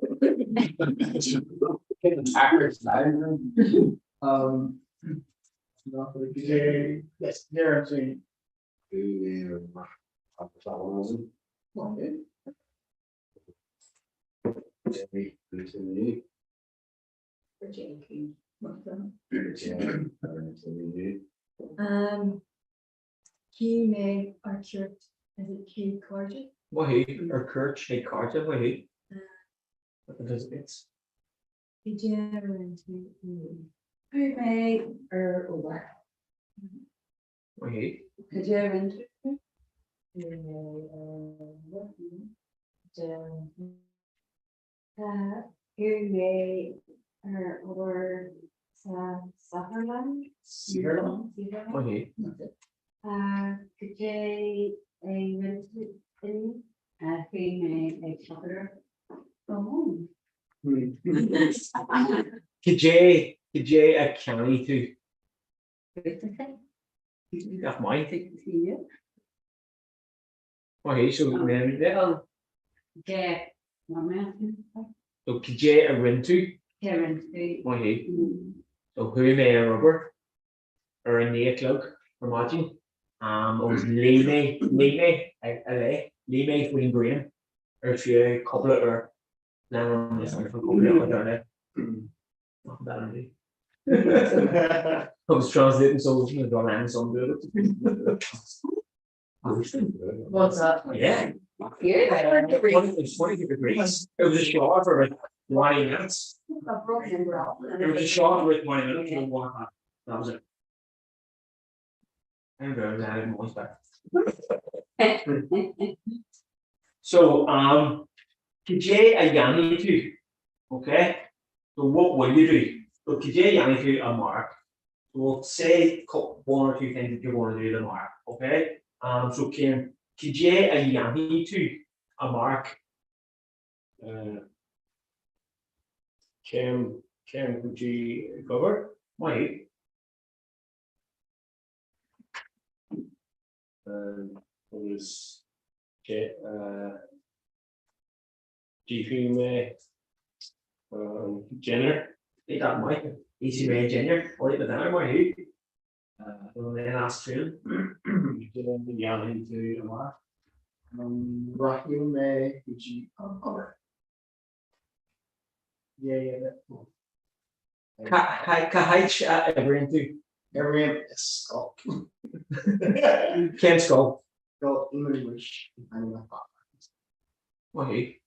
Yes, there, I'm saying. Key May or Church, is it Key Cordial? Wahoo, or Kirch, hey, Carter, wahoo. What does it? Did you ever into Who May or over? Wahoo. Did you ever into? Who May or over Sutherland? Sutherland? Wahoo. Could you went in who May a chocolate? Oh. Could you a county too? That's my thing. Yeah. Wahoo, so then there. Yeah. So could you a rent to? Karen. Wahoo. So who may a rubber? Or in the cloak, imagine. It was Lee May Green Green. Or if you a couple of or then on this one for couple of other. Not bad idea. I was translating so you know and some good. What's that? Yeah. It's 20 degrees. It was a shot for like 20 minutes. It was a shot with 20 minutes and one half. That was it. I'm very glad I didn't want that. So, could you a Yanni too? Okay. So what will you do? So could you Yanni to a mark? So we'll say one or two things that you want to do the mark. Okay. So could you a Yanni to a mark? Kim, could you cover? Why? Was GP May Jenner. They got Mike, easy May Junior, or the dinner, why who? Then ask him. Yeah, into a mark. Rahim May, G. Cover. Yeah, Kahich ever into every skull. Ken Skull. Go English. Why?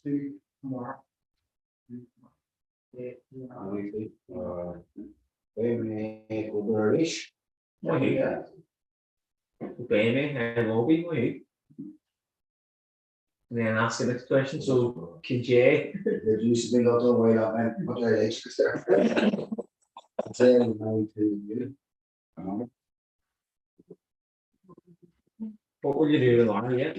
To mark. And Obi, wait. Then ask the next question. So, could you? There used to be lots of way up and what their age is there. What will you do with Lana yet?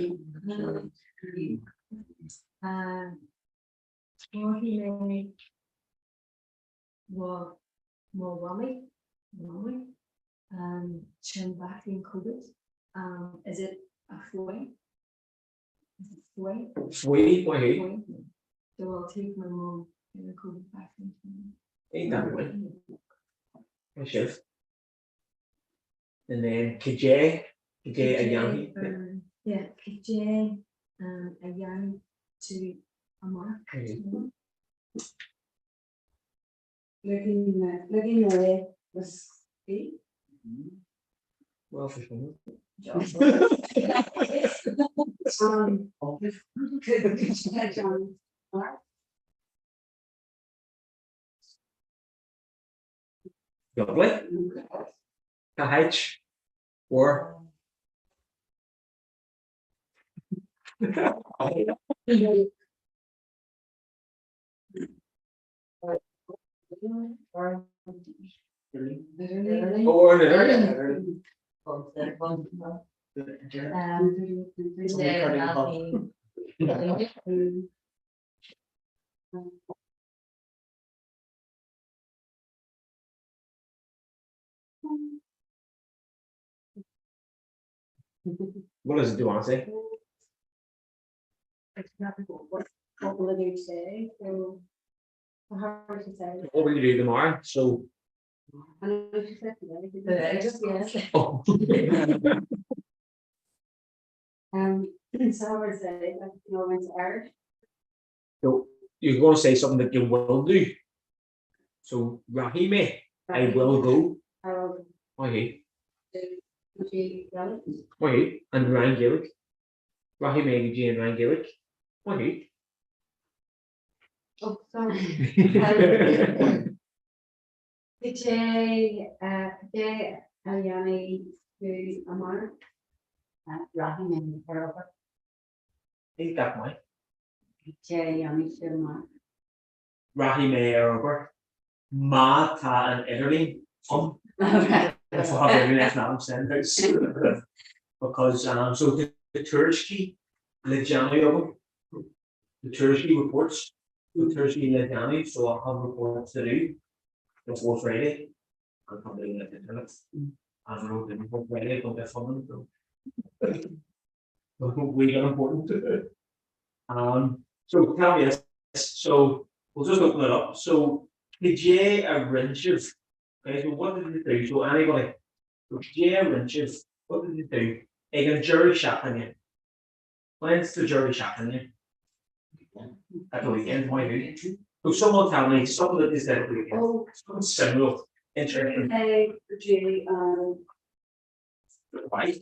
Well, more rummy, chin back included. Is it a fway? Is it fway? Sweet, wait. So I'll take my mom and include it back into. Ain't that way? I should. And then KJ a Yanni. Yeah, KJ a Yanni to a mark. Looking away was eight. Well, for sure. Lovely. KH. Or. Or what does it do, honestly? What will you say? So, hard to say. What will you do tomorrow? So. I know what you said today. Just yes. Oh. So hard to say, like, you know, it's art. So you're going to say something that you will do. So Rahime, I will go. I will. Okay. Okay. Okay. And Ryan Gillick. Rahime G and Ryan Gillick. Okay. Oh, sorry. Today, Aliani to Amar. Rahim and Harper. Ain't that mine? Today, Yami to Amar. Rahime Robert. Mata and Italy. Okay. That's what I'm now saying. Because so the Turkey, Lejani of them, the Turkey reports, the Turkey Lejani, so I'll have reports to do before Friday. I'll come in at the internet. I wrote them before Friday, don't get fun. We got important. So tell me this. So we'll just open it up. So the J Rinchiv. Okay, so what did it do? So anybody, so J Rinchiv, what did it do? They got jury shopping in. When's the jury shopping in? At the weekend, why do you? So someone tell me something that is that weekend. Oh, something similar, interesting. G, Why?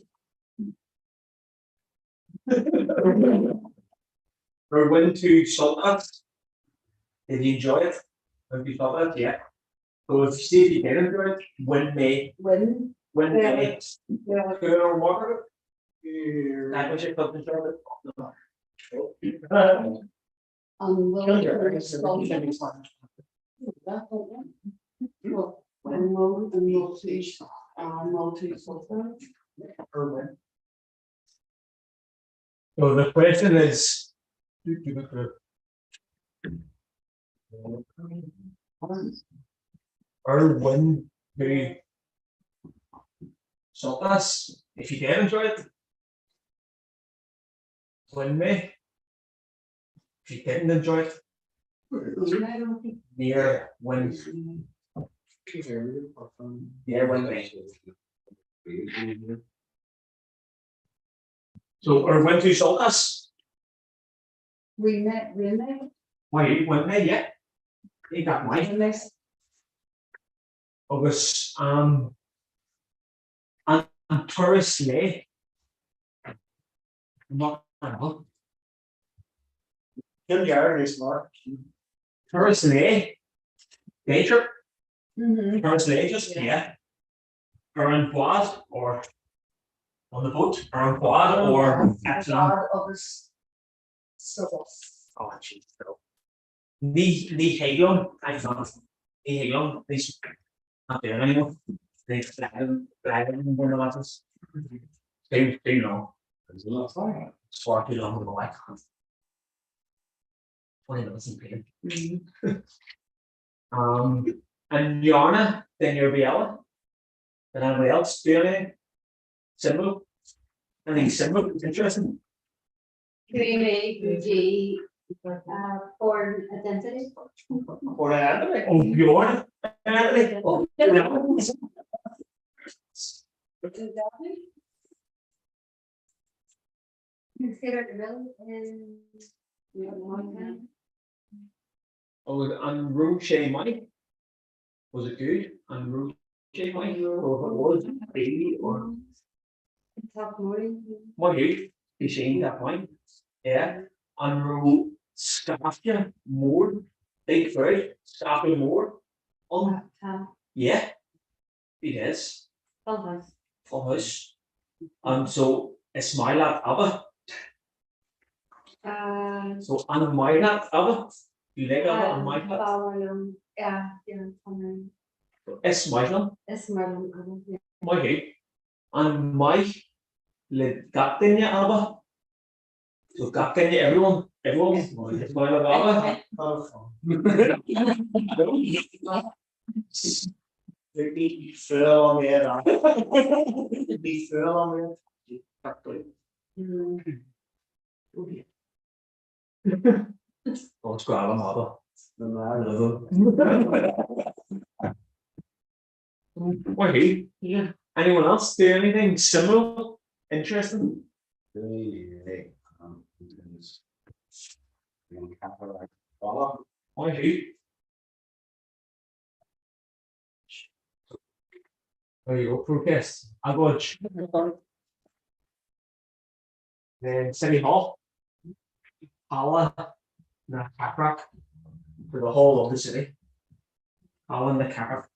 Or when to Saltnut. Did you enjoy it? Have you thought that? Yeah. So if you see if you did enjoy it, when May. When May. yeah. Or what? I wish I could enjoy it. So the question is. Or when do so that's if you did enjoy it. When May. If you didn't enjoy it. Near when. Yeah, when May. So or when to salt us? We met. Wait, when May, yeah. Ain't that right? August and tourist lay. Not tourist lay. Day trip. Tourist lay just yeah. Or in quad or on the boat or on quad or oh jeez. The Hagon, I found the Hagon, these not there anymore. They flatten one of us. They know. Sparky on the white. 20 minutes in pain. And Yarna, then your Biella. And anybody else do anything? Symbol? Anything symbol? It's interesting. For identity. For identity? Oh, Bjorn. Identity. Oh, Consider the middle and. Oh, and Roche Mike. Was it good? And Roche Mike, or was it baby or Top morning. what you? You seen that point? Yeah. And Ro Staffia more big food, Staffia more. Yeah. It is. Full house. Full house. So it's my lad Abba. So I'm my lad Abba. You like Abba and my lad? Yeah, yeah. It's my lad. It's Marlon. Yeah. My head. And my le captain ya Abba. So captain ya everyone. It's my lad Abba. Be further mer. Be further mer. Let's grab him Abba. Wait, yeah. Anyone else do anything similar? Interesting? Wait. There you go, protest. I'll go then City Hall. Hala, the Caprac for the whole of the city. Hala and the Caprac.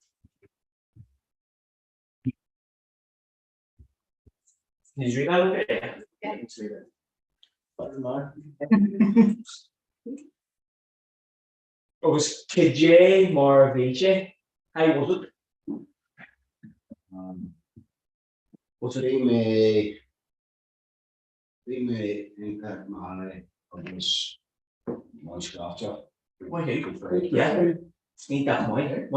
Did you read that? Yeah. It was KJ Marvice. How was it? What's it? They may impact my this much after. Yeah. Need that mine.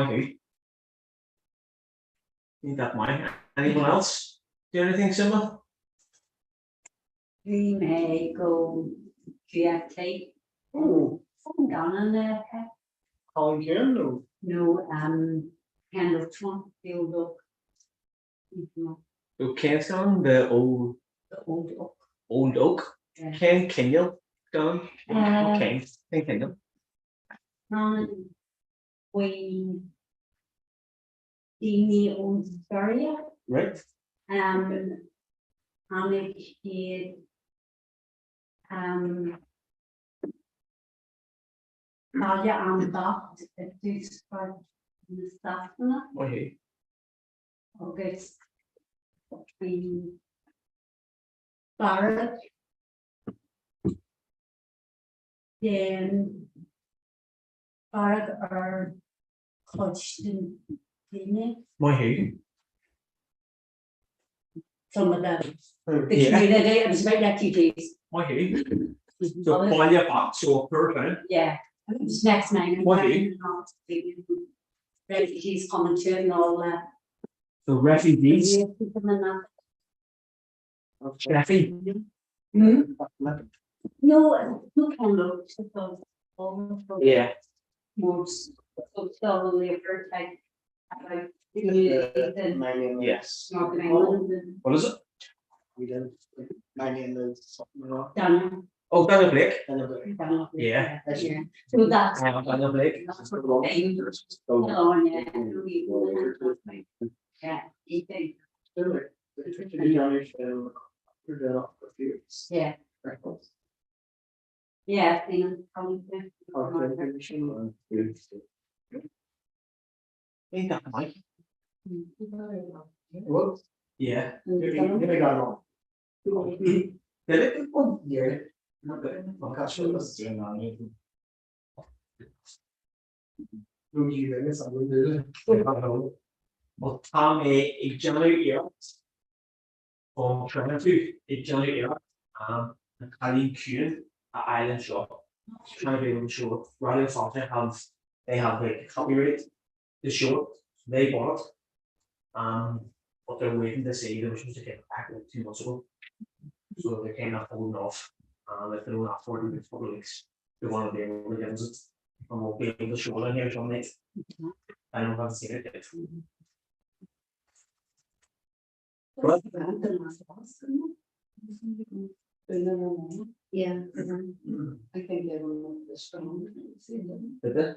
Need that mine. Anyone else? Do anything similar? We may go GFT. Oh, Down in there. Colin Kieran, no. No, Kendall Trump, the old oak. So Ken's gone, the old oak. Yeah. Ken Kendall gone. Ken Kendall. We Dini owns Victoria. Right. Hamid did Talia and Dot at this part in the staff. Okay. August. We Barrett. Then Barrett are coached in some of the community, it was about refugees. So Palia Park, so per Yeah, it was next night. Refugees coming to it and all that. So refugees. No, no kind of. Yeah. Most so labor type. Yes. Northern Ireland. What is it? We did. My name is something. Daniel. Oh, Daniel Blake. Daniel. Yeah. Yeah. So that's. Daniel Blake. Oh, yeah. Yeah. Yeah. Ain't that Mike? Yeah. Well, Tom, a generate here. From Trinity, a generate here. And Colleen Kuhn at Island Shop. Trying to be able to show rather than something they have like copyright the show. They bought it. But they're waiting to see they were supposed to get it back like 2 months ago. So they came up holding off. If they don't afford it, it's probably weeks. They want to be able to get it. And we'll be able to show it here from it. I don't have seen it yet. Yeah. I think they were strong. Did they?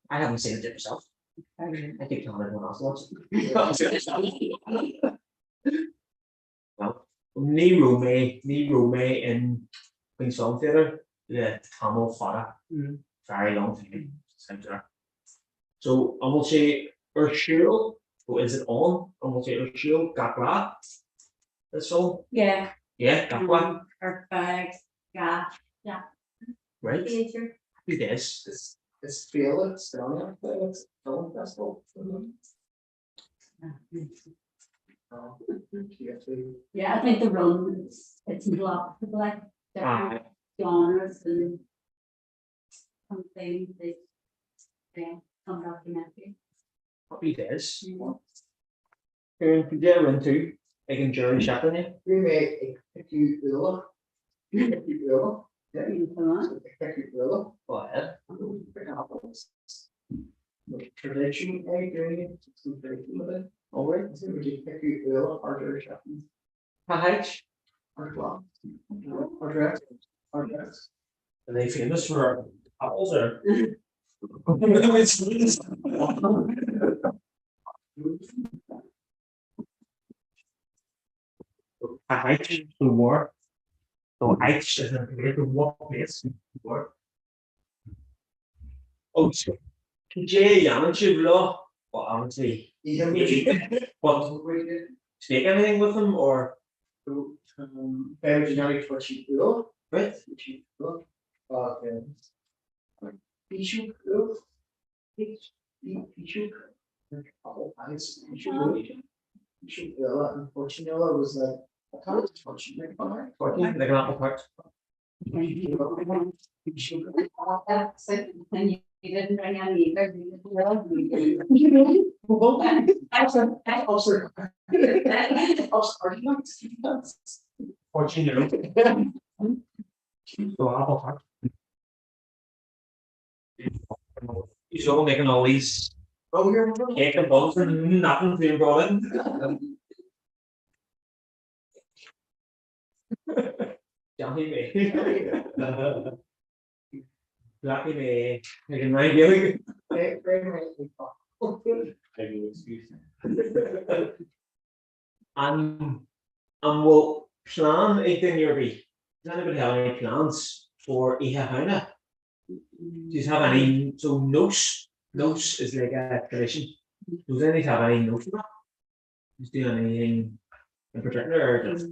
I haven't seen it yet myself. I keep telling everyone else watch. Well, Ní Rome in Queen's Film Theatre, the Tamil Fada, very long time. So I will say Ursula So is it on? Almost a shield, Comhrá. That's all. Yeah. Yeah, Comhrá. Perfect. Yeah. Right. Teacher. Happy days. It's feel it, still, it's film festival. Yeah, I think the run, it's lots of like different genres and some things that, yeah, some documentary. Happy days. Could you get into like in Jerry Shepherd? We may pick you Ula. Pick you Ula. Yeah. Pick you Ula. Go ahead. Tradition, I agree. Some tradition with it. Alright, so we can pick you Ula or Jerry Shepherd. H. Or club. Or dress. Or dress. Are they famous for apples or? H the war. So H is a great war place. War. Oh, so J Yamachi law. Well, honestly, what take anything with them or Very generic for cheap Ula. right? Cheap Ula. Pichu Ula. Pichu. Oh, nice. Pichu Ula. Unfortunately, Ula was like. I thought it was fortunate. Like an apple tart. You didn't bring any either. Fortunately. So apple tart. He's all making all these cake and buns and nothing being brought in. Johnny me. Lucky me. I can write you. And we'll plan anything you'll be. Does anybody have any plans for Ihahaina? Do you have any notes? Notes is like a tradition. Does anybody have any notes for that? Just do anything in particular or just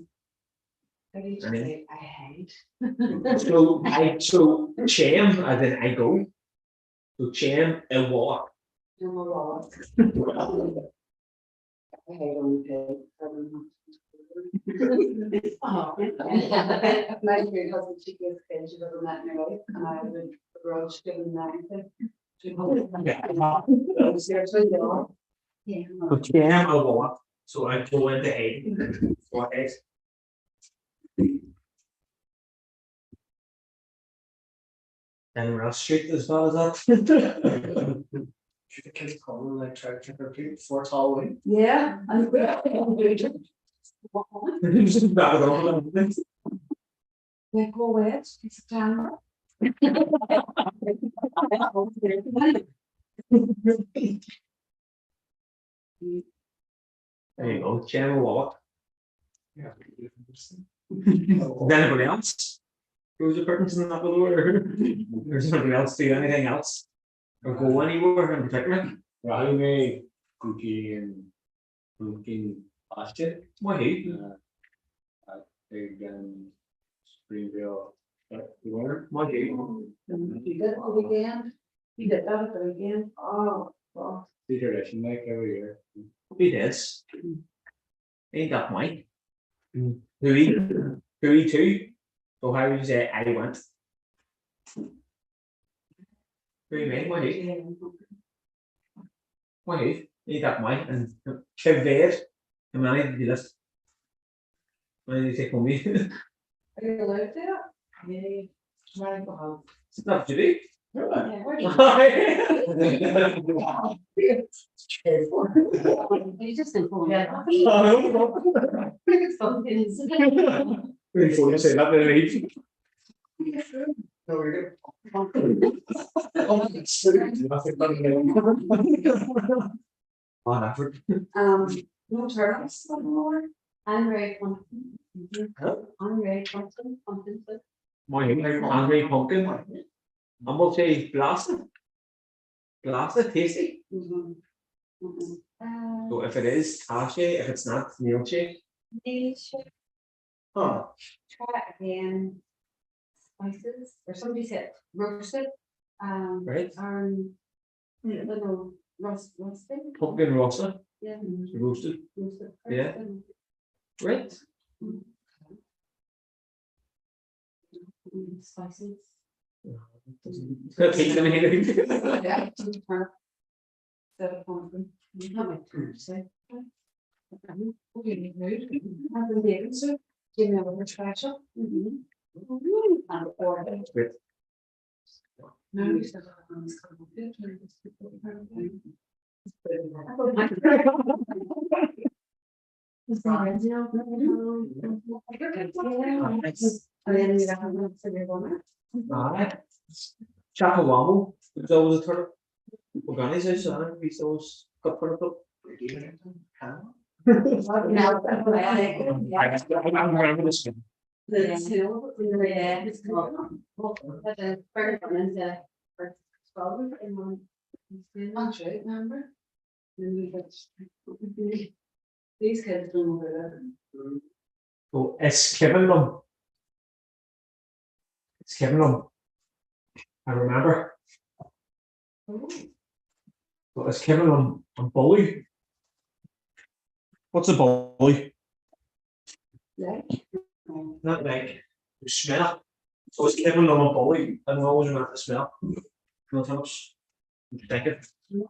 I hate. so cham as in I go. So cham a walk. I hate all my great husband, she gives kids, she doesn't let me know, and I would grudge giving that anything. Seriously, no. Yeah. So cham a walk. So I go into head. For head. And Ross Street as well as that. Should the kids call them like try to trick or treat before it's Halloween? Yeah, and yeah, go away, it's September. There you go, channel walk. Yeah. Anybody else? Who's the person in that door? There's nobody else do anything else? Or go anywhere in particular? I made cookie and pumpkin pasta. Why? Big Springville. Where? Why? You did it all weekend, you did that at the weekend, oh, well. The tradition like every year. It is. Ain't that Mike? Who too? So how would you say I went? Who you mean? Why? Ain't that Mike and Chevette? How many did you list? How many did you take home? Are you allowed to? Yeah. Trying to go home. It's not to do. Yeah, where do you just inform me. Really funny to say that, really. No, we're On effort. No turtles anymore. I'm very confident. I'm very confident. Angry pumpkin. I'm gonna say blasted. Blasted, tasty. So if it is Tasha, if it's not Neil shake. Oh, Try again. Spices, or somebody said roasted. Right. Little roasted. pumpkin roasted, Yeah. roasted, Roasted. Yeah. right? Spices. Take them here. Yeah. So, you have it to say. Okay, have the David, sir. Give me a little special. And or. Great. No, you still have on this couple of pictures. And then you have one for your woman. Alright. Chapawamble, it's always a turtle. Organization, we saw cup for a cup. I remember this one. The two, yeah, it's called. But the first one is the first problem and one. Actually, remember? Then we got. These kids don't know that. So it's Kevin Lum. It's Kevin Lum. I remember. So it's Kevin Lum and Bully. What's a bully? Like. Not like smell. So it's Kevin Lum and Bully. I don't always remember the smell. No thanks. Thank you. No,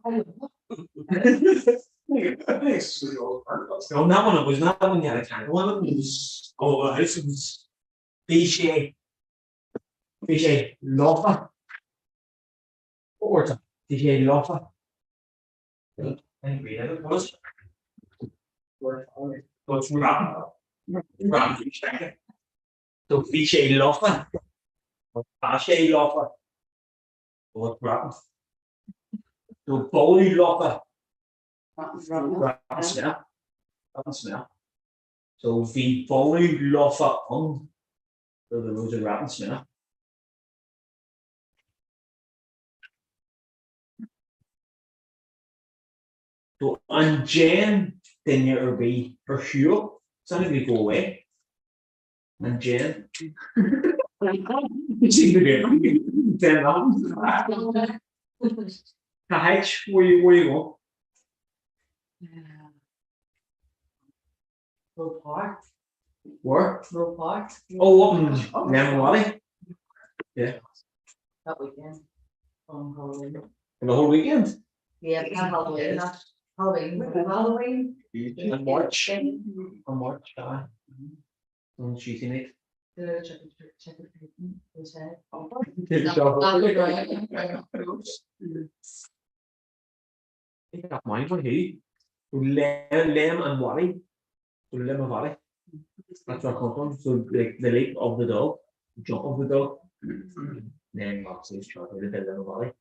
that one it was not that one you had a candle. One was it was Vichy Lofa. What was it? Vichy Lofa. I think we had it was. So it's Rob. So Vichy Lofa. Vichy Lofa. What Rob? So Bully Lofa. Rotten smell. So the Bully Lofa on. So there was a rotten smell. So and Jen then you'll be for sure. Somebody go away. And Jen. You seem to be then H, where you go? No part. Where? No part. Oh, up in Lemon Valley. Yeah. That weekend. On Halloween. And the whole weekend. Yeah, not Halloween, not Halloween, but Halloween. In March. On March, on Tuesday night. Check it. I got mine for who? Lem and Wally. So Lemon Valley. That's where I come from. So like the lake of the dog, jump of the dog. Then obviously it's trying to live in Lemon Valley.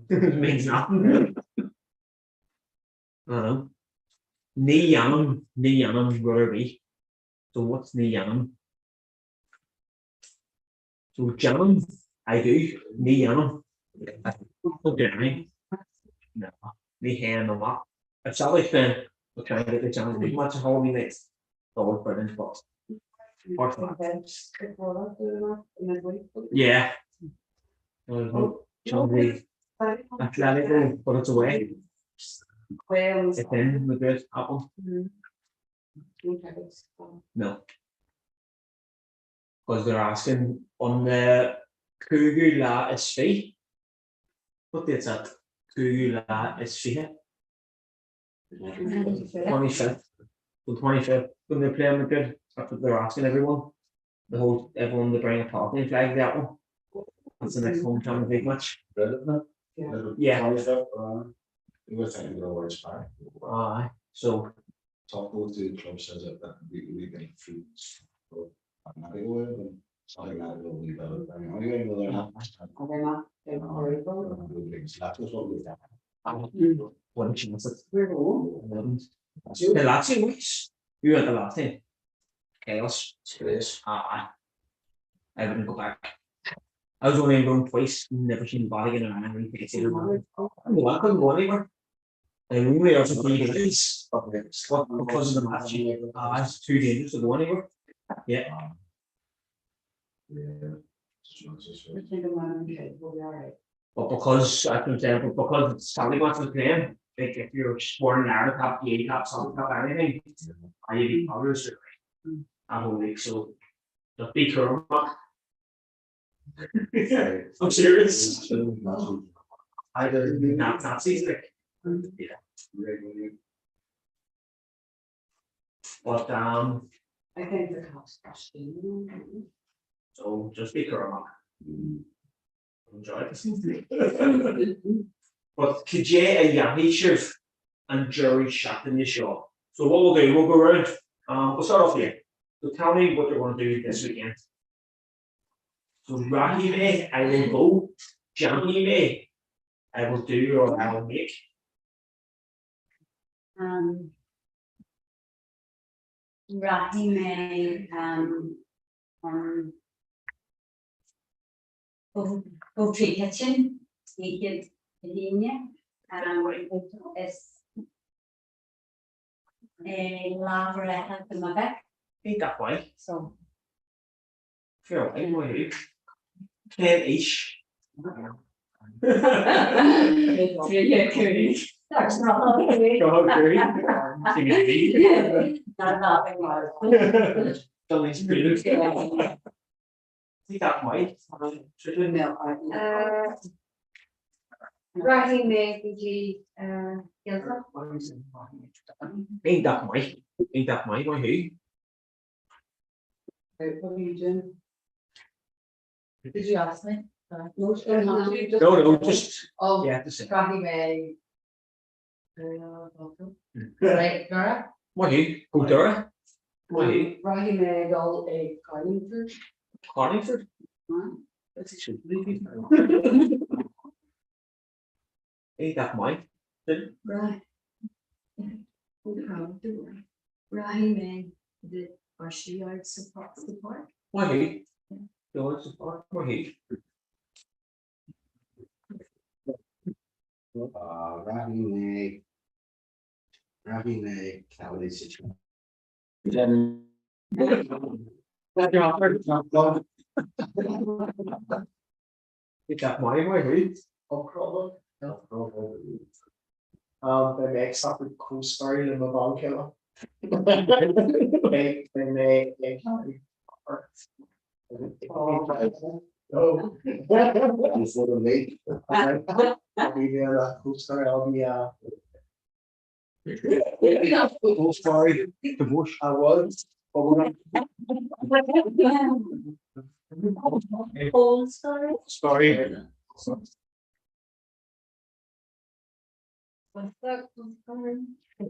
It means nothing. I don't know. Ní Yanam, Rotherby. So what's Ní Yanam? So Janam, I do. Ní Yanam. Okay. No. Ní Hen or what? It's always been we're trying to get the channel as much as Halloween nights. Always put in spots. Yeah. Chelsea Athletic, but it's away. It's in the good apple. No. Because they're asking on the Kugula is free. What did that? Kugula is free. 25th. The 25th. When they play on the good, that's what they're asking everyone. Everyone to bring a party flag that one. That's the next hometown big match. Yeah. So talk to the club says that we can food. I'm not going to and something that will leave out. I'm going to learn how one chance the last 2 weeks. You were the last thing. Chaos. I wouldn't go back. I was only going twice, never seen the body in an angry face. I couldn't go anywhere. And we are for 3 days. Because of the match. It's 2 days to go anywhere. Yeah. But because I can say, because it's Saturday match was playing, like if you're scoring an hour top, the 8 top, something top, anything, I need others a whole week. So the big curve. I'm serious. I don't not season. Yeah. But I think the cost. so just be careful. Enjoy it. But Kijay and Yanni Shiv and Jerry shot in the show. So what we'll do, we'll go around. We'll start off here. So tell me what you're going to do this weekend. So Rahime, I will go. Janime, I will do or I will make. Rahime, go to kitchen, take it in es lava to my back. Ain't that way. So Fair, I know you. 10-ish. That's not Rahime, Ain't that my who? What are you doing? Did you ask me? No, Just oh, yeah, the same. Rahime. Right, Nora? What who? Who Dora? What who? Rahime all a Carlingford. Carlingford? That's it should be. Ain't that mine? Right. Rahime, the yard support. What who? Yard support? What who? Rahine, Cali situation. Is that my who? No problem. They make something cool story in the volcano. They oh, Before the lake. I'll be there. Cool story. I'll be cool story. The bush. I was. But we're not. Old story. Story. What's that? Remember, what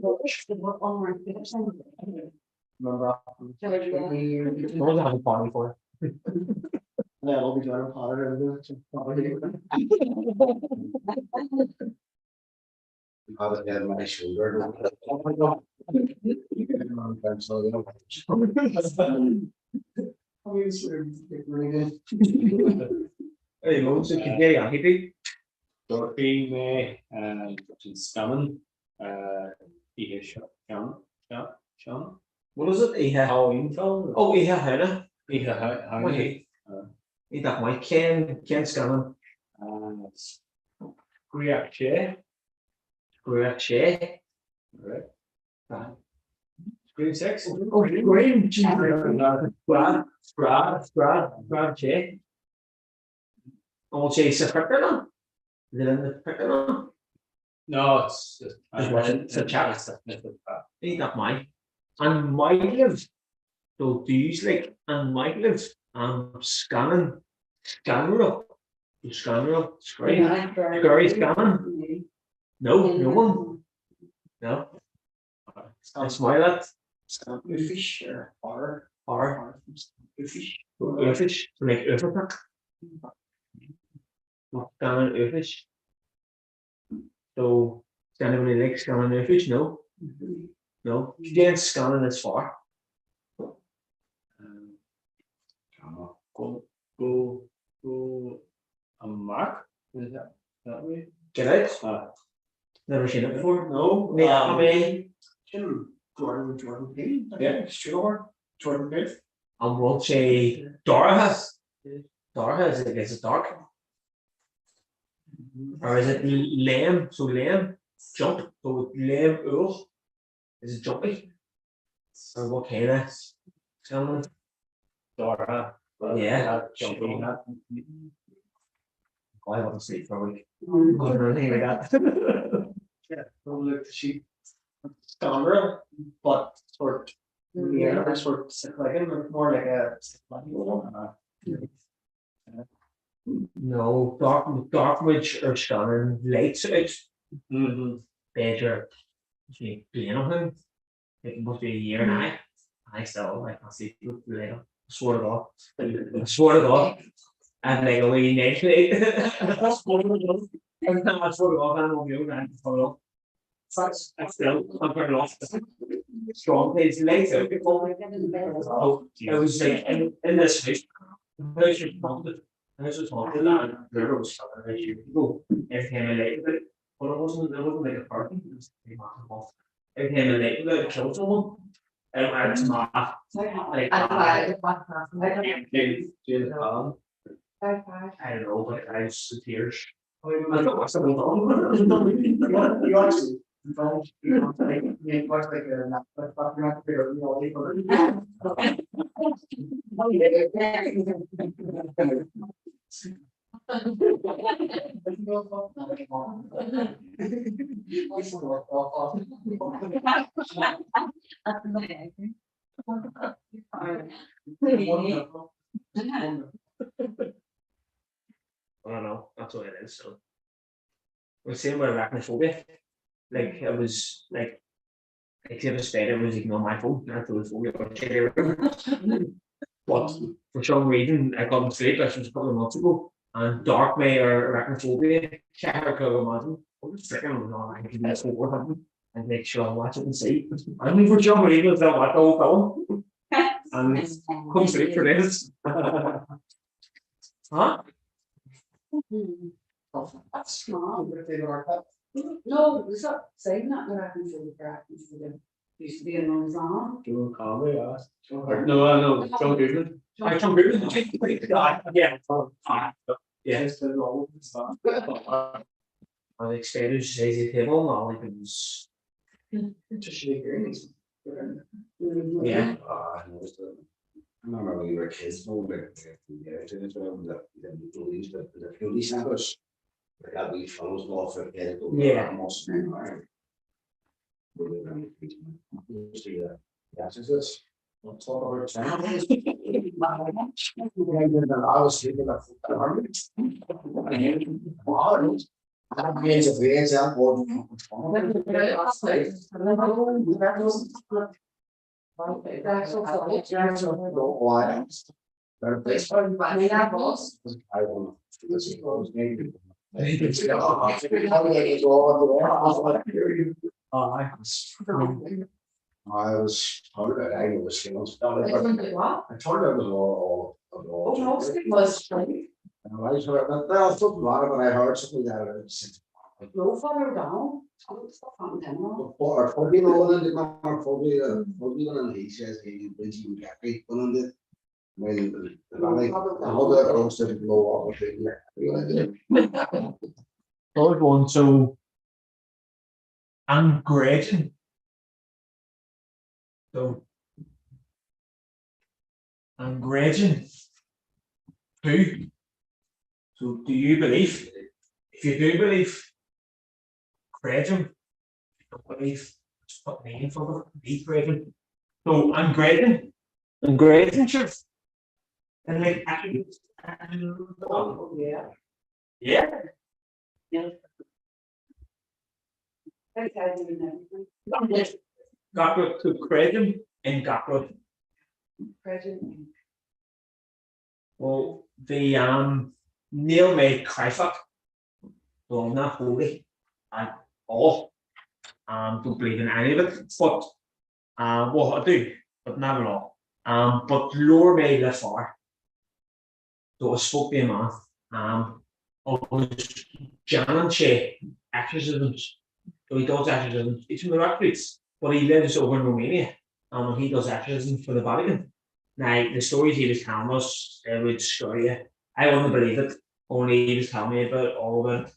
was I having a party for? Yeah, I'll be joining Potter and Now that I had my shoulder. oh my god. Hey, Mo, so today I hit it. Dorothy May and Scammon, he Sean. What is it? Ihe Halloween film? Oh, Ihe Hannah. How Wait. Is that my Ken Scanlon? Griak Che. Right. Green 6. Oh, green. Brad Che. Oh, Chase a pepper now. Is it in the pepper now? No, it's just It's a chat. Ain't that mine? And Mike lives. So do you like and Mike lives? Scanning up. Scary scanning. No one. No. I smile at fish or fish. Fish. Like Ufish. Scanning fish. So anybody like scanning fish? No. No. You can't scanning as far. Go a mark? Is that way? Get out. Never seen it before. No, Yeah, Jordan Payne. Yeah, sure. Jordan Payne. and we'll say Dara has. Dara has, I guess it's dark. Or is it Liam? So Liam, jump. So Liam is it jumpy? Or what kind of sound? Dora. Yeah. Jumping. I haven't sleep for a week. Or anything like that. Yeah, probably like the sheep. Stronger, but sort of yeah, sort of like it more like a No, Darkwood or Scanning lights out. Better playing on him. It must be a year now. I still I can't see it later. Swear to God. I swear to God. And like a wee next day. I swear to God. Every time I swear to God, I don't know you and follow up. I still I'm very lost. Strong days later. Oh, it was like in this fish. This was haunted and there was something a year ago. Every time I late with it, but it wasn't like a party, it was a massive off. Every time I late with it, it killed someone. And it's not like I don't know, but I was in tears. I don't know what's going on. You actually you watch like I don't know, that's what it is. So we're saying about arachnophobia. Like it was like if a spider was ignoring my phone, I thought it was phobia or shit. But for some reason I got sleep, this was a couple of months ago, and dark may or arachnophobia, check I could imagine. I was freaking was on like that's what happened and make sure I watch it and see. I mean for some reason it's not what the whole film. And couldn't sleep for this. Huh? That's small. No, it's not saying that they're having to practice with them. Used to be an on. Doing comedy, yeah. No, John Goodman. John Goodman. Yeah. Yeah. I expected to say the table, not like it was. just experience. Yeah. I remember when we were kids, no, like, the beauty centers. That we fellows go for it. Yeah. This. We'll talk about challenges. I was sleeping at I was told that I was skills. I told her it was all. And I sort of, well, it's not a lot, but I heard something that it's. No further down. Or probably no than the probably and he says he brings you happy on it. When how the roads didn't blow up. Third one, so I'm grading. So I'm grading 2. So do you believe? If you do believe, grading. Don't believe, just put me in front of it, be grading. So I'm grading. I'm grading, sure. And like actually, yeah. Got to grading and got well, the Neil made Christfuck. So I'm not holy at all. Don't believe in any of it. But well I do, but not at all. But Lord made the far. So I spoke to a man. I was Jan and Shay exorcisms So he does exorcism. It's from the rock creeks, but he lives over in Romania, and he does exorcism for the Vatican. Now the stories he was telling us, it would scare you. I wouldn't believe it. Only he was telling me about all of it.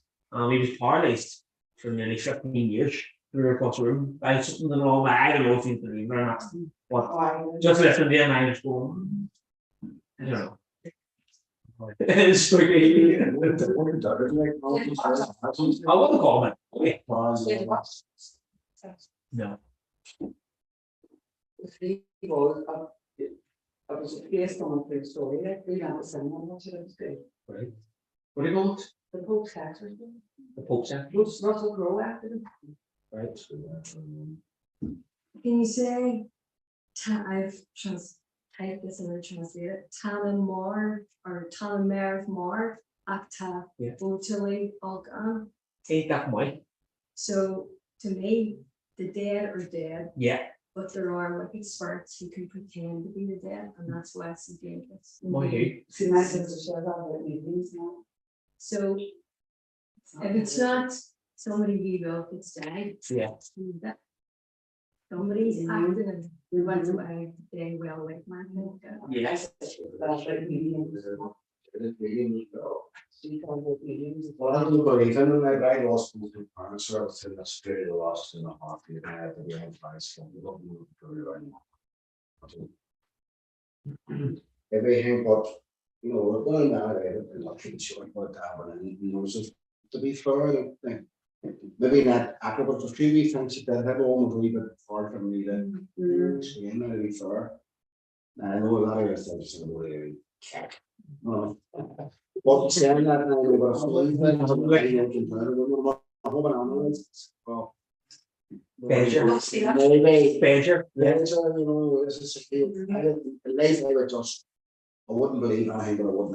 He was paralysed for nearly 15 years. We were across the room. I had something along. I don't know if you believe it or not. But just listening to him, I was going, I don't know. It's spooky. I wouldn't call it. No. I was based on the story, we had the same one, which is good. Right. What do you call it? The Pope's Saxon. The Pope's Saxon. Which Russell Crowe after them. Right. Can you say, I've typed this and then translate it, Tannen Mar or Tannen Merv Mar Acta Botuli Algan. Take that way. So to me, the dead are dead. Yeah. But there are wicked spirits who can pretend to be the dead, and that's why it's so dangerous. My who? So if it's not somebody you love that's died, that somebody's acting and we went away, they will awake man. Yes. Well, I don't believe in them. I lost my parents, so I was in Australia lost in a half year. I had to be on price from the government anymore. Everything, but you know, we're going down there and not really sure about that one. And you know, so to be fair, maybe not after but the 3 weeks that had almost a wee bit far from me that to be fair. I know a lot of your stuff is really cat. But saying that now, we're going I wouldn't believe anything, but I wouldn't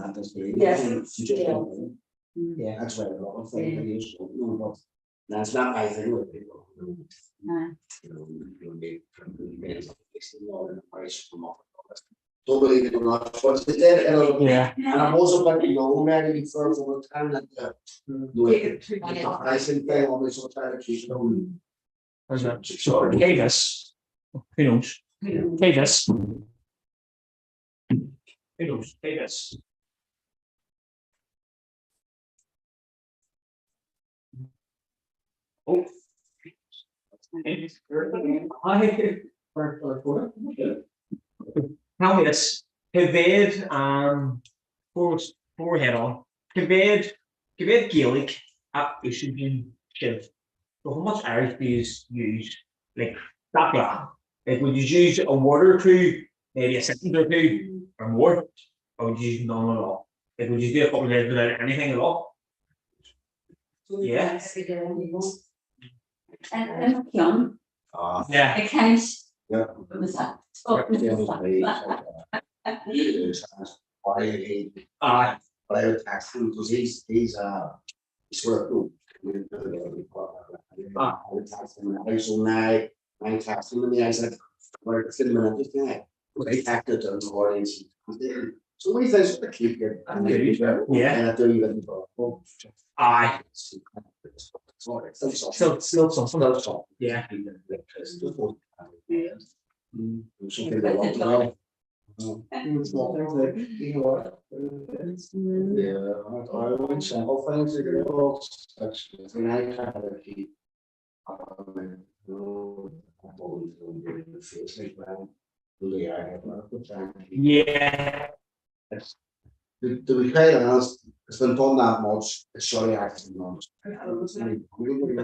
have this belief. Yeah, that's why a lot of things but that's not my thing with people. Don't believe it or not, but it's there. And I'm also like very first of all time that I think they always try to keep going. So Davis, who knows? Davis. Who knows? Davis. Oh. Tell me this. Keved forehead on. Keved Gaelic at Ushigan Shiv. So how much Irish do you use? Like that blah. Like would you use a word or two, maybe a sentence or two, or more? Or would you use none at all? Like would you do a couple of days without anything at all? Yeah. And young. Yeah. I can't. Yeah. But I would tax him because he's sort of I would tax him in the house all night. I taxed him in the eyes like where it's in the minute guy. But I tacked it on the audience. So what do you think the keep it? Yeah. And I do even Aye. Still something. Yeah. Something that went well. Yeah, I went several things to go. And I kind of keep. Yeah. To be quite honest, it's been done that much. It's surely actually not.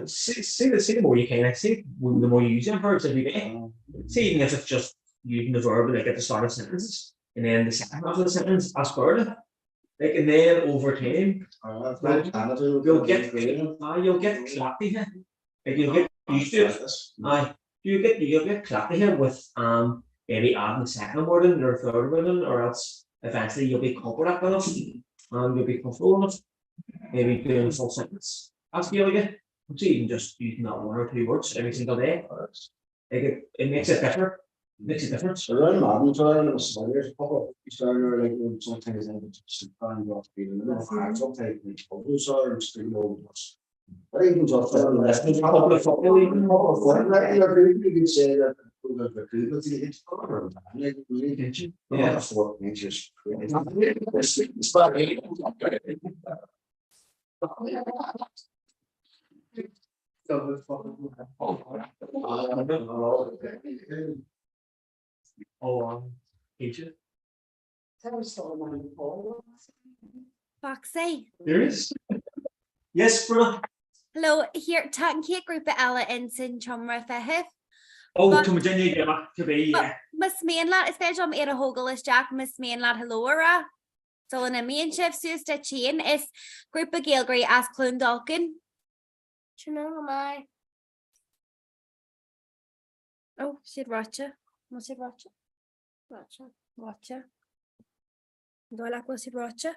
See the more you can, see the more you use it verbs every day. See, even if it's just using the verb like at the start of sentences, and then the second half of the sentence as verb, like and then over time, you'll get clappy here. Like you'll get used to it. You'll get clappy here with maybe adding the second word in or third word in, or else eventually you'll be comfortable with it, and you'll be comfortable with it. Maybe doing a full sentence. That's the idea. So even just using that one or two words every single day. Like it makes it better. Makes a difference. Around modern time, it was there's a couple of started like sometimes I would just find what sometimes the others are still But even just a couple of football, even you could say that it's like really attention. Yeah, that's what nature's Foxy. There is. Yes, bro. Hello, here, tan cake group of Ella in Sin Chumra Fehith. Oh, come on, you get back to be, yeah. Miss Mainland, is there some era Hogelis Jack, Miss Mainland, hello, Ra. So in a main chef, Sue's the chain is group of Gilgray as Clun Dalkin. Tonight. Oh, she'd watch her. What's it watch her? Watch her. Do I like what's it watch her?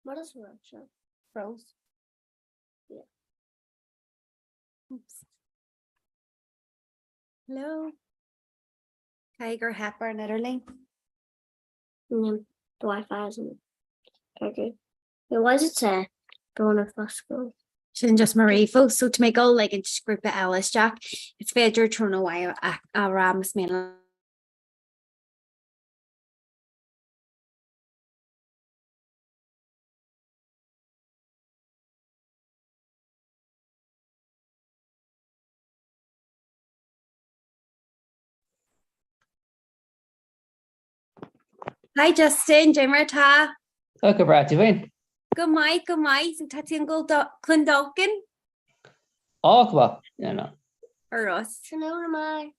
What is Russia? Froze. Yeah. Oops. Hello. Tiger Hepper Netherling. The Wi-Fi isn't okay. Why does it say going to Fosco? Shouldn't just Marie folks. So to make all like a group of Alice Jack, it's Fedger Trono Wire Rams Mainland. Hi Justin, Jimmer Ta. Oh, Comhrá, tú féin? Go mai, so tatting go Clondalkin Oh, come no. or us. Tonight.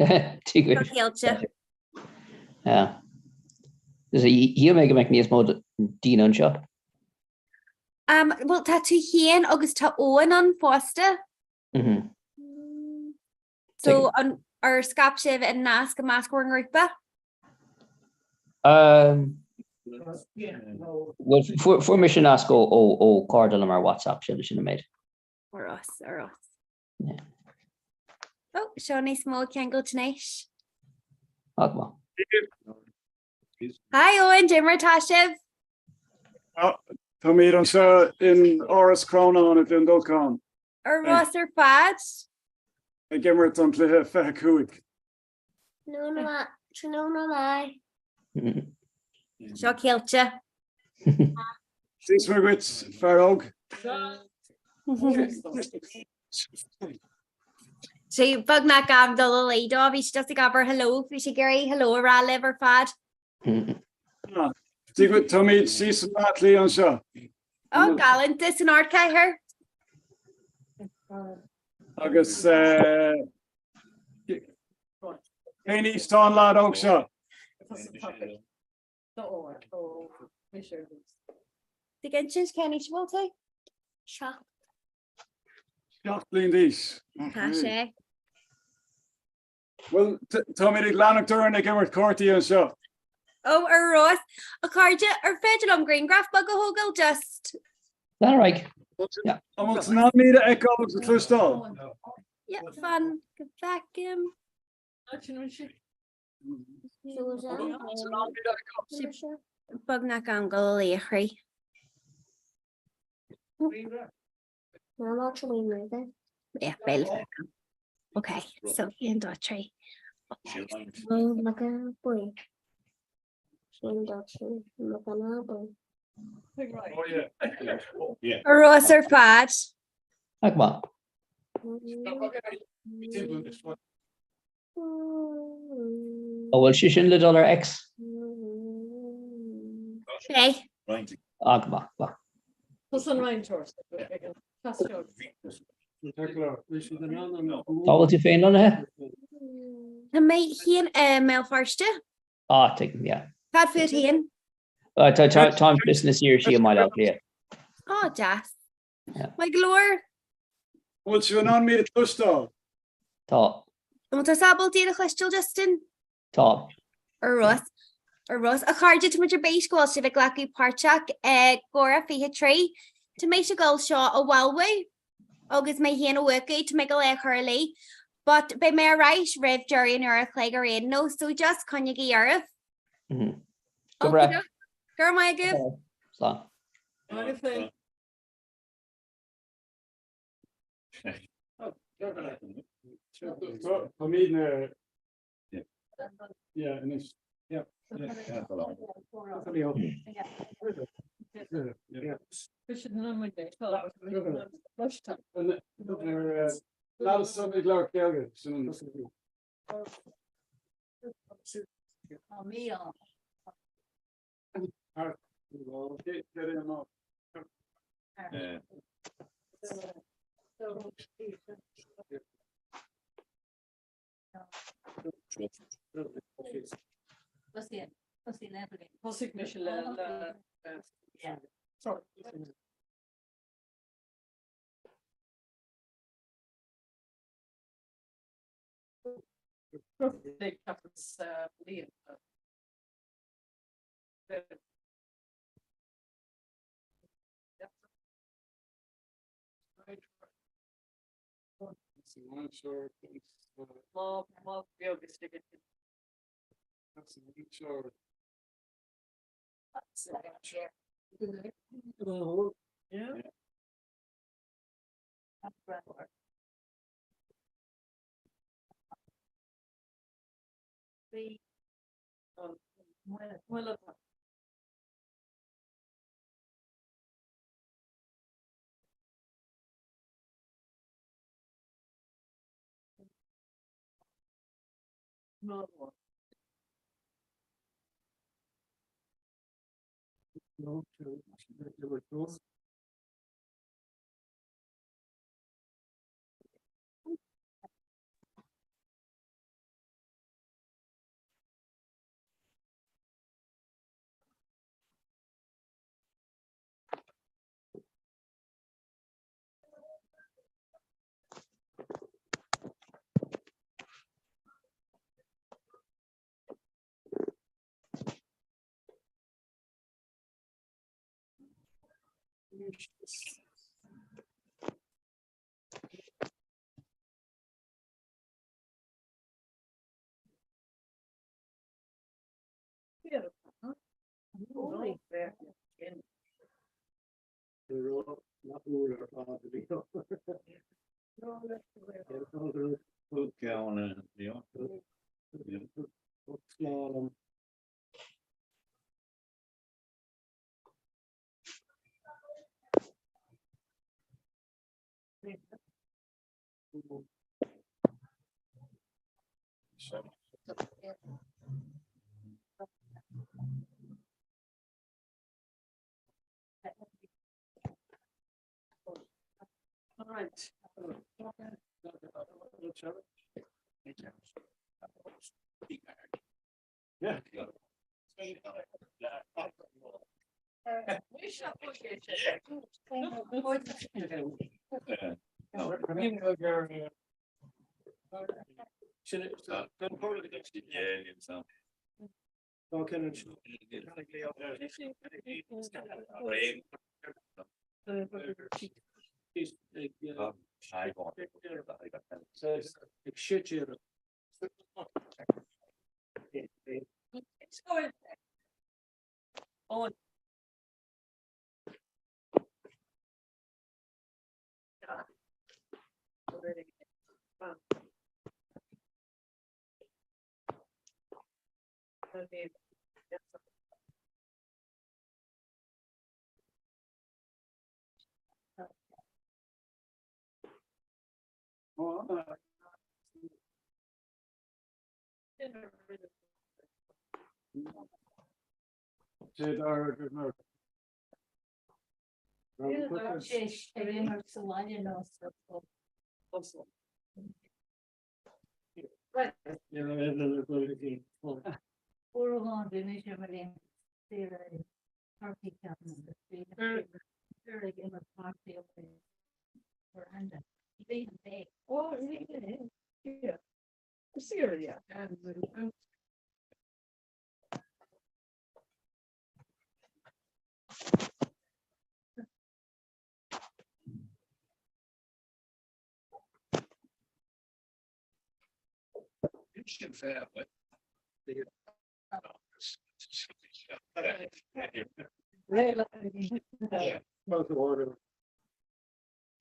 Tí go. Kilcha. Yeah. There's a you make níos mód dín an seo. Well tattoo hien agus ta Owen on Foster. Mhm. So on our scapshiv and nask a mask wearing ripa. Well, for mission ask o cardinal mar WhatsApp should have made. Or us. Yeah. Oh, Shawnee Small can go tonight. Oh, come on. Hi Owen, Jimmer Tashiv. Tá míad an seo in áras crónán a Dundalcán. Or Ross or Fad. I gimmert an pluthe fecha cuaig. Tonight. Shaw Kilcha. Sís mar wits fearóg. She bug na gam dul lead he's just a gabber hello. We should Gary hello ra liver fad. Tí go tá míad sís an batlí an seo. Oh gallant this an art her. Agus Penny Stán lad óg seo. The Genshin's Kenny Schwalte. Shot. Seacht líon díos. Tashe. Well, tá míad ag leanachtar an ag gimmert cártaí an seo. Oh, or Ross, a carja or federal on green graph bug a hogel just. All right. Yeah. I'm not míad ag agus a clústáil. Yeah, fun. Go back him. Bug na gangle leachry. Yeah, well. Okay, so in Dutchy. Okay. Oh, look at boy. A Ross or Fad. Oh, come on. Oh, well, she shouldn't have done her X. Okay. Oh, come on. Oh, what you feeling on it? And mate, he and Mel first. Oh, take him, yeah. Fad food he. Time for this year, she might have clear. Oh, Jas. Yeah. My glory. What's your on me to clústáil? Tá. Want to sabble data question, Justin? Tá. Or Ross. A card to your base goal civic lucky parchak, Gora fi tree to make a goal shot a well way. August may he a worky to make a leg hurley. But by my right, Rev Jerry and Earth like a rain no, so just can you get Earth? Comhrá. Girl, my give. Slán. I mean, yeah, and it's, yeah. Lot of something like yeah. Yeah.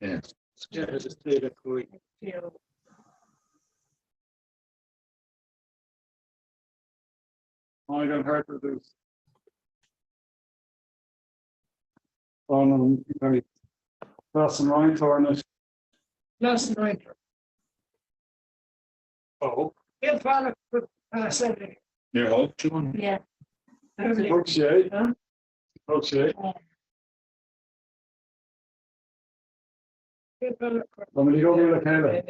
Yeah. I got hurt with this. Oh no, very. That's some right on it. Last night. Oh. Heel father, said. You're hope, John. Yeah. Okay. Okay. When you go to the camera.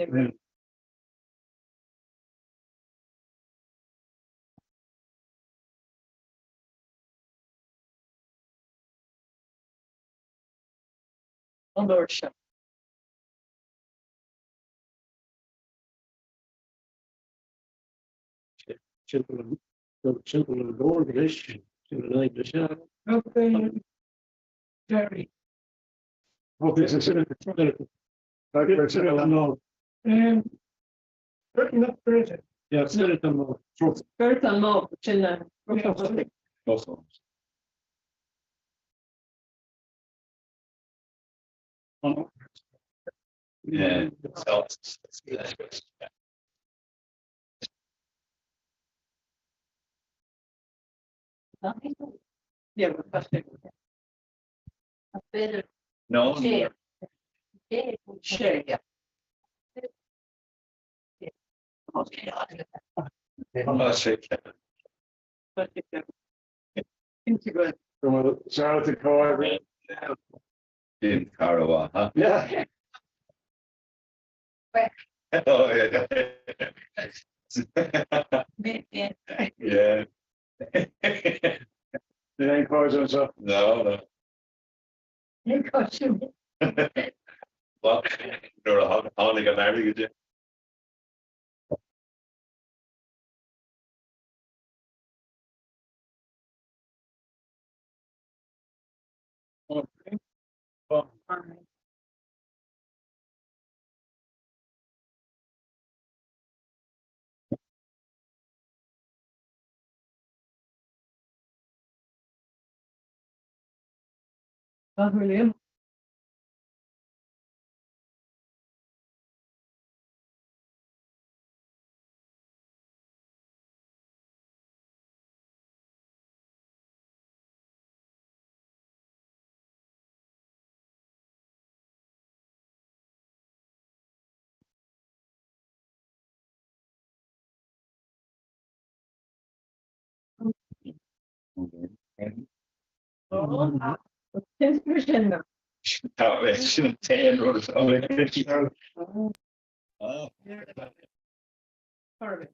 Undershot. Children of the English, children like the shot. Okay. Jerry. Okay, so sit at the front. Sit at the no. Written up Bridget. Yeah, sit at the no. Bert and Mo, Chilla. Also. Yeah. Yeah, but that's it. A bit of No. share. Share, yeah. Okay. Oh, shit. Integrate. From Charlotte Coy. In Carawa, huh? Yeah. Oh, yeah. Yeah. It ain't causing so. No. You got you. Well, you're a holiday got married, did you? Okay. Well, Not William. Oh, it's Christian now. Oh, it's 10 or something. Oh. Perfect.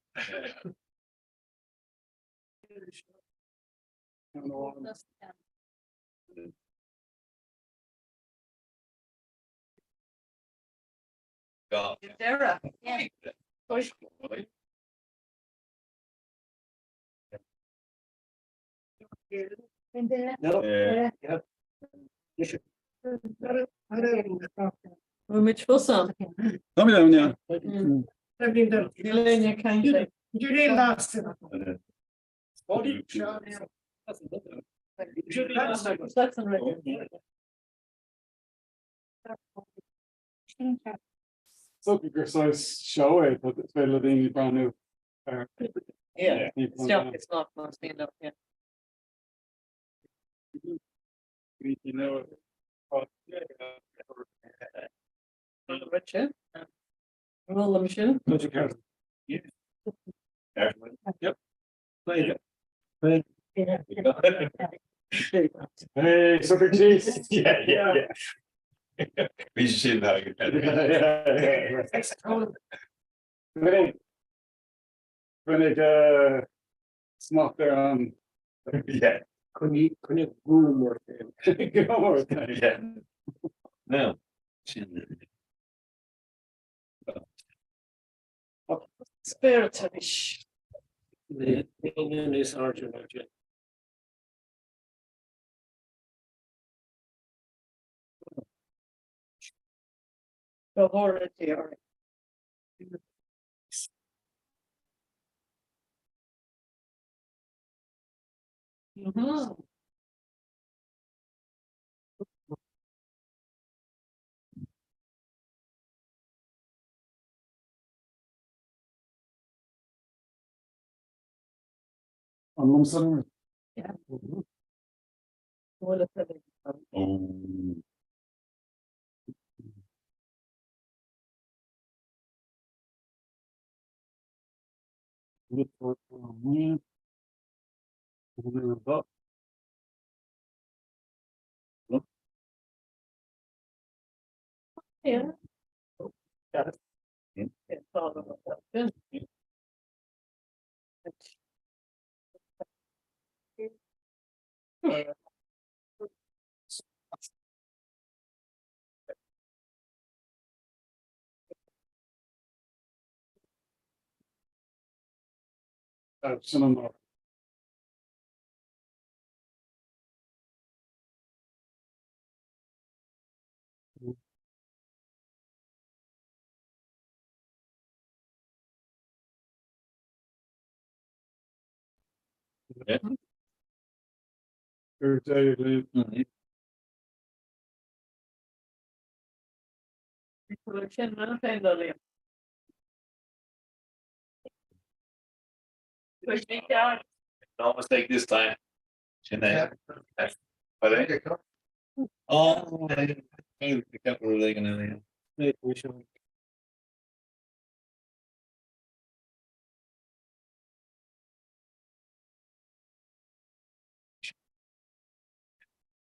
God. Sarah. Yeah. Push. No. Yeah. Well, Mitch Wilson. Come down, yeah. Everything that Elena can do. You didn't last. That's all right. So precise show it, but it's very little brand new. Yeah, still, it's not stand up yet. You know. Richard. Roll the machine. Yeah. Yep. Play it. Hey, super cheese. Yeah. We should see that again. When it smoke there on. Yeah. Can you go more? Go more. Yeah. No. Spiritualish. The Indian is argument. The horror theory. On Lumsden. Yeah. Oh. Yeah. Cinema. Yeah. No mistake this time. Oh, I kept relating it.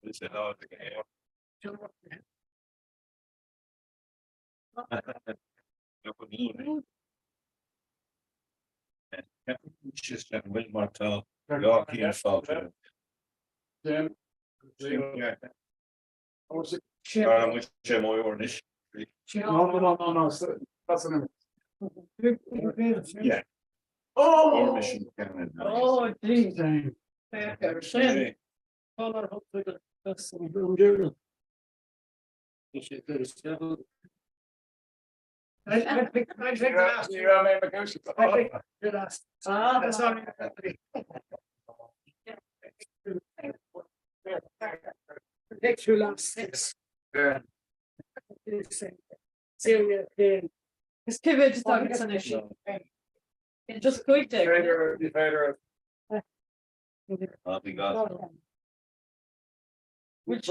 This is how it's just Will Martel, York here felt it. Then. Yeah. Was it? Which more ornish. No. That's an. Yeah. Oh, Oh, geez. Yeah. Color, hopefully, that's some journal. I think that's sorry. Picture last 6. Yeah. Serious pain. It's Kevin just talking an issue. Just quick there. Oh, we got. Which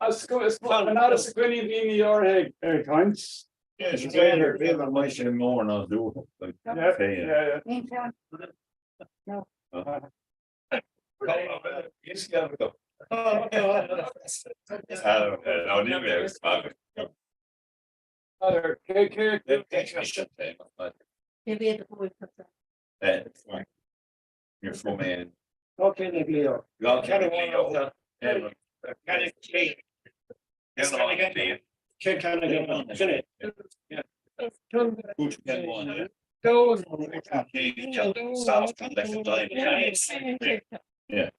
It's not a squinty being your head times. Yeah, she's later, Bill might say more now, do. Yeah. No. You see how we go. No, new Other cake. Maybe at the point. You're from man. Okay, Leo. Well, can I get one? Soft and left and diamond. Yeah.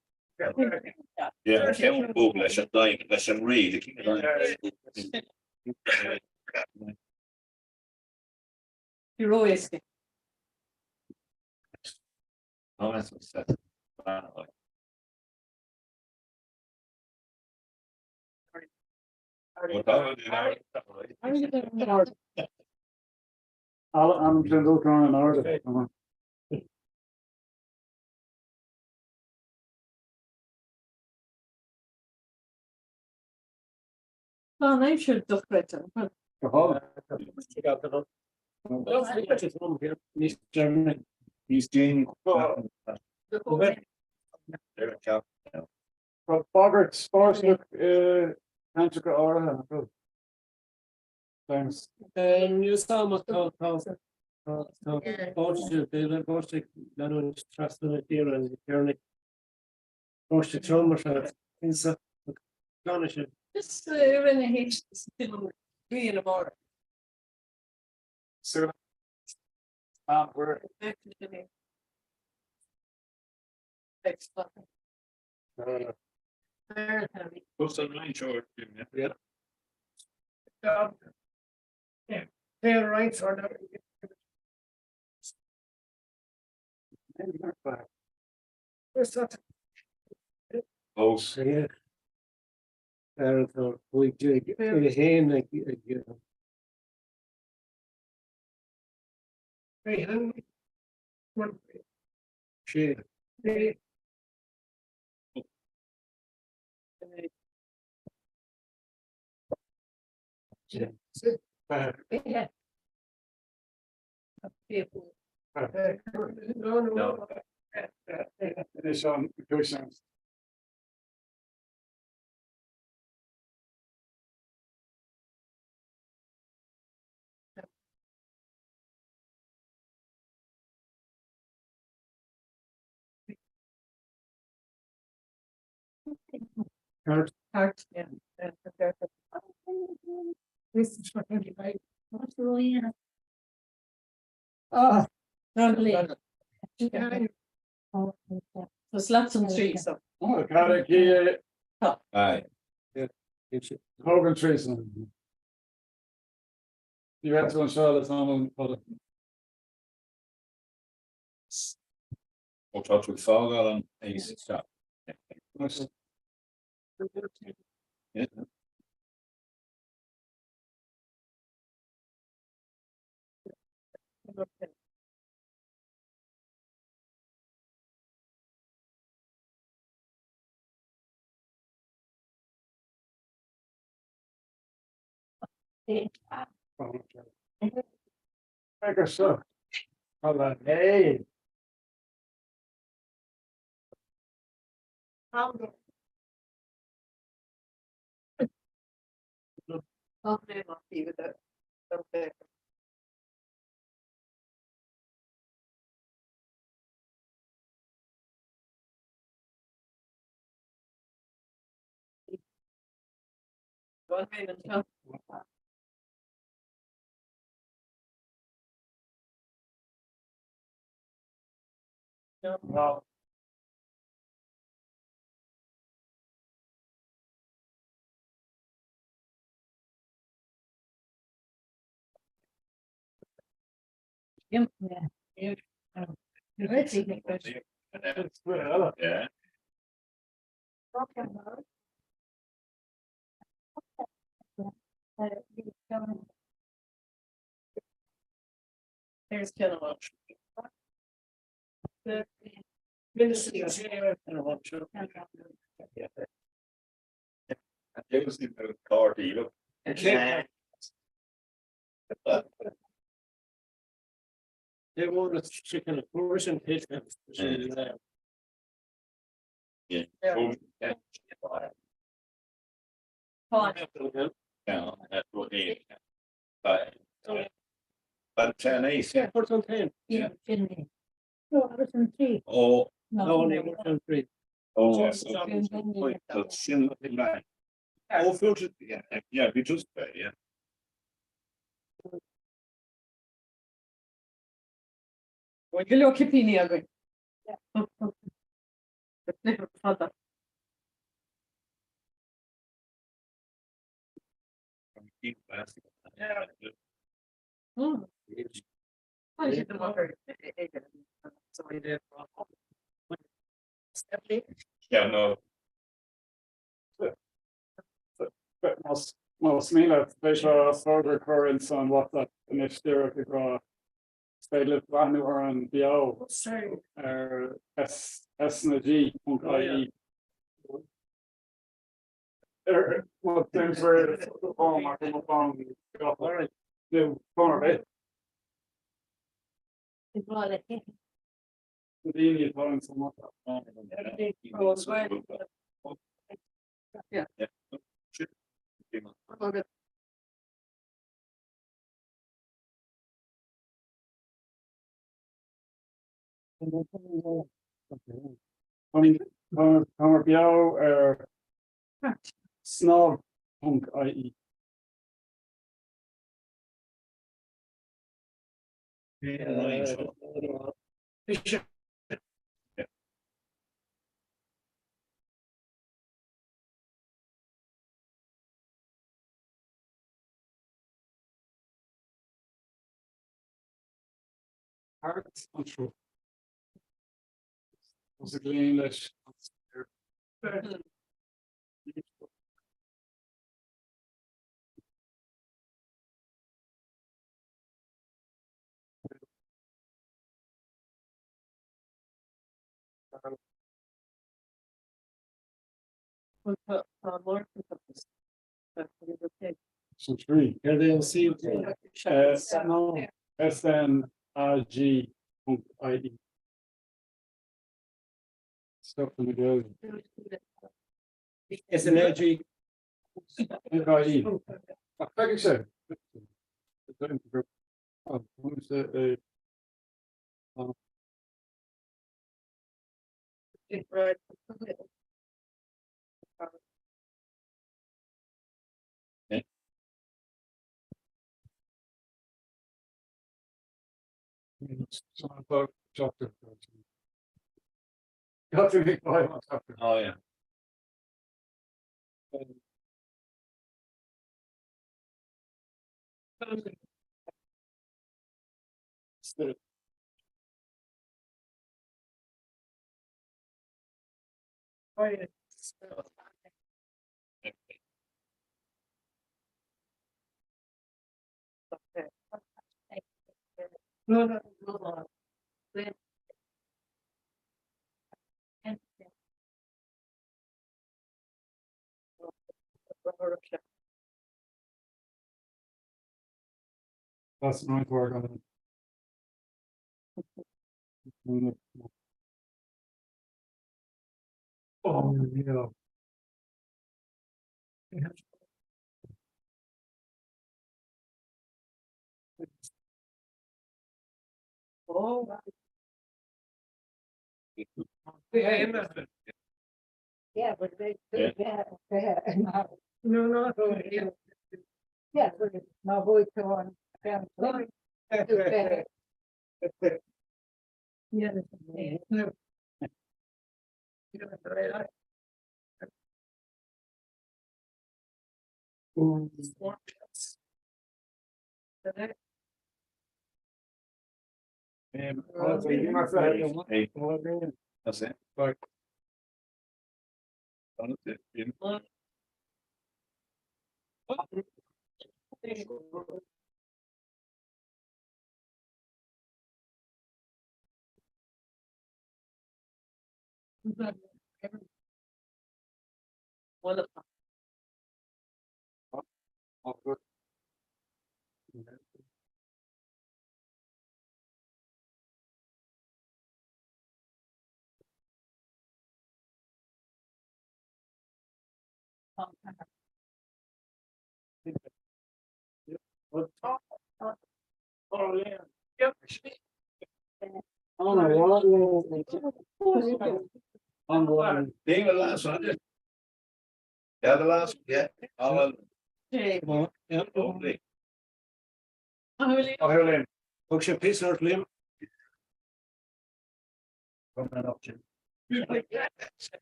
Yeah, can't move, let's read. You're always. Oh, that's what's that. I'm Kendall Crown and Arda. Oh, they should just better. He's doing. Bogart Sports look Antica Aura. Thanks. You saw my call. Just when I hate still being about So, we're What's the line short? Yeah. Their rights are not. Where's that? Oh, Yeah. We do a hand like Finish on questions. Heart, yeah. This is what I what's really in it? Oh, lovely. So slots and trees. So. Oh, Carrick, Aye. Hogan trees. You had to install it on. We'll talk with Fogel and he's stop. Yeah. Make a so. Hey. Okay, I'll see with it. Okay. One minute. Well. Yeah. Yeah. Yeah. There's kind of much. The ministry of and a watch. It was the car deal. They want us to kind of push and hit them. Yeah. Yeah, that's what he. But 10 ace. Yeah, what's on 10? Yeah. No, I was on 3. Oh. No, only was on 3. Oh, that's in the line. Oh, filtered, yeah, we just, yeah. Well, you look at Pini again. Never thought that. Yeah. I should have offered. So we did. Yeah, no. But most Mila, special further currents on what that initiative could go. Stay brand new and BO. Sorry. S and G. Well, things were home, I come upon the corner bit. The dean is telling someone. Yeah. Okay. I mean, Comhrá Bio snob punk IE. Arts control. Was it English? So three. LLC. No. SNRG.ie. Stuff in the go. SNLG. NIE. Like I said. Right. Got to make my chocolate. Oh, yeah. Still. Oh, yeah. No, no, no. That's my work on it. Oh, yeah. Oh. Yeah, but they no, no, yeah. Yeah, no voy on. Yeah. No. That's it. Right. That's it. Being the last one. Yeah, the last, yeah. Oh, lovely. Ireland. Hook your piece or Liam. From that option.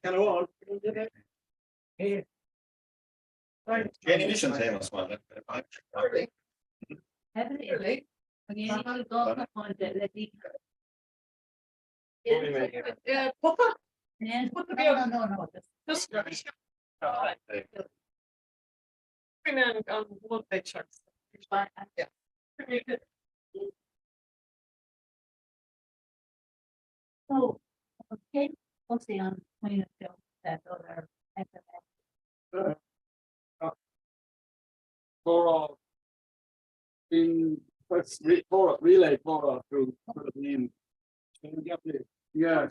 Hello. Jenny Mission's name was one. Heavily. Again, you go up on the Yeah, put that. Yeah. No. Just. Bring on one big chunk. Yeah. So, okay, what's the on point of view that other For in let's relay for through the name. Yeah,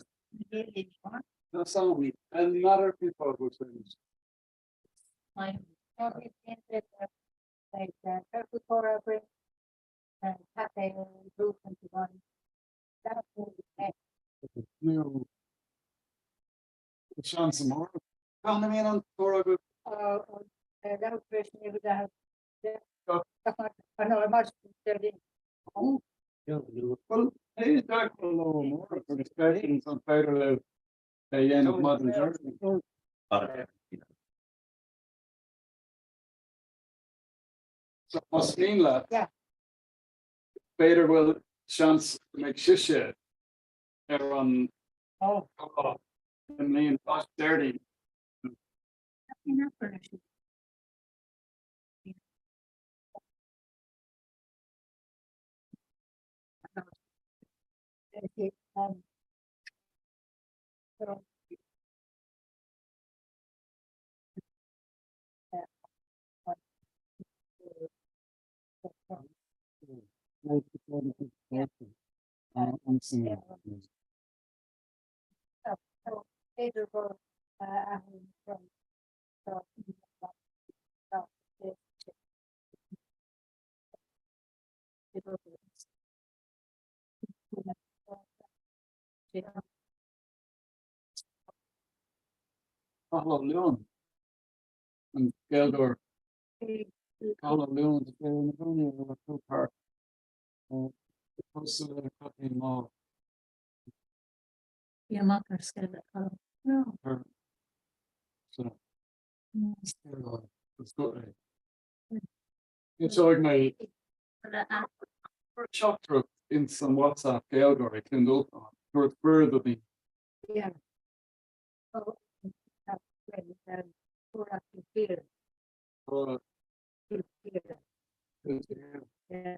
that's all we and other people who things. like No. Chance more. Found them in on for a good. That was maybe that. I know, I must be Oh, yeah, well, hey, talk a little more for discussions on federal end of modern Germany. So must mean that. Yeah. Better will chance to make shisha. Everyone. Oh. I mean, past 30. Leon and Geldor. Leon, the park. Your mother's scared of no. So, it's like my shop truck in some WhatsApp Geldor I cleaned up on. Towards further the Yeah. Oh, that's great. And we're up to theater. Yeah.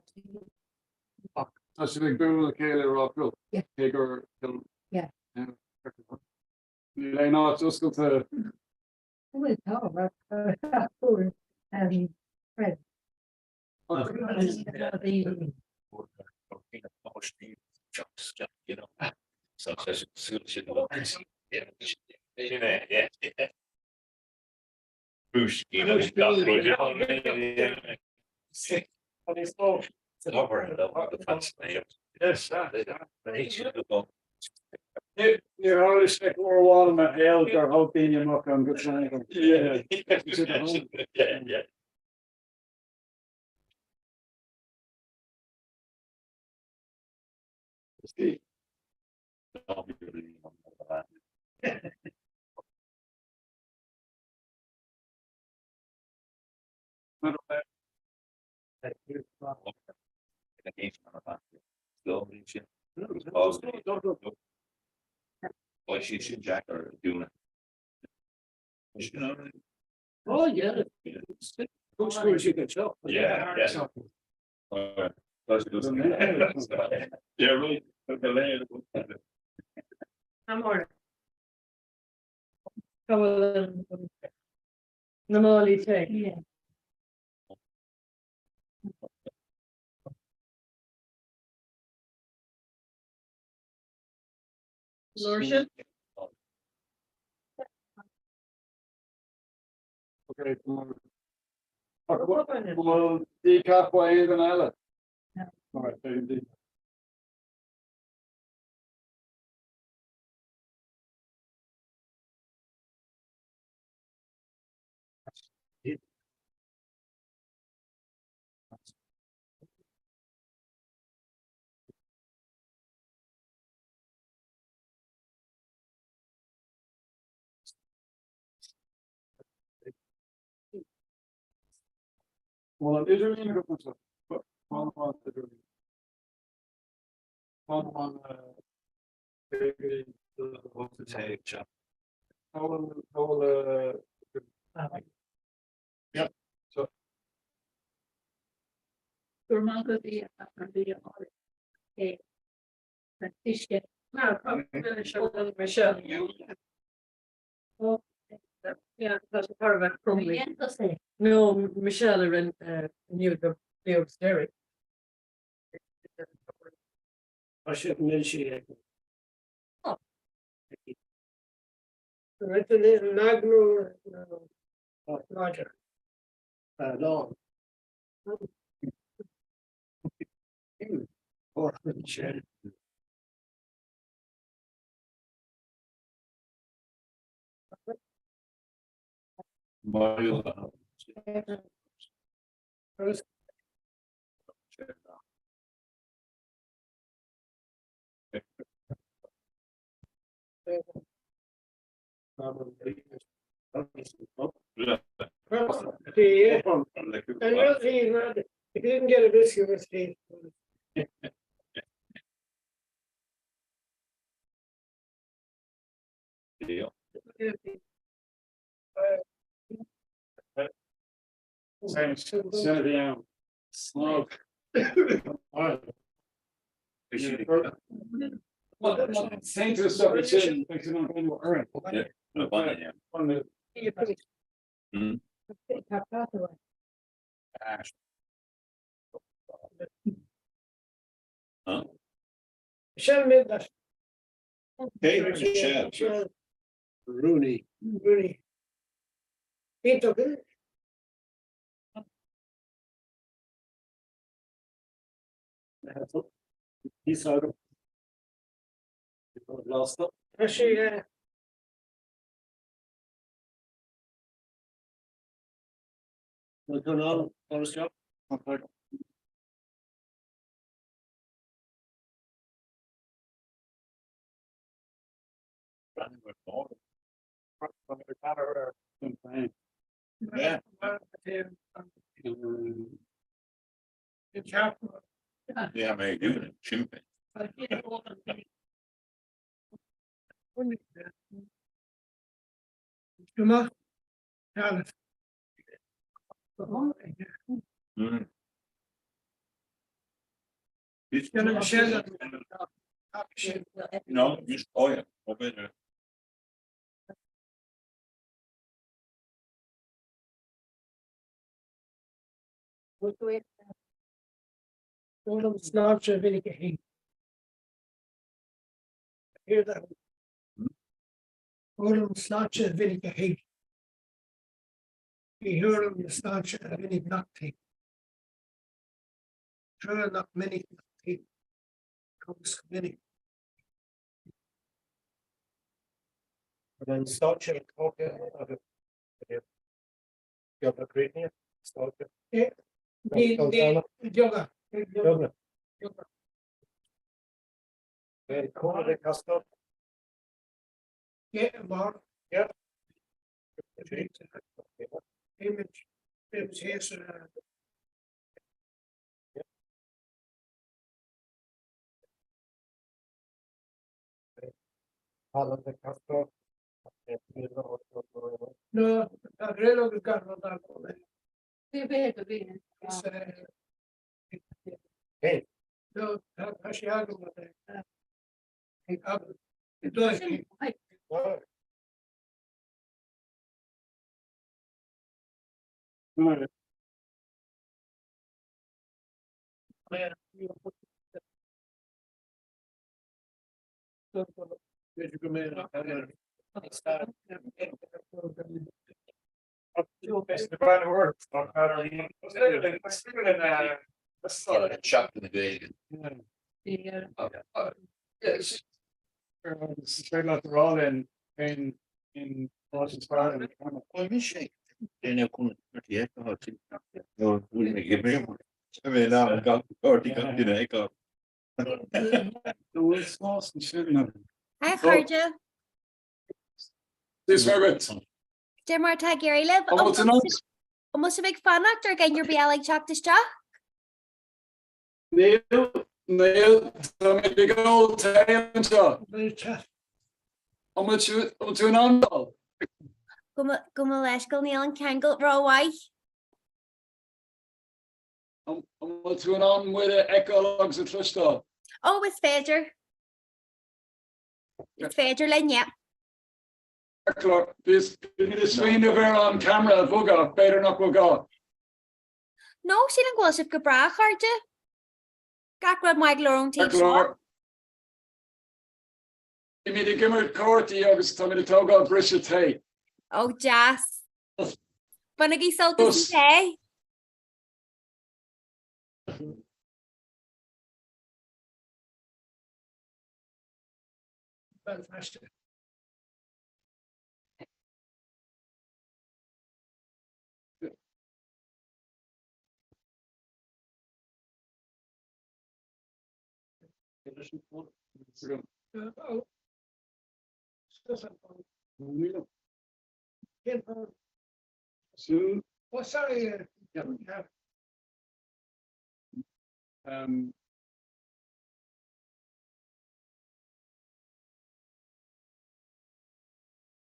I should be doing the Kayla Rock Group. Yeah. Bigger. Yeah. I know, just go to. We talk about Fred. You know, so yeah. Bruce, you know, You always stick more wall in my hell or hoping you knock on good sign. Yeah. Yeah. Why she should Jack or doing it. Oh, yeah. Good screws you can tell. Yeah. Yeah, really. I'm on. Come on. Namoli take. Yeah. Lordship. Okay, come on. Well, decaf way than Ella. All right, indeed. Well, it is really a good one, but one To take chop. Yeah, so. Turmango the okay. Fish get. No, I'm gonna show them Michelle. Oh, yeah, that's part of it, probably. No, Michelle knew the upstairs. I should mention. Oh. It's a little Nagno, Roger. No. Or share. If you didn't get a biscuit with Steve. Smoke. Saint to stuff it's in, thinks you're not going to earn. Yeah, no fun, yeah. On the. Mm. Huh? Michelle made that. Hey, Michelle. Rooney. Pinto, He's out of. Lost up. Actually, What's going on? Honest job? Yeah. Yeah, maar ik doe het. Chimpen. Gemacht. Ja, Mm. No, just oh ja, op in. Oldham Snatcher vind ik heen. Hear that? Oldham Snatcher vind ik heen. Je hoort hem Snatcher vind ik nothing. Sure not many nothing. Comes many. Dan Snatcher ook Yoga Great Snatcher. Ja, die yoga. En Comhrá de Castro. Ja, maar. Ja. Image is Palo de Castro. no, dat reloj is got no that on. Hey. No, als je aan moet ik heb het doe ik. Right. Best of bad work. Chopped in the bacon. Straight out the roll in Washington Square. Oh, Michelle. En eu kon het niet hebben. No, we make it better. I mean, now I got already got in a got. The world's lost and shouldn't have. Hi, Carja. This Margaret. Dear Marta, Gary live. Oh, what's enough? Almost a big fan actor again. You're being like Jack the Jack. Neil, tell me to go tell so. How much you an on? Go Maleshko, Neil and Kangle, raw white. I'm to an on with the ecologues at Trustall. Oh, it's Fader. It's Faderlin, yeah. This swing of her on camera, Vuga, better not go. No, she didn't go as if Gabra, Carja. Got what my own teacher. Give me the gimmer courty, August, tell me the toga Brisha Tay. Oh, Jas. Bunagi sold this day. Fantastic. Soon. Oh, sorry.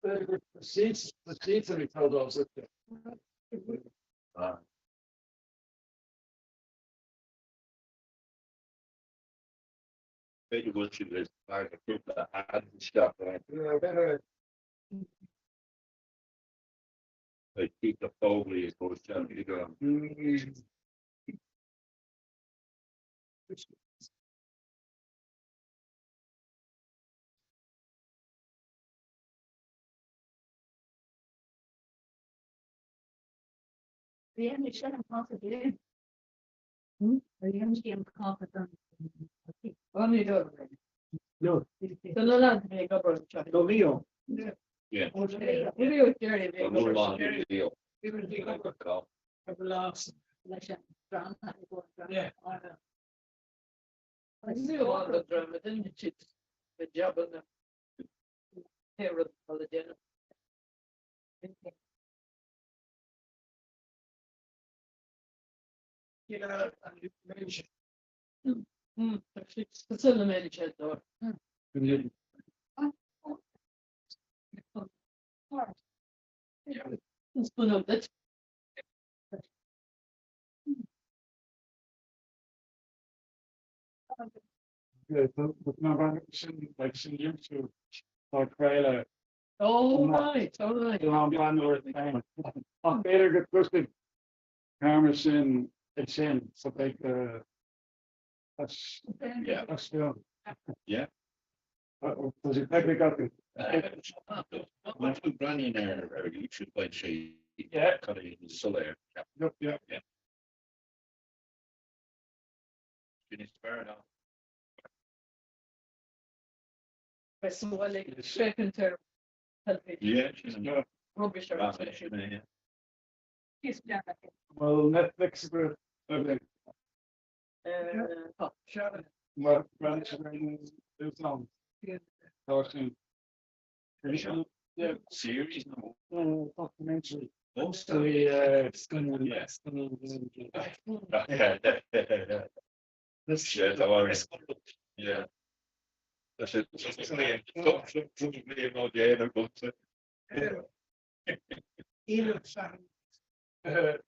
The seats are told us. Maybe we'll see this like a group that had and stuff, right? Like keep the fogly goes down to go. The end is shut off again. The end is off again. Only the. No. So no, not make up on chat. No video. Yeah. Video Jerry. A more long video. Last. Yeah. I knew all the drama, didn't you? The job on the. Here with all the dinner. Yeah, and mentioned. It's still a manager though. It's one of that. Yeah, but no, like some YouTube or trailer. Oh, right, all right. I'm landlord thing. I'm better get twisted. Cameras in, it's in, so like that's still. Yeah. Does it technically got the? Much with Granny there, or you should find shade. Yeah. Cut it in Solaire. Yep, yeah. Finish fair enough. I saw like the second term. Yeah, she's not. Rubbish. Yeah. He's done it. Well, Netflix will. Okay. Sure. Well, branch there's no. Yeah. Talking. Yeah. Series no. Documentary. Mostly, It's gonna. Yeah. Yeah. This yeah, that was yeah. That's it.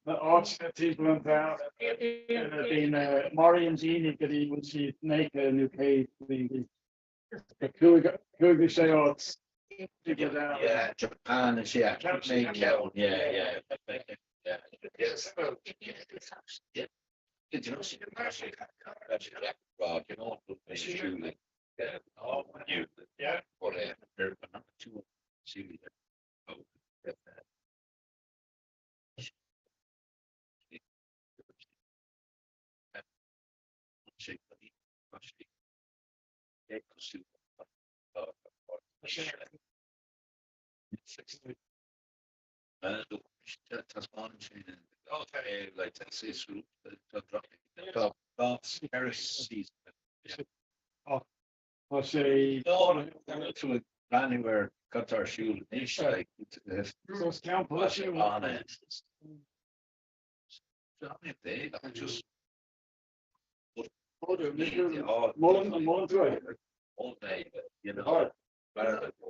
The arts people in town. Been Marion Genie that he would see make a new cave. Who say arts? Yeah, Japan is yeah. Make yeah. Yeah. Yes. Yeah. Did you know she actually Rob, you know, it's true like you yeah. Or number 2 see oh like Texas Paris season. I say. To a brand where cut our shoe like So it's count pushing on it. They just Mullen right. all day, you know.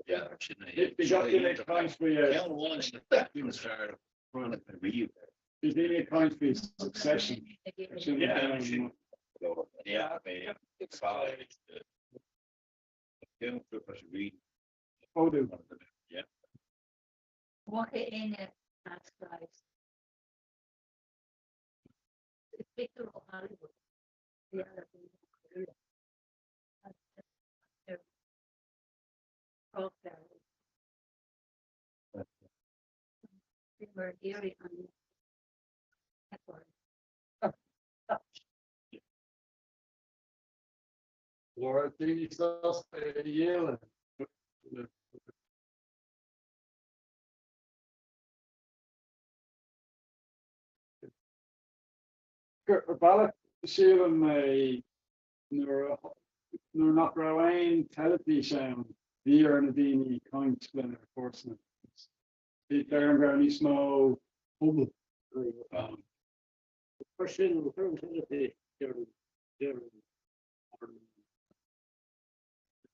Yeah, They got the next times for you. There's any kind of succession. Yeah, yeah. Walk it in at last price. It's Victor of Hollywood. The other thing. They were eerie on the Laura, these stuff, yelling. Ballot Sheeran nor not Rowan television here and the kind splinter enforcement. There and very small bubble. Person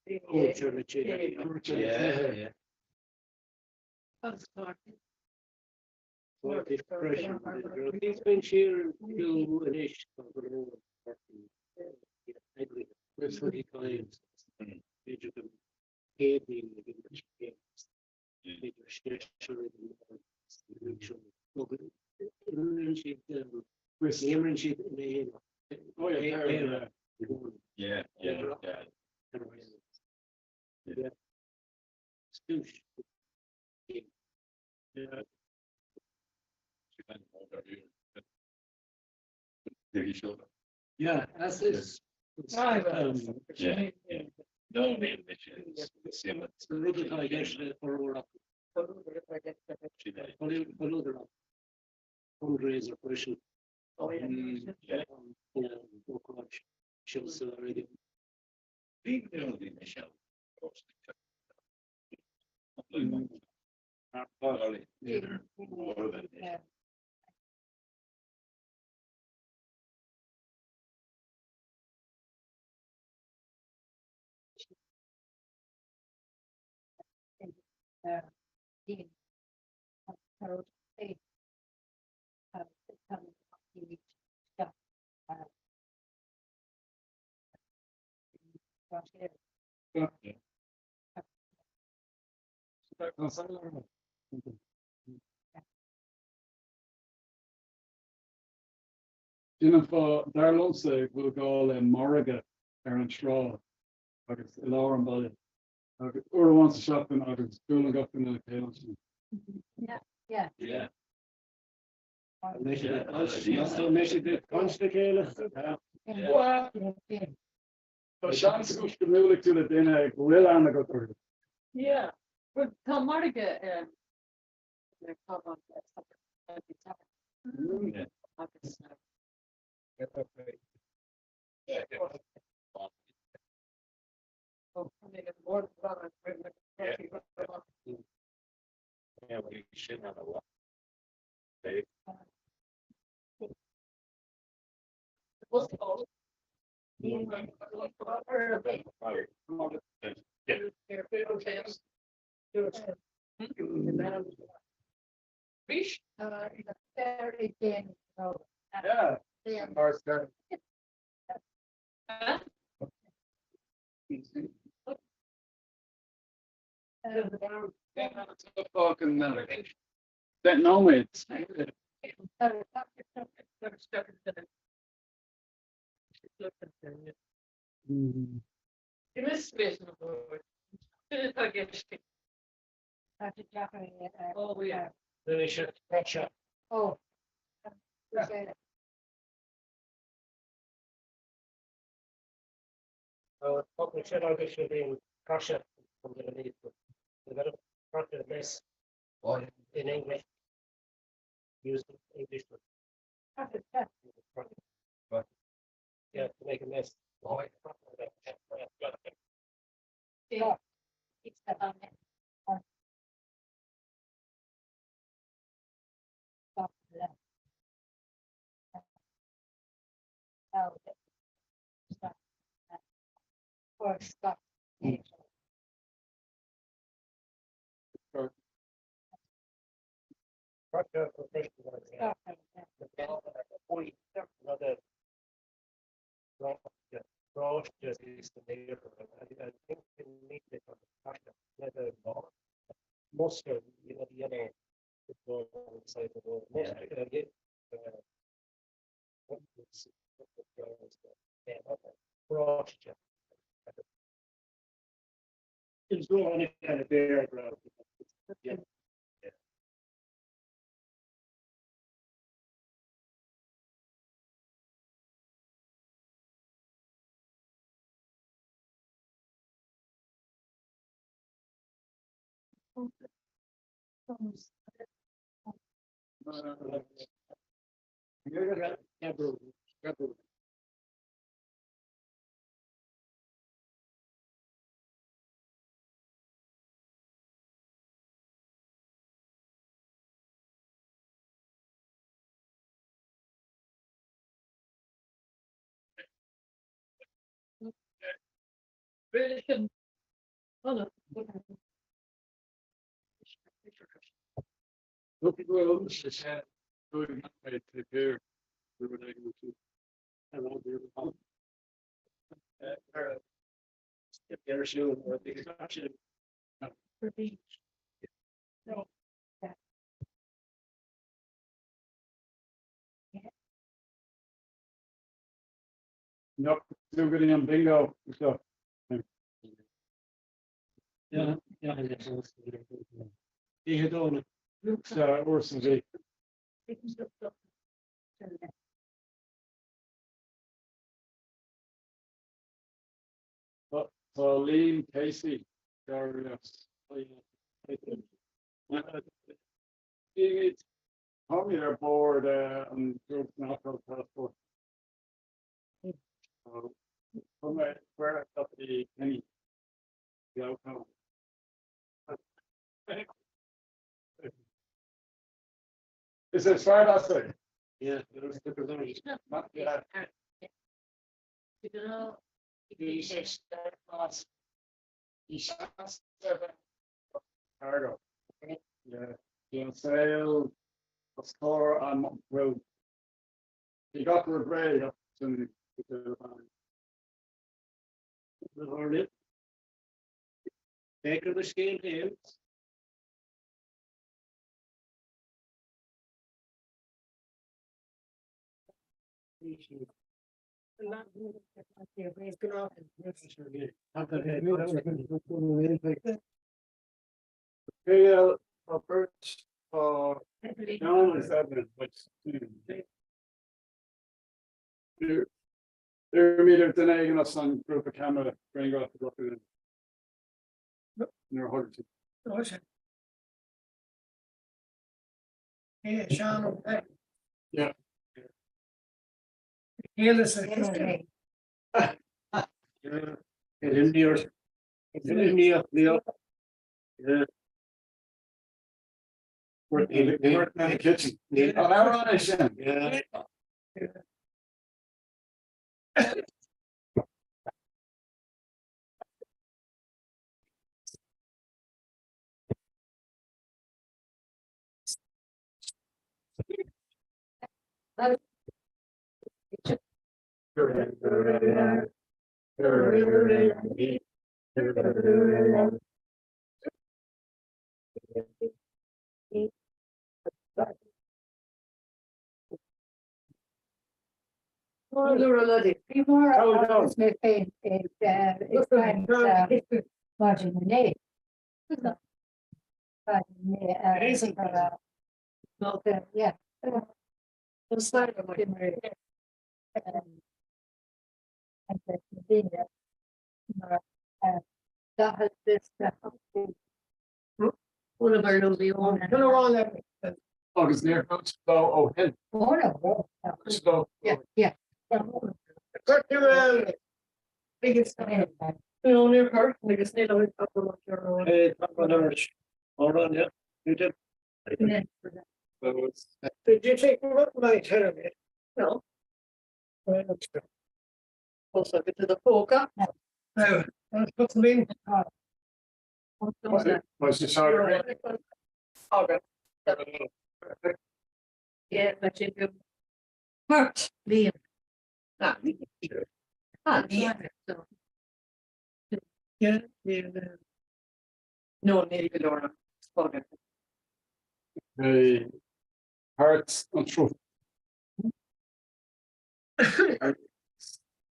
Yeah. What expression? He's been here to an issue. With what he claims. Major them hating the English games. Major sharing relationship relationship in the oh yeah Yeah. Stoosh. Yeah. Yeah, that's this. Yeah. No, It's a little bit like actually for all. Fundraiser question. Oh, yeah. Yeah, book launch. Shows already. For Darlonsa will go Morriga an Straw. Agus alarm ball. Or wants to shop in Agus schooling up in the chaos. Yeah. Yeah. Chance go to moeilijk to the dinner will aan go through. Yeah, but Tom Mardiga, Yeah, we should have a lot. What's it called? Fish? Very thin. Yeah. Fucking that nomads. Oh, yeah. Then they should catch up. Oh. Probably should have should be in Russia from the lead. They got a Russia mess in English. Use English. Yeah, to make a mess. Yeah. It's the one. Or stop. Most of you know the other side of the it's going on any kind of bear ground. Yeah. Really? Oh, no. Look at where others is going to prepare. We were able to. No, still getting on bingo. So. Yeah. He had on it. Orson V. Pauline Casey. Tommy are bored and good natural passport. From where I got the penny. The outcome. Is it fair that way? Yeah. Yeah. Cargo. Yeah. Sale. A store on road. He got to a grade up to the take of the scale here. PL approach for John is evident, which they're meter denying us on group of camera, bring off the document. Near 100. Yeah, Sean. Yeah. India. It's in India, Leo. Yeah. We're in the kitchen. Oh, that right, Shem. Yeah. That has this. One of our lovely own. Oh, it's near. Oh, hell. So. Yeah. Biggest. Near her, like a snail of your. Hey, hold on, yeah, you did. Did you take my turn? No. Also, get to the poker. No, let's put some in. What's the sorry? Yeah, but you do. Máirt, Liam. Yeah. No, maybe Laura. Hey, hearts and truth.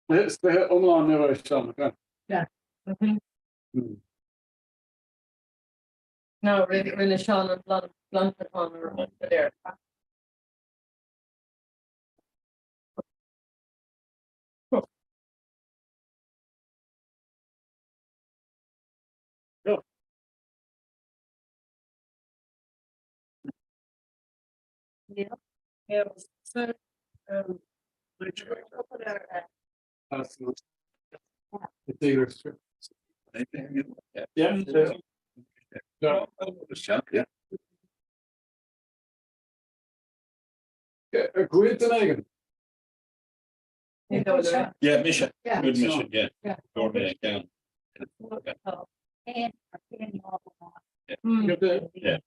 Let's stay on never Sean. Yeah. No, really, Sean and blunt on her there. Yeah. Yeah. So, That's not. The dealer's true. Yeah. No. Yeah. Agreed tonight. Yeah, mission. Yeah. Good mission, yeah. Yeah. Door back down. And. Yeah. Yeah.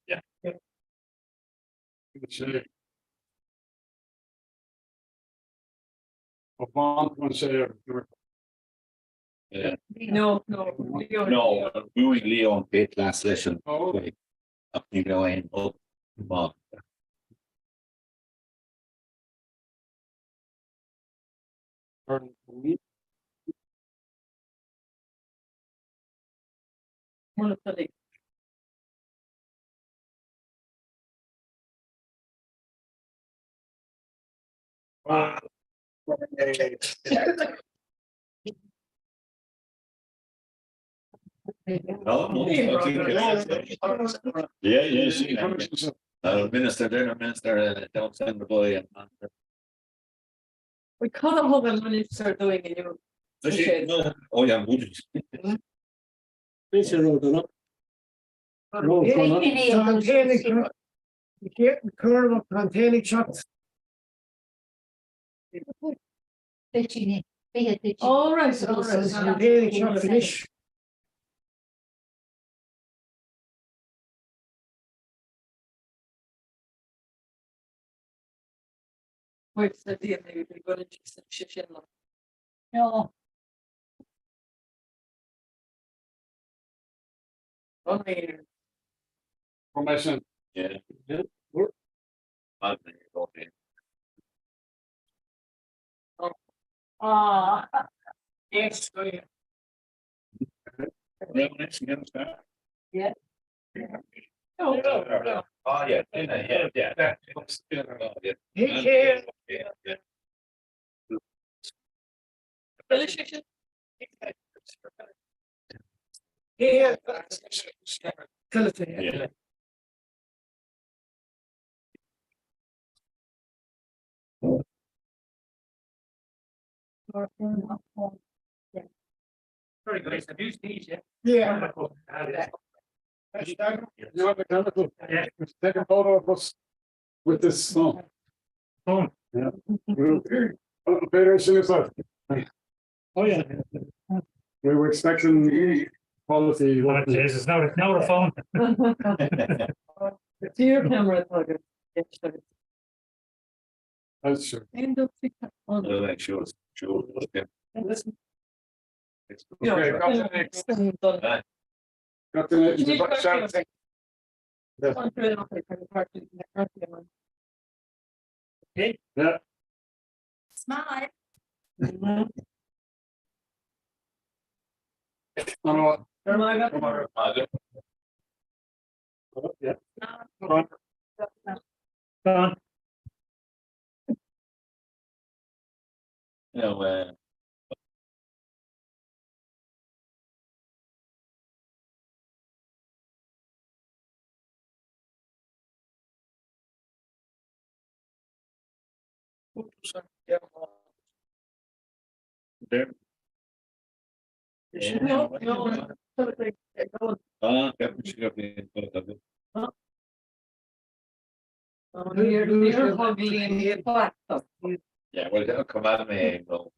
Yeah. one say. Yeah. No, No, we were Leo Pit last session. Oh. Up you go in. Oh, wow. No, yeah, she. Minister, there, minister, don't send the boy. we could have hung on when you start doing it. No, oh yeah, would Containing shots. All right, containing shot finish. Wait, the deal, maybe we go to shit. No. Okay. Formation. Yeah. Yes. Yeah. Oh, yeah, yeah. Yeah. Very good. Have you seen it? Yeah. Yeah. Take a photo of us with this phone. Yeah. Federation is up. Oh, yeah. We were expecting policy. Oh, Jesus, now the phone. It's your camera. That's true. End of Sure. And listen. Okay, got the next. Got the shout thing. Okay. Yeah. Smile. On what? Yeah. Done. You know, there. Yeah, well, they'll come out of me. Well,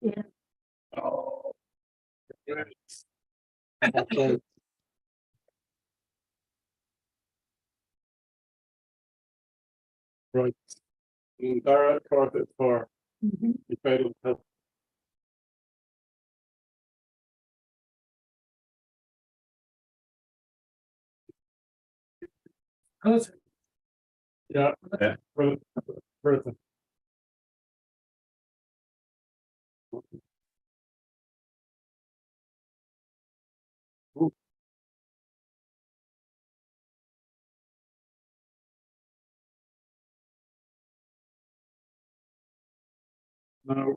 Yeah. oh. Okay. Right. Dara card it for the fatal help. Yeah. Person. No.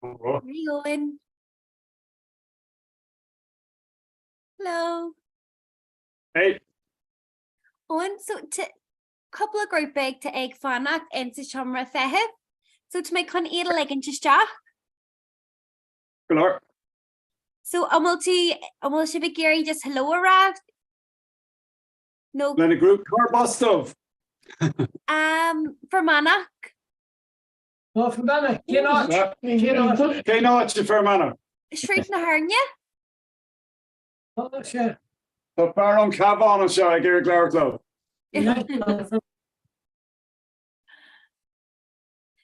Where are you going? Hello. Hey. Owen, so to couple of group big to egg fanach and to Comhrá fehib. So to make con eat a leg into staff. Hello. So amul should be Gary just hello around. No. Then a group car bus stuff. For Manach. Oh, for Manach. Cannot for Manach. Shriek na hernia. Oh, sure. So far on cab on and show I get a glare club. Yeah,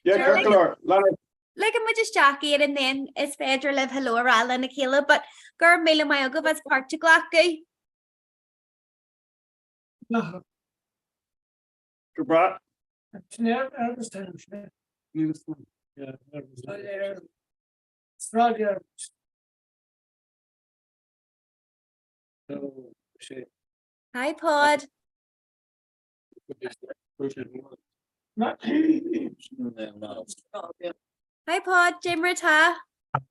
Kirkler. Like I'm just Jackie and then it's Fedra live hello around and Akela, but girl Mila Mayoga was part to Glacky. No. Comhrá. Yeah, I understand. Yeah, Australia. Oh, shit. Hi, Pod. Hi, Pod. Jim Rita.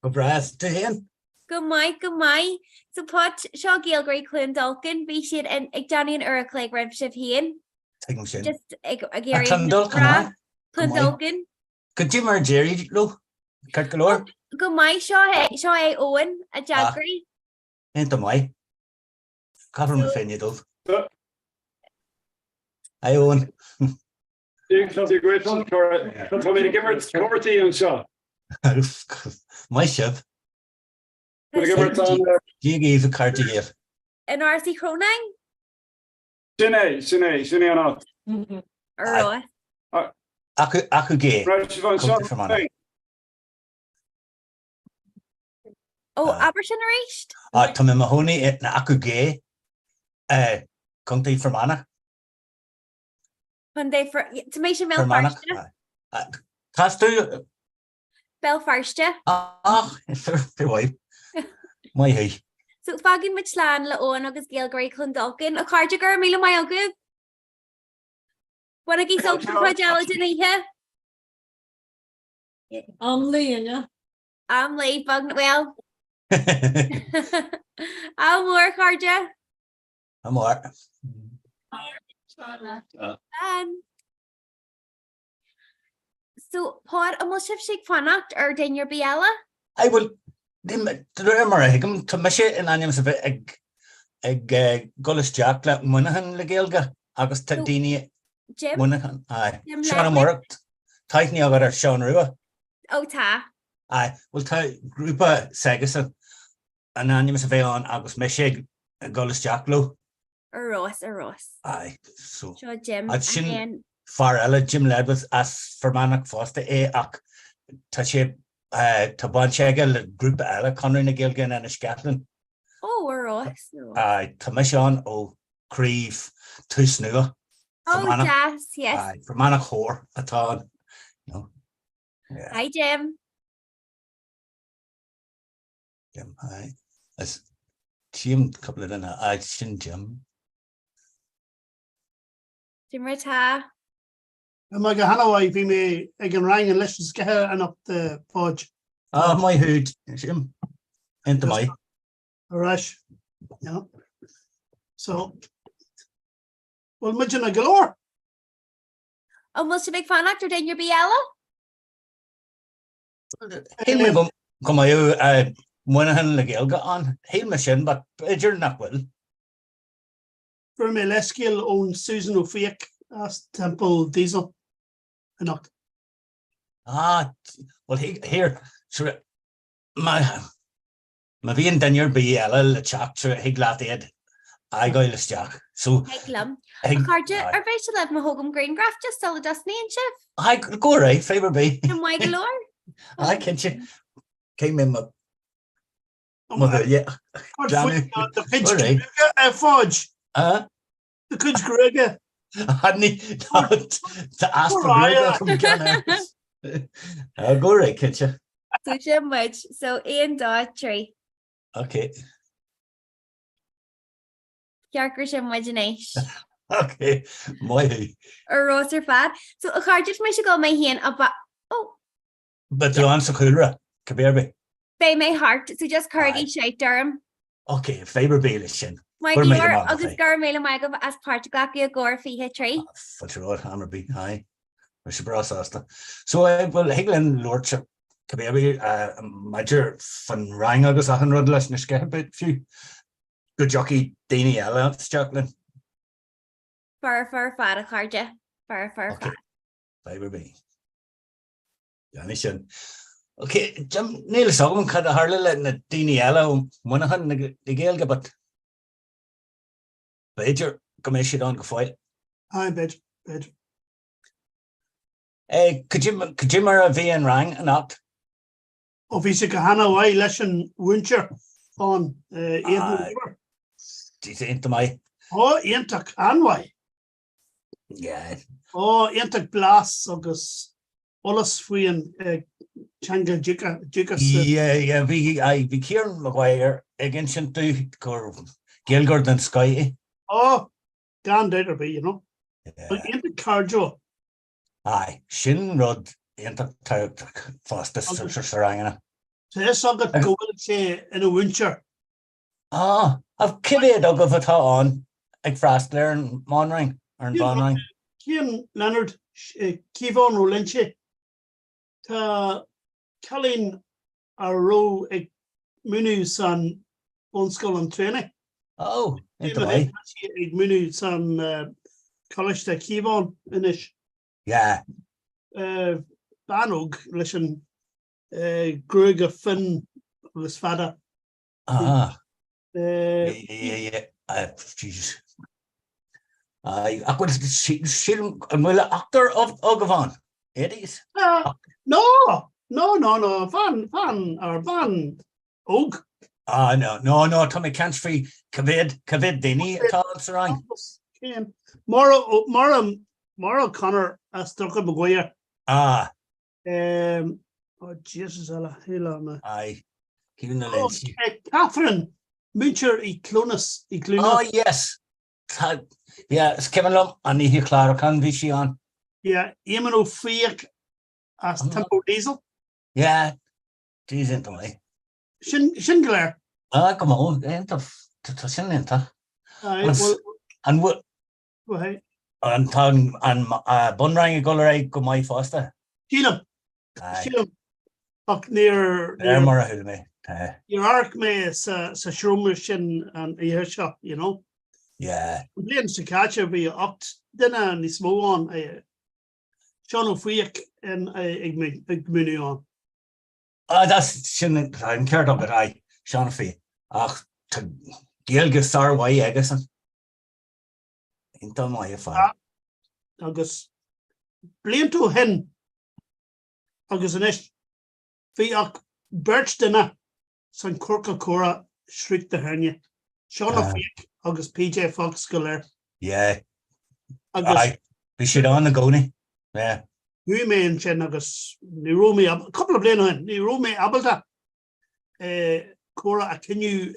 Comhrá to him. Good my. So Pod Shaw Gilgray Clun Dalkin, be shit and Johnny and Urcleg Rev Shiv Hien. Just a Gary Clun Dalkin. Could you merge Jerry low? Kirkalor? Good my Shaw Owen a Jaggery. Into my cover my fin you do. I own. You can be grateful for it. But me to give her 40 and so. My ship. You gave a card to give. An RC Cronine? Sinead or not. Right. Aku gay. Oh, Aberson reached? Tommy Mahoney at Aku gay. Country for Mana. When they for to make sure Belfast. Castu Belfast. Fair wife. My hey. So fagin Michlan la on agus Gilgray Clondalkin, a cardigar Mila Mayogu. When I get so for gelatin here. I'm Lee, yeah. I'm Lee Bug well. I'll more cardia. I'm more. So Pod almost have shake fanacht or din your biella? I will remember him to my shit and animals of egg Gullis Jack like Monahan Legelga, August Tadini Monahan. Aye. Sean worked. Tighten you got her Sean Rua. Oh ta. Aye. We'll tell Grupa Sagasa and animals of on August Meshig Gullis Jack Low. A Ross. Aye. So Jim and far ella Jim led was as for Manach Foster Ak Tashi Tabanchega group ella Conor Nagilgan and a Scotland. Oh, Ross. Aye, Tamishon oh Creve two snua. Oh yes, yes. Aye, for Manach whore at all. No. Yeah. Hi Jim. Jim, aye. As Jim couple of dinner, I seen Jim. Jim Rita. My Hanaway be me again rang and let's get her and up the podge. My hood, Jim. Into my rush. Yeah. So well Mijin galore. Almost a big fan actor in your Biella? He'll come out Monahan Legelga on. He'll machine, but you're not well. For me, less skill on Susan O'Fake as Temple Diesel. Enough. Well, here, sure, my being done your BL, the chap, sure, he glad dead. I go to Jack. So, Glum. Carja, are they to live Mahogam Green Graph just sell the Dusty and Chef? I go right, favour be. And why galore? I can't you came in my mother, yeah. The pitch fudge. The Kudge Gregor. I hadn't to ask for Gregor. I'll go right, can't you? So Jim much. So Ian Daughtry. Okay. Yarker Jim Wedgenage. Okay. My. Or Roser Fad. So a card just my go my hand about But the answer cooler. Bé mé hart so just chuirdaí sé derm. Ok, Faber Bailey sin. Mai gíor agus gar mé mai go as páirte gaci a ggóir fihe trí. Fatrod Hammerby, aye. Mr. Brasasta. So well Higlen Lordship Kabebi Major fan Rang agus a hundred less niske bit few. Good jockey Dani Ella Jacqueline. Far fad a charge. Far fad. Faber B. Danny sin. Okay, Jim Neil Sogum cut a harle let na Dani Ella one hand the Gaelga but Major commission on go foil. Aye, bed. Could you mar a V and Rang and not? Of is a Hannah way lesson winter on Eden. Do you think to my? Oh, Intak Anway. Yeah. Oh, Intak Blas August Olas Fuyan Changa Jikas. Yeah, we Kieran Maguire against him to go Gilgard and Sky. Oh, Dan Derby, you know. But Intak Carjo. Aye, Shin Rod Intak fastest Sarangana. So I saw that go say in a winter. Ah, I've kidded dog of it on like frost there and Monring or Bonring. Kian Leonard Kivon Rolinche ta Colleen a row ag munu san Bonskull and training. Oh, into ag munu san college ta Kivon inish. Yeah. Banog listen Grug a Finn was fada. Ah. Yeah. Jesus. I could see will actor of Ogavon. It is. No. Van or Van Og. No, Tommy can't free Cavid Dini at all, Sarang. Mara Connor as Tucker Maguire. Ah. Oh Jesus, Allah. Aye. Keeping the lens. Catherine Mincher Clonus. Oh yes. Yeah, it's Kevin Lum and he Clara can be she on. Yeah, Emino Fiak as Tempo Diesel. Yeah. She's into me. Shingler. Ah, come on, into Shinlinta. And what? And Bunrang Gulleray go my foster. Sheelum. Up near your arc may sa Shromishin and Earshaw, you know. Yeah. Playing to catch her be up dinner and the small on Sean O'Freak and Igmini on. That's shouldn't I'm cared of it. I Sean O'Freak. To Gail Star way, I guess. Into my father. August blame to him. August Anish. Fiak Birch dinner. San Corca Cora shriek the hernia. Sean O'Freak. August PJ Fox Scholar. Yeah. Aye. We should on the Goni. Yeah. You may in Chen August Nirumi a couple of blame on Nirumi Abalta. Cora can you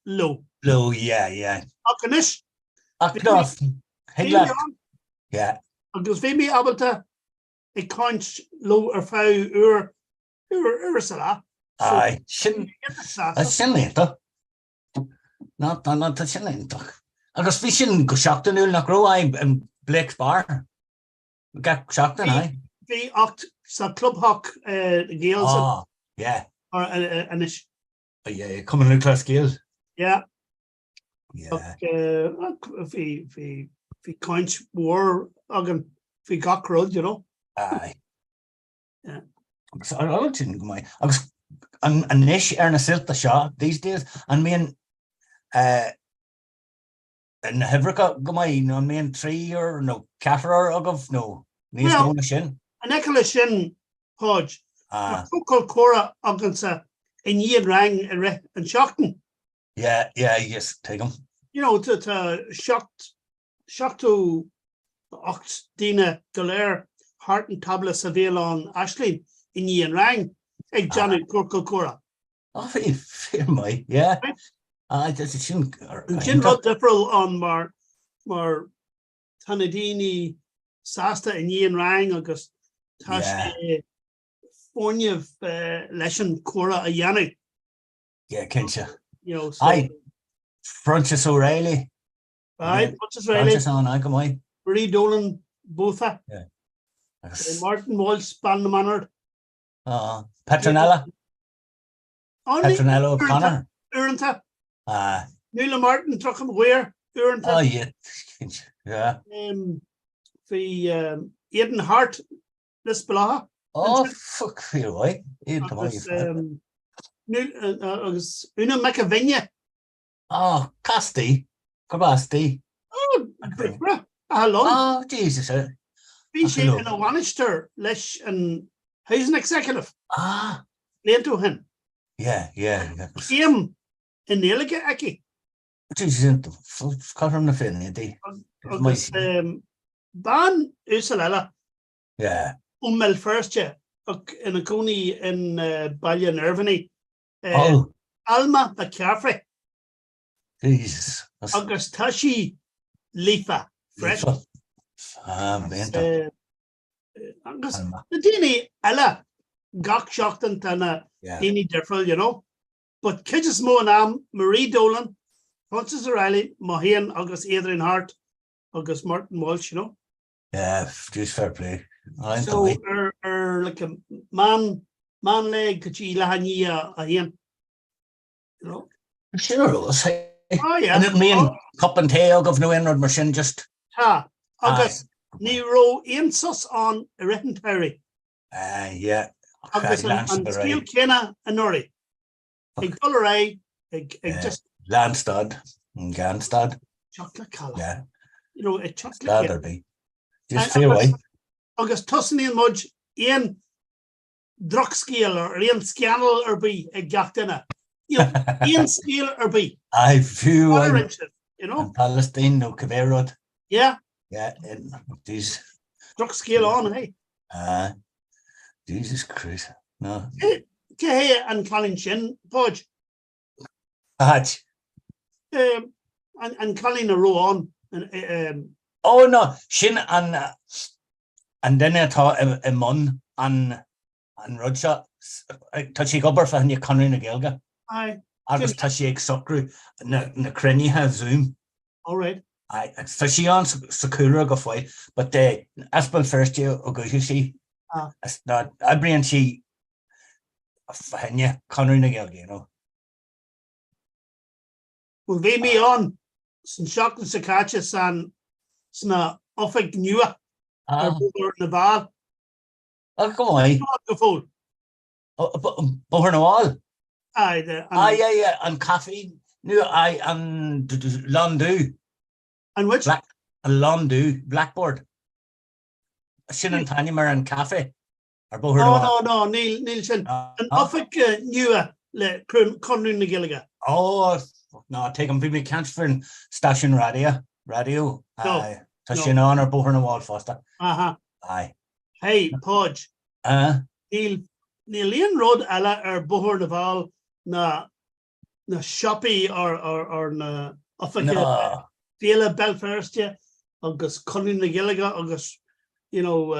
low. Low, yeah. Akanish. Aknoff. Yeah. August Vimy Abalta a conch low or foul Ursula. Aye. Shouldn't Not to Shinlinta. Agus fi sin go seachtainú nach ro and Blake's bar. Got seachtain I. The oct sa club hawk Gales. Oh, yeah. Or Anish. Yeah, coming in class Gales. Yeah. Yeah. Fi conch war again fi gach road, you know. Aye. Yeah. So I don't think my I was an niche na silta shaw these days and me and Hebrica go my no me and 3 or no Caffer of no needs going shin. An ekala shin hodge. Cool Cora Ogdensa in Ian Rang and Shockton. Yeah, yes, take them. You know, to shocked to Oct Dina Galer Hart and Tabla Seville on Ashleen in Ian Rang. Egg Johnny Cool Cora. Oh, fair my, yeah. I just shouldn't. Jim Rod Dipperl on Mar Tanadini Sasta and Ian Rang August Tash California lesson Cora a Yanni. Yeah, Kincha. You know, so Aye. Francis O'Reilly. aye, Francis Riley, Francis on I come away. Marie Dolan, Botha, Yeah. Martin Walsh, Span Manor. Petronella. Petronella O'Connor. Uranta. Ah. Nuala Martin, Truckham Ware, Uranta. Oh yeah. Yeah. The Aidan Hart, Lisbalaha. Oh fuck you away. Aidan come away. Una McAvinia. Oh, Casti. Cabasti. Oh, hello. Oh, Jesus. Fishy in a Wanister, Lish and he's an executive. Ah. Lento him. Yeah. Him in the Illiga Aki. Jesus, cut him the fin, Ban Usalella. Yeah. Mel first year in a coney in Ballia Nervany. Alma the Caffrey. Jesus. August Tashi Lifa. Fresh. The Dini Ella Gok Shockton Tana Dini Different, you know. But Kidges Monam, Marie Dolan, Francis O'Reilly, Mohan, August Adrian Hart, August Martin Walsh, you know. Yeah, just fair play. So like a man leg Kachila Hania you know. Sure it was. Oh yeah. And it mean cup and tail of no inward machine just August Nero Insus on Terry. Yeah. August and Steel Kenna and Nori. Ig Dolleray, just Landstad and Ganstad. Chocolate colour. Yeah. You know, a chocolate. That'll be. Just fair way. August Tussin and Mudge Ian Druckscale or Ian Scannel or be a Gactina. You know, Ian Scale or be. I view you know. Palestine, no Caberod. Yeah. Yeah, and these Druckscale on, hey. Jesus Christ. No. Hey, and Colin Shin, Podge. Hodge. And Colin a row on. Oh no, Shin and then I thought a mon and Rudshot touchy gubber for you Conry na Gelga. Aye. I was touchy egg suckru na Crenny have Zoom. All right. Aye, fishy on Sakura go fight, but Aspen first year or go you see. It's not I bring she Fahanya Conry na Gelga, you know. Well, they me on some shock and Sakachas and sna Offig Newa or Naval. Oh, come on. Go full. Over the wall. Aye, yeah, and coffee. No, and Londu. And which? Londu, Blackboard. Shin and Tanimar and Cafe. Or both no, Neil Shin. And Offig Newa, le Conry na Gilliga. Oh, no, take him me can't for station radio. No. Shin on or both on the wall, Foster. Aye. Hey, Podge. Neil Ian Road Ella or Bohor Naval na Shoppy or na Offica Vila Belfast, yeah. August Colin na Gilliga, August, you know,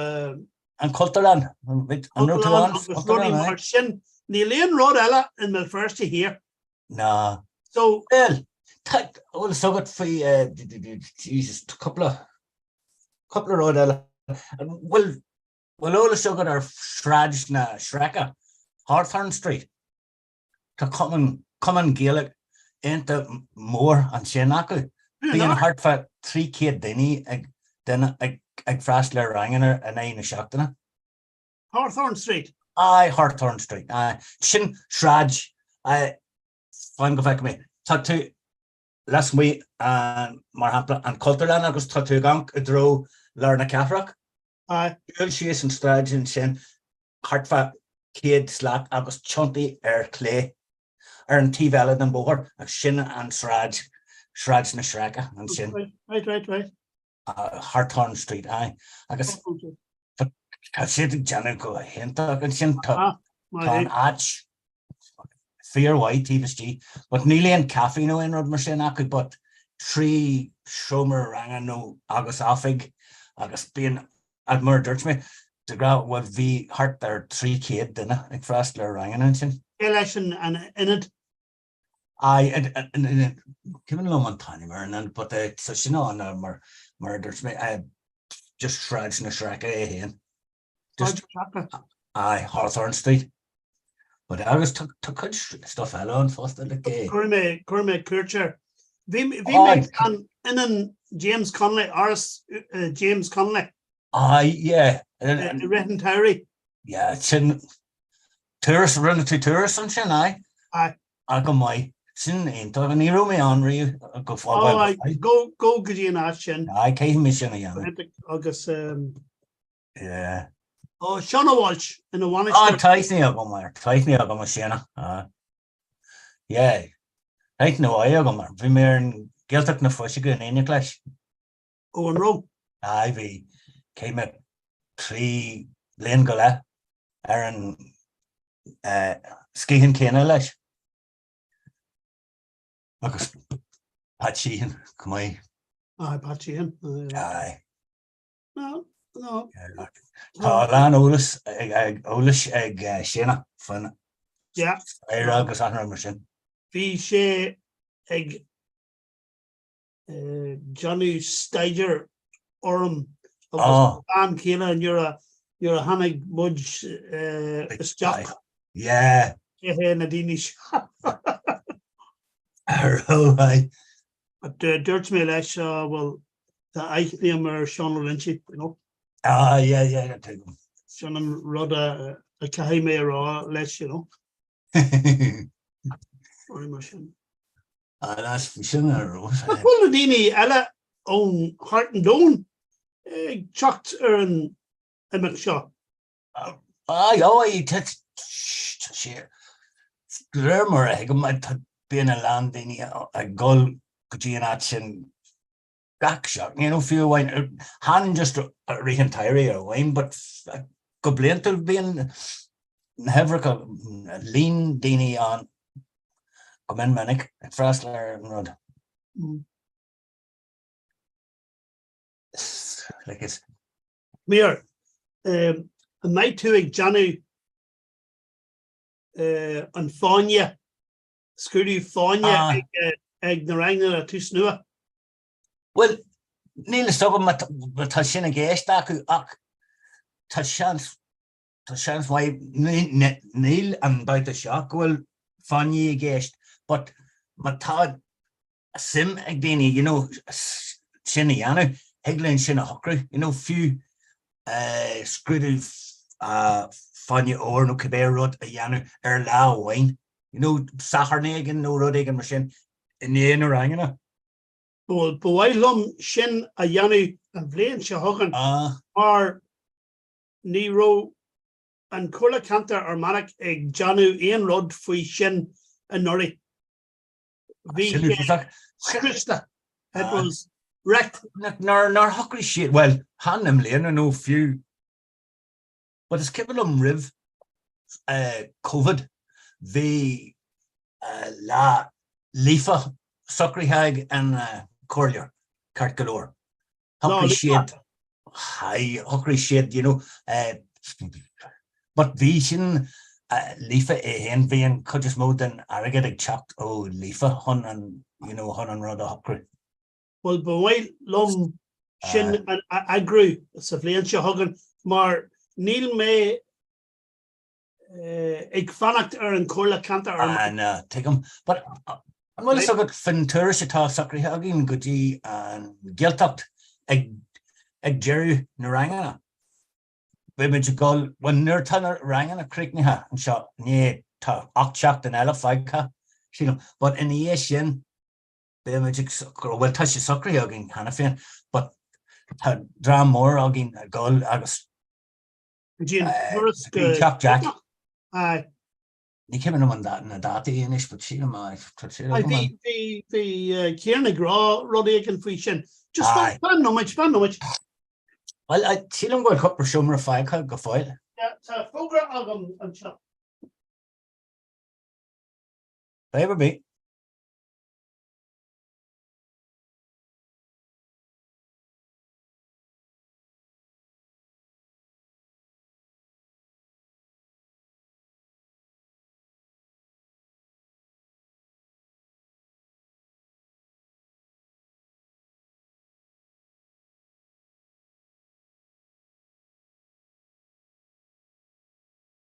and Culterland. August Ronnie Martin. Neil Ian Road Ella in Belfast here. No. So, well, so good for Jesus, couple of road Ella. Well, all the sugar are Shraj na Shreka, Hawthorne Street. To come and Gaelic into more and Shenaku. Being hard for 3 kid Denny, then ag Frasler Rangener and I Shaktana. Hawthorne Street. Aye, Hawthorne Street. Aye. Shin Shraj. I find go back me. Tattoo last week and Marhampla and Culterland I was tattoo gang draw Larna Cathrock. Aye. Girl she's and Strage and Shin Hartfat Kid Slack August Chunty Clay and T Valid and Bohor and Shin and Shraj na Shreka and Shin. Right. Hawthorne Street, aye. I guess I said to Janet go hint and Shin Ton Arch Fear White TVSG, but Neely and Caffey no in Rod Marcin but 3 Shomer Ranga no August Offig, August being Admir Dirchme. the gra what vi hart there 3 kid dinner ag frastler rangen an sin. Election and in it. I and Kevin lo man tiny mar and but so she know on murders me just shreds na shrek hen. Just I Hawthorne Street. But I was took stuff alone first in the gay. Cormac Kircher. Vi made in James Conley, Oris James Conley. Yeah. Written Terry. Yeah, sin tourist run to tourists and sin I go my sin ain't talking ni me on re go for go good in action. I came mission again. August yeah. Oh, Shauna Walsh in the one. Tightly up on my Sienna. Yeah. Right no I go mar. Vi mer geltak na fushi go in clash. Oh no. Vi came at 3 lane gola Aaron skiing Kenna leis. Agus Patsy come I. Patsy Aye. No. Tá lan Olis ag Sienna fan. Yeah. Agus an mar sin. Bhí sé ag Johnny Steiger orm an céile and you're a hannig mudge stock. Yeah. Na Danish. Right. But dirt me leis well the Eichliam or Sean Lynchy, you know. Yeah. Sean rud a Kahime raw less, you know. Very much. That's sin rose. Well, Dini Ella own Heart and Doan chucked an Emmett Shaw. I share. Grimmer, I might be in a land in a goal could you in back shot, you know, feel wine hand just a re-entire wine, but go blend to being never lean Dini on. Come in, Manic, at Frostler and Rod. Like it's Mir, a night to Johnny and Fanya, Scooty Fanya, egg the Rangler to Snua. Well, Neil is talking about Tashina Gaystack, Tashans why Neil and by the shock, well, Fanya Gayst. But Matad Sim Agdini, you know, Shiniana, Heglin Shinahokri, you know, few Scrudu Fanya or no Caber Rod, a Yanu, Erlau Wayne, you know, Saharnegan, no Rodegan machine in the inner Rangana. But why lum Shin a Yanu and Blaine Shahogan are Nero and Kula Canter or Manak Eg Janu Ian Rod Fui Shin and Nori. Krista. It was wrecked. Nor hungry shit. Well, Hannam Lane, no few. But it's kept them riv COVID. The La Lifa, Suckery Hag and Corlier, Cart Galore. Hungry shit. High hungry shit, you know. But Vision Lifa hen being could just more than arrogant chucked Lifa hun and you know hun and rod hungry. Well, but why lum Shin and I grew Safliansha Hogan Mar Neil May ik fannacht and Cola Canter and take him. But I'm going to say that Finturis at Sacri Hagin Guji and Giltuct egg Jerry Narangana. Baby Jugol when near Tanner rang a creek near and shot near Oxshocked and Elefika. But in the Asian, the magic will touch the soccer again, Hannafin, but dram more again a goal August. Chop Jack. Aye. He came in on that in a dati in but she my the Kieran Gra Roddy can Fishin. Just fun no much. Well, I see them go a couple of summer 5 go foil. Yeah, so Fogra album and shop. Baby.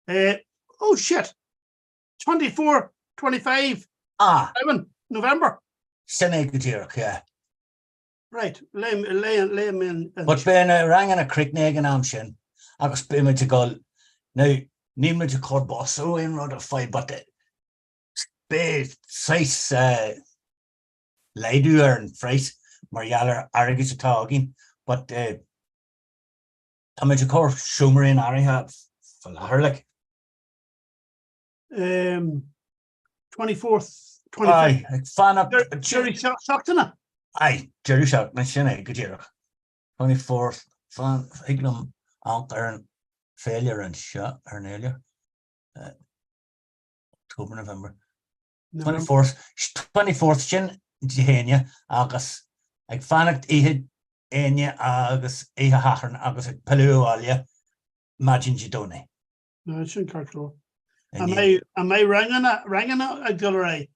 Oh shit. 24, 25, 7 November. Sinné go dtíach, yeah. Right, lay him in. But ben rang in a crickneg an am sin, agus be me to go, now, ní me to cor bosso in rod of fight, but be seis leidu and freis, Marialler argus talking, but I'm to cor shummer in Ariha for like 24th, 25th. Aye, fan up Jerry Shockton. Aye, Jerry Shockton, sinné go dtíach. 24th, fan ignum anchor and failure and shot or earlier. October, November. 24th sin Jehania agus ag fannacht ihid Enya agus Iha Hachan agus ag Pelu Alia Imagine Jidone. No, it shouldn't control. Am I ranging a gallery?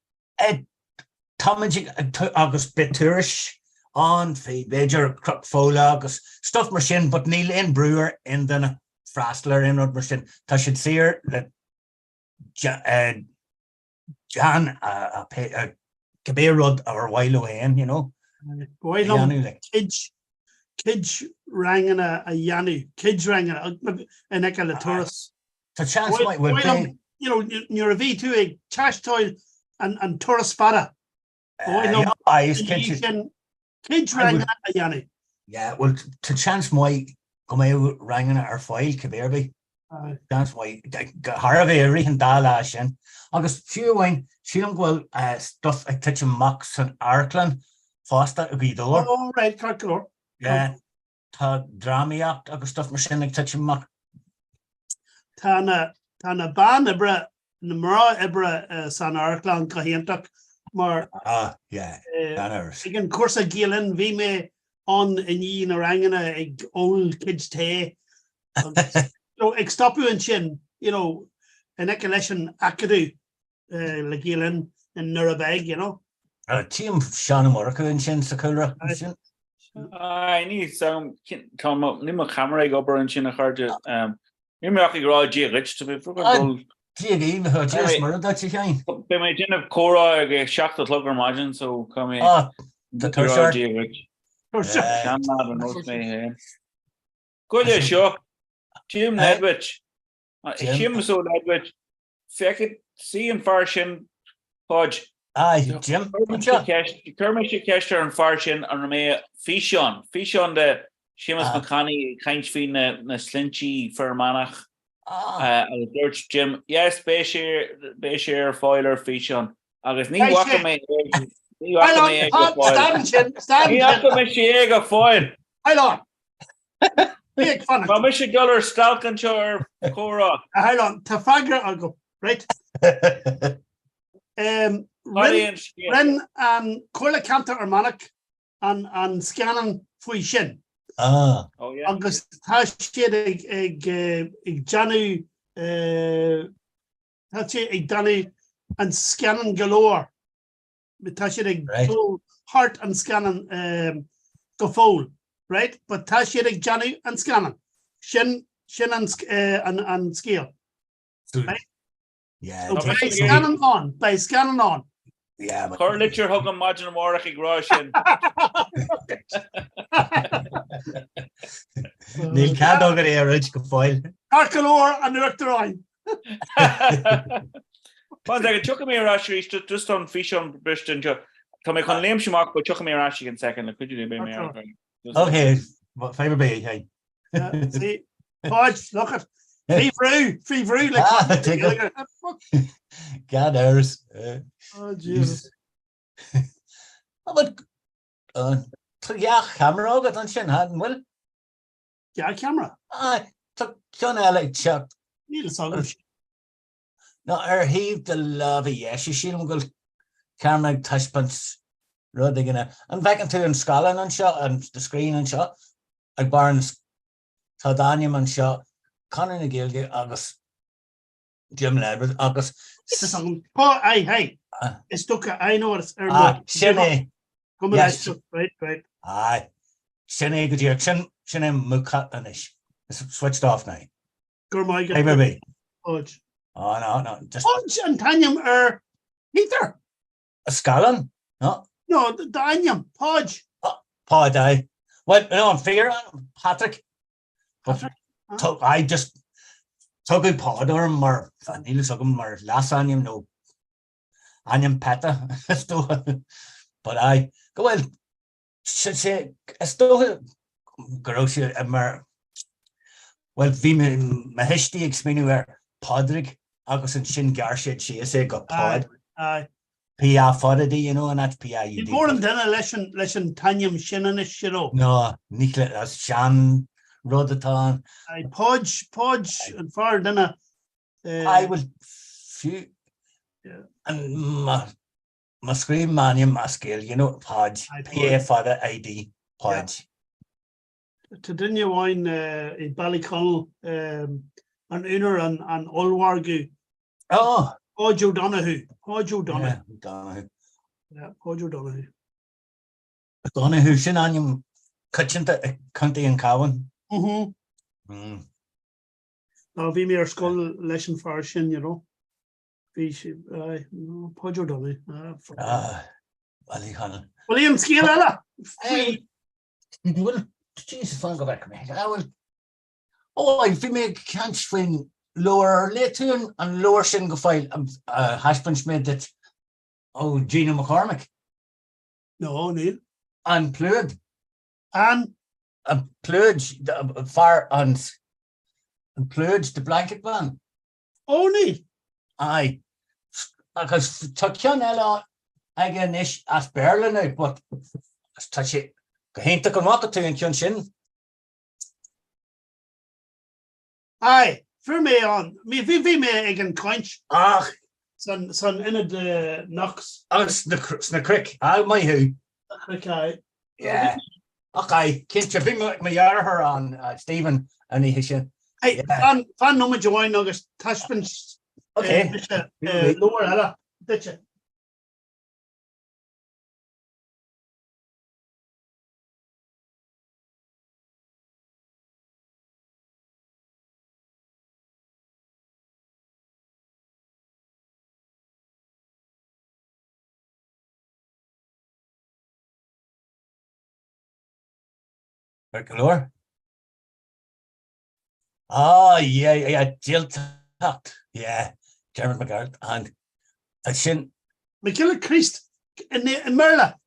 Tommy agus biturish on fi major crook fola agus stuff machine but Neil in brewer in the frastler in rod machine ta should see her that John Kabir Rod or while away in, you know. Boy, kids ranging a Yanu, kids ranging an Ekala Taurus. The chance might will be, you know, you're a V2 a chash toil and Taurus fada. Kids ranging a Yanu. Yeah, well, to chance might come out ranging our file Kabirby. That's why Harvey and Dalash and August few wine she don't well stuff like touching Mox and Arkland Foster Guido. Oh right, calculor. Yeah. Ta drama August stuff machine like touching Mox. Tana ban ibra Namra ibra San Arkland Kahintak mar yeah. Again course a Gillen we may on in ye narangana ag old kids tay. So ik stop you in chin, you know, an election akadu Legilin in Nuremberg, you know. Team Sean Morocco in chin Sakura. I need some come up Nima camera go burn chin a hard you may actually grow G rich to be for G her just murder that you can. They may gin of Cora get shocked at lugger margin, so come in. The third G rich. Good show. Jim Ledwich. Jim so Ledwich. Second, see him Farshin Podge. Aye, Jim. Kermish Kester and Farshin and Ramea Fishon. Fishon the Seamus McCanny, Kinchfin, na Slinchy, Fermanach. George Jim. Yes, Bayshire, Foiler, Fishon. Agus ni walk me. Stand foil. Hold on. Big fun. Michigan Guller, Stalkenshire, Cora. Hold on. Tafagra, I'll go. Right. Ren and Coila Cantor or Manic and scanning Fuishin. Oh yeah. August Hashid Janu Hachi Danny and scanning galore. Tashid heart and scanning go foul. Right, but Tashir Johnny and Scannon, Shin and Scale. Right? Yeah, so by scanning on. Yeah, Corlicher Hugum Margin Moraki Groshin. Neil Cadog at Airage can foil. Arkalor and Rectorine. One second, Chuckamere Rashi just on fish on Bristol. Come I can name Shamak, but Chuckamere Rashi in second. Could you do me? Okay, what favour be? Hey, see, Podge, look at free brew, like gathers. Oh Jesus! But yeah, camera got on chin had well. Yeah, camera. Took John Alec shot. Neil saw no, heaved the lava. Yeah, she him go camera touchpants. Roddy gonna and back into in Scotland and shot and the screen and shot. Ag Barnes Tadanium and shot Conor Nagilge August Jim Ledward August. Oh, hey. It's took I know it's Shinny. Yes. Right. Aye. Shinny good year. Shinny Mukat Anish. It's switched off now. Go my Hey baby. Podge. Oh, no. Just Podge and Tanyam Peter. a Scallon. No. No, the Anyam. Podge. Pod, I. Well, no, I'm figuring Patrick. Patrick. I just took a pod or mar. Neil took him mar last Anyam, no. Anyam Peta. But I go well. Should say I still gross mar. Well, vi me hishti exminu Podrick agus an sin garshed she say got pod. Aye. Pia foddy, you know, and that's Pia. You more than a lesson Tanyam Shinanish, you know. No, Nicola as Shan Rodaton. I Podge and far dinner. I will few. Yeah. And my screen manium mascale, you know, Podge. PA father ID Podge. To dinner wine in Ballyconnell an Uner and Olwargu. Oh. Podge O'Donoghue. Yeah, Podge O'Donoghue. O'Donoghue sin anyam kitchen to County and Cowan. Now vi me skull lesson for sin, you know. Vi Podge O'Donoghue. Ballyconnell. William Scalella. Well, Jesus, I'll go back, mate. I will. Oh, I vi me can't swing. Lower Laytoon and lower single file Hashpunch made that Gina McCormick. No, Neil. And Plug. And Plug far and Plug the blanket man. Oh Neil. Aye. Because Tukian Ella again ish as Berlin now, but touch it. Hint to come out to and Kyun Shin. Aye. For me on me vi me again conch. Son in the knocks. Sna crick. My who. Okay. Yeah. Okay. Can't you bring my yard her on Stephen and he should. Hey, fan number join August Tashpins. Okay. Lower Ella. Ditch it. Lower. Oh, yeah, Jill Tucked. Yeah, Dermot McGarrett. And I shouldn't. McGillicreast in Merla.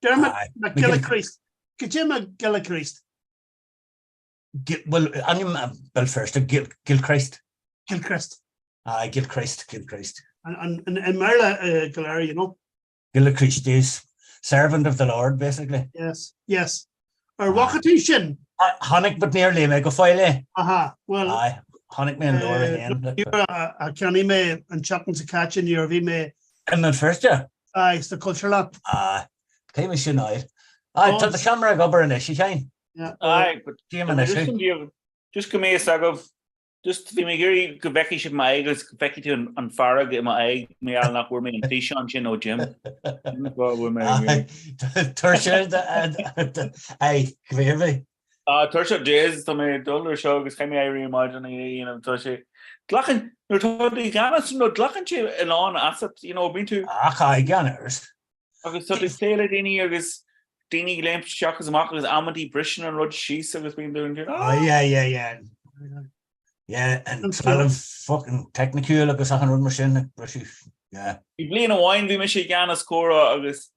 Dermot McGillicreast. Jim McGillicreast. Well, I'm Bill first, Gilchrist. Gilchrist. Gilchrist. And Merla, Galar, you know. Gilchrist is servant of the Lord, basically. Yes. Or Wakati Shin. Honig, but nearly make a file. Well. Aye. Honig me and Laura again. You're a Kenny me and Chucking to catch in your V me. And then first, yeah. Aye, it's the culture lap. Came as United. I took the camera go burn it, she shine. Yeah. Aye, but just come here, Sagov. Just to me, Gary, Quebec should my eggs, Quebec to on Farag, get my egg, me I'll not wear me and fish on chin or Jim. Tertiary, aye, clearly. Tertiary Jays to me, dollar show, because can I reimagine, you know, Tertiary. Glachan, you're totally Ganas, no Glachan, an on asset, you know, been to. Aye, Ganners. Okay, so they say it in here, because Dini Glamp Shock is Mark, Amity Brishan and Rod Shees, so it's been doing it. Oh, yeah. Yeah, and smell of fucking technical agus a run machine brushy. Yeah. You bleed a wine vi Michi Ganas Cora agus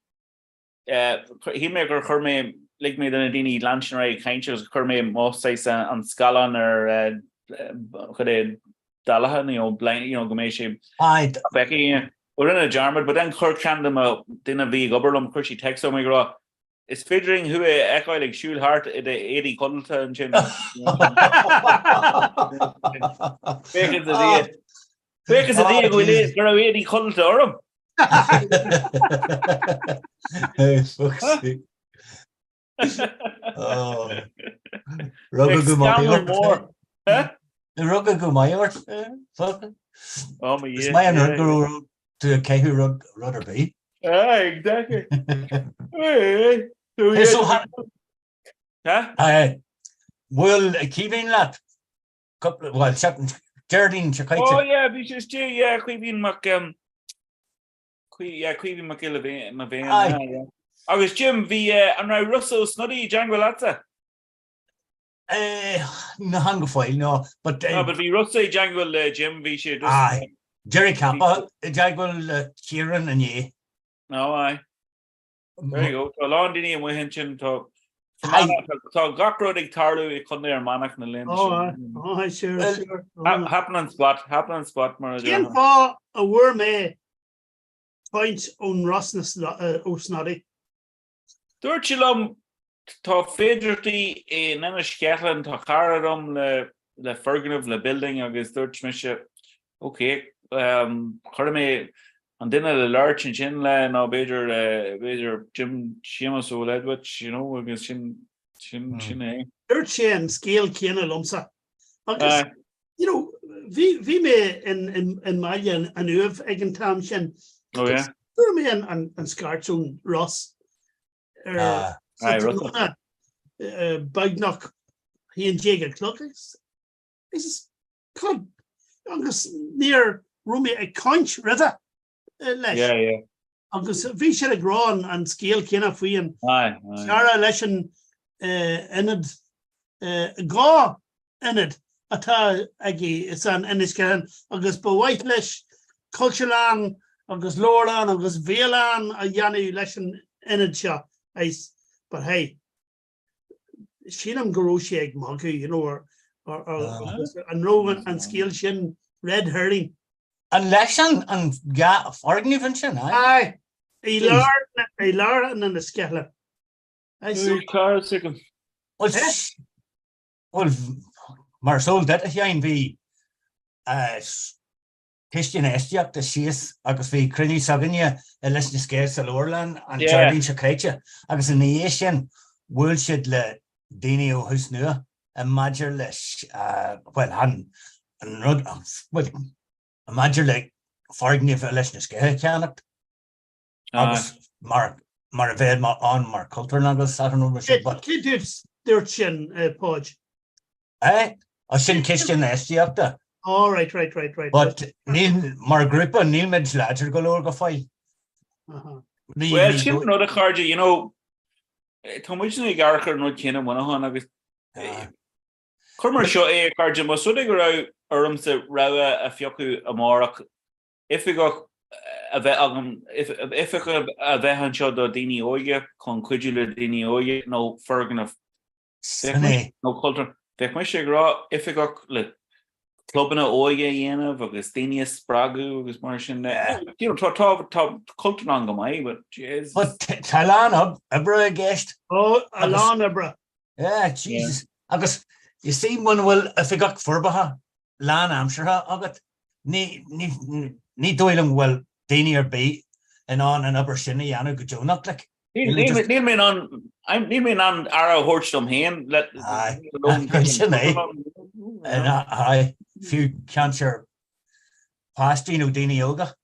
he maker Kerme like me than a dini Lanchinary Kainchers Kerme Mostais and Scallon or Dalahan, you know, blind, you know, Gameshi. Aye. Becky, we're in a jarmad, but then Kirk Candom dinner V Gubberlum Kirshi text on me grow. It's figuring who echo like Shul Hart the 80 Cuddleton and Jim. Because the day we live, you're 80 Cuddleton. Oh, Rugga Mayor. The Rugga Mayor. Oh, my yeah. My Rugga to a Kehu Rudder B. Exactly. Hey. Well, keeping that couple. Well, Geraldine se Oh caiite. yeah, bhí sé tí chuhín mac chuhín mac ile ma bhéan. Agus Jim bhí an ra Russell snudí Django Lata. Na hang foil no, but bhí Russell Django Jim bhí sé Jerry Kappa, Django Kieran and ye. No, aye. There you go. Tá lá daoine an bhain sin tá gachrod ag tarlú I chun ar manach na linn. Oh, sure. Happen on spot mar Cén fá a bhuair mé point ón Rossnas ó snodí. Dúirt sí lom tá féidirtaí in na sceatlan tá charadm le ferganmh le building agus dúirt me se okay chuir mé an duine le leirt an sin le ná beidir Jim Seamus ó Edward agus sin é. Dúirt sé an scéal céanna lomsa. Agus bhí mé in maiile an uamh ag an tam sin. Oh yeah. Dúir mé an scartún Ross. Bagnach hí an déige clochas. Is cod agus níor rúmi ag caint rida leis. Yeah. Agus bhí sé ag rán an scéal céanna faoin. Cara leis an inad gá inad atá agi is an iniscean agus bhhaith leis culturelán agus lórlán agus bhéalán a dhéanú leis an inad seo. But hey, Shinam Garoshi ag magu, or an Roman and scale shin red herring. And lesson and ga organization, aye. A larn and a skella. I see. Well, Marcel, that is going to be Christian Estiak, the Shees, agus vi Crinny Saganya, a listen to scares the Lorland, and Jardine Shakacha, agus in the Asian world should le Dini o Husnua, and Major Lish, well, a Major like Fargni for listen to scare canet. Agus Mark Maravel on Mark Culture Nuggles, I don't know what kid did their chin, Podge. I seen Christian Estiak there. Oh, right. But Neil Margrippa, Neil Medslager go over go fight. Well, Tim no the card, Tom originally Garker no Kina one agus Commercial a card must so they go out or to Rawa a Fioku Amorak. If we go a if we go a vehan shot do Dini Oye, conquidula Dini Oye, no Fergan of no culture. If we go Clubna Oye Yena, Augustinius Spragu, agus mar sin tá culture an go mai, but jeez. But Talana, Abra guest. Oh, Alana Abra. Yeah, Jesus. Agus, you see one will if I got Furbaha, Lan Amshira, Agat, ni doiling well Dini or B and on and Abra Shinny Yanu Gujonak like. Neil me on Ara Horchtum Hain, let and I few cancer past Dini Yoga.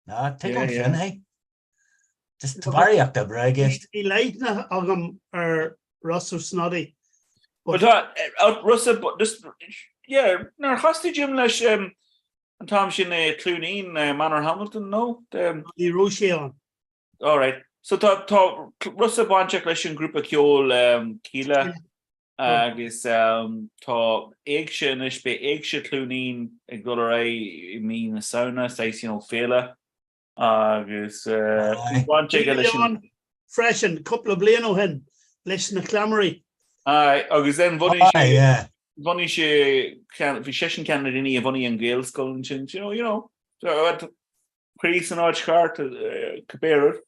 No, take on Finn, hey. Just to vary up the I guess. He light na agam Russell Snoddy. But Russell just nar hostage Jim leis an Tom sin Clooney Manor Hamilton no the Rocheon. All right. So tá Russell Boncheck leis an grúpa ceol Cíle agus tá éag sin is be éag se Clooney ag go ra mí na sauna sais féle agus Boncheck leis an freshen couple of bliano hen leis na clamory. Agus then funny sé fi session Canada in a funny an Gael school and sin so Chris an áid cart compare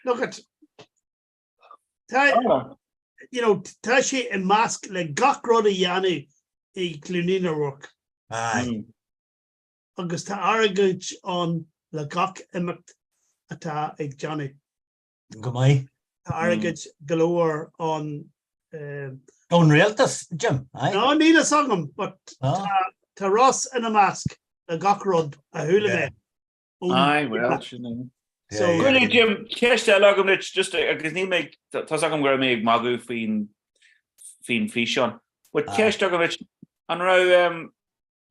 Look at Tashi and mask like Gockrod Yanu a Clunina work. August Aragage on La Gok Emmett Ata a Johnny. Gumai Aragage galore on Realtas, Jim. No, need a song, but to Ross in a mask, a Gockrod, a hula. Aye, well, so really Jim Kesh lagam just agus ní me tá agam go mé magu fin fishon but Kesh lagam an ra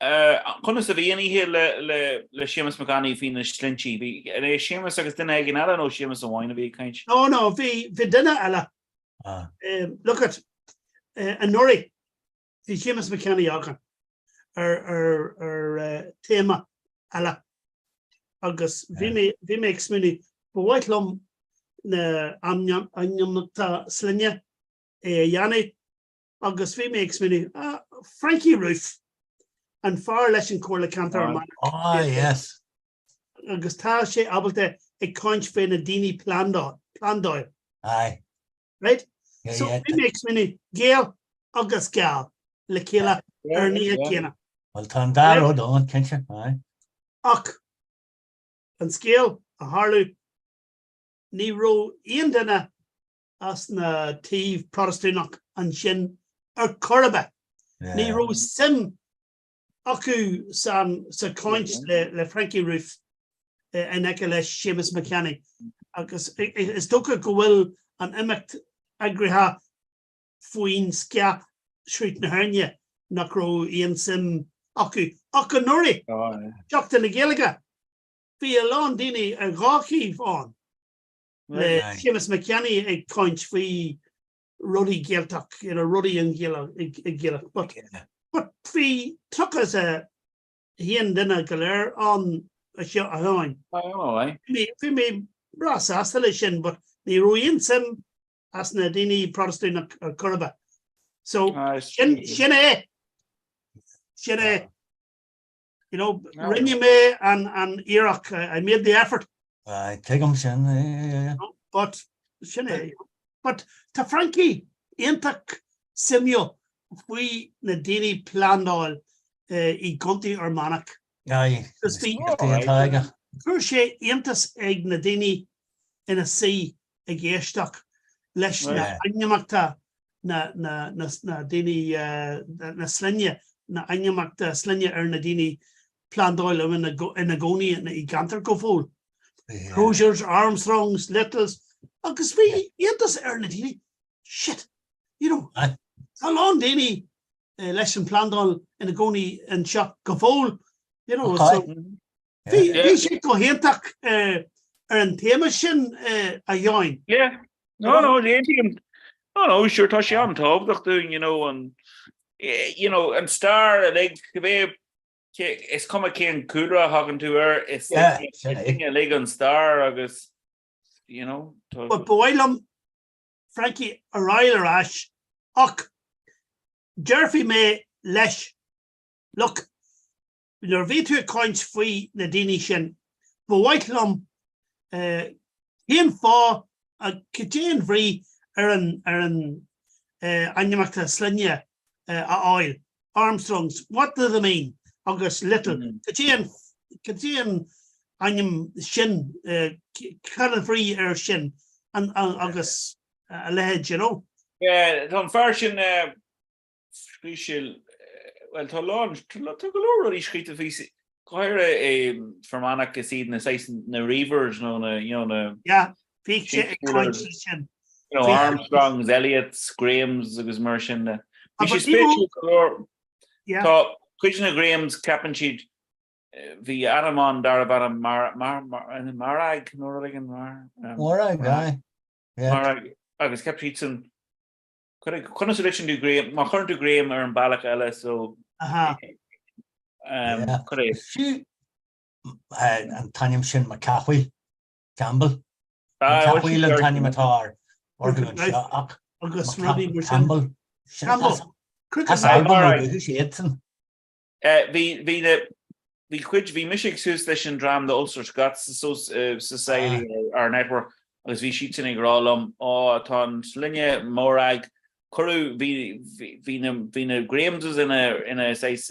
chuna sa bhí hé le Seamus McCanny fin na slintí bhí Seamus agus duine ag an eile nó Seamus a bháinna bhí caint. No, bhí duine eile. Look at an Nori, bhí Seamus McCanny agam ar téma eile. Agus bhí mé smúni bhhaithlumm na ainneamnachta slinne Janni agus bhí mé smúni Frankie Roof an far leis an cóir le cantar man. Yes. Agus tá sé abalte ag cáint fé na daoine plandáil. Aye. Right? So bhí mé smúni géal agus gal le céile ar ní céine. Well, tá dáró don cinse. Aye. Ach an scéal a Harlú ní ró aon duine as na tíomh Protestantach an sin ar chorbe. Ní ró sim acu sa cáint le Frankie Roof an eice leis Seamus McCanny. Agus is dócha go bhfuil an imimecht agrithe faoin sceap srút na hairne nach ró aon sim acu. Ach an Nori, teachta na Gaeilge, bhí a lán daoine a gáchíh an. Le Seamus McCanny ag cáint faoi rudí Gaeltach, rudí an Gaelach. But bhí tuchas a híon duine go léir an a seo a háin. Bhí mé bras as lei sin, but ní roion sim as na daoine Protestant ar chorbe. So sin é. Rinne mé an Iraq, I made the effort. Take him sin. But sin é. But tá Frankie ionach simio faoi na daoine plandáil I gontaí ar manach. Chuir sé iontas ag na daoine ina sí ag géisteach leis na ainneamachta na daoine na slinne, na ainneamachta slinne ar na daoine plandáil ina gcónaí I gantar go fóil. Croziers, Armstrongs, Littles, agus bhí iontas ar na daoine. Shit, tá lán daoine leis an plandáil ina gcónaí an seo go fóil. Bhí sé go héantach ar an téama sin a dheáin. No, sure tá sé an tábhacht dún, an star is cum céan cúra hagan tú is le an star agus But bhhailm Frankie a ráilear as ach dearfaí mé leis look nuair bhí tú cáint faoi na daoine sin bhhailm céan fá a citéan bhrí ar an ainneamachta slinne a áil Armstrongs, what do they mean? Agus Little citéan ainneam sin cara bhrí ar sin agus a lehéid, Tá fear sin scríisiil well tá lán go leor ruí scríte fí Cáire formánach is iad na Reavers nó na bhí sé sin. Armstrongs, Elliots, Grahams agus mar sin. Bhí sé spéisiú go leor. Tá chuid na Grahams ceapan siad bhí Adamán dar bhana marag nó an Marag, agus ceap siad san chuna sa leis an dú Graham, má chun tú Graham ar an bailach eile so siú an tanim sin ma cahuí Campbell cahuí le tanim atá organ ach agus rudí mar Campbell Bhí misig sús leis an drám de Ulster Scots Society ar network agus bhí siad sin ag rálam tá linne mórag choú hí na Grahamses ina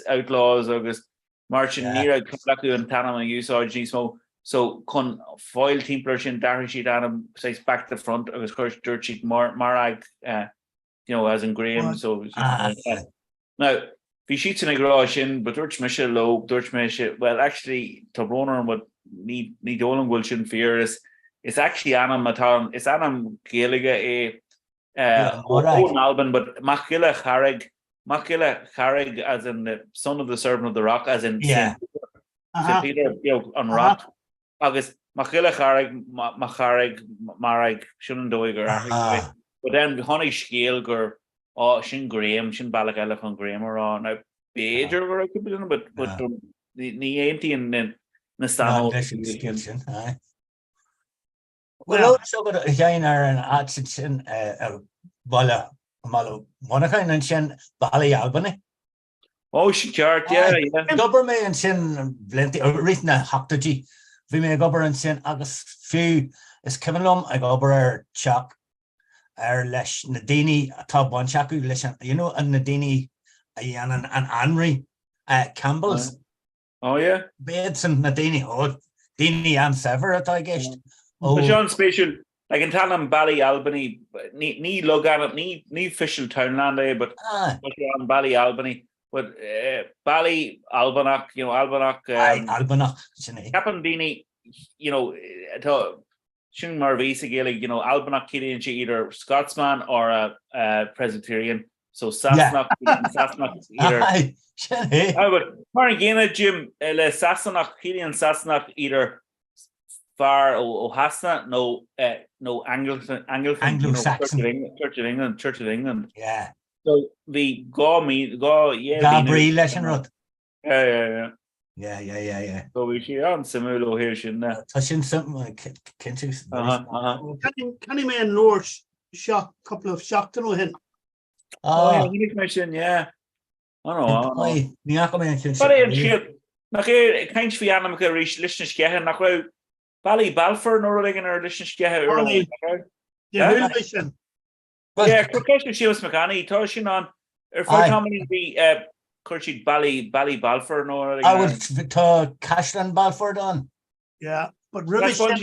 outlaws agus martin ní leú an tanam an úsáid smó so chun foil timpplair sin dar siad anam back to front agus chuir dúirt siad marag as an Graham so now bhí siad sin ag rá sin but dúirt me se lo dúirt me se well actually tá brónar what ní dólan bhfuil sin fear is actually anam atá is anam Gaeilge an Alban but mach giile charrig Machilla Carrig as in the son of the servant of the rock, as in Yeah. St. Peter, on rock. August Machilla Carrig, Macharrig, Marrig, Shundoiger. But then honey scale gur Shin Graham, Shin Balagella on Graham or on a Bader where I could be but the empty and then the stand. Well, so good again are an attention Bala Malo Monica and Shin Bali Albany. Oh, she chart, yeah. Gubber me and Shin Plenty written a Hoctagy. We may gubber and Shin August few is Kevin Lum, I gubber Chuck. Lesh Nadini top one Chaku Lesh, you know, and Nadini and Henry Campbell's. Oh yeah. Beds and Nadini Dini and Sever at I guess. Oh, John special like in Talon Bally Albany need look at it need official townland but on Bally Albany but Bally Albanac, you know, Albanac Albanac Captain Dini, you know, Shun Marvisa Gaelic, you know, Albanac Kitty and she either Scotsman or a Presbyterian. So Sassenach, Sassenach either. But Margina Jim Le Sassenach Kitty and Sassenach either far Ohasna, no Anglican, Anglo-Saxon, you know, Church of England. Yeah. So the yeah. Gabriel Leshenrod. Yeah. So we see on Samuel here, shouldn't I? Touching something like Kinchus. Can he man Lord shock couple of shock to know him? Oh, yeah, mention, yeah. I know. But in shit. Nach kein Fianam ka reach listen skehe nach Bally Balfour nor again or listen skehe. Yeah, listen. Yeah, Kirkeshire she was mechanic, Toshin on or for how many be Kirchig Bally Balfour nor I would to Cashland Balfour on. Yeah, but Revision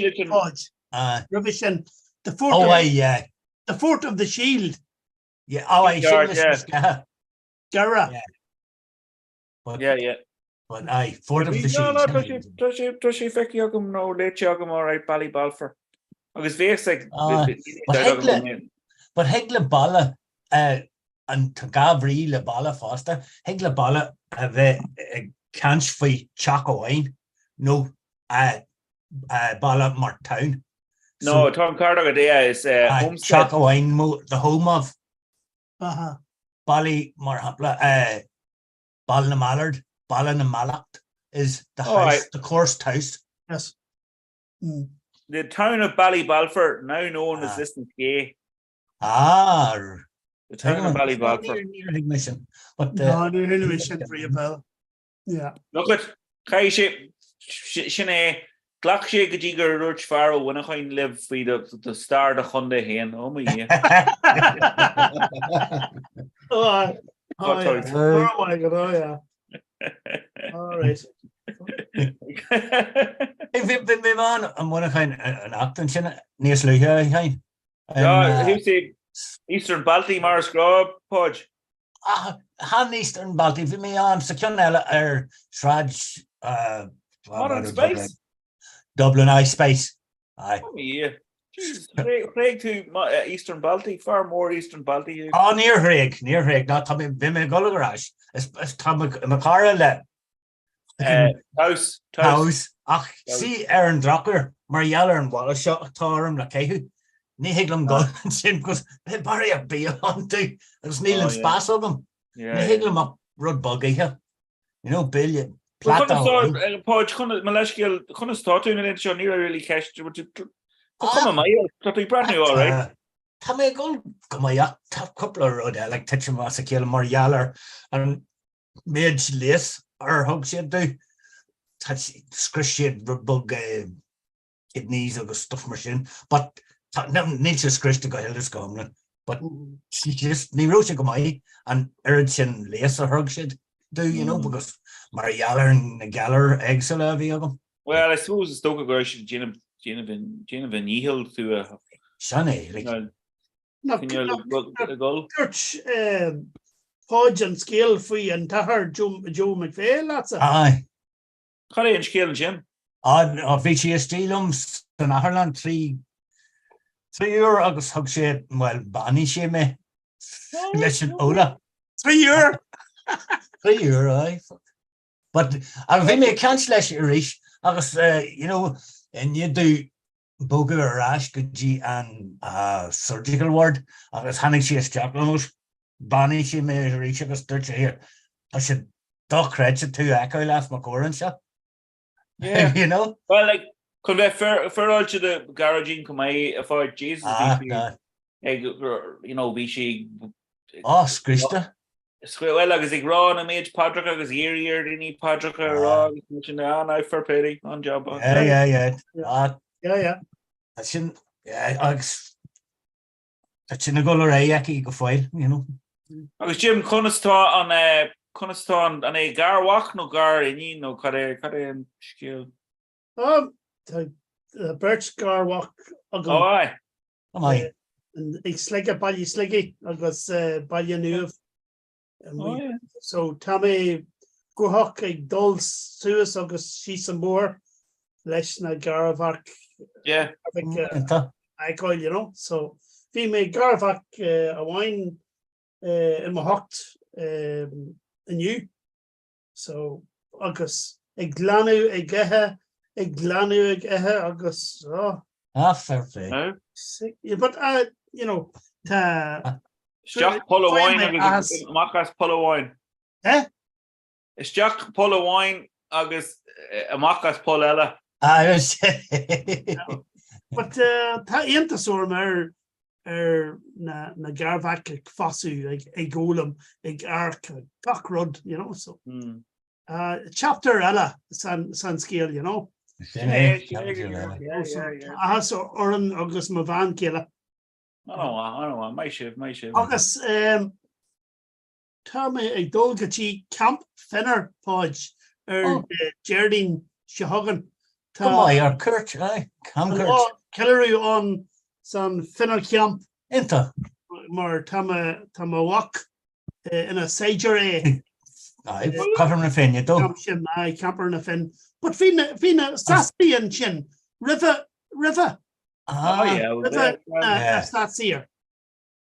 the fort. Oh, yeah. The fort of the shield. Yeah, Gara. Yeah. But fort of the shield. Toshi Fekiogum no Lechogum or right Bally Balfour. I was very like but Hegla Balla and Gabriel Balla Foster, Hegla Balla can't fi Chaco Wine, no Balla Martown. No, Tom Carter is Chaco Wine, the home of Bally Marhapla, Ballina Mallard, Ballina Malacht is the house, the course house. Yes. The town of Ballybalfour, now known as Liston Gay. The town of Ballybalfour. Near Ignition. But near Ignition for you, Bell. Yeah. Look at Kaishi Shine Glockshe Gajiger Ruch Faro when I can live with the star the Honda hen. Oh my God, all right. If man and one kind an acting chin near Sluga kind. Who say Eastern Balti Mars Grove Podge? Han Eastern Balti for me on Secunella Shraj Modern Space. Dublin Ice Space. Aye. Oh yeah. Jesus, Craig to Eastern Balti, far more Eastern Balti. Oh, near Craig, not Tommy Bimmy Gulligarage. It's Tommy Macara House. Ach, see Aaron Drucker, Mariella and Wallace shot Torum Lakehu. Ni Higlam Gull and Sin because they bury a beer on to there's Neil and Spass of them. Yeah. Ni Higlam up Rud Buggy here. You know, billion. Podge Maleshkiel couldn't start doing it on near really cash to come on my brand new all right. Tommy Gull come a couple of road like Titcham Masakil Mariella and Mage Lace or hug shit do. Touch scrished bug kidneys or stuff machine, but nature scrished to go Hilda's coming. But she just ni wrote go my and Ericson Lace or hug shit do, you know, because Mariella and Galler eggs will have them. Well, I suppose the Stoker girl should Gina Nihil to a Shani, goal. Church Podge and Scale Free and Tahar Joe McPhail, that's it. Aye. Collie and Scale and Jim. VCS Stelums in Ireland 3 year August hug shit well Bonnie she me. Listen Ola. €3. €3, aye. But I bhí mé ceint leis arís agus and you do bóga arás go dtí an surgical ward agus hanig si isteach lenos bannaí si mé arís agus dúirt sé hir tá sé dochreid sa tú echo leat má córan seo. Yeah. You know? Well, like, could be fair to the garaging come I for Jesus. Be she. Oh, Skrista. Well, agus ag rán a méid Padraig agus íir daoine Padraig rá ná for pity on job. Yeah. Tá sin na go ré aici go fáil, Agus Jim Conastá an é garhach nó gar iní nó cad an scéal. Birch garwalk aye. Ag slige bailí sligi agus bailí nuamh. So tá mé gothach ag dul suas agus sí san mór leis na garabhach agáil, so bhí mé garabhach a bhain in my hocht aniu. So agus ag glanú ag gethe agus fair play. But tá Jack Polo wine agus Macas Polo wine. It's Jack Polo wine agus Macas Polella. But tá intasúm na garbhach ag fasú ag gólam ag arc gachrod, so chapter ella san scéal, so oran agus ma van céile. I know, my shiv. Agus tá mé ag dul gotí camp fenner páid Jardine Shehagan. Tá Kurt, Camp Kurt. Kellerú an san fenner camp. Inta. Mar tá wach in a Sager Cover na fin, you do. Camper na fin. But fina Sassy and Chin. River. That's here.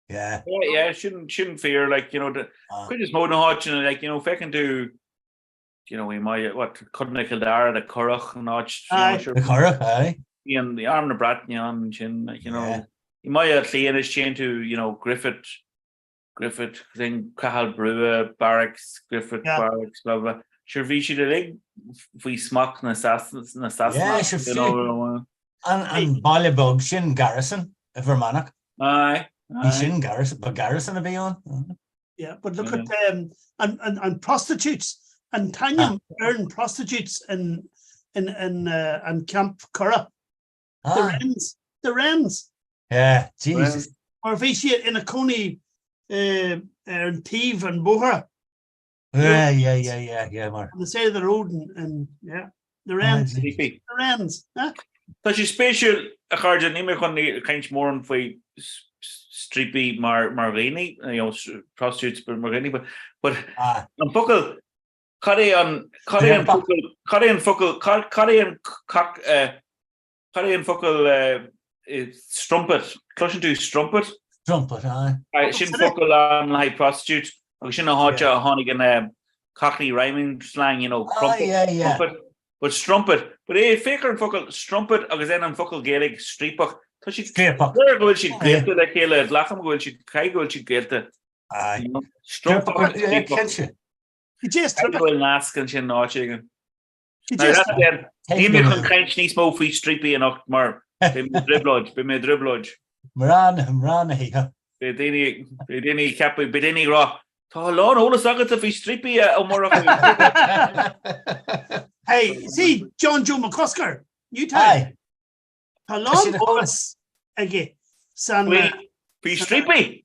Yeah, shouldn't fear, like, the quickest mode na hodgin, like, if I can do, we might, couldn't Kildare, the Currach, notch, the Currach, aye. And the arm of Bratnian, chin, like, you might have clean his chain to, Griffith, then Cahal Brewer, Barracks, Griffith, Barracks, blah, blah. Sure, we should have, if we smock an assassin, yeah, sure. And Ballybug, Shin Garrison, Vermanac. Aye. Shin Garrison, but Garrison will be on. Yeah, but look at and prostitutes and Tanya earn prostitutes in Camp Curragh. The Wrens. Yeah, Jesus. Or if she in a Coney and Teve and Bohra. Yeah, Mark. On the side of the road and the Wrens. The Wrens. But she's special a card and image on the kind more on for streepy Marlini, prostitutes but Marlini, but on Buckle Cuddy and strumpet, clutching to strumpet. Aye. Shouldn't fuckle on like prostitute. I shouldn't have a honig and Cockney rhyming slang, crumpet. But strumpet, but faker and fuckle strumpet, agus then on fuckle Gaelic streetbuck. So she's where will she get to the killer? Lacham will she kai will she get to? Strumpet. You just will ask and she not chicken. That's then. He may come crunch knee smoke free streepy and Octmar. Be me dribblodge. Mran here. Be dini cap, be dini raw. Lord, all the sockets of his streepy more. Hey, see, John Joe McCusker, you tell. Hello, boss. Again, son. Be streepy.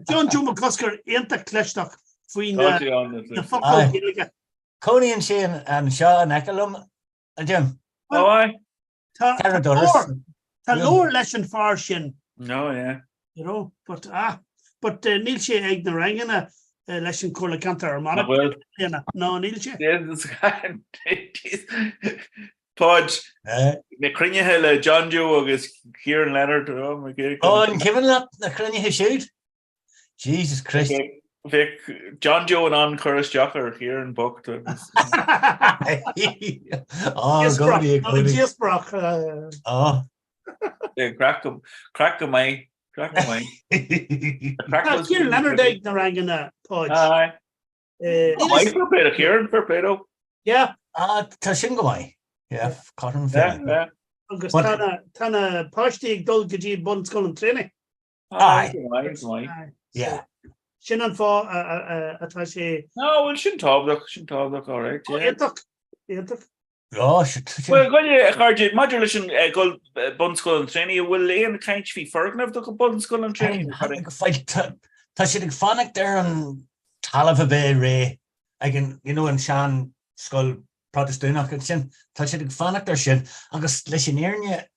John Joe McCusker ain't the clutchstock between the football. Coney and Shane and Shaw and Eckelum and Jim. Oh, aye. The lower lesson for Shin. No, yeah. But Neil Shea ignorant lesson called Cantor or Mana. No, Neil Shea. Pod na crunne le John Joe agus Kieran Leonard an Kevin na crunne siúd. Jesus Christ. Vic John Joe and on Curtis Jocker here in book to crack him my Kieran Leonard na rang na pod. Kieran for Plato. Yeah. Tá sin go mai. Yeah, cotton yeah. Agus tána páistí ag dul go dtí bun scoil an tréine. Yeah. Sin an fá atá sé. No, well sin tábdach all right. Éadach. Well, goile chuide maidir leis an go bun scoil an tréine bhfuil éon caint fhí fergnamh do go bun scoil an tréine. Tá si ag fannach ar an talamh a bé ré ag an an sean scoil Protestúnach an sin, tá si ag fannach ar sin agus leis an éirne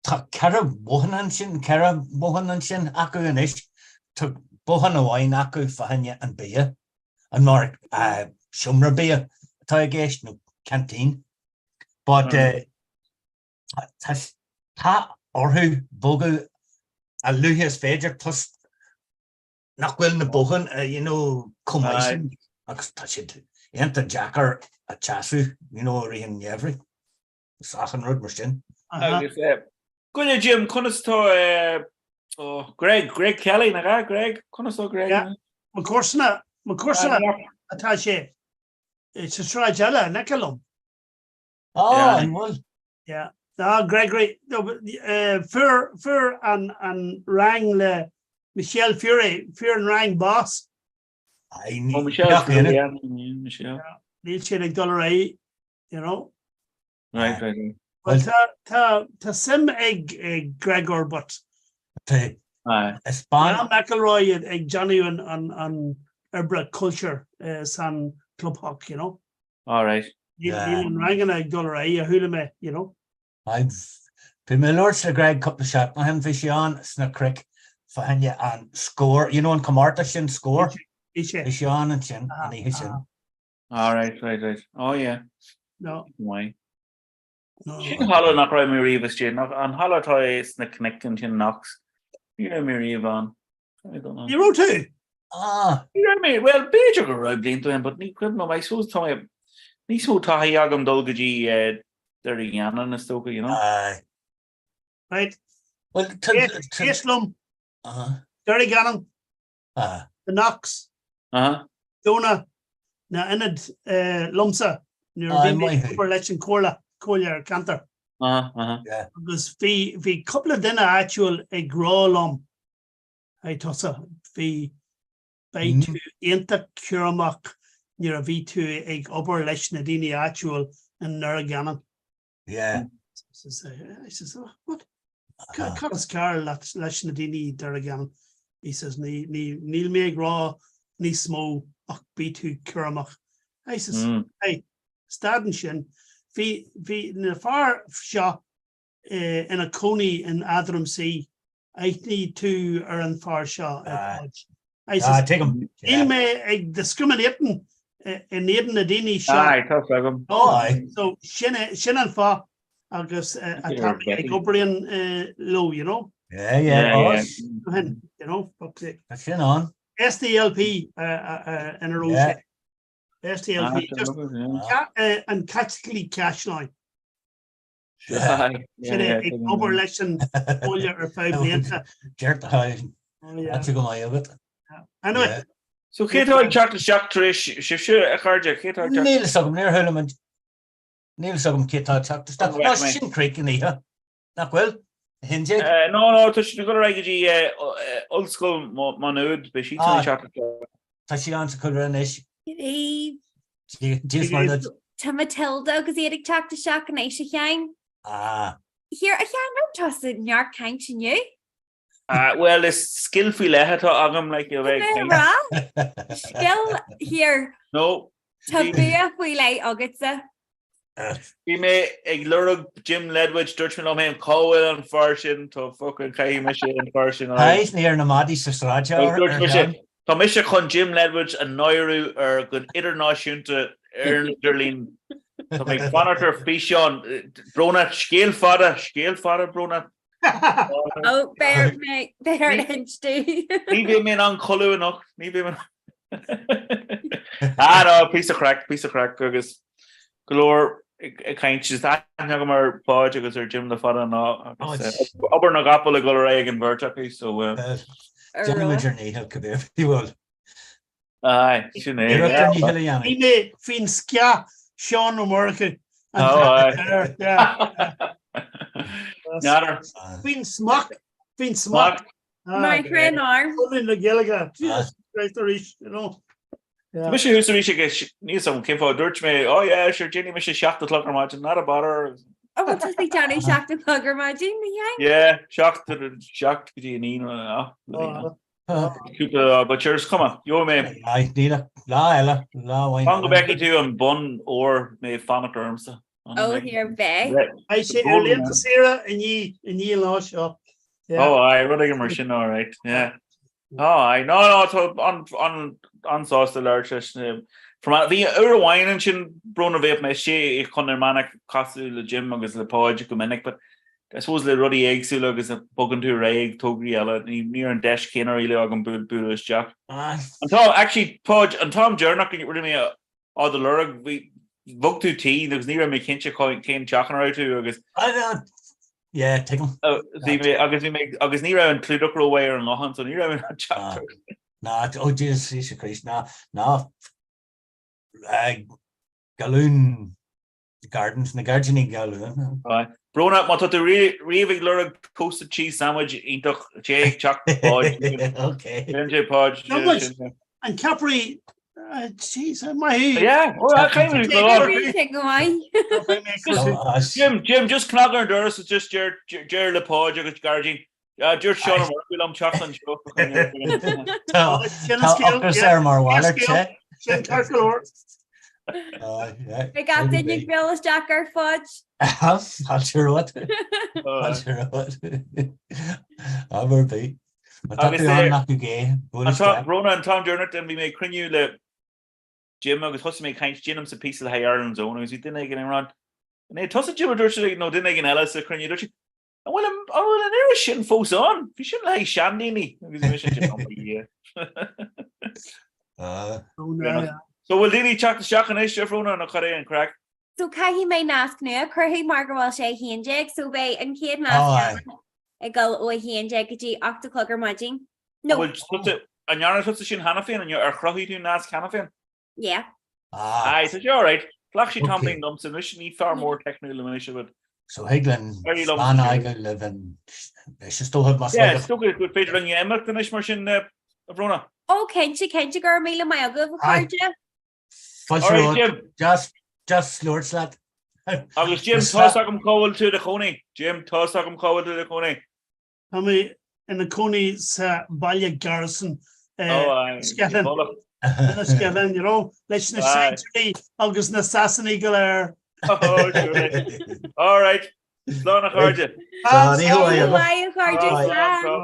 tá ceara bóhan an sin acu an isis tá bóhan amháin acu fahanne an bia an mar siomra bia tá a géist nó cantín. But tá orthú bógu a luhas féidir tus nach bhfuil na bóhan cumáisisin agus tá siad Enta Jacker a chasu, rihan every. Sachan rud mar sin. Goile Jim, Conastó Greg Kelly na ga Greg, Conastó Greg. Yeah. Macorsna atá sé. It's a try jala nekalum. Oh, and well. Yeah. No, Gregory, Fur and rang le Michelle Fury and rang boss. Michelle. Neil Chilling $8, Right. Well, ta sim ag Gregor, but McElroy ag Johnny on Erbra culture san club hawk, All right. Neil rang ag $8 a hula me, I've been my Lord Sir Greg cup of shot. I have Vishan Sna Crick for Hanya and score. On Comhrá sin score. Vishan and Chin and Hishin. All right. Oh yeah. No. Why? No. She hollow knock right me Reeves Jin. On hollow toy Sna connecting Chin knocks. Me Reevan. I don't know. You wrote too? Me. Well, Beja go right blind to him, but me couldn't know. I suppose Tommy. Ni so tahi agam dolgaji there again on the stoker, Right. Well, Taslum. Derry Gannon. The Knox. Dona. Na Enid Lumsa. Near election Cola Canter. Yeah. Because the couple of dinner actual a grolum. I tossa the by to enter Curamach near a V2 egg upper election Nadini actual and Narraganan. Yeah. I says, what? Carlos Carl election Nadini Darragan. He says, Neil Meg Raw, Ni Smo, B2 Curamach. I says, hey, Stadenshin, V in the far shot in a coney in Adram Sea. I need to earn far shot. I says, take him. Neil May discriminating in Eden Nadini shot. Aye, tough like him. So Shin Fa August Gobrian low, Yeah. Shin on. SDLP in a row. SDLP just and Catholic cash line. Over election or 5 minutes. That's a good way of it. Anyway. So Kato Chocolate Shock Trish, Shifshu a carja, Kato Neil Sugum near Hulman. Neil Sugum Kato Chocolate Stuff. No, Shin Creek in here. Not well. Hinge. No, Tush, you got a regular old school Monud, but she's chocolate. Tashian to Kulranish. To Matilda, because he had a chocolate shock and Aisha Yang. Here, I can't trust it in your kind to you. Well, it's skillful agam like you're very Skill here. No. To be a we like August. We may ignore Jim Ledwidge, Dutchman on him, Cowell and Farshin to fucking Kaimisha and Farshin. He's near Namadi Sasraja. Tomisha con Jim Ledwidge and Noiru are good international to Ern Derlin Tá mé fanartar fi seán brona scéal fada brona. Oh, bear inch do. Ní bhí mé an choú nach ní bhí no, piece of crack agus golóir kaint go mar páid agus ar Jim na fada ná obair na gapal a go ré an bhirrta so Jimimidir ní go bhil. Aye, sinné. Ní mé fin scia Sean America. Fin smack. My friend arm. In the Gallagher. You know. Mis sé hús rí níos an cin fá dúirt mé sure Jenny mis sé 7:00 mar not a bar. Oh, just like Johnny shocked the plugger margin, Yeah, shocked dí ní but yours come on, yo me. Ai níla lá go becky tú an bun or mé fanarmsa. Oh, here be. I say earlier Sarah and ye lá shop. Oh, I running immersion, all right. Yeah. Oh, I no on sauce the large from the wine and chin brona vape me she con manic costu le gym agus le podge gomininic, but I suppose the ruddy egg seal agus a bogan to rag togriella near and dash kinner really an bull's jack. And Tom actually podge and Tom Jernock can get rid of me all the lurg we book to tea there was near me kincha cane chocking out to agus yeah, take them. Agus ní ra an clúdachro way ar an lohan so ní ra an chat. No, oh Jesus Christ, no. Galoon gardens, na gardening galoon. Right. Brona, ma to raving lurg toasted cheese sandwich intoch Jay choc podge. Okay. MJ podge. And Capri jeez, my yeah, I came in Jim, just knogger doors, it's just your le podge agus guardian. Just Sean Murphy, I'm chocolate show. I got the Nick Billis Jacker fudge. I'll sure what. I'll be. Rona and Tom Jernert and we make crinue le Jim agus hus me kaint Jim sa piece of the Ireland zone as he didn't get around. And they toss a Jim no didn't get Ellis a crinue dirty. And well an era shin fos on. You shouldn't like Shandini. So will Dini chuck the shock and ish Rona and a curry and crack. So Cahi may ask now, Curry Margaret Shay he and Jake so bay and Kate ask I go oh he and Jake octoclugger mudging. No. Well and you're not shin Hanafin and you're crocky to Nas Hanafin. Yeah. Aye, so you're alright. Flashy tumbling dumps and we should need far more technical illumination but so Higglin man I go live in they should still have my still good Peter and you Emma the nish machine Rona. Oh Kenchi girl me my go just Lord Slat. I was Jim Tossagum Cowell to the Coney. Jim Tossagum Cowell to the Coney. How many in the Coney's Ballia Garrison Skellen, you know, let's say August an assassin eagle air. Oh, sure. All right. Slán a chuirde.